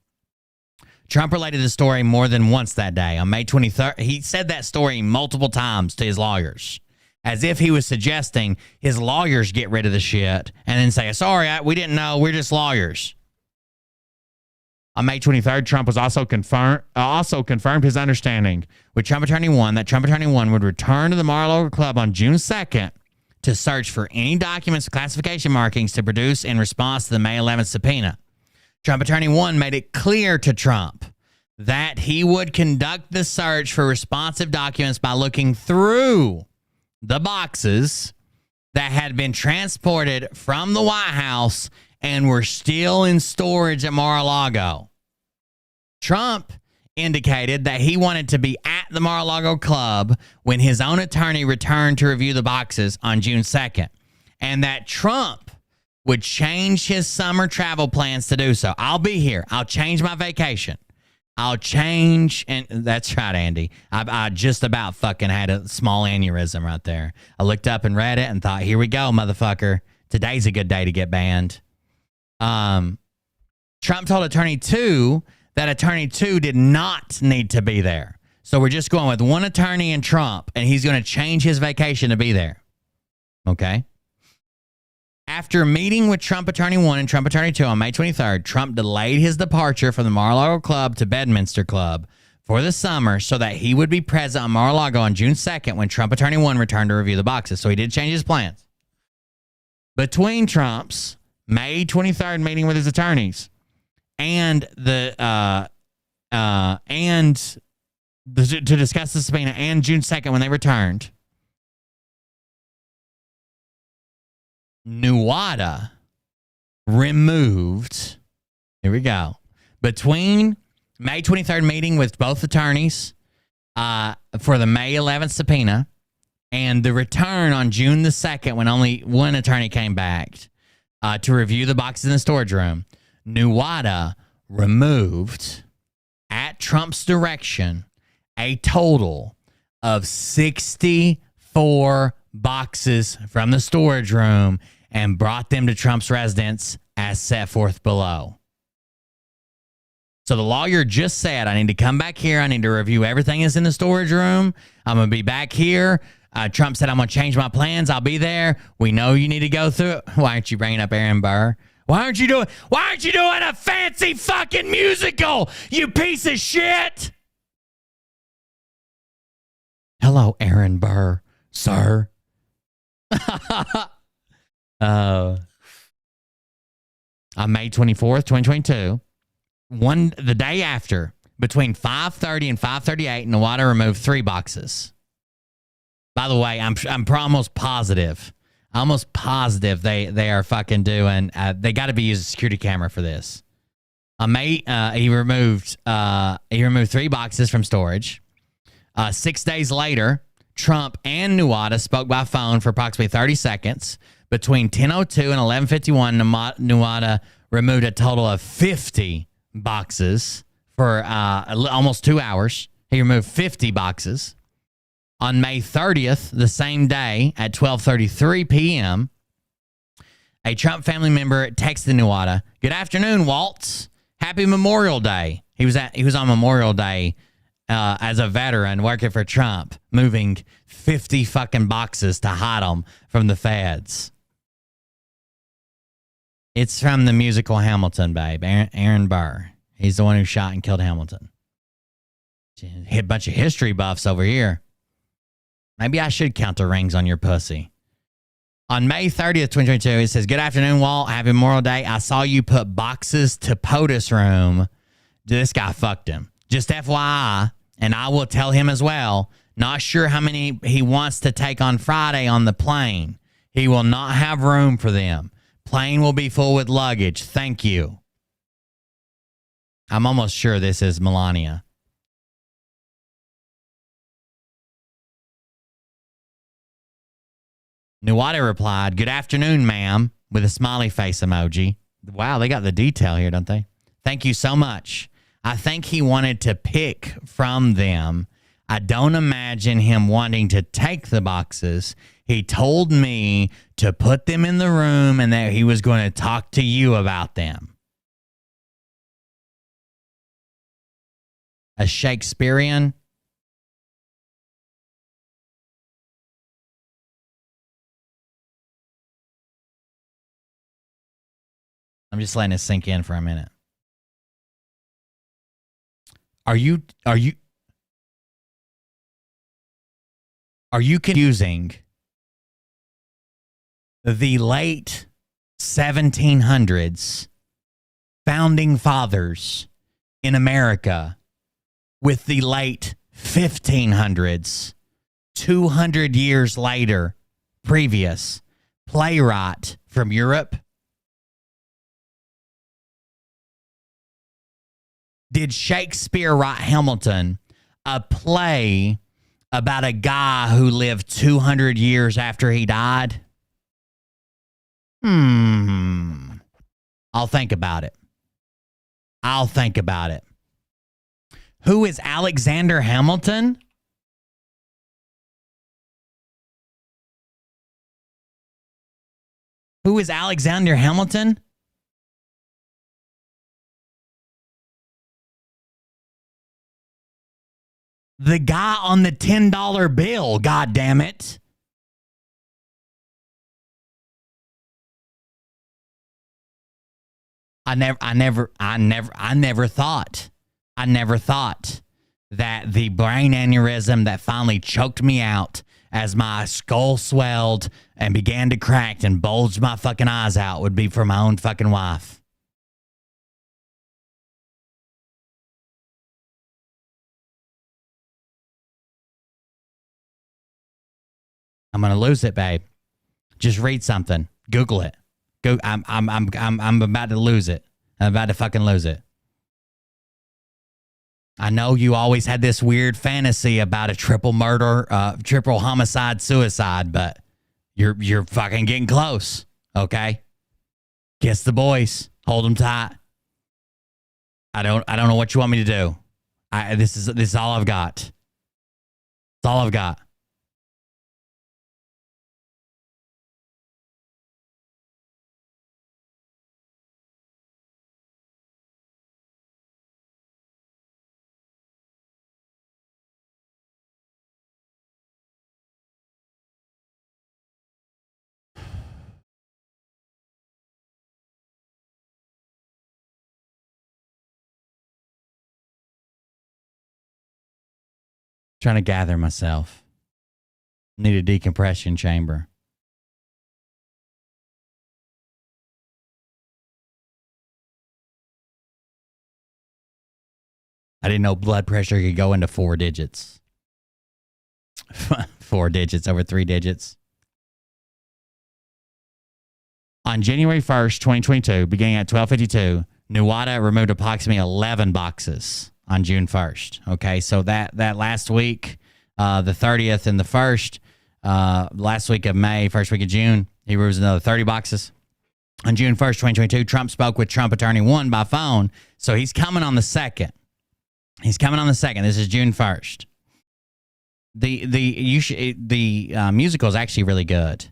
Trump related the story more than once that day. On May 23rd, he said that story multiple times to his lawyers, as if he was suggesting his lawyers get rid of the shit and then say, sorry, we didn't know, we're just lawyers. On May 23rd, Trump was also confirmed his understanding with Trump Attorney 1 that Trump Attorney 1 would return to the Mar-a-Lago Club on June 2nd to search for any documents with classification markings to produce in response to the May 11th subpoena. Trump Attorney 1 made it clear to Trump that he would conduct the search for responsive documents by looking through the boxes that had been transported from the White House and were still in storage at Mar-a-Lago. Trump indicated that he wanted to be at the Mar-a-Lago Club when his own attorney returned to review the boxes on June 2nd, and that Trump would change his summer travel plans to do so. I'll be here. I'll change my vacation. I'll change. And that's right, Andy. I just about fucking had a small aneurysm right there. I looked up and read it and thought, here we go, motherfucker. Today's a good day to get banned. Trump told Attorney 2 that Attorney 2 did not need to be there. So we're just going with one attorney and Trump, and he's going to change his vacation to be there. Okay? After meeting with Trump Attorney 1 and Trump Attorney 2 on May 23rd, Trump delayed his departure from the Mar-a-Lago Club to Bedminster Club for the summer so that he would be present on Mar-a-Lago on June 2nd when Trump Attorney 1 returned to review the boxes. So he did change his plans. Between Trump's May 23rd meeting with his attorneys and to discuss the subpoena and June 2nd when they returned, Nuwata removed, here we go, between May 23rd meeting with both attorneys for the May 11th subpoena and the return on June the 2nd when only one attorney came back to review the boxes in the storage room, Nuwata removed, at Trump's direction, a total of 64 boxes from the storage room and brought them to Trump's residence as set forth below. So the lawyer just said, I need to come back here. I need to review everything that's in the storage room. I'm going to be back here. Trump said, I'm going to change my plans. I'll be there. We know you need to go through it. Why aren't you bringing up Aaron Burr? Why aren't you doing a fancy fucking musical, you piece of shit? Hello, Aaron Burr, sir. On May 24th, 2022, the day after, between 5:30 and 5:38, Nuwata removed 3 boxes. By the way, I'm almost positive they are fucking doing. They got to be using a security camera for this. On May, he removed 3 boxes from storage. 6 days later, Trump and Nuwata spoke by phone for approximately 30 seconds. Between 10:02 and 11:51, Nuwata removed a total of 50 boxes for almost 2 hours. He removed 50 boxes. On May 30th, the same day at 12:33 p.m., a Trump family member texted Nuwata, "Good afternoon, Waltz. Happy Memorial Day." He was on Memorial Day as a veteran working for Trump, moving 50 fucking boxes to hide them from the feds. It's from the musical Hamilton, babe. Aaron Burr. He's the one who shot and killed Hamilton. Hit a bunch of history buffs over here. Maybe I should count the rings on your pussy. On May 30th, 2022, it says, "Good afternoon, Walt. Happy Memorial Day. I saw you put boxes to POTUS room." This guy fucked him. Just FYI, and I will tell him as well, not sure how many he wants to take on Friday on the plane. He will not have room for them. Plane will be full with luggage. Thank you. I'm almost sure this is Melania. Nuwata replied, "Good afternoon, ma'am," with a smiley face emoji. Wow, they got the detail here, don't they? "Thank you so much. I think he wanted to pick from them. I don't imagine him wanting to take the boxes. He told me to put them in the room and that he was going to talk to you about them. A Shakespearean? I'm just letting it sink in for a minute. Are you confusing the late 1700s founding fathers in America with the late 1500s, 200 years later, previous playwright from Europe? Did Shakespeare write Hamilton, a play about a guy who lived 200 years after he died? I'll think about it. Who is Alexander Hamilton? Who is Alexander Hamilton? The guy on the $10 bill, God damn it. I never thought that the brain aneurysm that finally choked me out as my skull swelled and began to crack and bulged my fucking eyes out would be for my own fucking wife. I'm gonna lose it, babe. Just read something. Google it. Go. I'm about to lose it. I'm about to fucking lose it. I know you always had this weird fantasy about a triple murder, triple homicide, suicide, but you're fucking getting close. Okay. Kiss the boys. Hold them tight. I don't know what you want me to do. This is all I've got. It's all I've got. Trying to gather myself. Need a decompression chamber. I didn't know blood pressure could go into 4 digits. 4 digits over 3 digits. On January 1st, 2022, beginning at 12:52, Nuwata removed approximately 11 boxes on June 1st. Okay, so that last week, the 30th and the 1st, last week of May, first week of June, he removes another 30 boxes. On June 1st, 2022, Trump spoke with Trump attorney 1 by phone. So he's coming on the 2nd. This is June 1st. The musical is actually really good.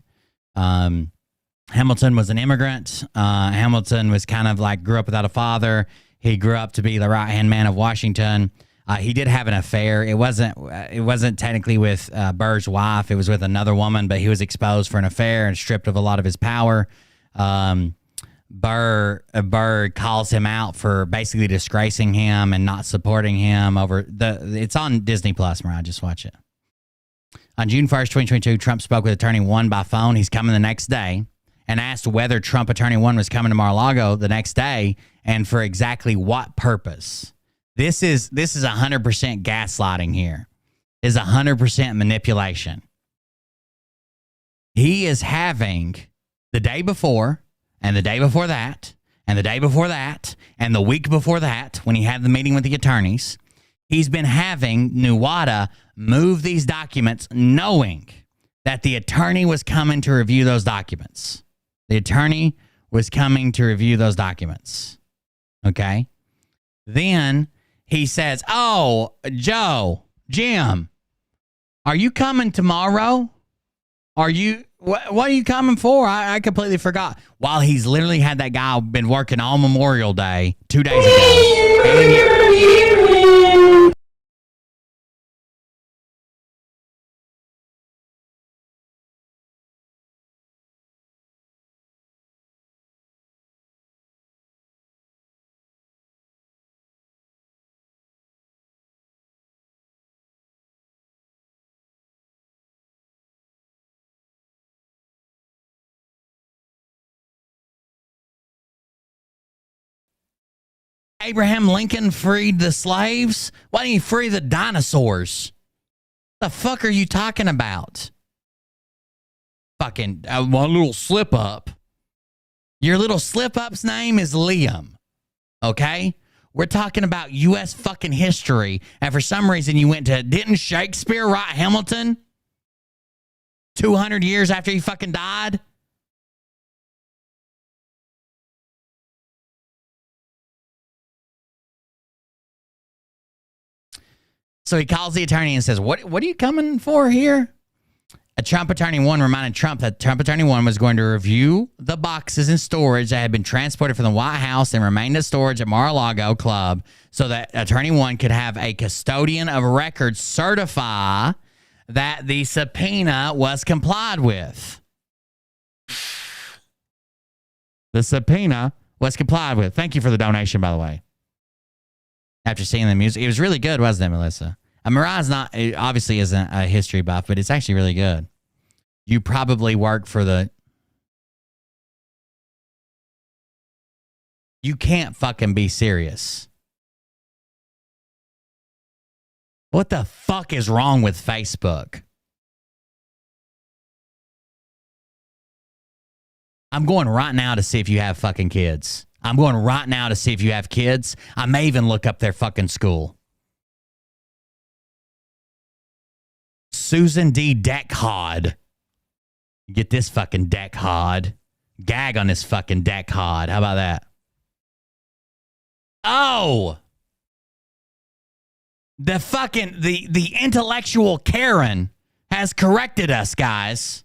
Hamilton was an immigrant. Hamilton was kind of like grew up without a father. He grew up to be the right-hand man of Washington. He did have an affair. It wasn't technically with Burr's wife. It was with another woman, but he was exposed for an affair and stripped of a lot of his power. Burr calls him out for basically disgracing him and not supporting him it's on Disney Plus, Mariah. Just watch it. On June 1st, 2022, Trump spoke with attorney 1 by phone. He's coming the next day and asked whether Trump attorney 1 was coming to Mar-a-Lago the next day and for exactly what purpose. This is 100% gaslighting here. Is 100% manipulation. He is having the day before and the day before that and the day before that and the week before that when he had the meeting with the attorneys, he's been having Nuwata move these documents knowing that the attorney was coming to review those documents. The attorney was coming to review those documents. Okay? Then he says, "Oh, Jim, are you coming tomorrow? Are you, what are you coming for? I completely forgot." While he's literally had that guy been working on Memorial Day 2 days ago. Abraham Lincoln freed the slaves. Why didn't he free the dinosaurs? The fuck are you talking about? Fucking one little slip up. Your little slip up's name is Liam. Okay? We're talking about U.S. fucking history. And for some reason you went to, didn't Shakespeare write Hamilton 200 years after he fucking died? So he calls the attorney and says, what are you coming for here? A Trump attorney 1 reminded Trump that Trump attorney 1 was going to review the boxes in storage that had been transported from the White House and remained in storage at Mar-a-Lago Club so that attorney 1 could have a custodian of records certify that the subpoena was complied with. The subpoena was complied with. Thank you for the donation, by the way. After seeing the music, it was really good, wasn't it, Melissa? Mariah's not, it obviously isn't a history buff, but it's actually really good. You probably work for the... You can't fucking be serious. What the fuck is wrong with Facebook? I'm going right now to see if you have fucking kids. I'm going right now to see if you have kids. I may even look up their fucking school. Susan D. Deckhod. Get this fucking Deckhod. Gag on this fucking Deckhod. How about that? Oh! The fucking, the intellectual Karen has corrected us, guys.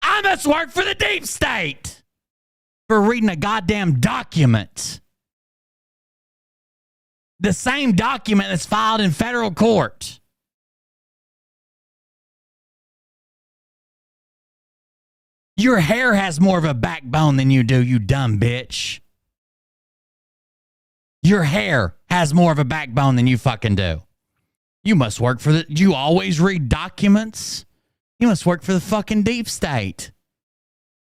I must work for the deep state for reading a goddamn document. The same document that's filed in federal court. Your hair has more of a backbone than you do, you dumb bitch. Your hair has more of a backbone than you fucking do. You must work for the... You always read documents? You must work for the fucking deep state.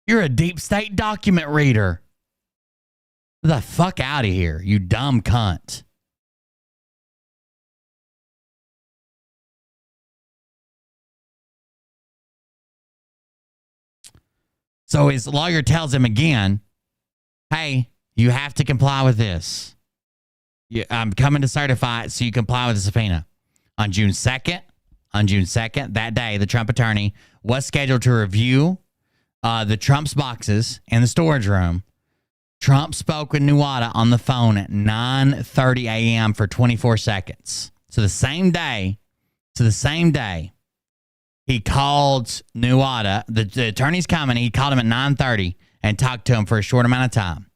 You're a deep state document reader. The fuck out of here, you dumb cunt. So his lawyer tells him again, hey, you have to comply with this. I'm coming to certify it so you comply with the subpoena. On June 2nd, that day, the Trump attorney was scheduled to review the Trump's boxes in the storage room. Trump spoke with Nuwata on the phone at 9:30 a.m. for 24 seconds. So the same day, he called Nuwata. The attorney's coming. He called him at 9:30 and talked to him for a short amount of time.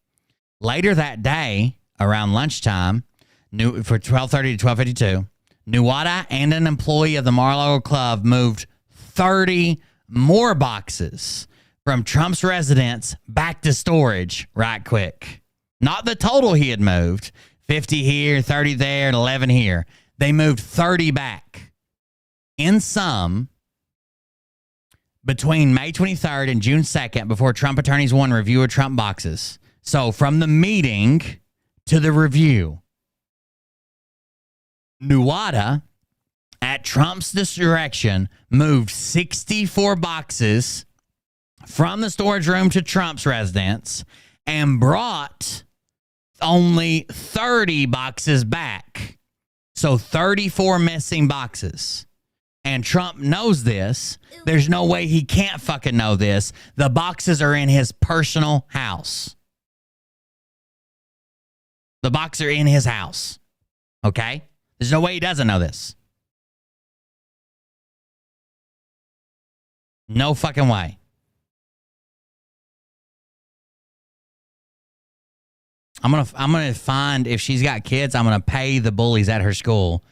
Later that day, around lunchtime, for 12:30 to 12:52, Nuwata and an employee of the Mar-a-Lago Club moved 30 more boxes from Trump's residence back to storage right quick. Not the total he had moved. 50 here, 30 there, and 11 here. They moved 30 back. In sum, between May 23rd and June 2nd, before Trump attorneys 1 review of Trump boxes. So from the meeting to the review, Nuwata, at Trump's direction, moved 64 boxes from the storage room to Trump's residence and brought only 30 boxes back. So 34 missing boxes. And Trump knows this. There's no way he can't fucking know this. The boxes are in his personal house. The boxes are in his house. Okay? There's no way he doesn't know this. No fucking way. I'm gonna find, if she's got kids, I'm gonna pay the bullies at her school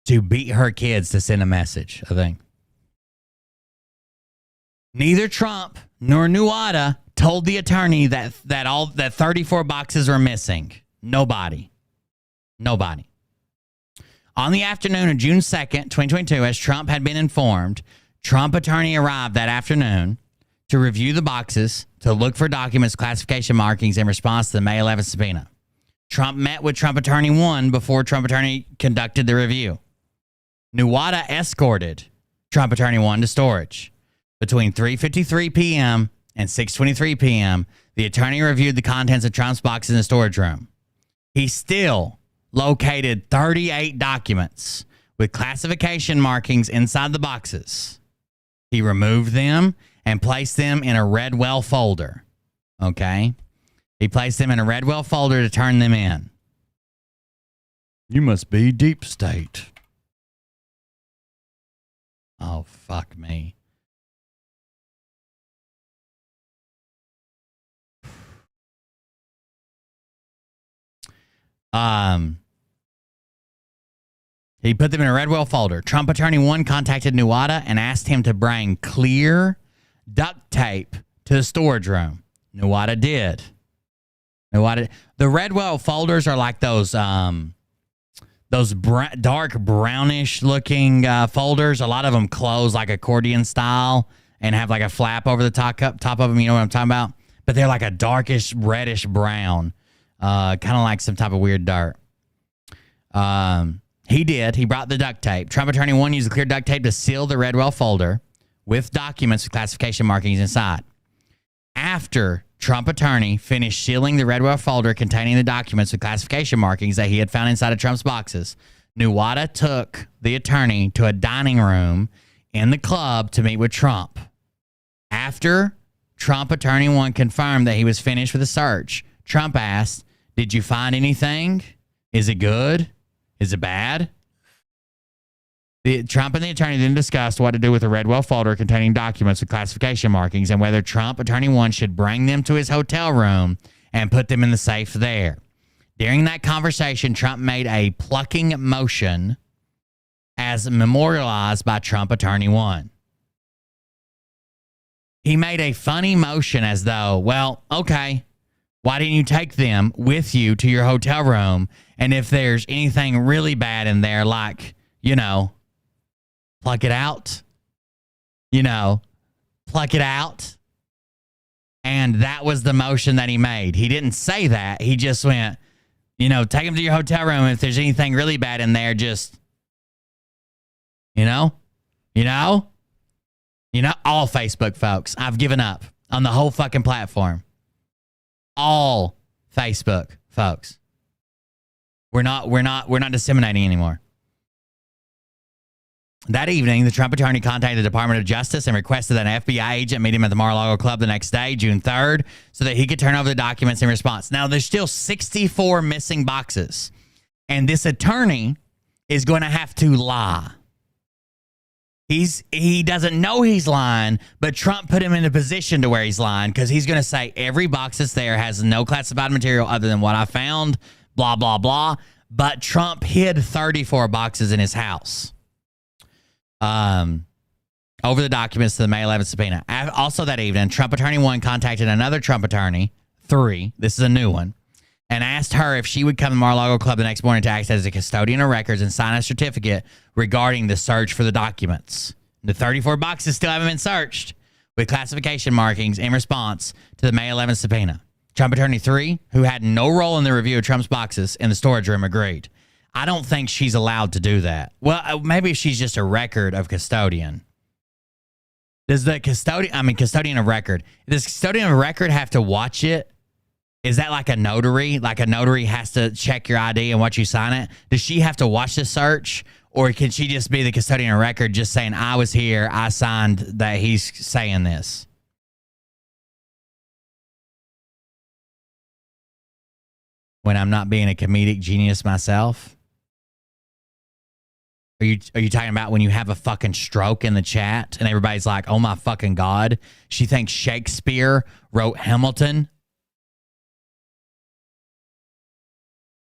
to beat her kids to send a message, I think. Neither Trump nor Nuada told the attorney that 34 boxes were missing. Nobody. On the afternoon of June 2nd, 2022, as Trump had been informed, Trump attorney arrived that afternoon to review the boxes to look for documents, classification markings in response to the May 11th subpoena. Trump met with Trump attorney 1 before Trump attorney conducted the review. Nuada escorted Trump attorney 1 to storage. Between 3:53 p.m. and 6:23 p.m., the attorney reviewed the contents of Trump's boxes in the storage room. He still located 38 documents with classification markings inside the boxes. He removed them and placed them in a Redwell folder. Okay? He placed them in a Redwell folder to turn them in. You must be deep state. Oh, fuck me. He put them in a Redwell folder. Trump attorney 1 contacted Nuada and asked him to bring clear duct tape to the storage room. Nuada did. The Redwell folders are like those dark brownish looking folders. A lot of them close like accordion style and have like a flap over the top of them. You know what I'm talking about? But they're like a darkish reddish brown, kind of like some type of weird dirt. He did. He brought the duct tape. Trump attorney 1 used the clear duct tape to seal the Redwell folder with documents with classification markings inside. After Trump attorney finished sealing the Redwell folder containing the documents with classification markings that he had found inside of Trump's boxes, Nuada took the attorney to a dining room in the club to meet with Trump. After Trump attorney 1 confirmed that he was finished with the search, Trump asked, "Did you find anything? Is it good? Is it bad?" Trump and the attorney then discussed what to do with the Redwell folder containing documents with classification markings and whether Trump attorney 1 should bring them to his hotel room and put them in the safe there. During that conversation, Trump made a plucking motion as memorialized by Trump attorney 1. He made a funny motion as though, well, okay, why didn't you take them with you to your hotel room? And if there's anything really bad in there, like, pluck it out. Pluck it out. And that was the motion that he made. He didn't say that. He just went, take them to your hotel room. If there's anything really bad in there, just, all Facebook folks. I've given up on the whole fucking platform. All Facebook folks. We're not disseminating anymore. That evening, the Trump attorney contacted the Department of Justice and requested that an FBI agent meet him at the Mar-a-Lago Club the next day, June 3rd, so that he could turn over the documents in response. Now, there's still 64 missing boxes, and this attorney is going to have to lie. He doesn't know he's lying, but Trump put him in a position to where he's lying because he's going to say every box that's there has no classified material other than what I found, blah, blah, blah. But Trump hid 34 boxes in his house. Over the documents to the May 11th subpoena. Also that evening, Trump attorney 1 contacted another Trump attorney, 3, this is a new one, and asked her if she would come to Mar-a-Lago Club the next morning to act as a custodian of records and sign a certificate regarding the search for the documents. The 34 boxes still haven't been searched with classification markings in response to the May 11th subpoena. Trump attorney 3, who had no role in the review of Trump's boxes in the storage room, agreed. I don't think she's allowed to do that. Well, maybe she's just a record of custodian. Does the custodian of record, does custodian of record have to watch it? Is that like a notary? Like a notary has to check your ID and watch you sign it? Does she have to watch the search? Or can she just be the custodian of record just saying, I was here, I signed that he's saying this? When I'm not being a comedic genius myself? Are you talking about when you have a fucking stroke in the chat and everybody's like, oh my fucking God, she thinks Shakespeare wrote Hamilton?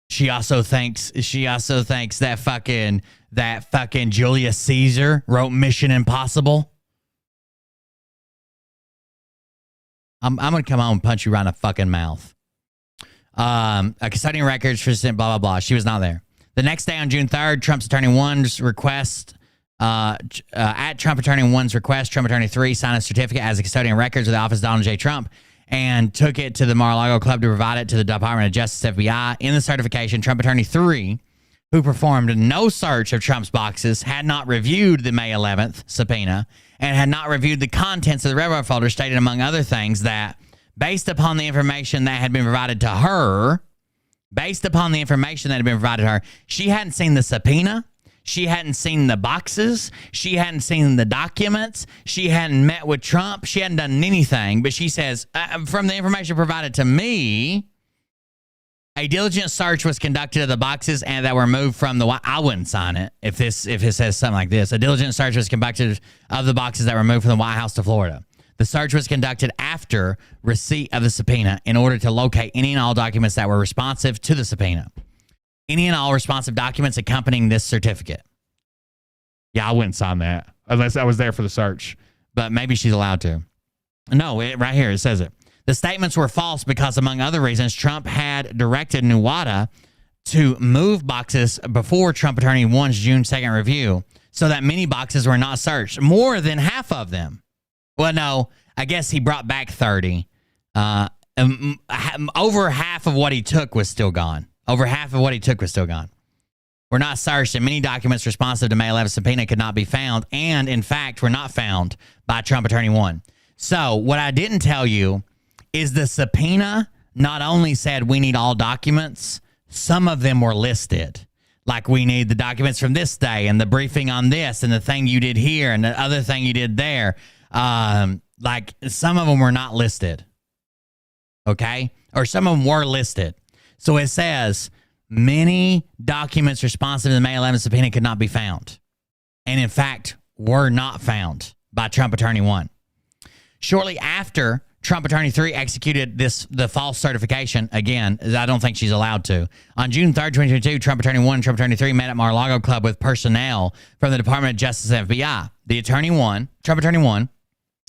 She also thinks that fucking Julius Caesar wrote Mission Impossible. I'm gonna come on and punch you right in the fucking mouth. A custodian records for blah blah blah. She was not there. The next day on June 3rd, Trump's attorney 1's request, at Trump attorney 1's request, Trump attorney 3 signed a certificate as a custodian records with the office of Donald J. Trump and took it to the Mar-a-Lago Club to provide it to the Department of Justice FBI. In the certification, Trump attorney 3, who performed no search of Trump's boxes, had not reviewed the May 11th subpoena and had not reviewed the contents of the railroad folder, stated among other things that based upon the information that had been provided to her, she hadn't seen the subpoena. She hadn't seen the boxes. She hadn't seen the documents. She hadn't met with Trump. She hadn't done anything. But she says, from the information provided to me, a diligent search was conducted of the boxes and that were moved from the. I wouldn't sign it if it says something like this. A diligent search was conducted of the boxes that were moved from the White House to Florida. The search was conducted after receipt of the subpoena in order to locate any and all documents that were responsive to the subpoena. Any and all responsive documents accompanying this certificate. Yeah, I wouldn't sign that unless I was there for the search. But maybe she's allowed to. No, right here, it says it. The statements were false because, among other reasons, Trump had directed Nuwata to move boxes before Trump attorney 1's June 2nd review so that many boxes were not searched. More than half of them. Well, no, I guess he brought back 30. Over half of what he took was still gone. Were not searched, and many documents responsive to May 11th subpoena could not be found, and in fact were not found by Trump attorney 1. So what I didn't tell you is the subpoena not only said we need all documents, some of them were listed. Like we need the documents from this day and the briefing on this and the thing you did here and the other thing you did there. Like some of them were not listed. Okay? Or some of them were listed. So it says many documents responsive to the May 11th subpoena could not be found. And in fact, were not found by Trump attorney 1. Shortly after Trump attorney 3 executed the false certification, again, I don't think she's allowed to. On June 3rd, 2022, Trump attorney 1 and Trump attorney 3 met at Mar-a-Lago Club with personnel from the Department of Justice and FBI. The attorney 1, Trump attorney 1,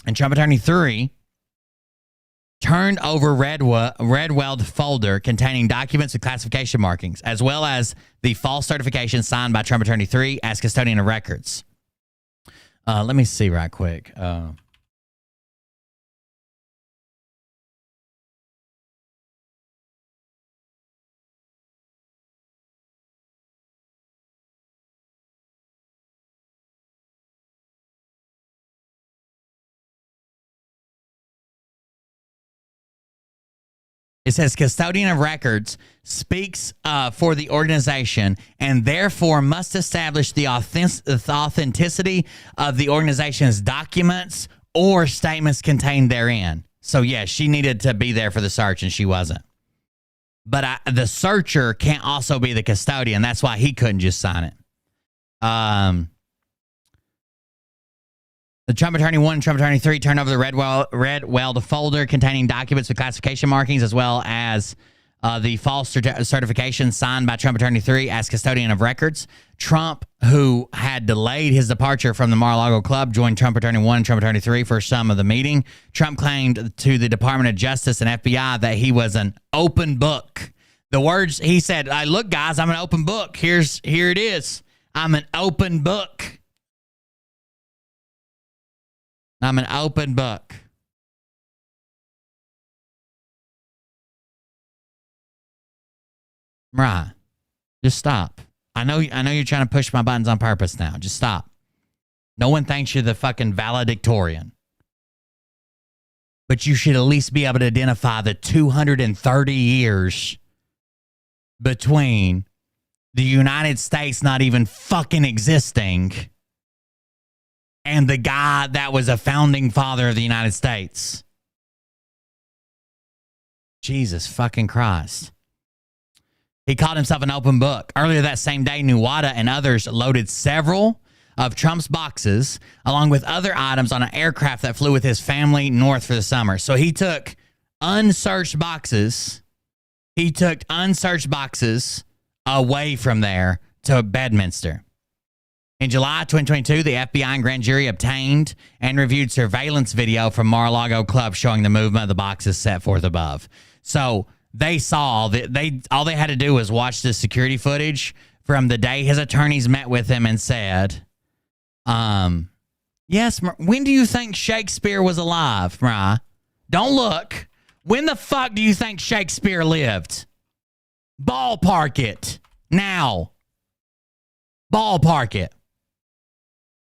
and Trump attorney 3 turned over red-weld folder containing documents with classification markings, as well as the false certification signed by Trump attorney 3 as custodian of records. Let me see right quick. It says custodian of records speaks for the organization and therefore must establish the authenticity of the organization's documents or statements contained therein. So, yeah, she needed to be there for the search and she wasn't. But the searcher can't also be the custodian. That's why he couldn't just sign it. The Trump attorney 1 and Trump attorney 3 turned over the red weld folder containing documents with classification markings, as well as the false certification signed by Trump attorney 3 as custodian of records. Trump, who had delayed his departure from the Mar-a-Lago Club, joined Trump attorney 1 and Trump attorney 3 for some of the meeting. Trump claimed to the Department of Justice and FBI that he was an open book. The words he said, look, guys, I'm an open book. Here it is. I'm an open book. I'm an open book. Right. Just stop. I know you're trying to push my buttons on purpose now. Just stop. No one thinks you're the fucking valedictorian. But you should at least be able to identify the 230 years between the United States not even fucking existing and the guy that was a founding father of the United States. Jesus fucking Christ. He called himself an open book. Earlier that same day, Nuwata and others loaded several of Trump's boxes along with other items on an aircraft that flew with his family north for the summer. So he took unsearched boxes. He took unsearched boxes away from there to Bedminster. In July 2022, the FBI and grand jury obtained and reviewed surveillance video from Mar-a-Lago Club showing the movement of the boxes set forth above. So they saw that all they had to do was watch the security footage from the day his attorneys met with him and said, yes, when do you think Shakespeare was alive, Mariah? Don't look. When the fuck do you think Shakespeare lived? Ballpark it. Now. Ballpark it.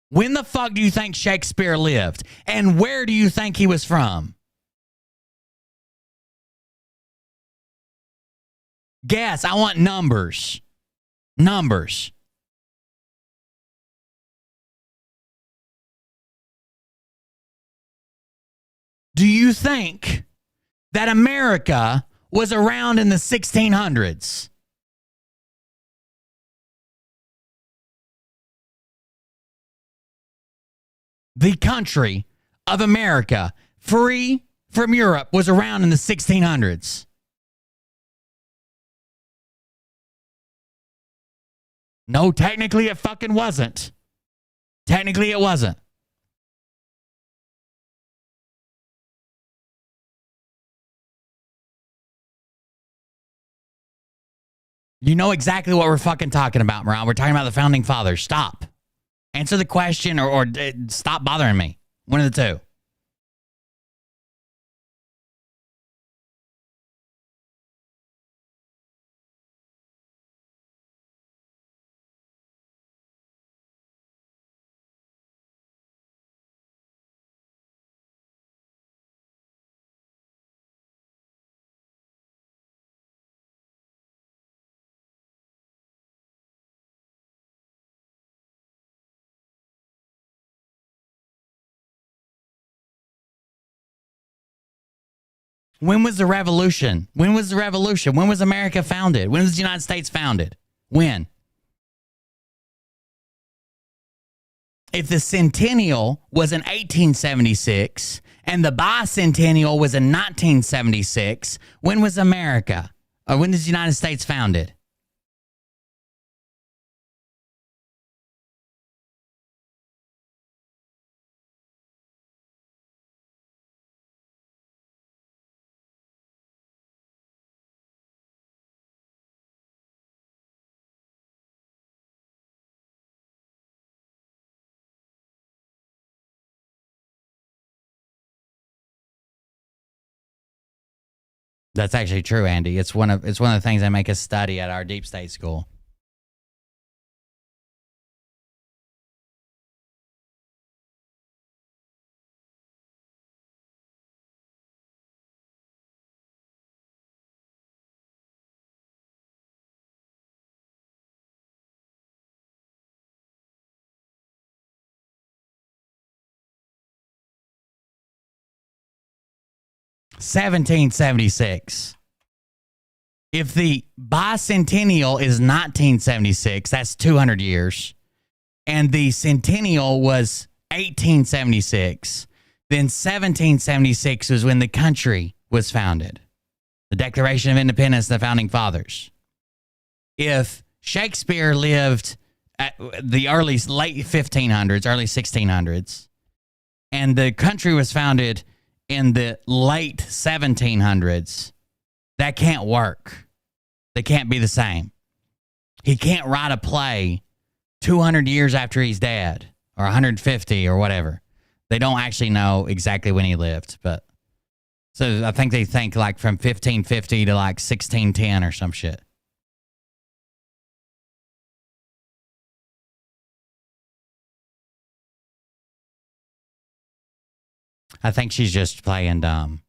When the fuck do you think Shakespeare lived? And where do you think he was from? Guess. I want numbers. Numbers. Do you think that America was around in the 1600s? The country of America, free from Europe, was around in the 1600s. No, technically it fucking wasn't. Technically it wasn't. You know exactly what we're fucking talking about, Mariah. We're talking about the founding fathers. Stop. Answer the question or stop bothering me. One of the two. When was the revolution? When was the revolution? When was America founded? When was the United States founded? When? If the centennial was in 1876 and the bicentennial was in 1976, when was America? Or when was the United States founded? That's actually true, Andy. It's one of the things they make us study at our deep state school. (1776). If the bicentennial is 1976, that's 200 years, and the centennial was 1876, then 1776 was when the country was founded. The Declaration of Independence, the Founding Fathers. If Shakespeare lived at the late 1500s, early 1600s, and the country was founded in the late 1700s, that can't work. They can't be the same. He can't write a play 200 years after he's dead, or 150 or whatever. They don't actually know exactly when he lived, but so I think they think like from 1550 to like 1610 or some shit. I think she's just playing dumb.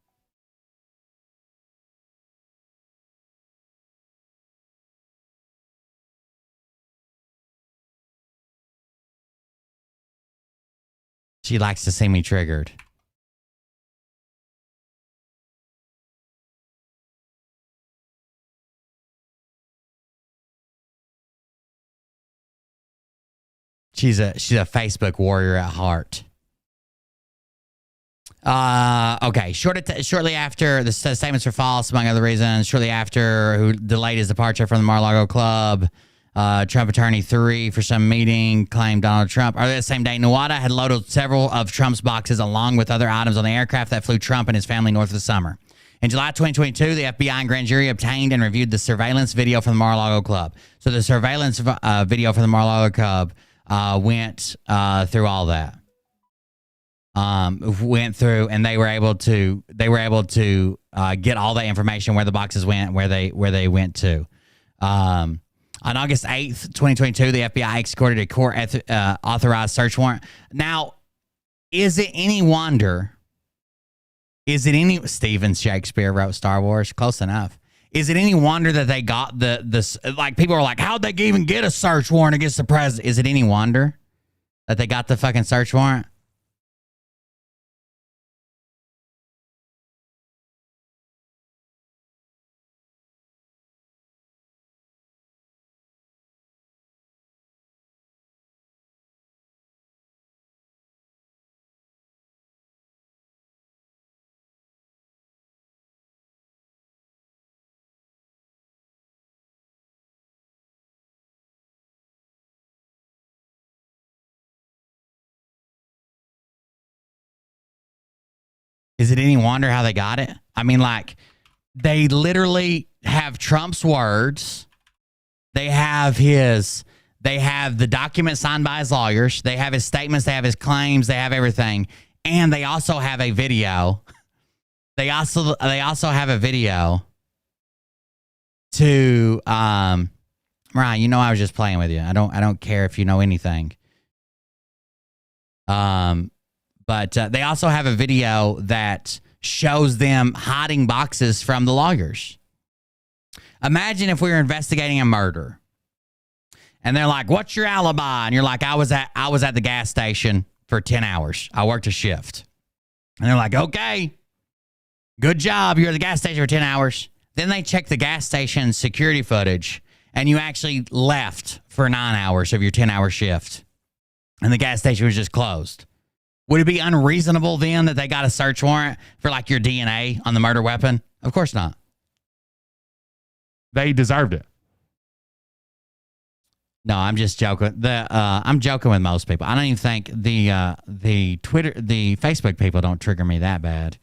She likes to see me triggered. She's a Facebook warrior at heart. Okay. Shortly after, the statements were false, among other reasons. Shortly after, who delayed his departure from the Mar-a-Lago club, Trump attorney 3 for some meeting claimed Donald Trump. Earlier that same day, Nawada had loaded several of Trump's boxes along with other items on the aircraft that flew Trump and his family north for the summer. In July 2022, the FBI and grand jury obtained and reviewed the surveillance video from the Mar-a-Lago club. So the surveillance video from the Mar-a-Lago club went through all that. Went through, and they were able to get all the information where the boxes went, where they went to. On August 8th, 2022, the FBI executed a court authorized search warrant. Now, is it any wonder? Steven Shakespeare wrote Star Wars? Close enough. Is it any wonder that they got the like, people are like, how'd they even get a search warrant against the president? Is it any wonder that they got the fucking search warrant? Is it any wonder how they got it? I mean, like, they literally have Trump's words. They have the document signed by his lawyers. They have his statements. They have his claims. They have everything. And they also have a video. They also have a video to, Ryan, you know, I was just playing with you. I don't care if you know anything. But they also have a video that shows them hiding boxes from the lawyers. Imagine if we were investigating a murder, and they're like, "What's your alibi?" And you're like, "I was at the gas station for 10 hours. I worked a shift." And they're like, "Okay, good job. You're at the gas station for 10 hours." Then they check the gas station security footage, and you actually left for 9 hours of your 10-hour shift, and the gas station was just closed. Would it be unreasonable then that they got a search warrant for, like, your DNA on the murder weapon? Of course not. They deserved it. No, I'm just joking. I'm joking with most people. I don't even think the Facebook people don't trigger me that bad.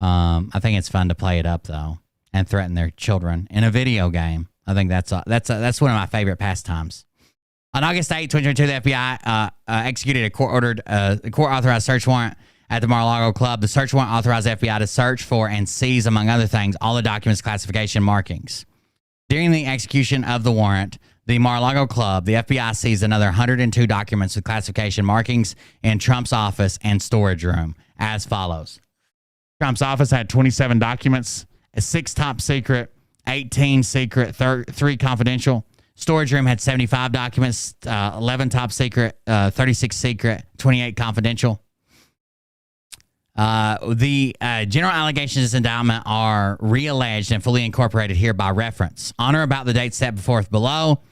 I think it's fun to play it up though and threaten their children in a video game. I think that's one of my favorite pastimes. On August 8, 2022, the FBI executed a court-authorized search warrant at the Mar-a-Lago club. The search warrant authorized the FBI to search for and seize, among other things, all the documents' classification markings. During the execution of the warrant, the Mar-a-Lago club, the FBI seized another 102 documents with classification markings in Trump's office and storage room, as follows. Trump's office had 27 documents, 6 top secret, 18 secret, 3 confidential. Storage room had 75 documents, 11 top secret, 36 secret, 28 confidential. The general allegations in this indictment are re-alleged and fully incorporated here by reference. On or about the date set forth below,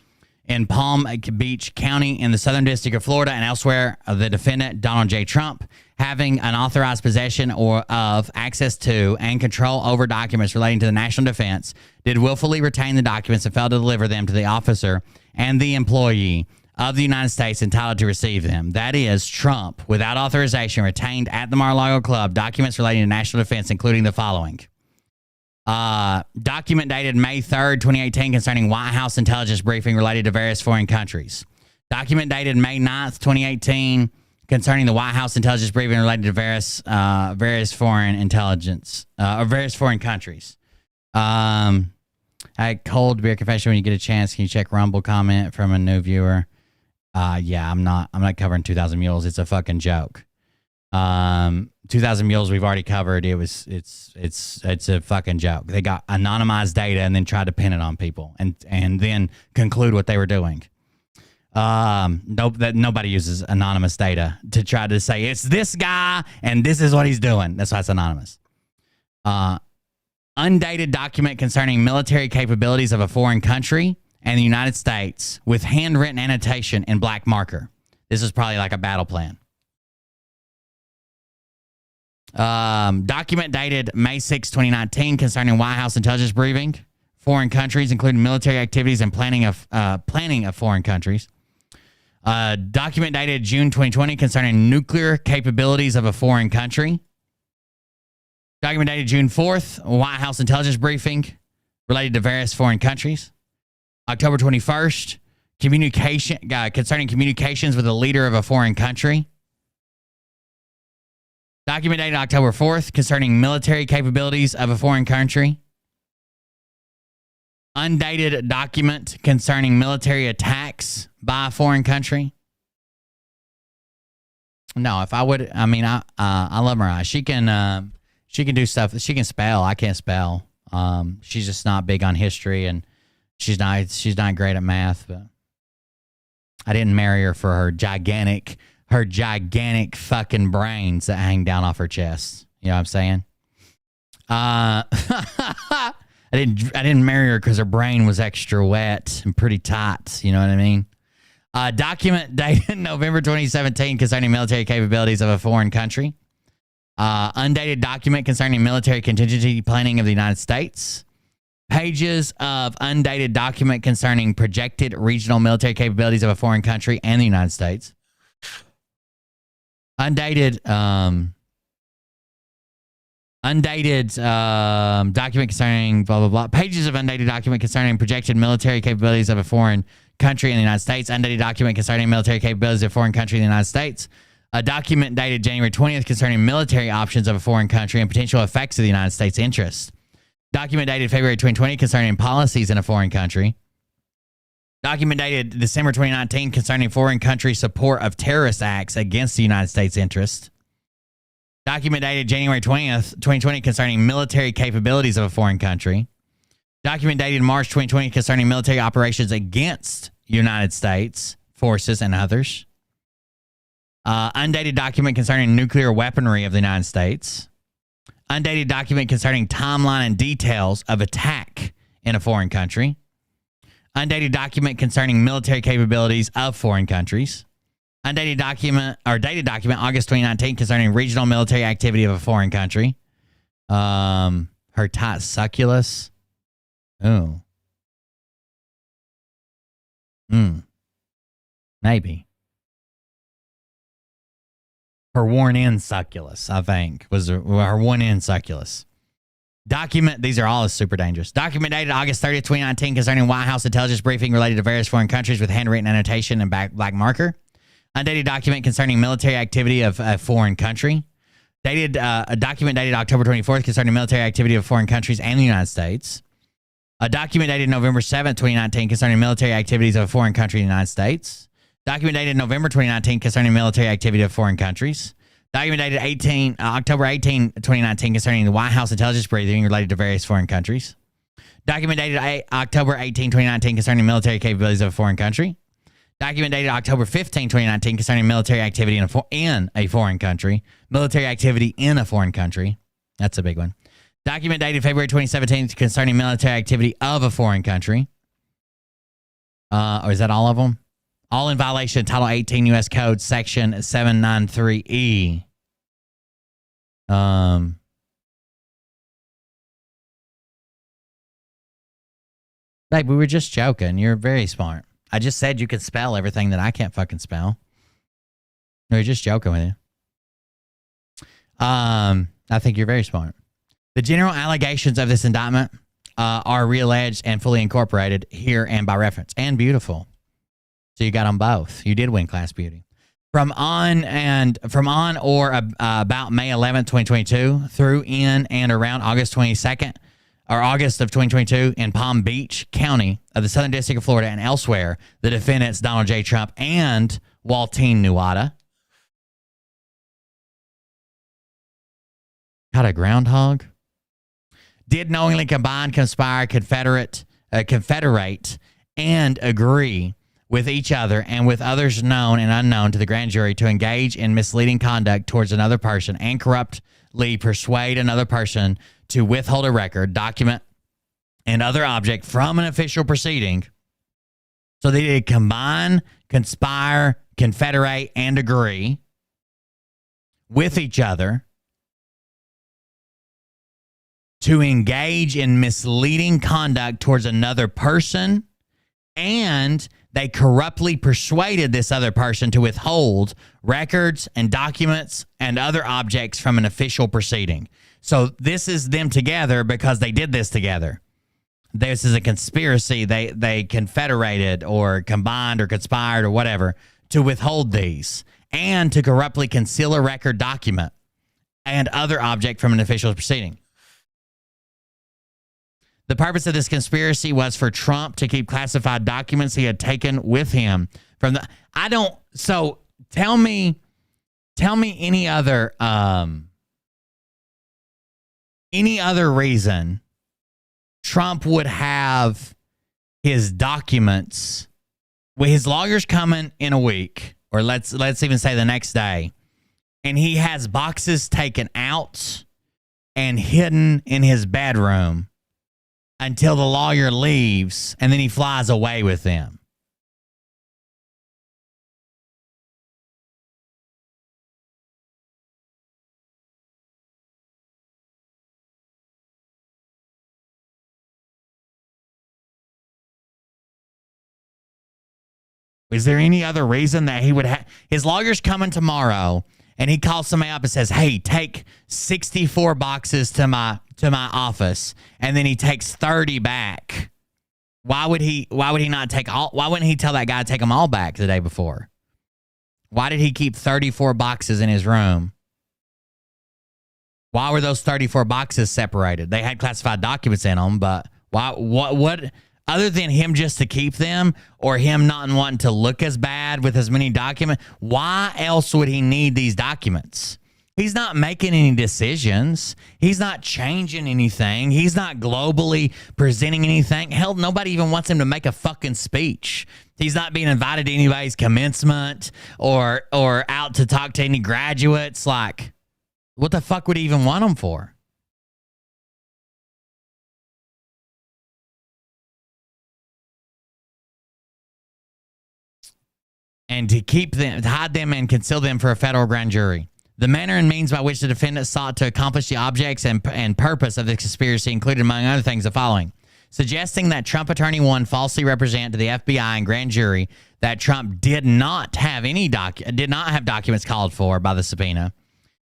in Palm Beach County in the Southern District of Florida and elsewhere, the defendant, Donald J. Trump, having unauthorized possession or of access to and control over documents relating to the national defense, did willfully retain the documents and failed to deliver them to the officer and the employee of the United States entitled to receive them. That is, Trump, without authorization, retained at the Mar-a-Lago club documents relating to national defense, including the following. Document dated May 3rd, 2018 concerning White House intelligence briefing related to various foreign countries. Document dated May 9th, 2018 concerning the White House intelligence briefing related to various foreign intelligence or various foreign countries. Cold beer confession. When you get a chance, can you check Rumble comment from a new viewer? Yeah, I'm not covering 2,000 Mules. It's a fucking joke. 2,000 Mules we've already covered. It's a fucking joke. They got anonymized data and then tried to pin it on people and then conclude what they were doing. Nobody uses anonymous data to try to say it's this guy and this is what he's doing. That's why it's anonymous. Undated document concerning military capabilities of a foreign country and the United States with handwritten annotation in black marker. This is probably like a battle plan. Document dated May 6, 2019 concerning White House intelligence briefing, foreign countries, including military activities and planning of foreign countries. Document dated June 2020 concerning nuclear capabilities of a foreign country. Document dated June 4th, White House intelligence briefing related to various foreign countries. October 21st, concerning communications with the leader of a foreign country. Document dated October 4th concerning military capabilities of a foreign country. Undated document concerning military attacks by a foreign country. No, if I would, I mean, I love Mariah. She can do stuff. She can spell. I can't spell. She's just not big on history, and she's not great at math. But I didn't marry her for her gigantic fucking brains that hang down off her chest. You know what I'm saying? I didn't marry her because her brain was extra wet and pretty tight. You know what I mean? Document dated November 2017 concerning military capabilities of a foreign country. Undated document concerning military contingency planning of the United States. Pages of undated document concerning projected regional military capabilities of a foreign country and the United States. Undated document concerning blah, blah, blah. Pages of undated document concerning projected military capabilities of a foreign country in the United States. Undated document concerning military capabilities of a foreign country in the United States. A document dated January 20th concerning military options of a foreign country and potential effects of the United States' interests. Document dated February 2020 concerning policies in a foreign country. Document dated December 2019 concerning foreign country support of terrorist acts against the United States' interest. Document dated January 20th, 2020 concerning military capabilities of a foreign country. Document dated March 2020 concerning military operations against United States forces and others. Undated document concerning nuclear weaponry of the United States. Undated document concerning timeline and details of attack in a foreign country. Undated document concerning military capabilities of foreign countries. Undated document or dated document August 2019 concerning regional military activity of a foreign country. Her tight succulus. Oh. Maybe. Her worn-in succulus, I think, was her worn-in succulus. Document, these are all super dangerous. Document dated August 30th, 2019 concerning White House intelligence briefing related to various foreign countries with handwritten annotation and black marker. Undated document concerning military activity of a foreign country. A document dated October 24th concerning military activity of foreign countries and the United States. A document dated November 7th, 2019 concerning military activities of a foreign country in the United States. Document dated November 2019 concerning military activity of foreign countries. Document dated October 18, 2019 concerning the White House intelligence briefing related to various foreign countries. Document dated October 18, 2019 concerning military capabilities of a foreign country. Document dated October 15, 2019 concerning military activity in a foreign country. Military activity in a foreign country. That's a big one. Document dated February 2017 concerning military activity of a foreign country. Or is that all of them? All in violation of Title 18 U.S. Code Section 793E. Babe, we were just joking. You're very smart. I just said you could spell everything that I can't fucking spell. We were just joking with you. I think you're very smart. The general allegations of this indictment are realleged and fully incorporated here and by reference. And beautiful. So you got them both. You did win Class Beauty. From on or about May 11th, 2022 through in and around August 22nd or August of 2022 in Palm Beach County of the Southern District of Florida and elsewhere, the defendants Donald J. Trump and Waltine Nuada. Got a groundhog? Did knowingly combine, conspire, confederate, and agree with each other and with others known and unknown to the grand jury to engage in misleading conduct towards another person and corruptly persuade another person to withhold a record, document, and other object from an official proceeding. So they did combine, conspire, confederate and agree with each other to engage in misleading conduct towards another person, and they corruptly persuaded this other person to withhold records and documents and other objects from an official proceeding. So this is them together because they did this together. This is a conspiracy. They confederated or combined or conspired or whatever to withhold these and to corruptly conceal a record, document, and other object from an official proceeding. The purpose of this conspiracy was for Trump to keep classified documents he had taken with him from the. So tell me any other reason Trump would have his documents with his lawyers coming in a week, or let's even say the next day, and he has boxes taken out and hidden in his bedroom until the lawyer leaves, and then he flies away with them. Is there any other reason that he would have his lawyers coming tomorrow and he calls somebody up and says, "Hey, take 64 boxes to my office," and then he takes 30 back? Why would he not take all? Why wouldn't he tell that guy to take them all back the day before? Why did he keep 34 boxes in his room? Why were those 34 boxes separated? They had classified documents in them, but why? What? Other than him just to keep them, or him not wanting to look as bad with as many documents, why else would he need these documents? He's not making any decisions. He's not changing anything. He's not globally presenting anything. Hell, nobody even wants him to make a fucking speech. He's not being invited to anybody's commencement or out to talk to any graduates. Like, what the fuck would he even want him for? And to keep them, to hide them and conceal them for a federal grand jury. The manner and means by which the defendant sought to accomplish the objects and purpose of the conspiracy included, among other things, the following: suggesting that Trump Attorney 1 falsely represent to the FBI and grand jury that Trump did not have documents called for by the subpoena,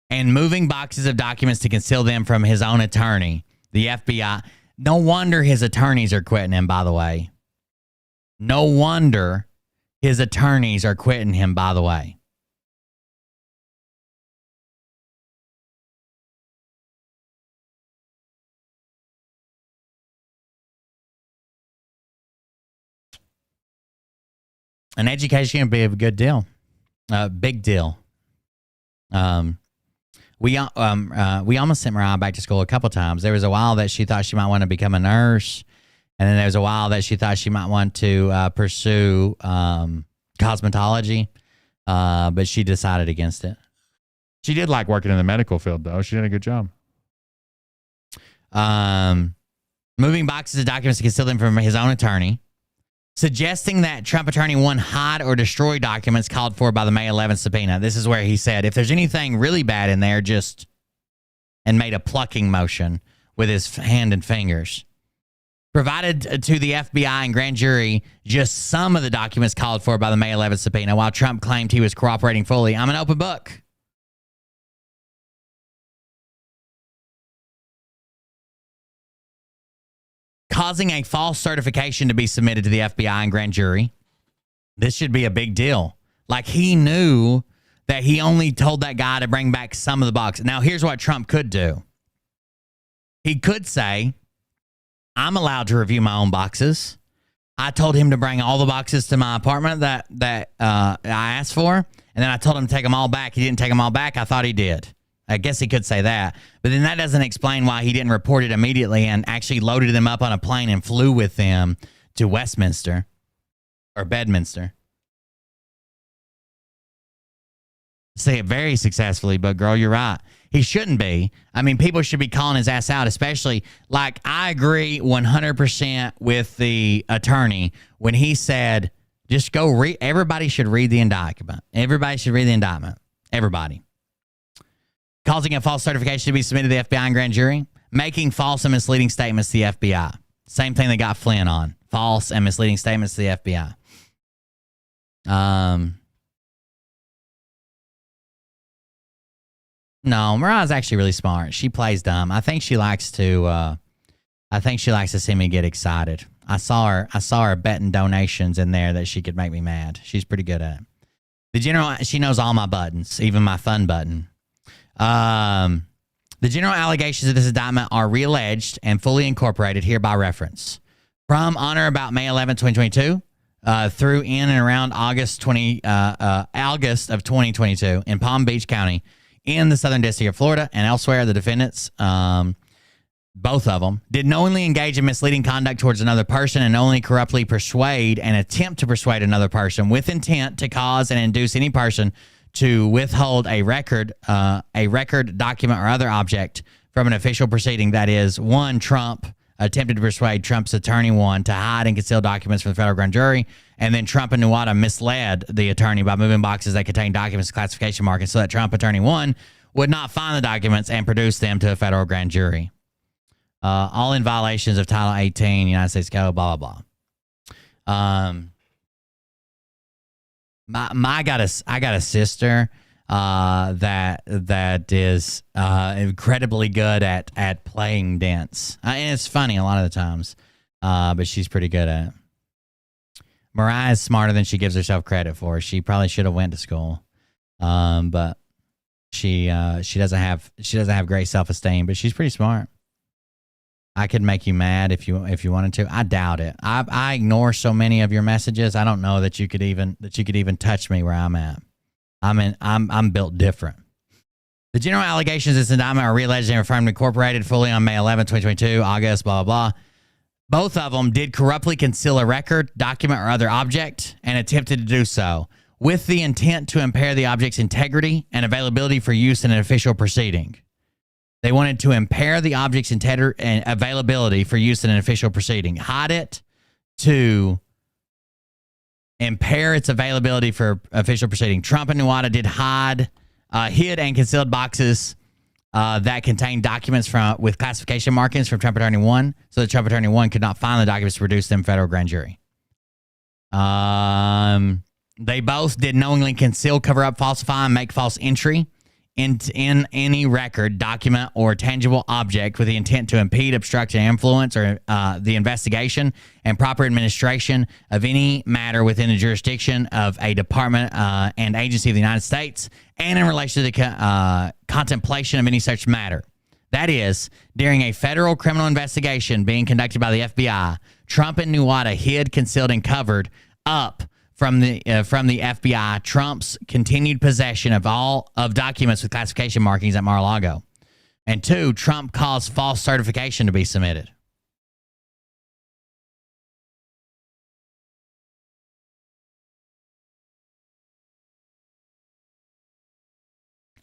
and moving boxes of documents to conceal them from his own attorney, the FBI. No wonder his attorneys are quitting him, by the way. No wonder his attorneys are quitting him, by the way. An education would be a good deal, big deal. We almost sent Mariah back to school a couple times. There was a while that she thought she might want to become a nurse, and then there was a while that she thought she might want to pursue cosmetology, but she decided against it. She did like working in the medical field, though. She did a good job. Moving boxes of documents to conceal them from his own attorney. Suggesting that Trump Attorney 1 hide or destroy documents called for by the May 11th subpoena. This is where he said, if there's anything really bad in there, and made a plucking motion with his hand and fingers. Provided to the FBI and grand jury just some of the documents called for by the May 11th subpoena, while Trump claimed he was cooperating fully. I'm an open book. Causing a false certification to be submitted to the FBI and grand jury. This should be a big deal. Like, he knew that he only told that guy to bring back some of the boxes. Now, here's what Trump could do. He could say, I'm allowed to review my own boxes. I told him to bring all the boxes to my apartment that I asked for, and then I told him to take them all back. He didn't take them all back. I thought he did. I guess he could say that. But then that doesn't explain why he didn't report it immediately and actually loaded them up on a plane and flew with them to Westminster or Bedminster. Say it very successfully, but girl, you're right. He shouldn't be. I mean, people should be calling his ass out, especially, like, I agree 100% with the attorney when he said, Just go read. Everybody should read the indictment. Everybody should read the indictment. Everybody. Causing a false certification to be submitted to the FBI and grand jury. Making false and misleading statements to the FBI. Same thing they got Flynn on. False and misleading statements to the FBI. No, Mariah's actually really smart. She plays dumb. I think she likes to see me get excited. I saw her betting donations in there that she could make me mad. She's pretty good at it. She knows all my buttons, even my fun button. The general allegations of this indictment are realleged and fully incorporated here by reference. From on or about May 11, 2022, through in and around August of 2022 in Palm Beach County in the Southern District of Florida and elsewhere, the defendants, both of them, did knowingly engage in misleading conduct towards another person and knowingly corruptly persuade and attempt to persuade another person with intent to cause and induce any person to withhold a record, document, or other object from an official proceeding. That is, one, Trump attempted to persuade Trump's attorney, one, to hide and conceal documents from the federal grand jury, and then Trump and Nuwata misled the attorney by moving boxes that contained documents with classification markings so that Trump attorney, one, would not find the documents and produce them to a federal grand jury. All in violations of Title 18, United States Code, blah, blah, blah. I got a sister that is incredibly good at playing dance. And it's funny a lot of the times, but she's pretty good at it. Mariah's smarter than she gives herself credit for. She probably should have went to school, but she doesn't have great self-esteem. But she's pretty smart. I could make you mad if you wanted to. I doubt it. I ignore so many of your messages. I don't know that you could even touch me where I'm at. I'm built different. The general allegations of this indictment are realleged and affirmed incorporated fully on May 11, 2022, August, blah, blah, blah. Both of them did corruptly conceal a record, document, or other object and attempted to do so with the intent to impair the object's integrity and availability for use in an official proceeding. They wanted to impair the object's integrity and availability for use in an official proceeding. Hide it to impair its availability for official proceeding. Trump and Nuwata did hid and concealed boxes that contained documents with classification markings from Trump Attorney 1, so that Trump Attorney 1 could not find the documents to produce them federal grand jury. They both did knowingly conceal, cover up, falsify, and make false entry in any record, document, or tangible object with the intent to impede, obstruct, and influence or the investigation and proper administration of any matter within the jurisdiction of a department and agency of the United States and in relation to the contemplation of any such matter. That is, during a federal criminal investigation being conducted by the FBI, Trump and Nuwata hid, concealed, and covered up from the FBI Trump's continued possession of documents with classification markings at Mar-a-Lago. And two, Trump caused false certification to be submitted.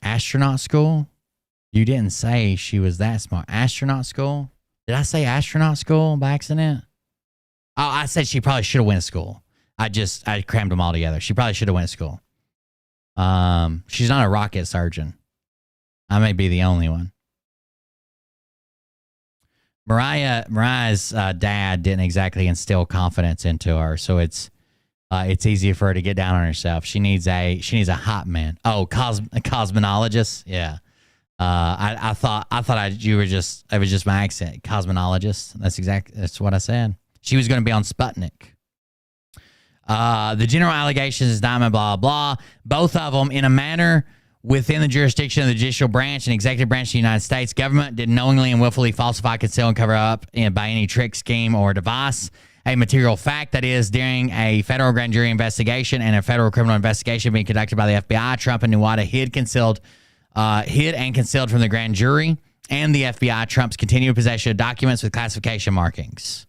Astronaut school? You didn't say she was that smart. Astronaut school? Did I say astronaut school by accident? Oh, I said she probably should have went to school. I crammed them all together. She probably should have went to school. She's not a rocket surgeon. I may be the only one. Mariah's dad didn't exactly instill confidence into her, so it's easy for her to get down on herself. She needs a hot man. Oh, cosmonologist. Yeah. I thought it was just my accent. Cosmonologist. That's what I said. She was going to be on Sputnik. The general allegations is diamond, blah, blah. Both of them, in a manner within the jurisdiction of the judicial branch and executive branch of the United States government, did knowingly and willfully falsify, conceal, and cover up by any trick, scheme, or device a material fact. That is, during a federal grand jury investigation and a federal criminal investigation being conducted by the FBI, Trump and Nuwata hid and concealed from the grand jury and the FBI Trump's continued possession of documents with classification markings.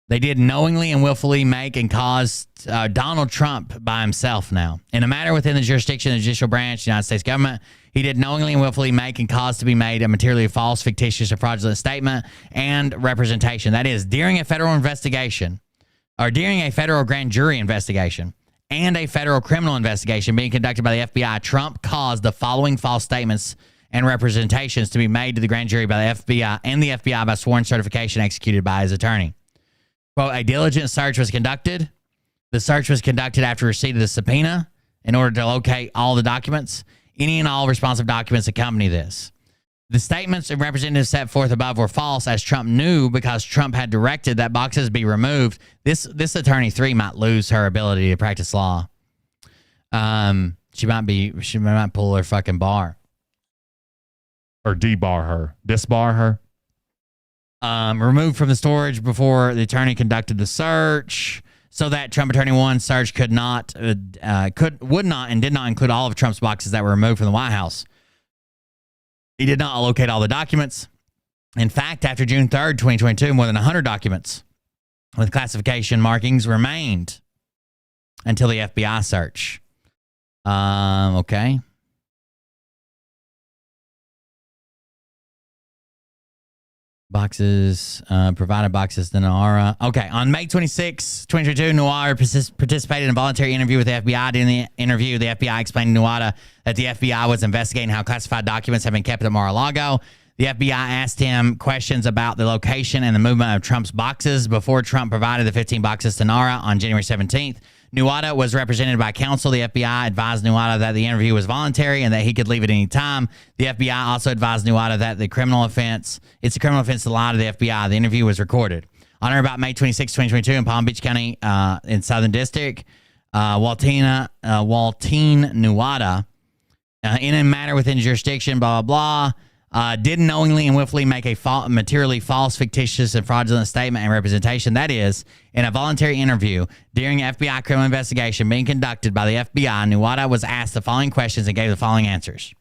They did knowingly and willfully make and cause Donald Trump by himself now. In a matter within the jurisdiction of the judicial branch of the United States government, he did knowingly and willfully make and cause to be made a materially false, fictitious, or fraudulent statement and representation. That is, during a federal investigation or during a federal grand jury investigation and a federal criminal investigation being conducted by the FBI, Trump caused the following false statements and representations to be made to the grand jury by the FBI and the FBI by sworn certification executed by his attorney. Quote, a diligent search was conducted. The search was conducted after receipt of the subpoena in order to locate all the documents. Any and all responsive documents accompany this. The statements and representatives set forth above were false, as Trump knew because Trump had directed that boxes be removed. This attorney 3 might lose her ability to practice law. She might pull her fucking bar. Or debar her. Disbar her. Removed from the storage before the attorney conducted the search, so that Trump Attorney 1 search would not and did not include all of Trump's boxes that were removed from the White House. He did not locate all the documents. In fact, after June 3rd, 2022, more than 100 documents with classification markings remained until the FBI search. Okay. Boxes, provided boxes to Noara. Okay, on May 26, 2022, Noara participated in a voluntary interview with the FBI. During the interview, the FBI explained to Noara that the FBI was investigating how classified documents have been kept at Mar-a-Lago. The FBI asked him questions about the location and the movement of Trump's boxes before Trump provided the 15 boxes to Nara on January 17th. Nuada was represented by counsel. The FBI advised Nuada that the interview was voluntary and that he could leave at any time. The FBI also advised Nuada that it's a criminal offense to lie to the FBI. The interview was recorded. On or about May 26, 2022, in Palm Beach County, in Southern District, Waltine Nuada, in a matter within jurisdiction, blah, blah, blah, did knowingly and willfully make a materially false, fictitious, and fraudulent statement and representation. That is, in a voluntary interview during an FBI criminal investigation being conducted by the FBI, Nuada was asked the following questions and gave the following answers.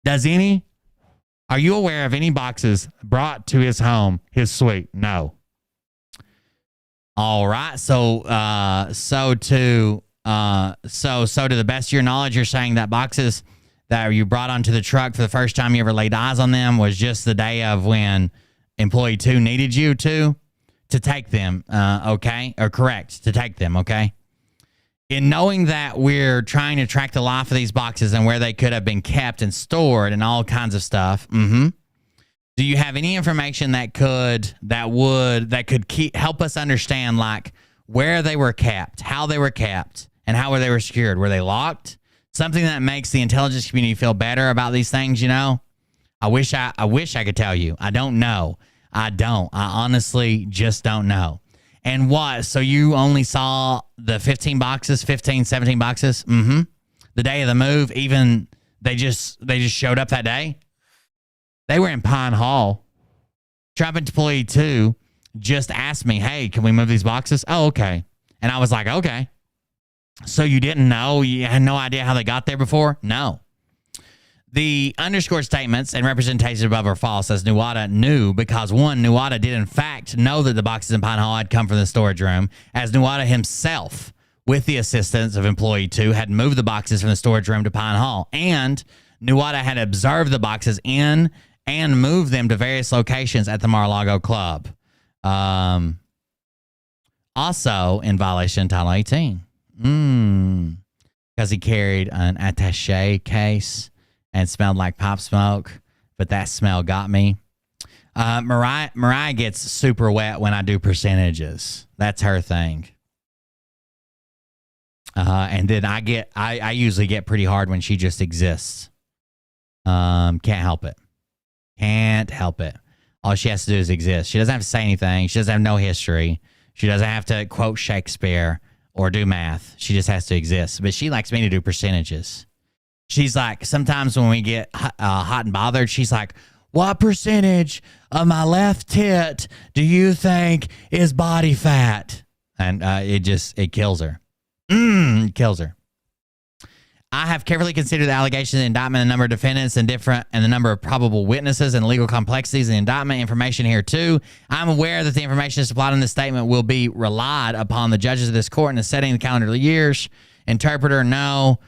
Are you aware of any boxes brought to his home, his suite? No. All right. So to the best of your knowledge, you're saying that boxes that you brought onto the truck for the first time you ever laid eyes on them was just the day of when employee 2 needed you to take them, okay? Or correct, to take them, okay? In knowing that we're trying to track the life of these boxes and where they could have been kept and stored and all kinds of stuff, do you have any information that could help us understand, like, where they were kept, how they were kept, and how they were secured? Were they locked? Something that makes the intelligence community feel better about these things, you know? I wish I could tell you. I don't know. I don't. I honestly just don't know. And what? So you only saw the 17 boxes? The day of the move, even they just showed up that day? They were in Pine Hall. Trump employee 2 just asked me, hey, can we move these boxes? Oh, okay. And I was like, okay. So you didn't know? You had no idea how they got there before? No. The underscore statements and representations above are false, as Nuada knew, because one, Nuada did in fact know that the boxes in Pine Hall had come from the storage room, as Nuada himself, with the assistance of employee 2, had moved the boxes from the storage room to Pine Hall, and Nuada had observed the boxes in and moved them to various locations at the Mar-a-Lago Club. Also in violation of Title 18. Because he carried an attaché case and smelled like pop smoke, but that smell got me. Mariah gets super wet when I do percentages. That's her thing. And then I usually get pretty hard when she just exists. Can't help it. Can't help it. All she has to do is exist. She doesn't have to say anything. She doesn't have no history. She doesn't have to quote Shakespeare or do math. She just has to exist. But she likes me to do percentages. She's like, sometimes when we get hot and bothered, she's like, what percentage of my left tit do you think is body fat? And it kills her. It kills her. I have carefully considered the allegations in the indictment, the number of defendants and the number of probable witnesses and legal complexities in the indictment information here too. I'm aware that the information supplied in this statement will be relied upon the judges of this court in the setting of the calendar years. Interpreter, no.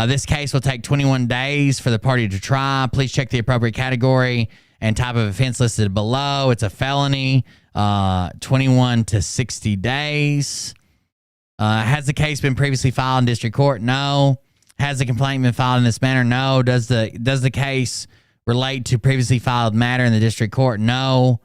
This case will take 21 days for the party to try. Please check the appropriate category and type of offense listed below. It's a felony, 21 to 60 days. Has the case been previously filed in district court? No. Has the complaint been filed in this manner? No. Does the case relate to previously filed matter in the district court? No.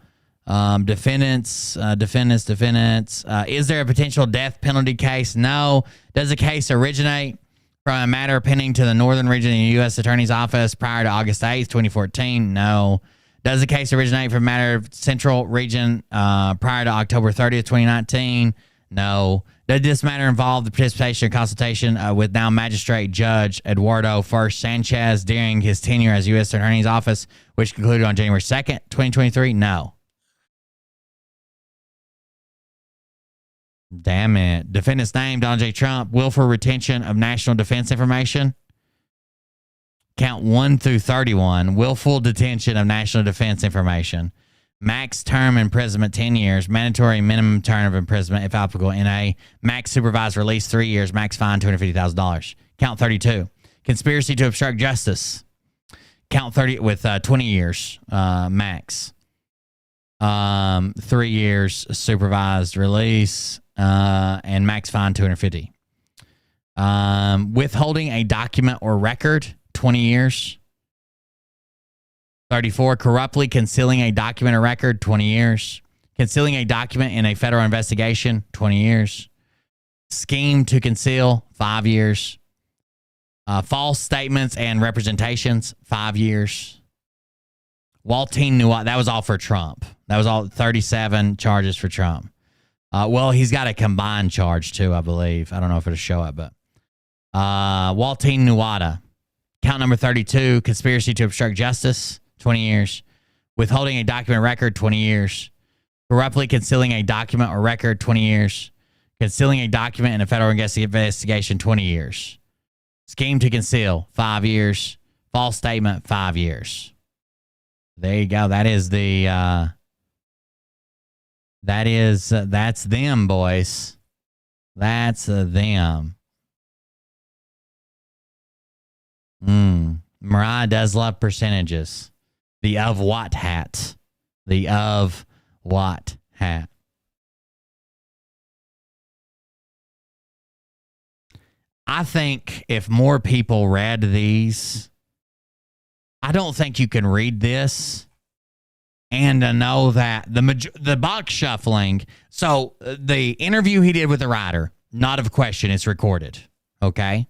Defendants. Is there a potential death penalty case? No. Does the case originate from a matter pending to the Northern Region of the U.S. Attorney's Office prior to August 8th, 2014? No. Does the case originate from a matter of Central Region prior to October 30th, 2019? No. Does this matter involve the participation or consultation with now Magistrate Judge Eduardo First Sanchez during his tenure as U.S. Attorney's Office, which concluded on January 2nd, 2023? No. Damn it. Defendant's name, Donald J. Trump. Willful retention of national defense information. Count 1 through 31. Willful detention of national defense information. Max term imprisonment, 10 years. Mandatory minimum term of imprisonment, if applicable, NA. Max supervised release, 3 years. Max fine, $250,000. Count 32. Conspiracy to obstruct justice. Count 30 with 20 years max. 3 years supervised release and max fine, $250. Withholding a document or record, 20 years. 34, corruptly concealing a document or record, 20 years. Concealing a document in a federal investigation, 20 years. Scheme to conceal, 5 years. False statements and representations, 5 years. Waltine Nuat, that was all for Trump. That was all 37 charges for Trump. Well, he's got a combined charge too, I believe. I don't know if it'll show up, but Waltine Nuata, count number 32, conspiracy to obstruct justice, 20 years. Withholding a document record, 20 years. Corruptly concealing a document or record, 20 years. Concealing a document in a federal investigation, 20 years. Scheme to conceal, 5 years. False statement, 5 years. There you go. That is the, that's them, boys. That's them. Mariah does love percentages. The of what hat. The of what hat. I think if more people read these, I don't think you can read this and know that the box shuffling. So the interview he did with the writer, not of question, it's recorded. Okay.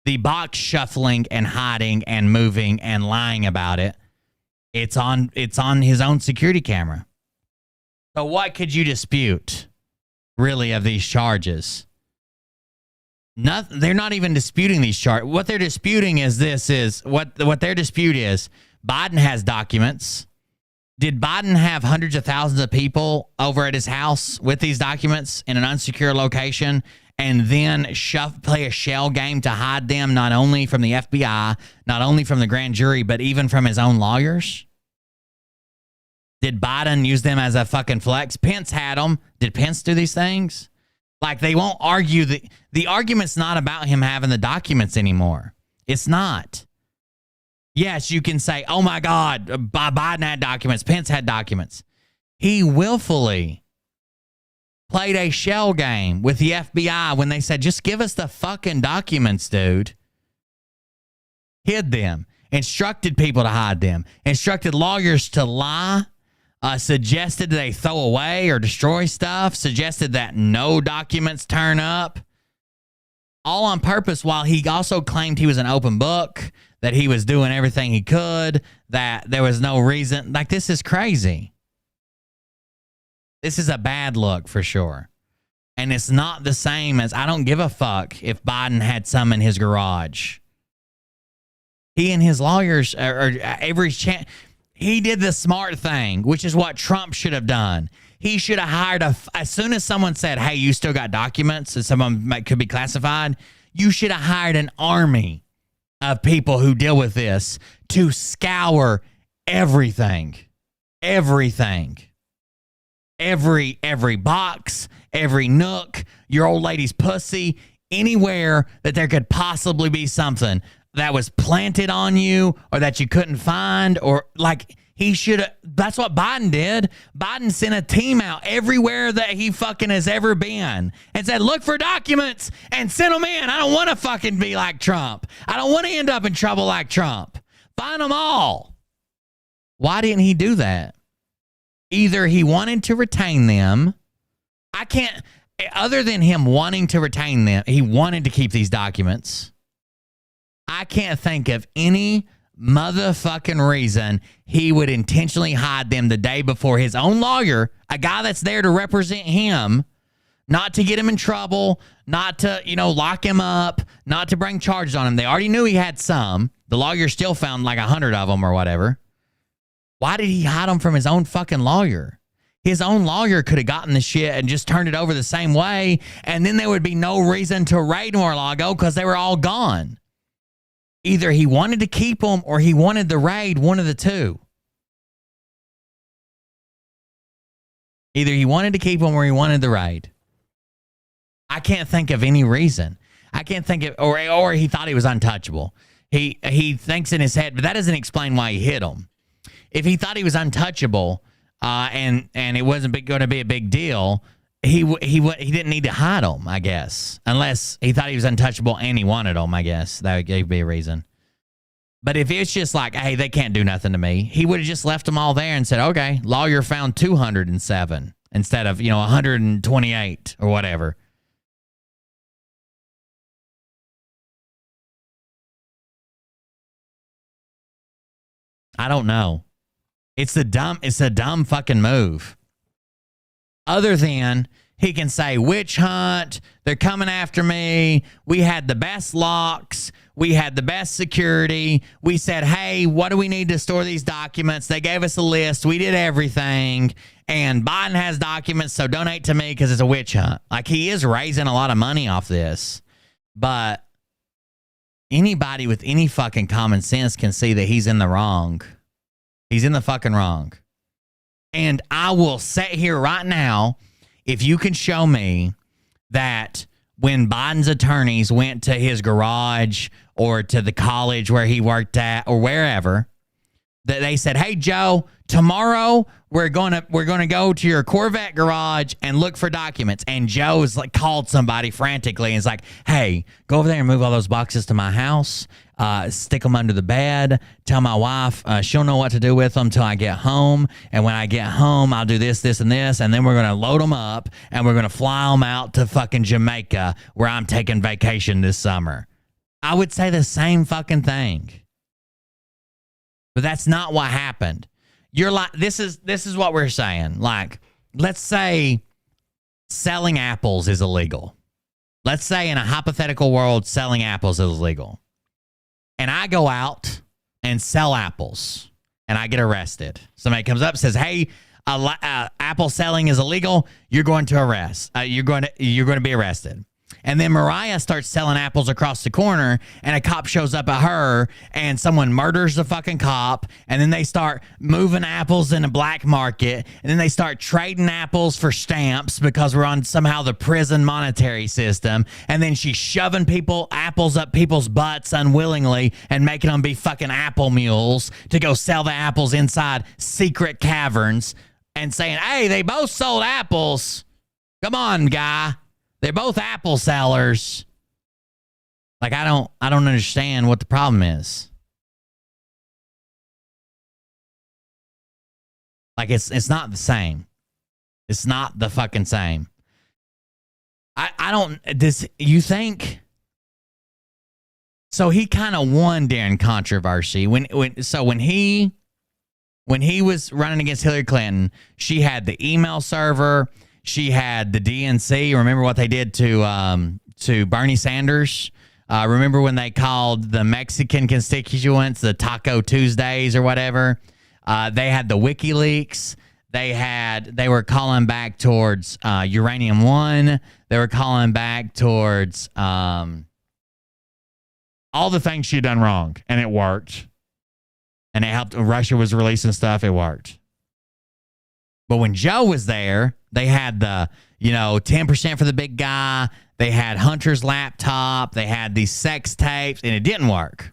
The box shuffling and hiding and moving and lying about it, it's on his own security camera. So what could you dispute, really, of these charges? They're not even disputing these charges. What they're disputing is what their dispute is. Biden has documents. Did Biden have hundreds of thousands of people over at his house with these documents in an unsecure location and then play a shell game to hide them not only from the FBI, not only from the grand jury, but even from his own lawyers? Did Biden use them as a fucking flex? Pence had them. Did Pence do these things? Like, they won't argue. The argument's not about him having the documents anymore. It's not. Yes, you can say, oh my God, Biden had documents, Pence had documents. He willfully played a shell game with the FBI when they said, just give us the fucking documents, dude. Hid them, instructed people to hide them, instructed lawyers to lie, suggested they throw away or destroy stuff, suggested that no documents turn up, all on purpose, while he also claimed he was an open book, that he was doing everything he could, that there was no reason. Like, this is crazy. This is a bad look for sure. And it's not the same as, I don't give a fuck if Biden had some in his garage. He and his lawyers, he did the smart thing, which is what Trump should have done. He should have hired as soon as someone said, hey, you still got documents and some of them could be classified, you should have hired an army of people who deal with this to scour everything. Every box, every nook, your old lady's pussy, anywhere that there could possibly be something that was planted on you or that you couldn't find, or like he should have. That's what Biden did. Biden sent a team out everywhere that he fucking has ever been and said, look for documents and send them in. I don't want to fucking be like Trump. I don't want to end up in trouble like Trump. Find them all. Why didn't he do that? Either he wanted to retain them. I can't, other than him wanting to retain them, he wanted to keep these documents. I can't think of any motherfucking reason he would intentionally hide them the day before his own lawyer, a guy that's there to represent him, not to get him in trouble, not to, lock him up, not to bring charges on him. They already knew he had some. The lawyer still found like 100 of them or whatever. Why did he hide them from his own fucking lawyer? His own lawyer could have gotten the shit and just turned it over the same way, and then there would be no reason to raid Mar-a-Lago because they were all gone. Either he wanted to keep them or he wanted the raid, one of the two. Either he wanted to keep them or he wanted the raid. I can't think of any reason. I can't think of, or he thought he was untouchable. He thinks in his head, but that doesn't explain why he hit him. If he thought he was untouchable, and it wasn't going to be a big deal, he didn't need to hide them, I guess. Unless he thought he was untouchable and he wanted them, I guess. That would be a reason. But if it's just like, hey, they can't do nothing to me, he would have just left them all there and said, okay, lawyer found 207 instead of, 128 or whatever. I don't know. It's a dumb fucking move. Other than he can say, witch hunt, they're coming after me. We had the best locks. We had the best security. We said, hey, what do we need to store these documents? They gave us a list. We did everything. And Biden has documents, so donate to me because it's a witch hunt. Like, he is raising a lot of money off this. But anybody with any fucking common sense can see that he's in the wrong. He's in the fucking wrong. And I will sit here right now, if you can show me that when Biden's attorneys went to his garage or to the college where he worked at or wherever, that they said, hey, Joe, tomorrow we're gonna go to your Corvette garage and look for documents. And Joe's like called somebody frantically and is like, hey, go over there and move all those boxes to my house. Stick them under the bed. Tell my wife she'll know what to do with them till I get home. And when I get home, I'll do this, this, and this. And then we're going to load them up and we're going to fly them out to fucking Jamaica where I'm taking vacation this summer. I would say the same fucking thing. But that's not what happened. You're like, this is what we're saying. Like, let's say selling apples is illegal. Let's say in a hypothetical world, selling apples is illegal. And I go out and sell apples and I get arrested. Somebody comes up and says, hey, apple selling is illegal. You're going to arrest. You're going to be arrested. And then Mariah starts selling apples across the corner and a cop shows up at her and someone murders the fucking cop. And then they start moving apples in a black market. And then they start trading apples for stamps because we're on somehow the prison monetary system. And then she's shoving apples up people's butts unwillingly and making them be fucking apple mules to go sell the apples inside secret caverns and saying, hey, they both sold apples. Come on, guy. They're both apple sellers. Like, I don't understand what the problem is. Like, it's not the same. It's not the fucking same. You think? So he kind of won during controversy. When he was running against Hillary Clinton, she had the email server. She had the DNC. Remember what they did to Bernie Sanders? Remember when they called the Mexican constituents the Taco Tuesdays or whatever? They had the WikiLeaks. They were calling back towards Uranium One. They were calling back towards all all the things she had done wrong, and it worked. And it helped. Russia was releasing stuff. It worked. But when Joe was there, they had the, 10% for the big guy. They had Hunter's laptop. They had these sex tapes, and it didn't work.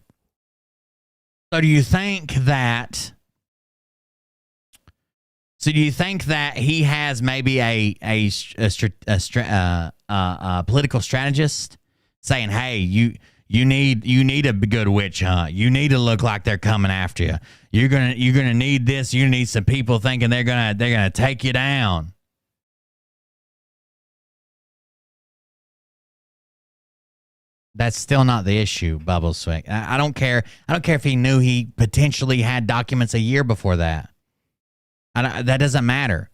So do you think that he has maybe a political strategist saying, "Hey, you need a good witch hunt. You need to look like they're coming after you. You're gonna need this. You need some people thinking they're gonna take you down." That's still not the issue, Bubbles Swick. I don't care. I don't care if he knew he potentially had documents a year before that. That doesn't matter.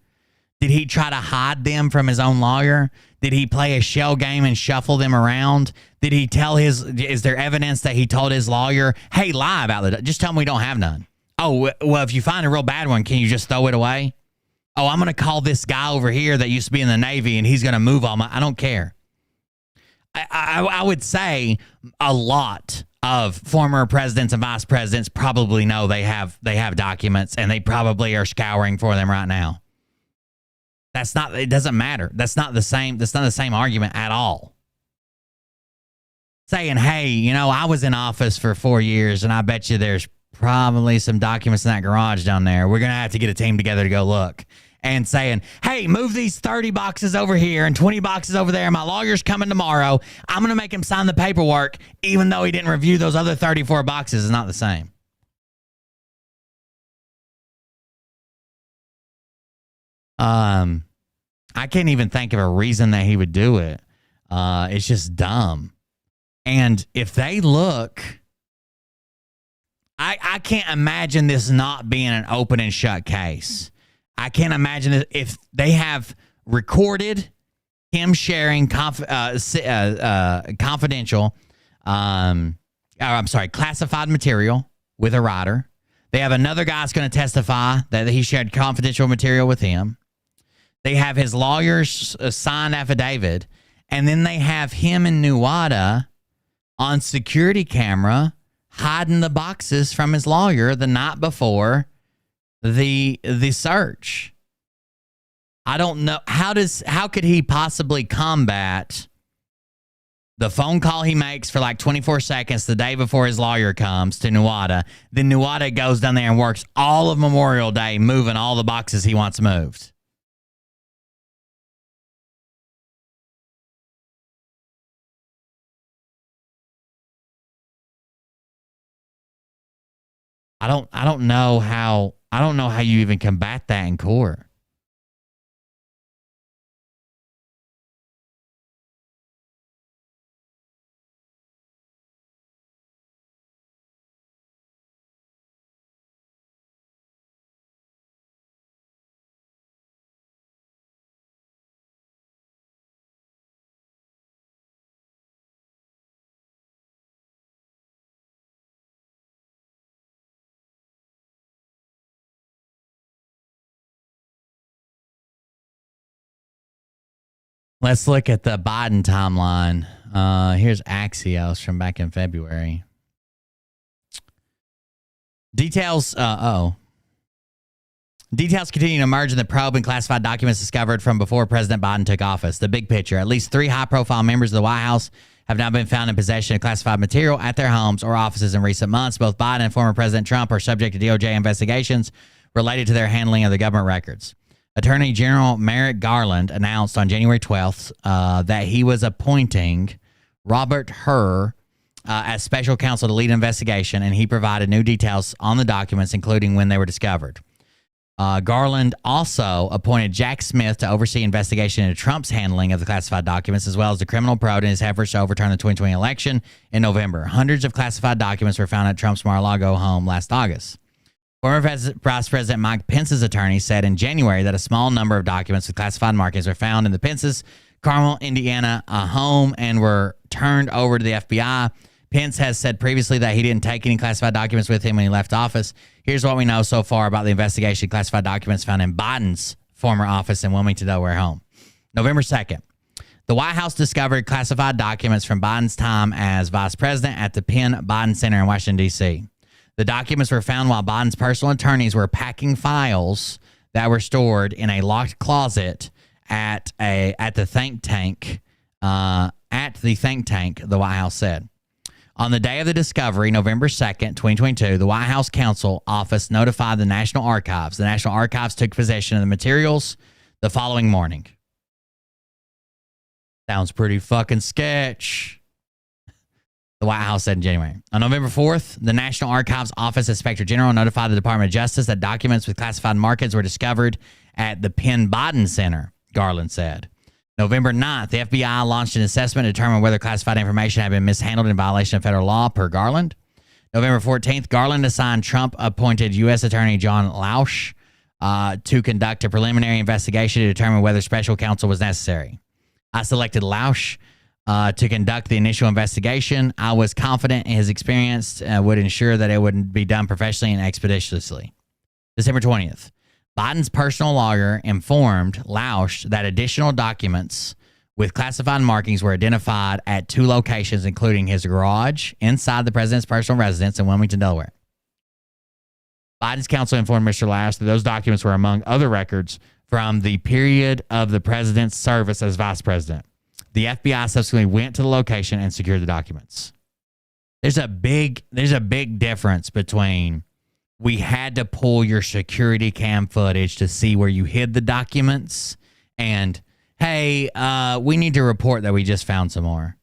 Did he try to hide them from his own lawyer? Did he play a shell game and shuffle them around? Did he is there evidence that he told his lawyer, hey, lie about it? Just tell him we don't have none. Oh, well, if you find a real bad one, can you just throw it away? Oh, I'm going to call this guy over here that used to be in the Navy and he's going to move all my, I don't care. I would say a lot of former presidents and vice presidents probably know they have documents and they probably are scouring for them right now. It doesn't matter. That's not the same argument at all. Saying, hey, I was in office for 4 years and I bet you there's probably some documents in that garage down there. We're going to have to get a team together to go look. And saying, hey, move these 30 boxes over here and 20 boxes over there. My lawyer's coming tomorrow. I'm going to make him sign the paperwork, even though he didn't review those other 34 boxes. Is not the same. I can't even think of a reason that he would do it. It's just dumb. And if they look, I can't imagine this not being an open and shut case. I can't imagine it if they have recorded him sharing confidential, classified material with a writer. They have another guy's going to testify that he shared confidential material with him. They have his lawyer's signed affidavit, and then they have him and Nuwada on security camera hiding the boxes from his lawyer the night before the search. I don't know how could he possibly combat the phone call he makes for like 24 seconds the day before his lawyer comes to Nuwada. Then Nuwada goes down there and works all of Memorial Day moving all the boxes he wants moved. I don't know how you even combat that in court. Let's look at the Biden timeline. Here's Axios from back in February. Details continue to emerge in the probe and classified documents discovered from before President Biden took office. The big picture. At least 3 high-profile members of the White House have now been found in possession of classified material at their homes or offices in recent months. Both Biden and former President Trump are subject to DOJ investigations related to their handling of the government records. Attorney General Merrick Garland announced on January 12th that he was appointing Robert Hur as special counsel to lead an investigation, and he provided new details on the documents, including when they were discovered. Garland also appointed Jack Smith to oversee investigation into Trump's handling of the classified documents, as well as the criminal probe in his efforts to overturn the 2020 election in November. Hundreds of classified documents were found at Trump's Mar-a-Lago home last August. Former Vice President Mike Pence's attorney said in January that a small number of documents with classified markings were found in the Pence's Carmel, Indiana home and were turned over to the FBI. Pence has said previously that he didn't take any classified documents with him when he left office. Here's what we know so far about the investigation. Classified documents found in Biden's former office in Wilmington, Delaware home. November 2nd. The White House discovered classified documents from Biden's time as vice president at the Penn Biden Center in Washington, D.C. The documents were found while Biden's personal attorneys were packing files that were stored in a locked closet at the think tank. The White House said. On the day of the discovery, November 2nd, 2022, the White House Counsel Office notified the National Archives. The National Archives took possession of the materials the following morning. Sounds pretty fucking sketch. The White House said in January. On November 4th, the National Archives Office Inspector General notified the Department of Justice that documents with classified markings were discovered at the Penn Biden Center, Garland said. November 9th, the FBI launched an assessment to determine whether classified information had been mishandled in violation of federal law, per Garland. November 14th, Garland assigned Trump-appointed U.S. Attorney John Lausch to conduct a preliminary investigation to determine whether special counsel was necessary. I selected Lausch to conduct the initial investigation. I was confident in his experience would ensure that it would be done professionally and expeditiously. December 20th. Biden's personal lawyer informed Lausch that additional documents with classified markings were identified at 2 locations, including his garage inside the president's personal residence in Wilmington, Delaware. Biden's counsel informed Mr. Lausch that those documents were among other records from the period of the president's service as vice president. The FBI subsequently went to the location and secured the documents. There's a big difference between we had to pull your security cam footage to see where you hid the documents and, hey, we need to report that we just found some more.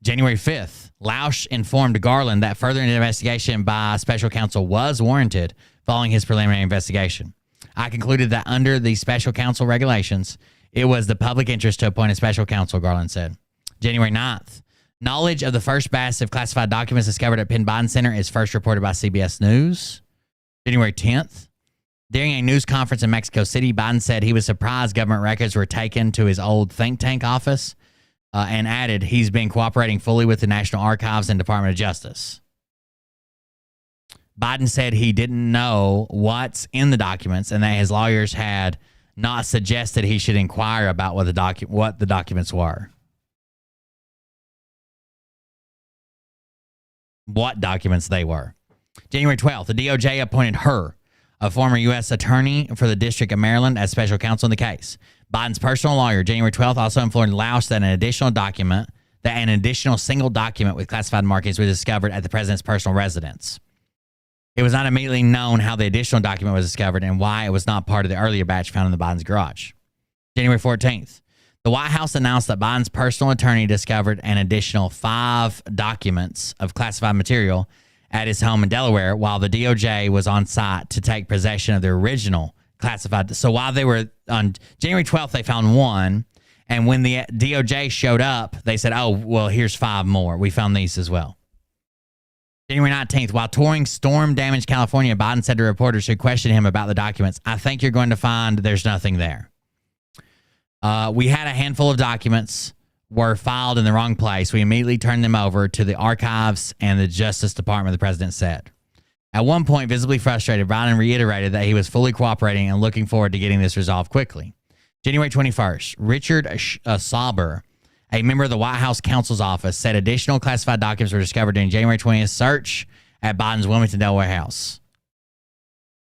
January 5th, Lausch informed Garland that further investigation by special counsel was warranted following his preliminary investigation. I concluded that under the special counsel regulations, it was the public interest to appoint a special counsel, Garland said. January 9th, knowledge of the first batch of classified documents discovered at Penn Biden Center is first reported by CBS News. January 10th, during a news conference in Mexico City, Biden said he was surprised government records were taken to his old think tank office and added he's been cooperating fully with the National Archives and Department of Justice. Biden said he didn't know what's in the documents and that his lawyers had not suggested he should inquire about what the documents were. What documents they were. January 12th, the DOJ appointed her, a former U.S. attorney for the District of Maryland, as special counsel in the case. Biden's personal lawyer, January 12th, also informed Lausch that an additional single document with classified markings was discovered at the president's personal residence. It was not immediately known how the additional document was discovered and why it was not part of the earlier batch found in the Biden's garage. January 14th, the White House announced that Biden's personal attorney discovered an additional 5 documents of classified material at his home in Delaware while the DOJ was on site to take possession of the original classified. So while they were on January 12th, they found 1. And when the DOJ showed up, they said, oh, well, here's 5 more. We found these as well. January 19th, while touring storm-damaged California, Biden said to reporters who questioned him about the documents, I think you're going to find there's nothing there. We had a handful of documents were filed in the wrong place. We immediately turned them over to the archives and the Justice Department, the president said. At one point, visibly frustrated, Biden reiterated that he was fully cooperating and looking forward to getting this resolved quickly. January 21st, Richard Sauber, a member of the White House counsel's office, said additional classified documents were discovered during January 20th search at Biden's Wilmington, Delaware house.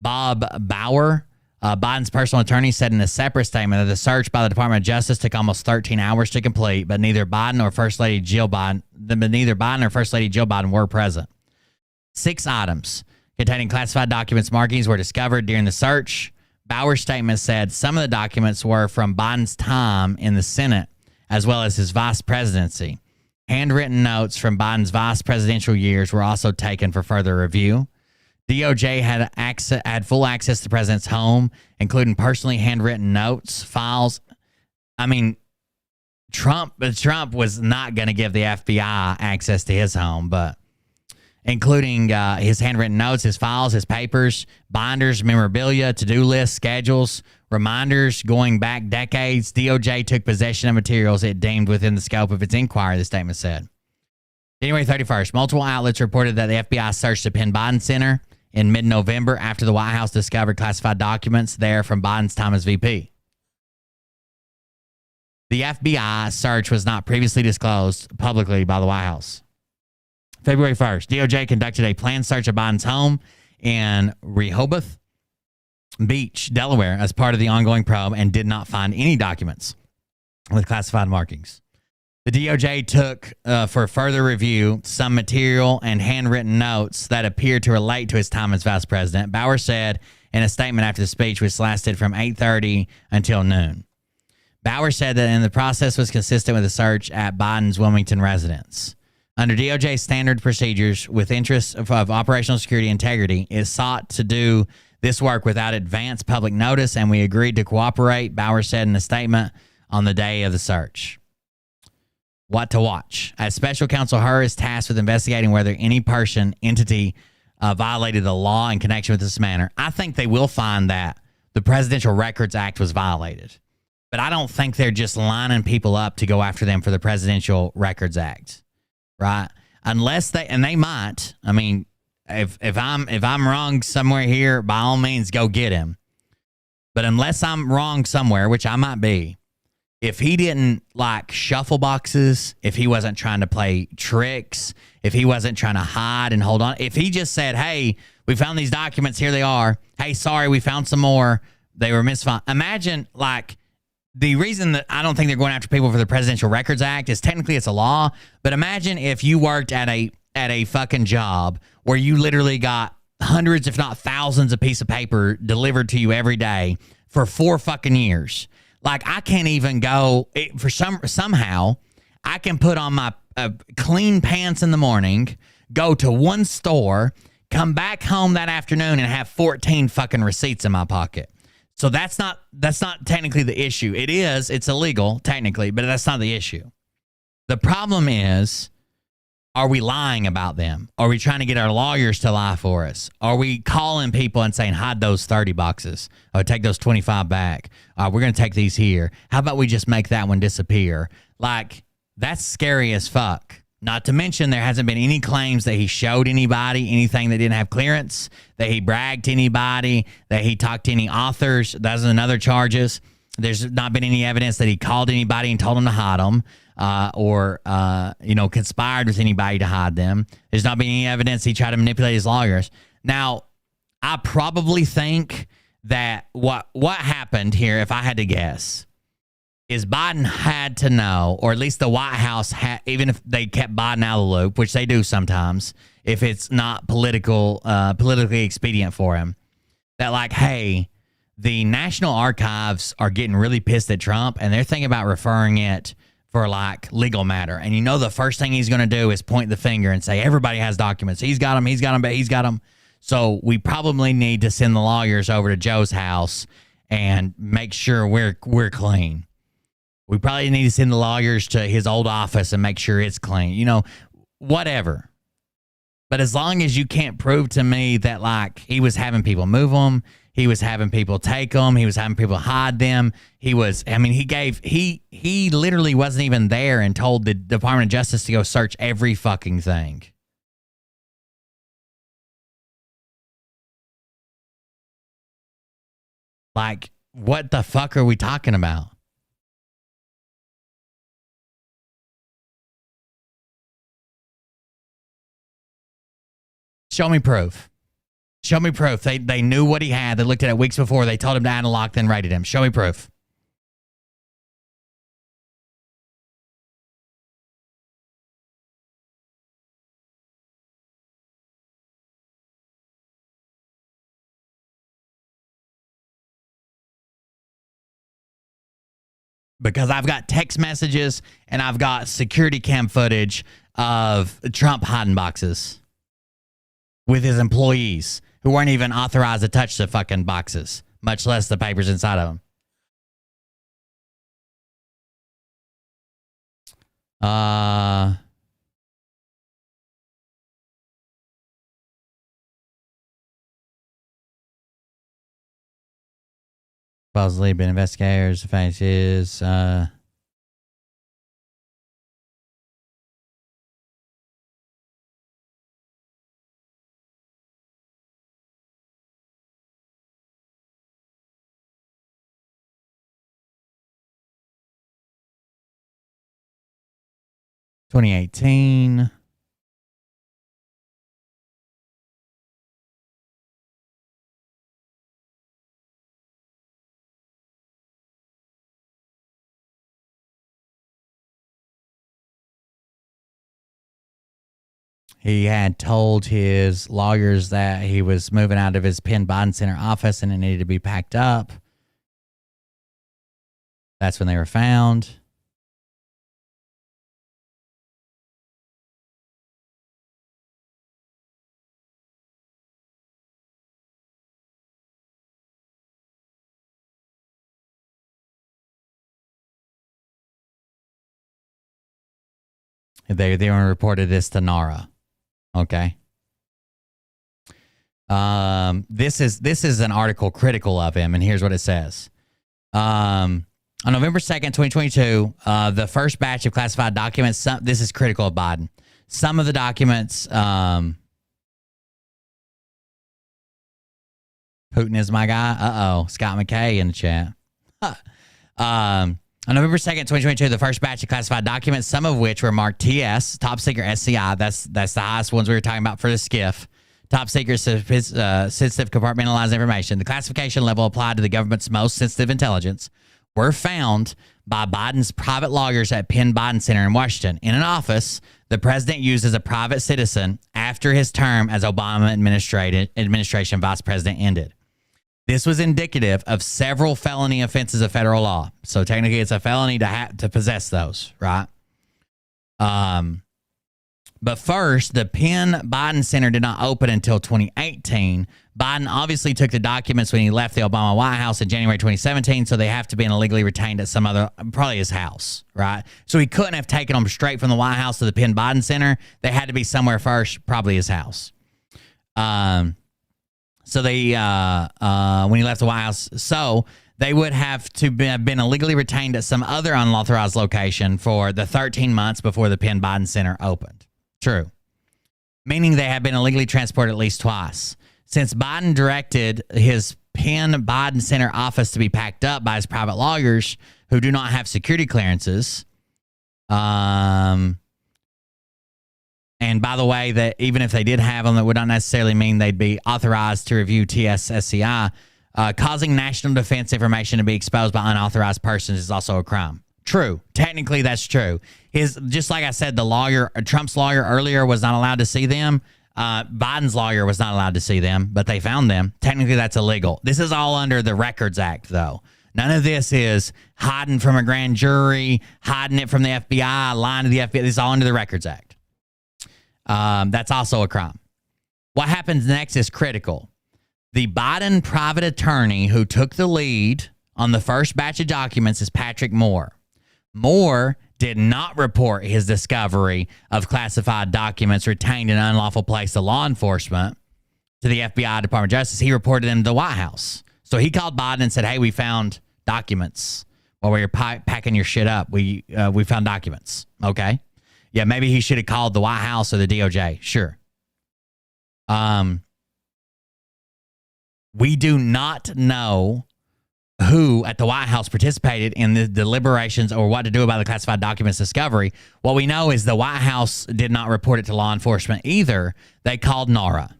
Bob Bauer, Biden's personal attorney, said in a separate statement that the search by the Department of Justice took almost 13 hours to complete, but neither Biden or First Lady Jill Biden were present. 6 items containing classified documents markings were discovered during the search. Bauer's statement said some of the documents were from Biden's time in the Senate, as well as his vice presidency. Handwritten notes from Biden's vice presidential years were also taken for further review. DOJ had full access to the president's home, including personally handwritten notes, files. I mean, Trump was not going to give the FBI access to his home, but including his handwritten notes, his files, his papers, binders, memorabilia, to-do lists, schedules, reminders going back decades. DOJ took possession of materials it deemed within the scope of its inquiry, the statement said. January 31st, multiple outlets reported that the FBI searched the Penn Biden Center in mid-November after the White House discovered classified documents there from Biden's time as VP. The FBI search was not previously disclosed publicly by the White House. February 1st, DOJ conducted a planned search of Biden's home in Rehoboth Beach, Delaware, as part of the ongoing probe and did not find any documents with classified markings. The DOJ took, for further review, some material and handwritten notes that appeared to relate to his time as vice president. Bauer said in a statement after the speech, which lasted from 8:30 until noon. Bauer said that the process was consistent with the search at Biden's Wilmington residence. Under DOJ standard procedures, with interests of operational security integrity, it sought to do this work without advance public notice, and we agreed to cooperate, Bauer said in a statement on the day of the search. What to watch? As special counsel Hur is tasked with investigating whether any person, entity violated the law in connection with this matter. I think they will find that the Presidential Records Act was violated. But I don't think they're just lining people up to go after them for the Presidential Records Act, right? Unless they, and they might. I mean, if I'm wrong somewhere here, by all means, go get him. But unless I'm wrong somewhere, which I might be, if he didn't like shuffle boxes, if he wasn't trying to play tricks, if he wasn't trying to hide and hold on, if he just said, "Hey, we found these documents, here they are. Hey, sorry, we found some more. They were misfound." Imagine like. The reason that I don't think they're going after people for the Presidential Records Act is technically it's a law, but imagine if you worked at a fucking job where you literally got hundreds, if not thousands, of pieces of paper delivered to you every day for 4 fucking years. Like I can't even go somehow I can put on my clean pants in the morning, go to one store, come back home that afternoon, and have 14 fucking receipts in my pocket. So that's not technically the issue. It's illegal technically, but that's not the issue. The problem is, are we lying about them? Are we trying to get our lawyers to lie for us? Are we calling people and saying, hide those 30 boxes or take those 25 back? We're going to take these here. How about we just make that one disappear? Like, that's scary as fuck. Not to mention there hasn't been any claims that he showed anybody anything that didn't have clearance, that he bragged to anybody, that he talked to any authors. Those are another charges. There's not been any evidence that he called anybody and told them to hide them or conspired with anybody to hide them. There's not been any evidence he tried to manipulate his lawyers. Now, I probably think that what happened here, if I had to guess, is Biden had to know, or at least the White House had, even if they kept Biden out of the loop, which they do sometimes, if it's not politically expedient for him, that like, hey, the National Archives are getting really pissed at Trump, and they're thinking about referring it for like legal matter. And you know the first thing he's going to do is point the finger and say, everybody has documents. He's got them, but he's got them. So we probably need to send the lawyers over to Joe's house and make sure we're clean. We probably need to send the lawyers to his old office and make sure it's clean. Whatever. But as long as you can't prove to me that, like, he was having people move them, he was having people take them, he was having people hide them, he literally wasn't even there and told the Department of Justice to go search every fucking thing. Like, what the fuck are we talking about? Show me proof. Show me proof. They knew what he had. They looked at it weeks before. They told him to unlock, then rated him. Show me proof. Because I've got text messages and I've got security cam footage of Trump hiding boxes with his employees who weren't even authorized to touch the fucking boxes, much less the papers inside of them. Supposedly been investigators, faces, 2018. He had told his lawyers that he was moving out of his Penn Biden Center office and it needed to be packed up. That's when they were found. They reported this to NARA. Okay. This is an article critical of him, and here's what it says. On November 2nd, 2022, the first batch of classified documents, this is critical of Biden. Some of the documents, Putin is my guy. Scott McKay in the chat. On November 2nd, 2022, the first batch of classified documents, some of which were marked TS, top secret SCI. That's the highest ones we were talking about for the SCIF. Top secret sensitive compartmentalized information. The classification level applied to the government's most sensitive intelligence were found by Biden's private lawyers at Penn Biden Center in Washington in an office the president used as a private citizen after his term as Obama administration vice president ended. This was indicative of several felony offenses of federal law. So technically it's a felony to possess those, right? But first, the Penn Biden Center did not open until 2018. Biden obviously took the documents when he left the Obama White House in January 2017, so they have to be illegally retained at some other, probably his house, right? So he couldn't have taken them straight from the White House to the Penn Biden Center. They had to be somewhere first, probably his house. So they, when he left the White House, so they would have to have been illegally retained at some other unauthorized location for the 13 months before the Penn Biden Center opened. True. Meaning they have been illegally transported at least twice. Since Biden directed his Penn Biden Center office to be packed up by his private lawyers who do not have security clearances, and by the way, that even if they did have them, that would not necessarily mean they'd be authorized to review TSSCI. Causing national defense information to be exposed by unauthorized persons is also a crime. True. Technically, that's true. Just like I said, the lawyer, Trump's lawyer earlier was not allowed to see them. Biden's lawyer was not allowed to see them, but they found them. Technically, that's illegal. This is all under the Records Act, though. None of this is hiding from a grand jury, hiding it from the FBI, lying to the FBI. This is all under the Records Act. That's also a crime. What happens next is critical. The Biden private attorney who took the lead on the first batch of documents is Patrick Moore. Moore did not report his discovery of classified documents retained in an unlawful place to law enforcement to the FBI, Department of Justice. He reported them to the White House. So he called Biden and said, hey, we found documents while we were packing your shit up. We found documents. Okay. Yeah, maybe he should have called the White House or the DOJ. Sure. We do not know who at the White House participated in the deliberations or what to do about the classified documents discovery. What we know is the White House did not report it to law enforcement either. They called NARA,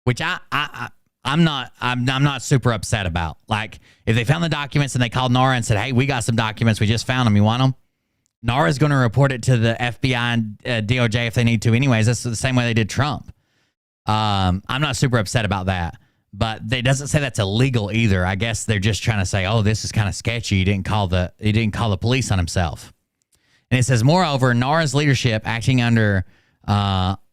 which I'm not super upset about. Like, if they found the documents and they called NARA and said, hey, we got some documents, we just found them, you want them? NARA is going to report it to the FBI and DOJ if they need to anyways. That's the same way they did Trump. I'm not super upset about that. But it doesn't say that's illegal either. I guess they're just trying to say, oh, this is kind of sketchy. He didn't call the police on himself. And it says, moreover, NARA's leadership, acting under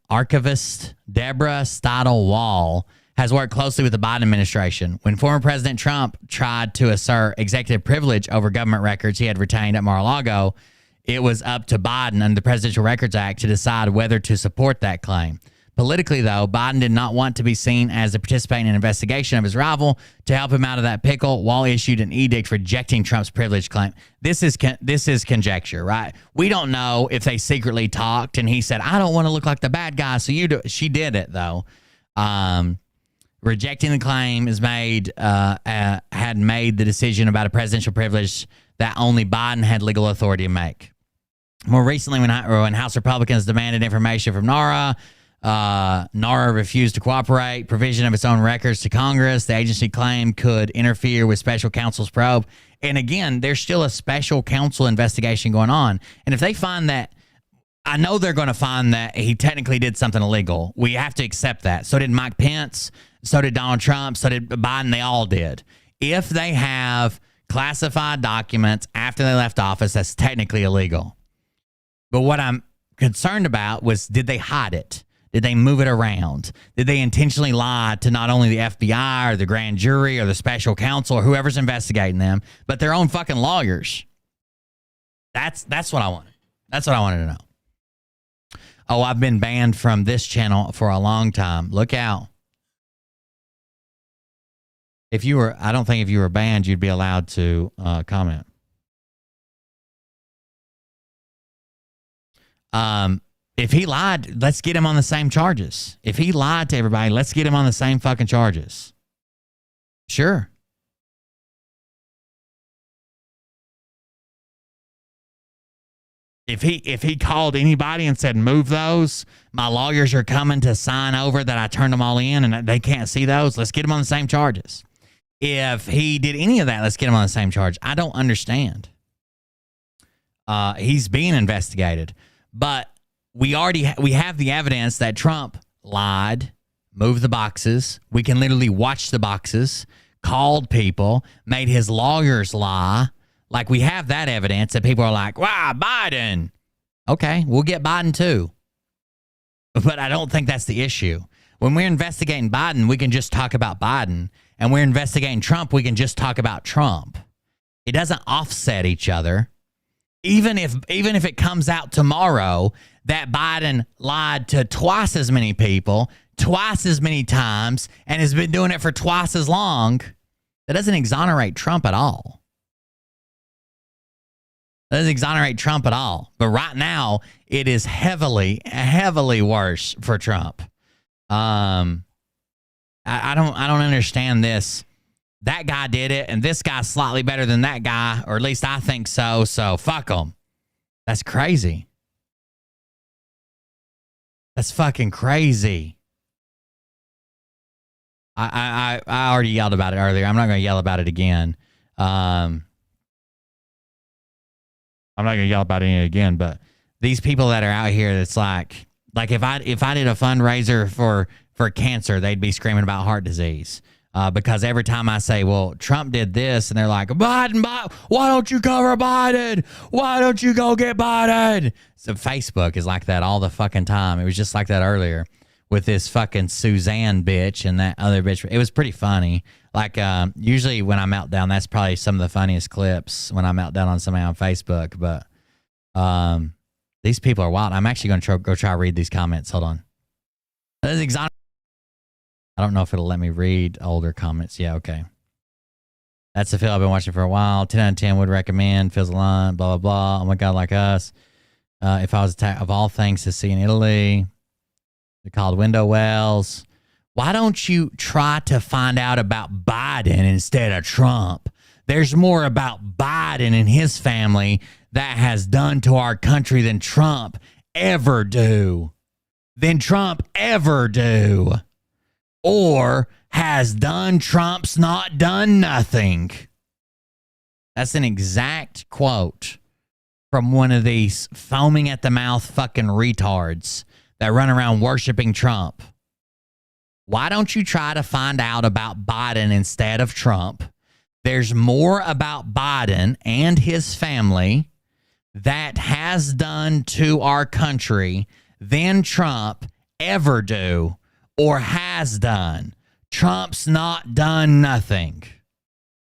archivist Deborah Stidle Wall, has worked closely with the Biden administration. When former President Trump tried to assert executive privilege over government records he had retained at Mar-a-Lago, it was up to Biden under the Presidential Records Act to decide whether to support that claim. Politically, though, Biden did not want to be seen as a participant in an investigation of his rival. To help him out of that pickle, Wall issued an edict rejecting Trump's privilege claim. This is conjecture, right? We don't know if they secretly talked and he said, I don't want to look like the bad guy, so you do. She did it, though. Rejecting the claim is had made the decision about a presidential privilege that only Biden had legal authority to make. More recently, when House Republicans demanded information from NARA, NARA refused to cooperate. Provision of its own records to Congress, the agency claimed, could interfere with special counsel's probe. And again, there's still a special counsel investigation going on. And if they find that, I know they're going to find that he technically did something illegal. We have to accept that. So did Mike Pence. So did Donald Trump. So did Biden. They all did. If they have classified documents after they left office, that's technically illegal. But what I'm concerned about was, did they hide it? Did they move it around? Did they intentionally lie to not only the FBI or the grand jury or the special counsel or whoever's investigating them, but their own fucking lawyers? That's what I wanted. That's what I wanted to know. Oh, I've been banned from this channel for a long time. Look out. I don't think if you were banned, you'd be allowed to comment. If he lied, let's get him on the same charges. If he lied to everybody, let's get him on the same fucking charges. Sure. If he called anybody and said, move those, my lawyers are coming to sign over that I turned them all in and they can't see those, let's get him on the same charges. If he did any of that, let's get him on the same charge. I don't understand. He's being investigated. But we have the evidence that Trump lied, moved the boxes. We can literally watch the boxes, called people, made his lawyers lie. Like, we have that evidence that people are like, wow, Biden. Okay, we'll get Biden too. But I don't think that's the issue. When we're investigating Biden, we can just talk about Biden. And we're investigating Trump, we can just talk about Trump. It doesn't offset each other. Even if it comes out tomorrow that Biden lied to twice as many people, twice as many times, and has been doing it for twice as long, that doesn't exonerate Trump at all. That doesn't exonerate Trump at all. But right now, it is heavily, heavily worse for Trump. I don't understand this. That guy did it, and this guy's slightly better than that guy, or at least I think so, so fuck him. That's crazy. That's fucking crazy. I already yelled about it earlier. I'm not going to yell about it again. I'm not going to yell about it again, but these people that are out here, it's like if I did a fundraiser for cancer, they'd be screaming about heart disease. Because every time I say, well, Trump did this, and they're like, Biden, why don't you cover Biden? Why don't you go get Biden? So Facebook is like that all the fucking time. It was just like that earlier with this fucking Suzanne bitch and that other bitch. It was pretty funny. Like, usually when I melt down, that's probably some of the funniest clips when I melt down on somebody on Facebook. But these people are wild. I'm actually going to go try to read these comments. Hold on. This is exotic. I don't know if it'll let me read older comments. Yeah, okay. That's the film I've been watching for a while. 10 out of 10 would recommend. Feels a lot. Blah, blah, blah. Oh, my God, like us. If I was attacked, of all things to see in Italy. They're called window wells. Why don't you try to find out about Biden instead of Trump? There's more about Biden and his family that has done to our country than Trump ever do. Or has done. Trump's not done nothing. That's an exact quote from one of these foaming at the mouth fucking retards that run around worshiping Trump. Why don't you try to find out about Biden instead of Trump? There's more about Biden and his family that has done to our country than Trump ever do. Or has done. Trump's not done nothing.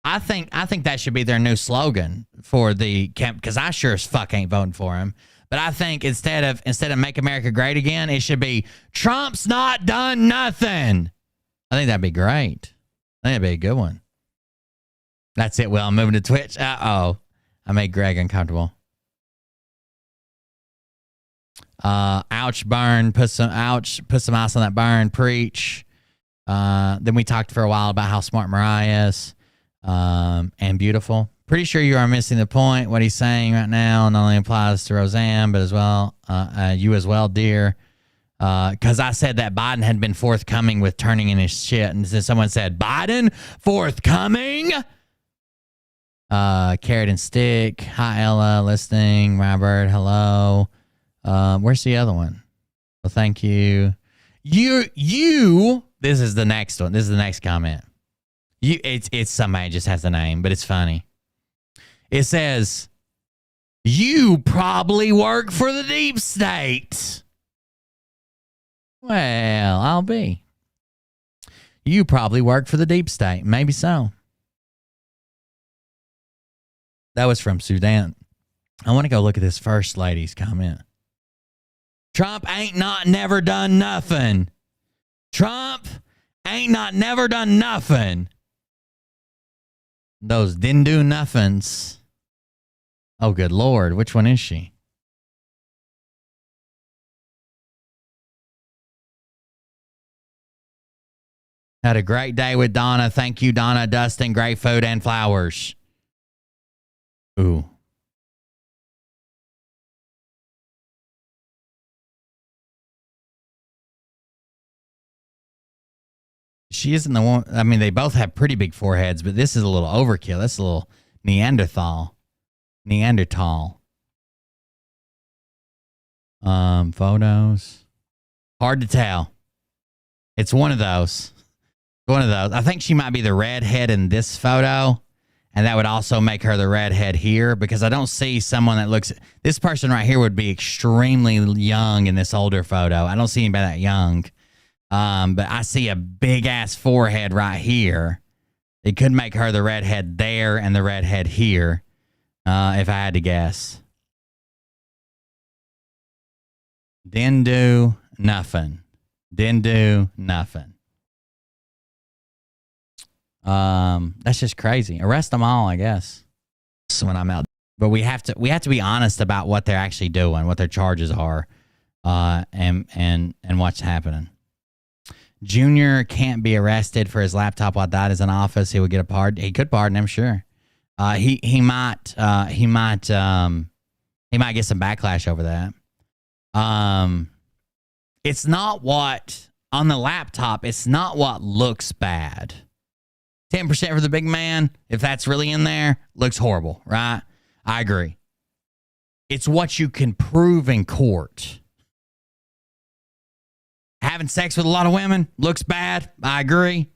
I think that should be their new slogan for the camp, because I sure as fuck ain't voting for him. But I think instead of Make America Great Again, it should be Trump's not done nothing. I think that'd be great. I think that'd be a good one. That's it. Well, I'm moving to Twitch. Uh-oh. I made Greg uncomfortable. Ouch, burn, put some ice on that burn, preach. Then we talked for a while about how smart Mariah is, and beautiful. Pretty sure you are missing the point. What he's saying right now not only applies to Roseanne, but as well, you as well, dear. Because I said that Biden had been forthcoming with turning in his shit. And then someone said, Biden forthcoming? Carrot and Stick. Hi, Ella. Listening. Robert. Hello. Where's the other one? Well, thank you. You. This is the next one. This is the next comment. It's somebody just has the name, but it's funny. It says, you probably work for the deep state. Well, I'll be. You probably work for the deep state. Maybe so. That was from Sudan. I want to go look at this first lady's comment. Trump ain't not never done nothing. Trump ain't not never done nothing. Those didn't do nothings. Oh, good Lord. Which one is she? Had a great day with Donna. Thank you, Donna. Dustin, great food and flowers. Ooh. She isn't the one. I mean, they both have pretty big foreheads, but this is a little overkill. That's a little Neanderthal. Photos. Hard to tell. It's one of those. I think she might be the redhead in this photo. And that would also make her the redhead here, because I don't see someone that looks... This person right here would be extremely young in this older photo. I don't see anybody that young. But I see a big-ass forehead right here. It could make her the redhead there and the redhead here, if I had to guess. Didn't do nothing. That's just crazy. Arrest them all, I guess. So when I'm out, but we have to be honest about what they're actually doing, what their charges are, and what's happening. Junior can't be arrested for his laptop while Dad is in office. He would get a pardon. He could pardon him, sure. He might get some backlash over that. It's not what on the laptop. It's not what looks bad. 10% for the big man, if that's really in there, looks horrible, right? I agree. It's what you can prove in court. Having sex with a lot of women looks bad. I agree.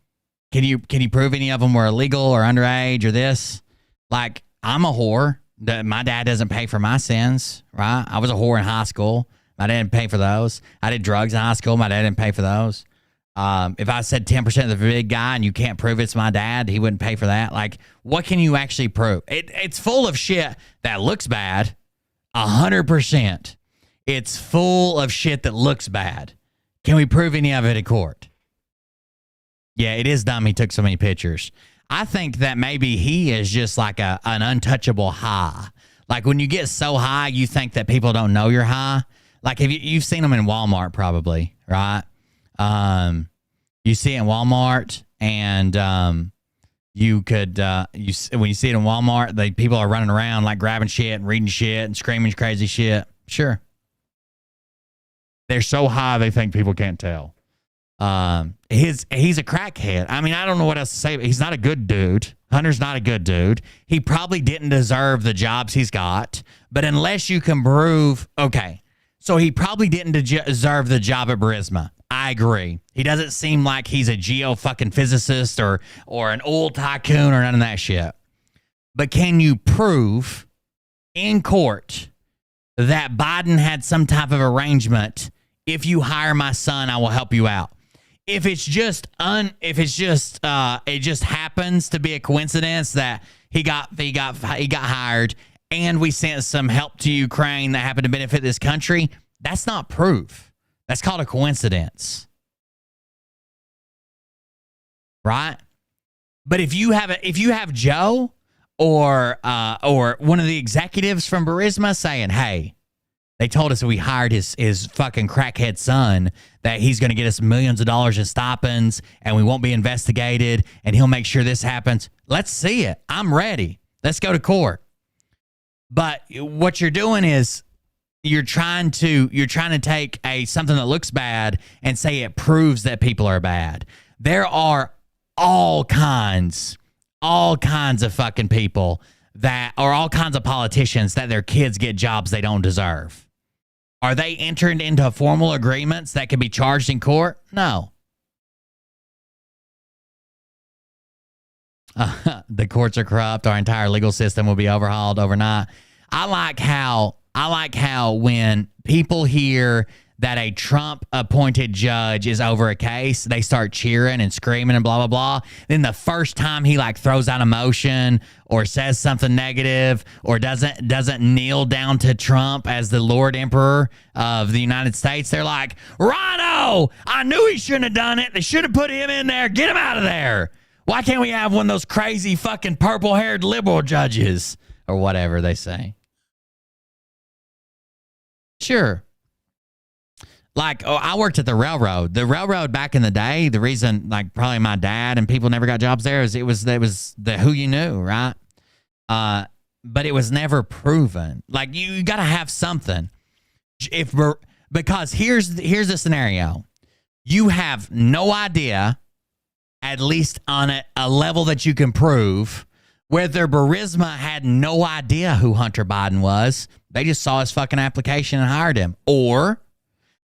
Can you prove any of them were illegal or underage or this? Like, I'm a whore. My dad doesn't pay for my sins, right? I was a whore in high school. My dad didn't pay for those. I did drugs in high school. My dad didn't pay for those. If I said 10% of the big guy and you can't prove it's my dad, he wouldn't pay for that. Like, what can you actually prove? It's full of shit that looks bad. 100%. It's full of shit that looks bad. Can we prove any of it in court? Yeah, it is dumb he took so many pictures. I think that maybe he is just like an untouchable high. Like when you get so high, you think that people don't know you're high. Like if you've seen them in Walmart probably, right? You see it in Walmart, and you could when you see it in Walmart, people are running around like grabbing shit and reading shit and screaming crazy shit. Sure, they're so high they think people can't tell. He's a crackhead. I mean, I don't know what else to say. But he's not a good dude. Hunter's not a good dude. He probably didn't deserve the jobs he's got. But unless you can prove, okay, so he probably didn't deserve the job at Burisma. I agree. He doesn't seem like he's a fucking physicist or an oil tycoon or none of that shit. But can you prove in court that Biden had some type of arrangement? If you hire my son, I will help you out. If it's just it just happens to be a coincidence that he got hired and we sent some help to Ukraine that happened to benefit this country, that's not proof. That's called a coincidence. Right? But if you have Joe or one of the executives from Burisma saying, "Hey, they told us that we hired his fucking crackhead son, that he's going to get us millions of dollars in stipends and we won't be investigated and he'll make sure this happens." Let's see it. I'm ready. Let's go to court. But what you're doing is you're trying to take something that looks bad and say it proves that people are bad. There are all kinds of fucking people that are all kinds of politicians that their kids get jobs they don't deserve. Are they entered into formal agreements that can be charged in court? No. The courts are corrupt. Our entire legal system will be overhauled overnight. I like how when people hear that a Trump-appointed judge is over a case, they start cheering and screaming and blah, blah, blah. Then the first time he like throws out a motion or says something negative or doesn't kneel down to Trump as the Lord Emperor of the United States, they're like, Rhino, I knew he shouldn't have done it. They should have put him in there. Get him out of there. Why can't we have one of those crazy fucking purple-haired liberal judges or whatever they say? Sure. Like, I worked at the railroad. The railroad back in the day, the reason, like, probably my dad and people never got jobs there is it was the who you knew, right? But it was never proven. Like, you got to have something. Because here's the scenario. You have no idea, at least on a level that you can prove, whether Burisma had no idea who Hunter Biden was. They just saw his fucking application and hired him. Or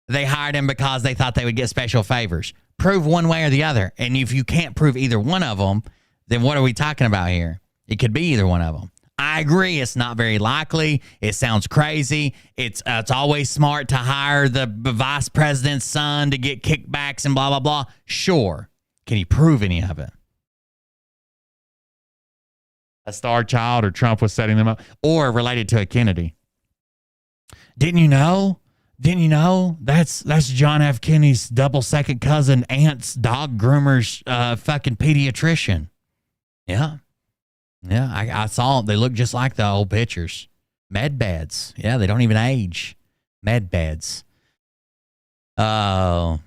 they hired him because they thought they would get special favors. Prove one way or the other. And if you can't prove either one of them, then what are we talking about here? It could be either one of them. I agree. It's not very likely. It sounds crazy. It's always smart to hire the vice president's son to get kickbacks and blah, blah, blah. Sure. Can he prove any of it? A star child or Trump was setting them up? Or related to a Kennedy. Didn't you know? That's John F. Kennedy's double second cousin, aunt's dog groomer's fucking pediatrician. Yeah. Yeah, I saw them. They look just like the old pictures. Med beds. Yeah, they don't even age. Med beds. Oh.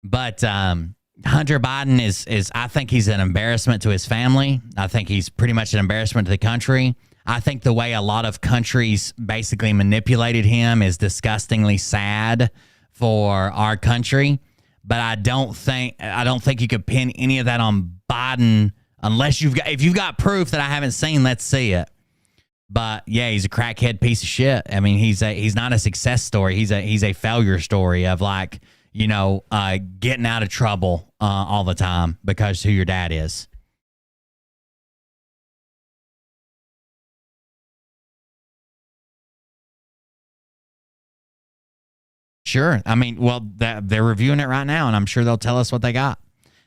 But Hunter Biden is I think he's an embarrassment to his family. I think he's pretty much an embarrassment to the country. I think the way a lot of countries basically manipulated him is disgustingly sad for our country. But I don't think you could pin any of that on Biden unless if you've got proof that I haven't seen. Let's see it. But yeah, he's a crackhead piece of shit. I mean, he's not a success story. He's a failure story of like, getting out of trouble all the time because who your dad is. Sure. I mean, well, they're reviewing it right now, and I'm sure they'll tell us what they got.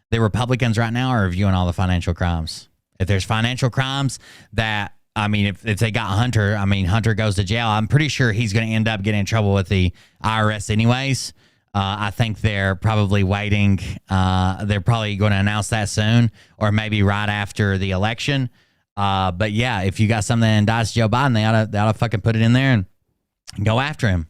The Republicans right now are reviewing all the financial crimes. If there's financial crimes that, I mean, if they got Hunter, I mean, Hunter goes to jail, I'm pretty sure he's going to end up getting in trouble with the IRS anyways. I think they're probably waiting. They're probably going to announce that soon or maybe right after the election. But yeah, if you got something that indicts Joe Biden, they ought to fucking put it in there and go after him.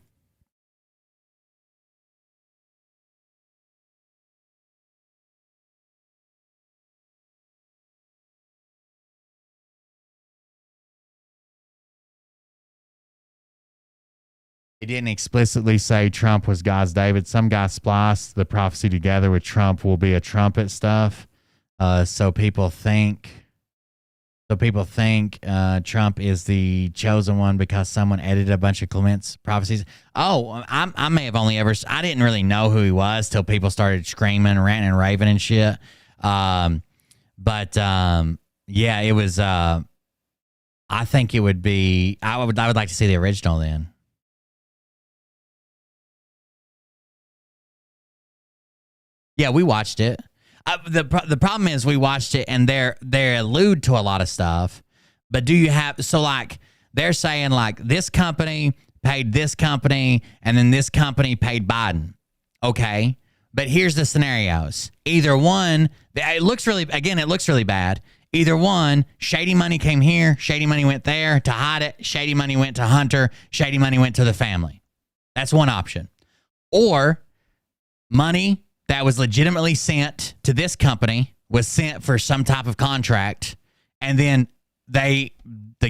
He didn't explicitly say Trump was God's David. Some guy spliced the prophecy together with Trump will be a trumpet stuff. So people think Trump is the chosen one because someone edited a bunch of Clement's prophecies. Oh, I may have only I didn't really know who he was till people started screaming, ranting, and raving and shit. Yeah, it was. I think it would be. I would like to see the original then. Yeah, we watched it. The problem is we watched it and they allude to a lot of stuff. But do you have they're saying like this company paid this company and then this company paid Biden. Okay. But here's the scenarios. Either one, it looks really bad. Either one, shady money came here, shady money went there to hide it, shady money went to Hunter, shady money went to the family. That's one option. Or money that was legitimately sent to this company was sent for some type of contract, and then the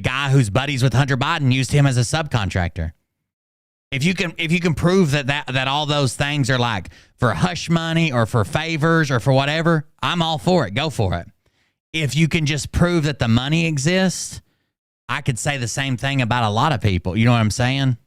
guy who's buddies with Hunter Biden used him as a subcontractor. If you can prove that all those things are like for hush money or for favors or for whatever, I'm all for it. Go for it. If you can just prove that the money exists, I could say the same thing about a lot of people. You know what I'm saying?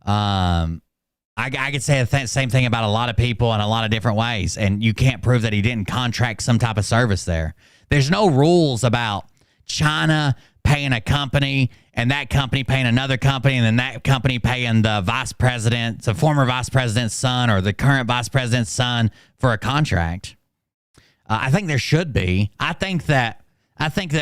I could say the same thing about a lot of people in a lot of different ways, and you can't prove that he didn't contract some type of service there. There's no rules about China paying a company and that company paying another company and then that company paying the former vice president's son or the current vice president's son for a contract. I think there should be. I think that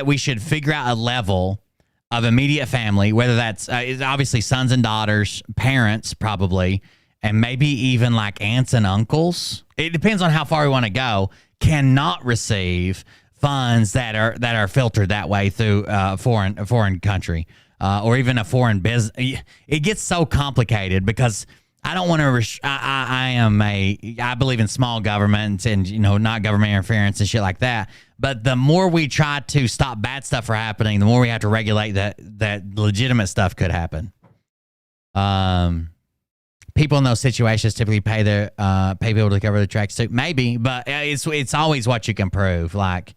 we should figure out a level of immediate family, whether that's obviously sons and daughters, parents probably, and maybe even like aunts and uncles. It depends on how far we want to go. Cannot receive funds that are filtered that way through a foreign country or even a foreign business. It gets so complicated because I don't want to. I believe in small government and not government interference and shit like that. But the more we try to stop bad stuff from happening, the more we have to regulate that legitimate stuff could happen. People in those situations typically pay people to cover the tracks too. Maybe, but it's always what you can prove. Like,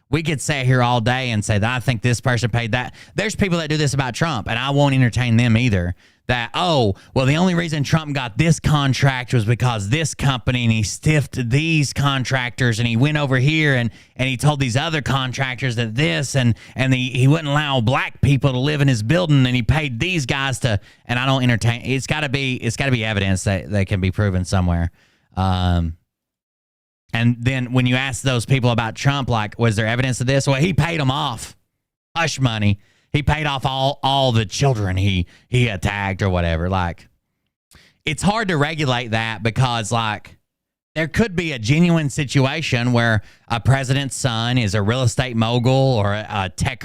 we could sit here all day and say that I think this person paid that. There's people that do this about Trump, and I won't entertain them either. That, the only reason Trump got this contract was because this company, and he stiffed these contractors, and he went over here and he told these other contractors that this, and he wouldn't allow black people to live in his building, and he paid these guys to, and I don't entertain. It's got to be evidence that can be proven somewhere. And then when you ask those people about Trump, like, was there evidence of this? Well, he paid them off. Hush money. He paid off all the children he attacked or whatever. Like, it's hard to regulate that because, like, there could be a genuine situation where a president's son is a real estate mogul or a tech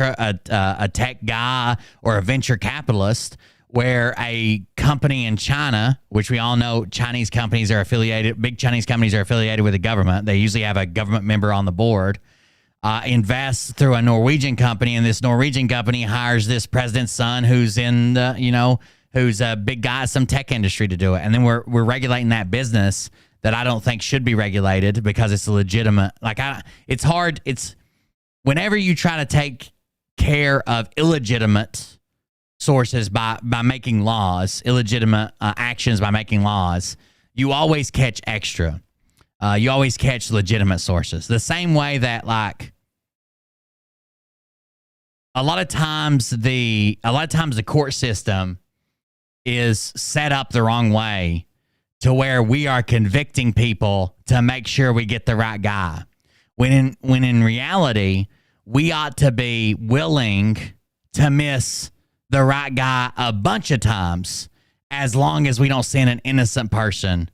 guy or a venture capitalist, where a company in China, which we all know big Chinese companies are affiliated with the government. They usually have a government member on the board, invests through a Norwegian company, and this Norwegian company hires this president's son who's in who's a big guy in some tech industry to do it. And then we're regulating that business that I don't think should be regulated because it's legitimate. It's hard. It's whenever you try to take care of illegitimate sources by making laws, illegitimate actions by making laws, you always catch extra. You always catch legitimate sources. The same way that, like, a lot of times the court system is set up the wrong way to where we are convicting people to make sure we get the right guy. When in reality, we ought to be willing to miss the right guy a bunch of times, as long as we don't send an innocent person.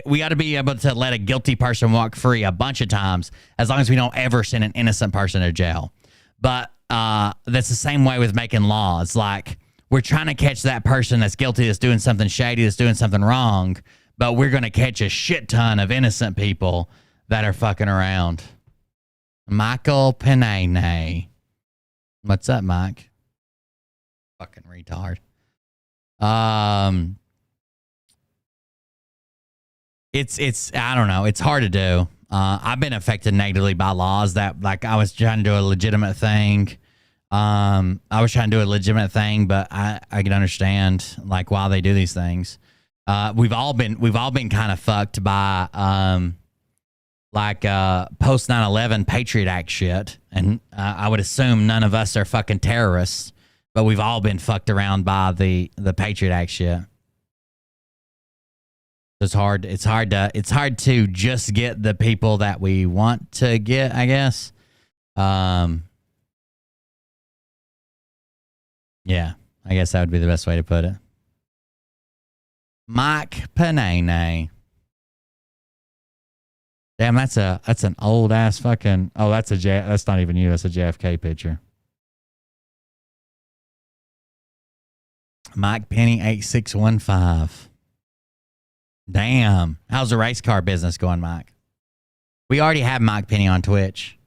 We ought to be able to let a guilty person walk free a bunch of times, as long as we don't ever send an innocent person to jail. But that's the same way with making laws. Like, we're trying to catch that person that's guilty, that's doing something shady, that's doing something wrong, but we're going to catch a shit ton of innocent people that are fucking around. Michael Penene. What's up, Mike? Fucking retard. It's I don't know. It's hard to do. I've been affected negatively by laws that, like, I was trying to do a legitimate thing. But I can understand, like, why they do these things. We've all been kind of fucked by post 9/11 Patriot Act shit, and I would assume none of us are fucking terrorists. But we've all been fucked around by the Patriot Act shit. It's hard to just get the people that we want to get, I guess. Yeah, I guess that would be the best way to put it. Mike Penene. Damn, that's an old ass fucking. Oh, that's not even you. That's a JFK picture. Mike Penny 8615. Damn. How's the race car business going, Mike? We already have Mike Penny on Twitch.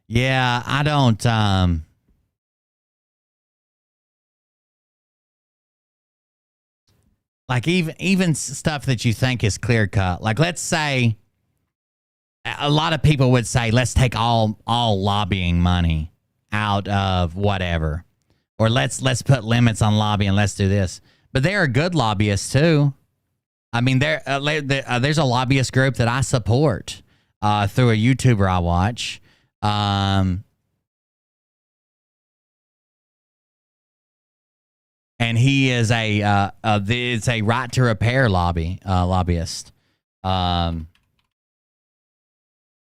Yeah, I don't. Like even stuff that you think is clear cut. Like let's say a lot of people would say, let's take all lobbying money out of whatever, or let's put limits on lobbying. Let's do this. But there are good lobbyists too. I mean, there's a lobbyist group that I support through a YouTuber I watch. And he is it's a right to repair lobbyist.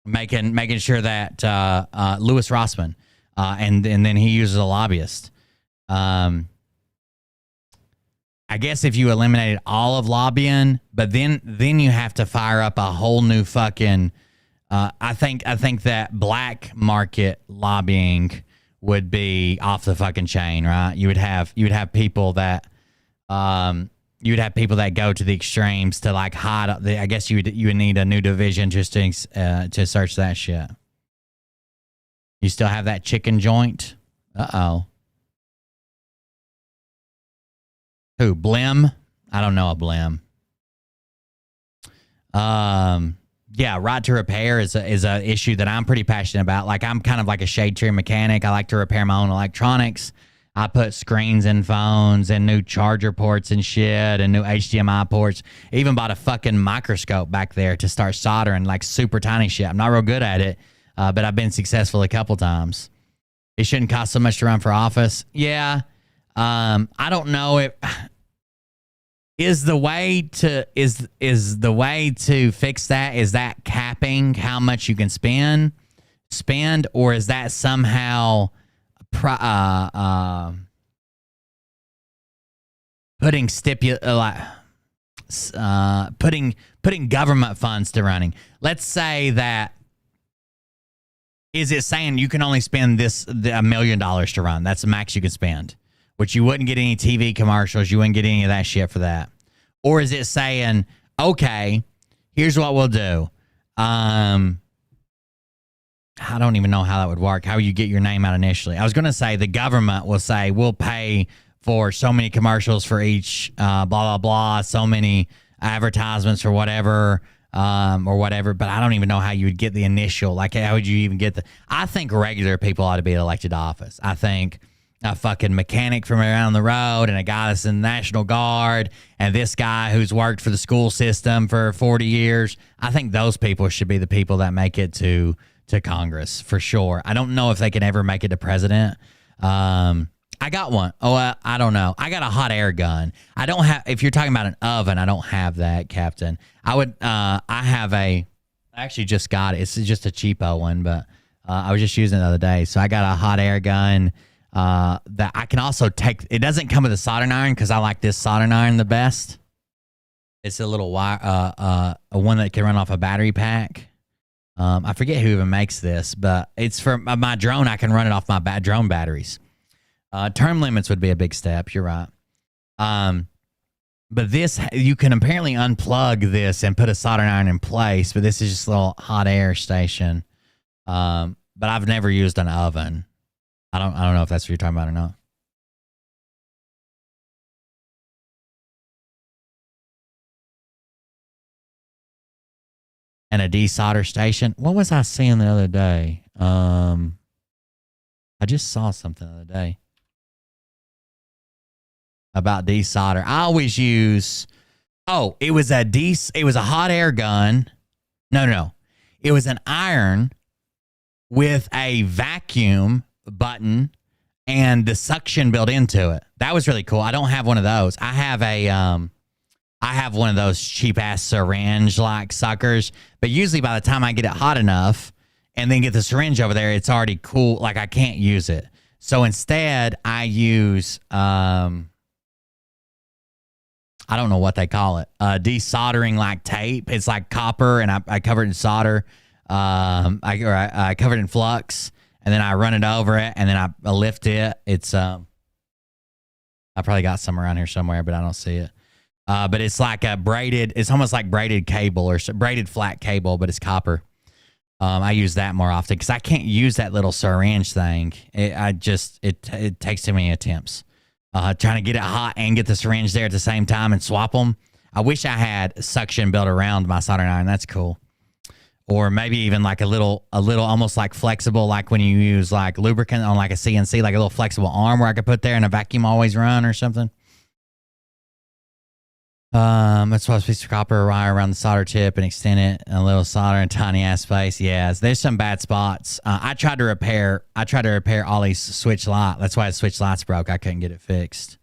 Making sure that Louis Rossman, and then he uses a lobbyist. I guess if you eliminated all of lobbying, but then you have to fire up a whole new fucking. I think that black market lobbying would be off the fucking chain, right? You would have people that go to the extremes to like hide. I guess you would need a new division just to search that shit. You still have that chicken joint? Uh-oh. Who? Blim? I don't know a Blim. Yeah, right to repair is a issue that I'm pretty passionate about. Like I'm kind of like a shade tree mechanic. I like to repair my own electronics. I put screens in phones and new charger ports and shit and new HDMI ports. Even bought a fucking microscope back there to start soldering, like super tiny shit. I'm not real good at it, but I've been successful a couple times. It shouldn't cost so much to run for office. Yeah. I don't know if is the way to fix that, is that capping how much you can spend, or is that somehow putting putting government funds to running? Let's say that, is it saying you can only spend $1 million to run? That's the max you can spend, which you wouldn't get any TV commercials. You wouldn't get any of that shit for that. Or is it saying, okay, here's what we'll do. I don't even know how that would work, how you get your name out initially. I was going to say the government will say, we'll pay for so many commercials for each blah, blah, blah, so many advertisements for whatever, or whatever. But I don't even know how you would get the initial, like how would you even get I think regular people ought to be elected to office. I think a fucking mechanic from around the road and a guy that's in the National Guard and this guy who's worked for the school system for 40 years. I think those people should be the people that make it to Congress for sure. I don't know if they can ever make it to president. I got one. I don't know. I got a hot air gun. I don't have, if you're talking about an oven, I don't have that, Captain. I actually just got it. It's just a cheapo one, but I was just using it the other day. So I got a hot air gun. That I can also take. It doesn't come with a soldering iron because I like this soldering iron the best. It's a little wire, a one that can run off a battery pack. I forget who even makes this, but it's for my drone. I can run it off my drone batteries. Term limits would be a big step. You're right. But this, you can apparently unplug this and put a soldering iron in place. But this is just a little hot air station. But I've never used an oven. I don't know if that's what you're talking about or not. And a desolder station. What was I seeing the other day? I just saw something the other day about desolder. I always use. Oh, it was a hot air gun. No. It was an iron with a vacuum button and the suction built into it. That was really cool. I don't have one of those. I have one of those cheap ass syringe like suckers, but usually by the time I get it hot enough and then get the syringe over there, it's already cool. Like I can't use it. So instead I use, I don't know what they call it. Desoldering like tape. It's like copper and I cover it in solder. I cover it in flux. And then I run it over it, and then I lift it. It's I probably got some around here somewhere, but I don't see it. But it's like a braided. It's almost like braided cable or braided flat cable, but it's copper. I use that more often because I can't use that little syringe thing. It takes too many attempts. Trying to get it hot and get the syringe there at the same time and swap them. I wish I had suction built around my soldering iron. That's cool. Or maybe even like a little almost like flexible, like when you use like lubricant on like a CNC, like a little flexible arm where I could put there and a vacuum always run or something. That's supposed to be copper wire around the solder tip and extend it a little solder in tiny ass space. Yeah, there's some bad spots. I tried to repair Ollie's switch light. That's why the switch light's broke. I couldn't get it fixed.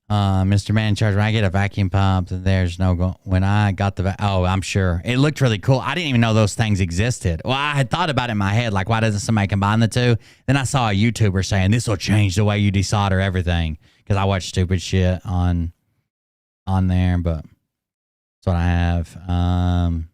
Mr. Man in charge, when I get a vacuum pump, there's no when I got I'm sure it looked really cool. I didn't even know those things existed. Well, I had thought about it in my head, like, why doesn't somebody combine the two? Then I saw a YouTuber saying this will change the way you desolder everything, because I watch stupid shit on there, but that's what I have.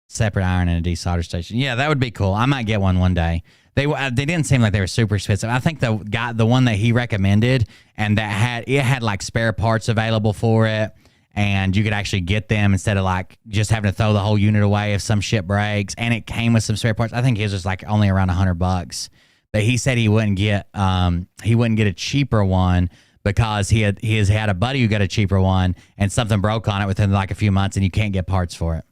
Separate iron and a desolder station. Yeah, that would be cool. I might get one day. They didn't seem like they were super expensive. I think the one that he recommended, and that had like spare parts available for it, and you could actually get them instead of like just having to throw the whole unit away if some shit breaks. And it came with some spare parts. I think his was like only around $100, but he said he wouldn't get a cheaper one because he has had a buddy who got a cheaper one and something broke on it within like a few months, and you can't get parts for it.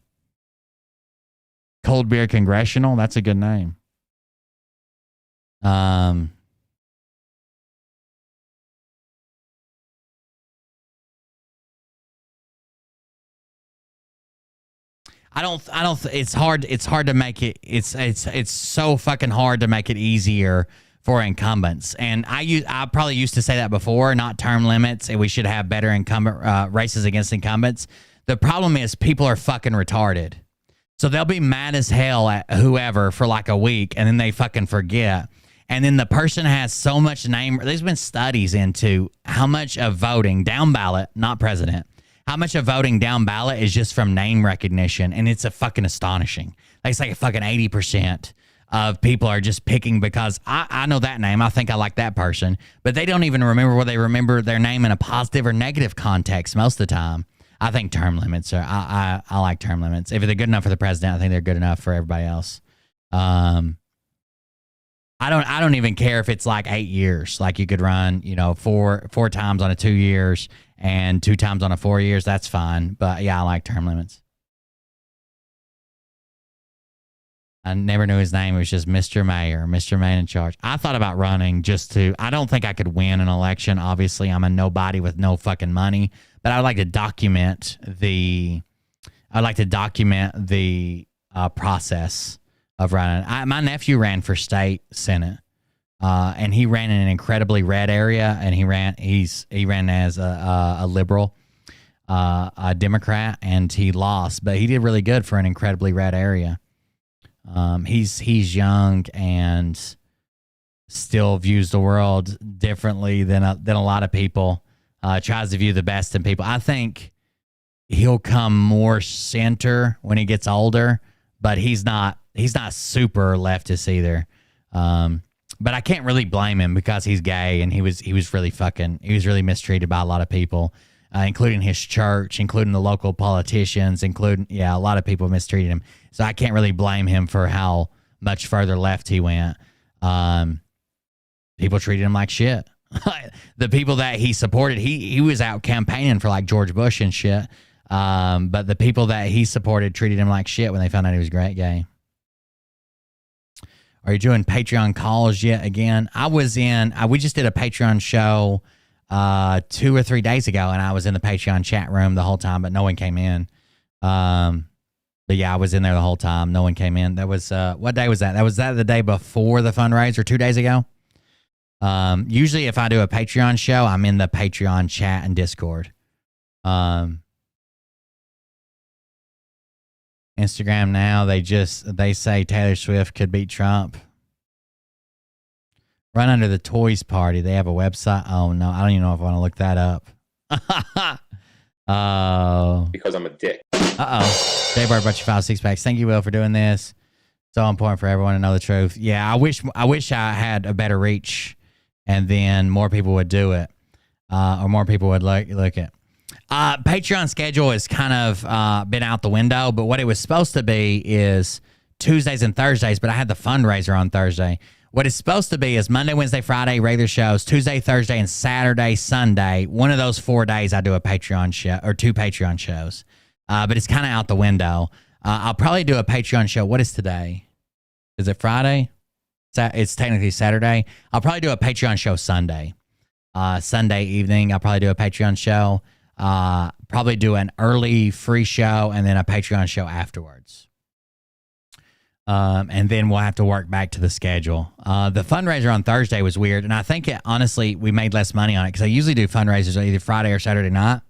Cold Beer Congressional, that's a good name. I don't it's hard to make it, it's so fucking hard to make it easier for incumbents. And I probably used to say that before, not term limits, and we should have better incumbent races against incumbents. The problem is people are fucking retarded. So they'll be mad as hell at whoever for like a week, and then they fucking forget. And then the person has so much name. There's been studies into how much of voting down ballot, not president, how much of voting down ballot is just from name recognition. And it's a fucking astonishing. Like, it's like a fucking 80% of people are just picking because I know that name. I think I like that person, but they don't even remember whether they remember their name in a positive or negative context most of the time. I think term limits are, I like term limits. If they're good enough for the president, I think they're good enough for everybody else. I don't even care if it's like 8 years. Like, you could run, four times on a 2 years and 2 times on a 4 years. That's fine. But yeah, I like term limits. I never knew his name. It was just Mr. Mayor, Mr. Man in charge. I thought about running I don't think I could win an election. Obviously, I'm a nobody with no fucking money, but I'd like to document the process of running. My nephew ran for state senate, and he ran in an incredibly red area, and he ran as a liberal, a Democrat, and he lost, but he did really good for an incredibly red area. He's young and still views the world differently than a lot of people. Tries to view the best in people. I think he'll come more center when he gets older, but he's not super leftist either. But I can't really blame him because he's gay, and he was really mistreated by a lot of people, including his church, including the local politicians, a lot of people mistreated him. So I can't really blame him for how much further left he went. People treated him like shit. The people that he supported, he was out campaigning for like George Bush and shit. But the people that he supported treated him like shit when they found out he was gay. Are you doing Patreon calls yet again? We just did a Patreon show 2 or 3 days ago, and I was in the Patreon chat room the whole time, but no one came in. But yeah, I was in there the whole time. No one came in. That was, what day was that? Was that the day before the fundraiser, 2 days ago? Usually if I do a Patreon show, I'm in the Patreon chat and Discord. Instagram now, they say Taylor Swift could beat Trump. Run Under the Toys Party. They have a website. Oh no, I don't even know if I want to look that up. Oh. Because I'm a dick. Uh-oh. Dave Bart, bunch of 5 6-packs. Thank you, Will, for doing this. So important for everyone to know the truth. Yeah, I wish I had a better reach, and then more people would do it, or more people would look at. Patreon schedule has kind of been out the window, but what it was supposed to be is Tuesdays and Thursdays, but I had the fundraiser on Thursday. What it's supposed to be is Monday, Wednesday, Friday, regular shows, Tuesday, Thursday, and Saturday, Sunday. One of those 4 days I do a Patreon show or 2 Patreon shows, but it's kind of out the window. I'll probably do a Patreon show. What is today? Is it Friday? It's technically Saturday. I'll probably do a Patreon show Sunday. Sunday evening, I'll probably do a Patreon show. Probably do an early free show and then a Patreon show afterwards. And then we'll have to work back to the schedule. The fundraiser on Thursday was weird, and I think honestly we made less money on it because I usually do fundraisers either Friday or Saturday night.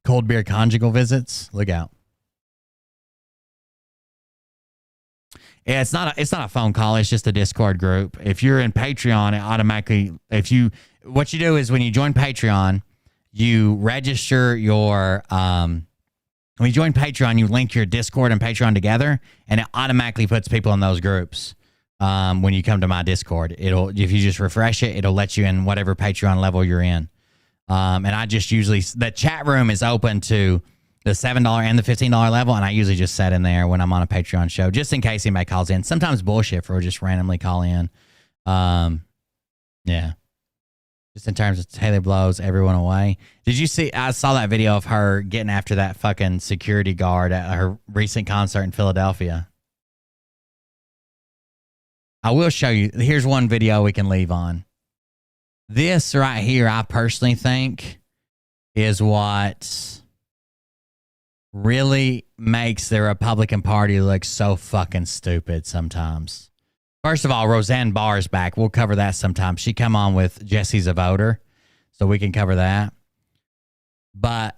Cold beer conjugal visits. Look out. Yeah, it's not a phone call. It's just a Discord group. If you're in Patreon, it automatically what you do is when you join Patreon, you register your when you join Patreon, you link your Discord and Patreon together, and it automatically puts people in those groups. When you come to my Discord, if you just refresh it, it'll let you in whatever Patreon level you're in. And I just usually the chat room is open to the $7 and the $15 level, and I usually just set in there when I'm on a Patreon show, just in case anybody calls in. Sometimes bullshit or just randomly call in. Yeah. Just in terms of Taylor blows everyone away. Did you see? I saw that video of her getting after that fucking security guard at her recent concert in Philadelphia. I will show you. Here's one video we can leave on. This right here, I personally think, is what really makes the Republican Party look so fucking stupid sometimes. First of all, Roseanne Barr's back. We'll cover that sometime. She come on with Jesse's a Voter, so we can cover that. But,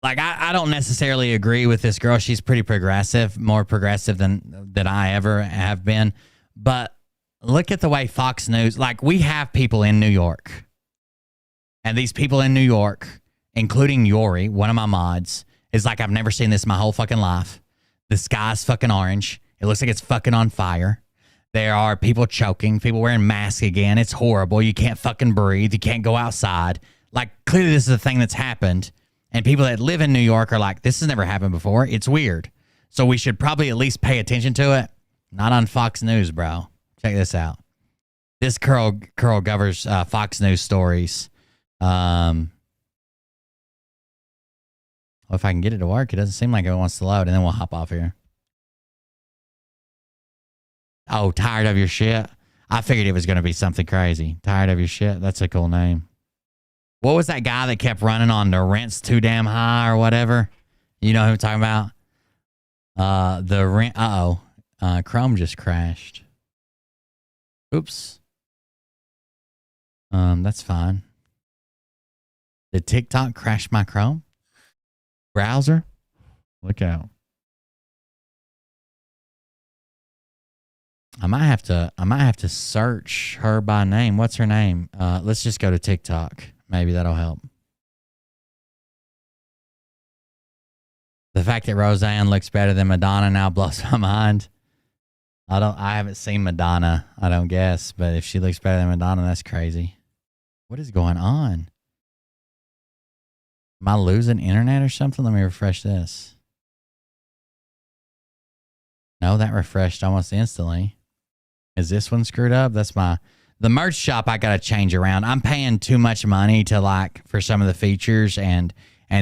like, I don't necessarily agree with this girl. She's pretty progressive, more progressive than I ever have been. But look at the way Fox News, like, we have people in New York. And these people in New York, including Yori, one of my mods, is like, I've never seen this in my whole fucking life. The sky's fucking orange. It looks like it's fucking on fire. There are people choking, people wearing masks again. It's horrible. You can't fucking breathe. You can't go outside. Like, clearly this is a thing that's happened. And people that live in New York are like, this has never happened before. It's weird. So we should probably at least pay attention to it. Not on Fox News, bro. Check this out. This girl covers Fox News stories. Well, if I can get it to work, it doesn't seem like it wants to load. And then we'll hop off here. Oh, tired of your shit? I figured it was going to be something crazy. Tired of your shit? That's a cool name. What was that guy that kept running on the rent's too damn high or whatever? You know who I'm talking about? The rent. Chrome just crashed. Oops. That's fine. Did TikTok crash my Chrome browser? Look out. I might have to search her by name. What's her name? Let's just go to TikTok. Maybe that'll help. The fact that Roseanne looks better than Madonna now blows my mind. I haven't seen Madonna, I don't guess, but if she looks better than Madonna, that's crazy. What is going on? Am I losing internet or something? Let me refresh this. No, that refreshed almost instantly. Is this one screwed up? That's the merch shop I got to change around. I'm paying too much money for some of the features and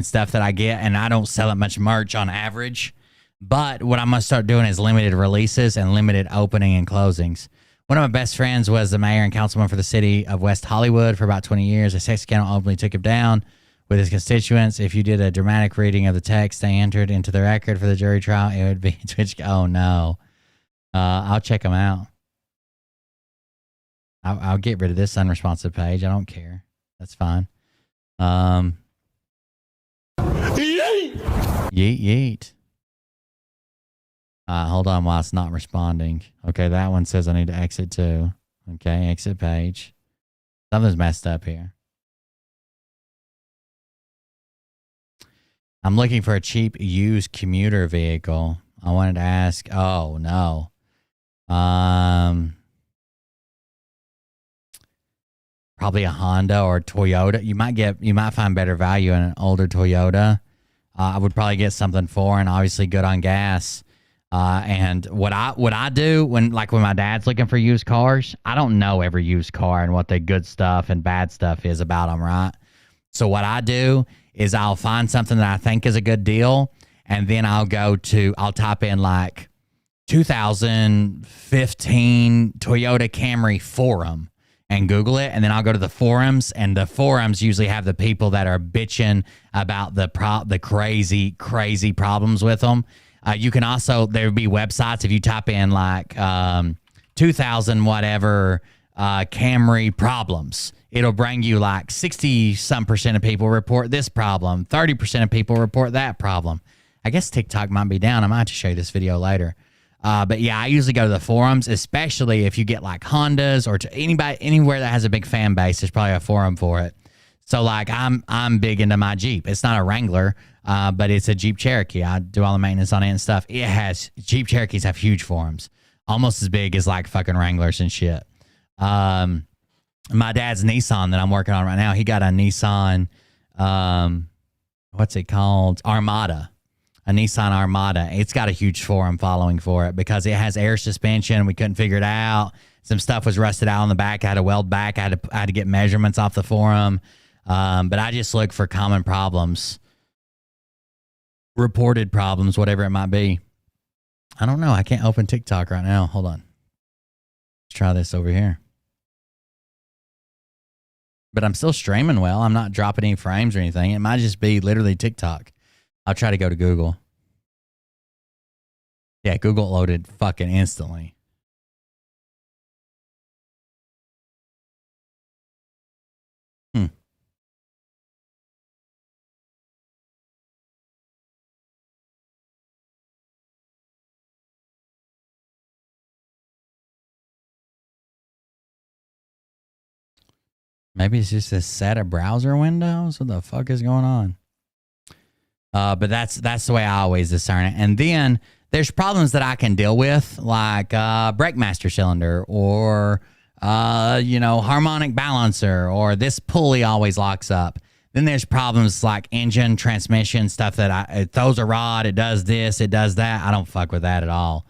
stuff that I get, and I don't sell that much merch on average. But what I'm going to start doing is limited releases and limited opening and closings. One of my best friends was the mayor and councilman for the city of West Hollywood for about 20 years. A sex scandal openly took him down with his constituents. If you did a dramatic reading of the text they entered into the record for the jury trial, it would be Twitch. Oh, no. I'll check them out. I'll get rid of this unresponsive page. I don't care. That's fine. Yeet! Yeet. Hold on while it's not responding. Okay, that one says I need to exit too. Okay, exit page. Something's messed up here. I'm looking for a cheap used commuter vehicle. I wanted to ask. Oh no. Probably a Honda or a Toyota. You might find better value in an older Toyota. I would probably get something foreign, obviously good on gas. And what I do when my dad's looking for used cars, I don't know every used car and what the good stuff and bad stuff is about them, right? So what I do is I'll find something that I think is a good deal, and then I'll type in 2015 Toyota Camry forum and Google it, and then I'll go to the forums, and the forums usually have the people that are bitching about the crazy problems with them. You can also, there would be websites if you type in 2000 whatever Camry problems. It'll bring you 60% of people report this problem, 30% of people report that problem. I guess TikTok might be down. I might have to show you this video later. But yeah, I usually go to the forums, especially if you get Hondas or to anywhere that has a big fan base. There's probably a forum for it. So I'm big into my Jeep. It's not a Wrangler, but it's a Jeep Cherokee. I do all the maintenance on it and stuff. Jeep Cherokees have huge forums, almost as big as fucking Wranglers and shit. My dad's Nissan that I'm working on right now, he got a Nissan, what's it called? Armada. A Nissan Armada. It's got a huge forum following for it because it has air suspension. We couldn't figure it out. Some stuff was rusted out on the back. I had to weld back. I had to get measurements off the forum. But I just look for common problems, reported problems, whatever it might be. I don't know. I can't open TikTok right now. Hold on. Let's try this over here. But I'm still streaming well. I'm not dropping any frames or anything. It might just be literally TikTok. I'll try to go to Google. Yeah, Google loaded fucking instantly. Maybe it's just a set of browser windows. What the fuck is going on? But that's the way I always discern it. And then there's problems that I can deal with, like brake master cylinder or harmonic balancer, or this pulley always locks up. Then there's problems like engine, transmission, stuff that it throws a rod, it does this, it does that. I don't fuck with that at all.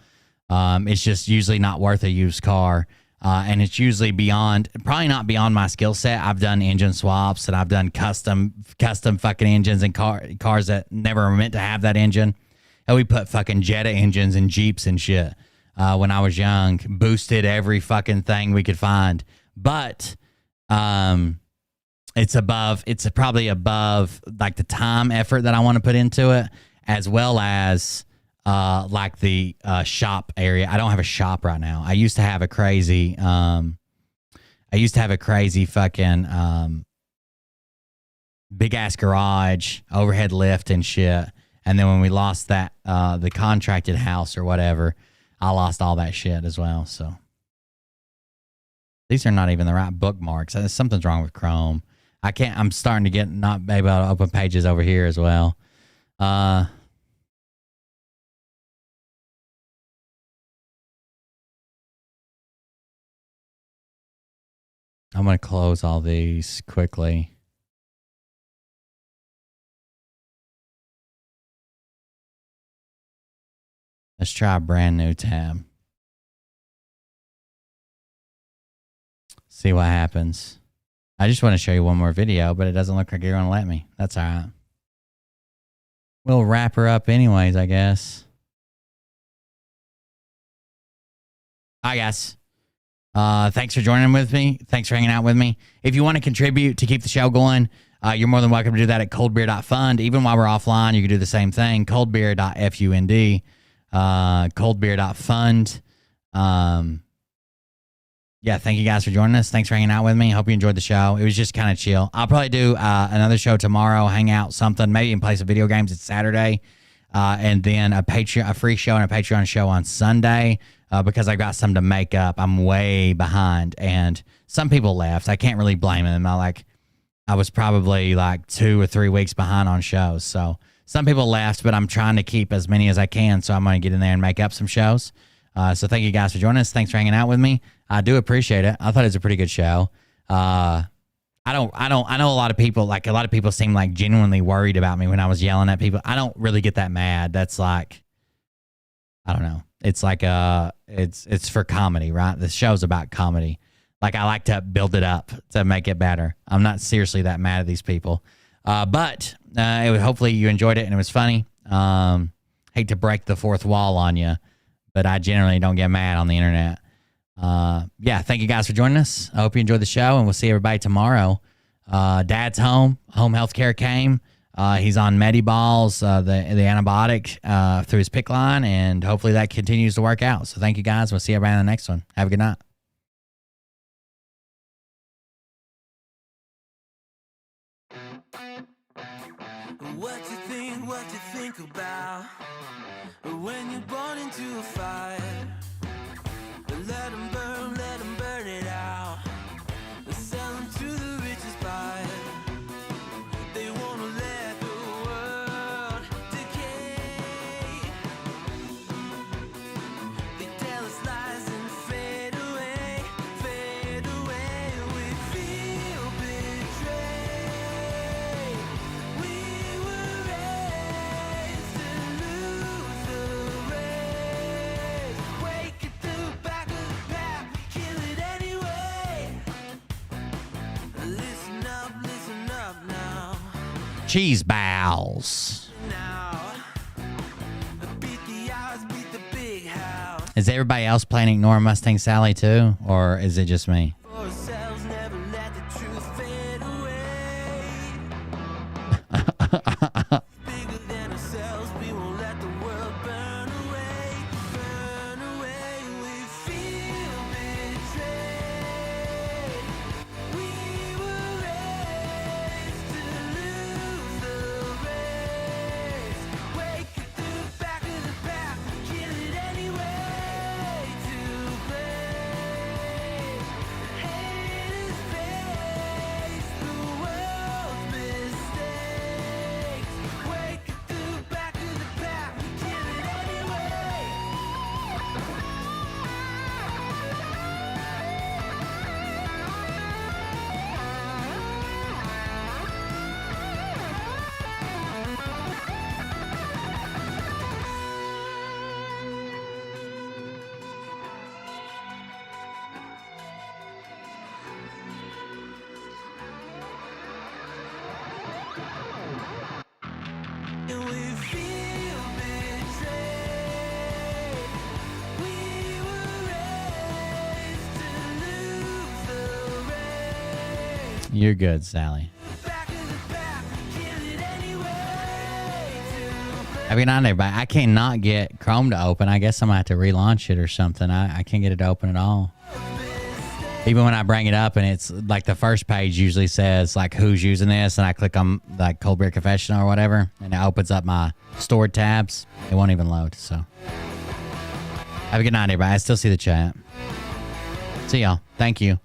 It's just usually not worth a used car. And it's usually probably not beyond my skill set. I've done engine swaps and I've done custom fucking engines in cars that never were meant to have that engine. And we put fucking Jetta engines in Jeeps and shit when I was young, boosted every fucking thing we could find. But it's probably above the time effort that I want to put into it, as well as the shop area. I don't have a shop right now. I used to have a crazy fucking big ass garage, overhead lift and shit. And then when we lost that, the contracted house or whatever, I lost all that shit as well. So these are not even the right bookmarks. Something's wrong with Chrome. I'm starting to not be able to open pages over here as well. I'm going to close all these quickly. Let's try a brand new tab. See what happens. I just want to show you one more video, but it doesn't look like you're going to let me. That's all right. We'll wrap her up anyways, I guess. Hi, guys. Thanks for joining with me. Thanks for hanging out with me. If you want to contribute to keep the show going, you're more than welcome to do that at coldbeer.fund. Even while we're offline, you can do the same thing. Coldbeer.fund. Coldbeer.fund. yeah, thank you guys for joining us. Thanks for hanging out with me. Hope you enjoyed the show. It was just kind of chill. I'll probably do another show tomorrow, hang out, something, maybe even play some video games. It's Saturday. And then a free show and a Patreon show on Sunday because I got some to make up. I'm way behind, and some people left. I can't really blame them. I was probably like 2 or 3 weeks behind on shows. So some people left, but I'm trying to keep as many as I can. So I'm going to get in there and make up some shows. So thank you guys for joining us. Thanks for hanging out with me. I do appreciate it. I thought it was a pretty good show. I know a lot of people seem like genuinely worried about me when I was yelling at people. I don't really get that mad. That's like, I don't know. It's like, it's for comedy, right? The show's about comedy. Like, I like to build it up to make it better. I'm not seriously that mad at these people. But hopefully you enjoyed it and it was funny. Hate to break the fourth wall on you, but I generally don't get mad on the internet. Yeah, thank you guys for joining us. I hope you enjoyed the show, and we'll see everybody tomorrow. Dad's home. Home health care came. He's on Mediballs, the antibiotic, through his PICC line, and hopefully that continues to work out. So thank you guys. We'll see everybody in the next one. Have a good night. What you think about when you're born into a fire? Let them burn it out. Sell them to the richest buyer. They wanna let the world decay. They tell us lies and fade away, fade away. We feel betrayed. We were raised to lose the race. Wake at the back of the pack, kill it anyway. Listen up now. Cheese balls. Beat the odds, beat the big house. Is everybody else playing Ignore Mustang Sally too, or is it just me? For ourselves, never let the truth fade away. Bigger than ourselves, we won't let the world burn away. Burn away, we feel betrayed. We were raised to lose the race. Wake at the back of the pack, kill it anyway. To blame, hate is face the world's mistakes. Wake at the back of the pack, kill it anyway. And we feel betrayed. We were raised to lose the race. You're good, Sally. Back of the pack, kill it anyway. Have a good night, everybody. I cannot get Chrome to open. I guess I'm going to have to relaunch it or something. I can't get it to open at all. Even when I bring it up and it's like the first page usually says like who's using this, and I click on like Cold Beer Confessional or whatever, and it opens up my stored tabs. It won't even load. So have a good night, everybody. I still see the chat. See y'all. Thank you.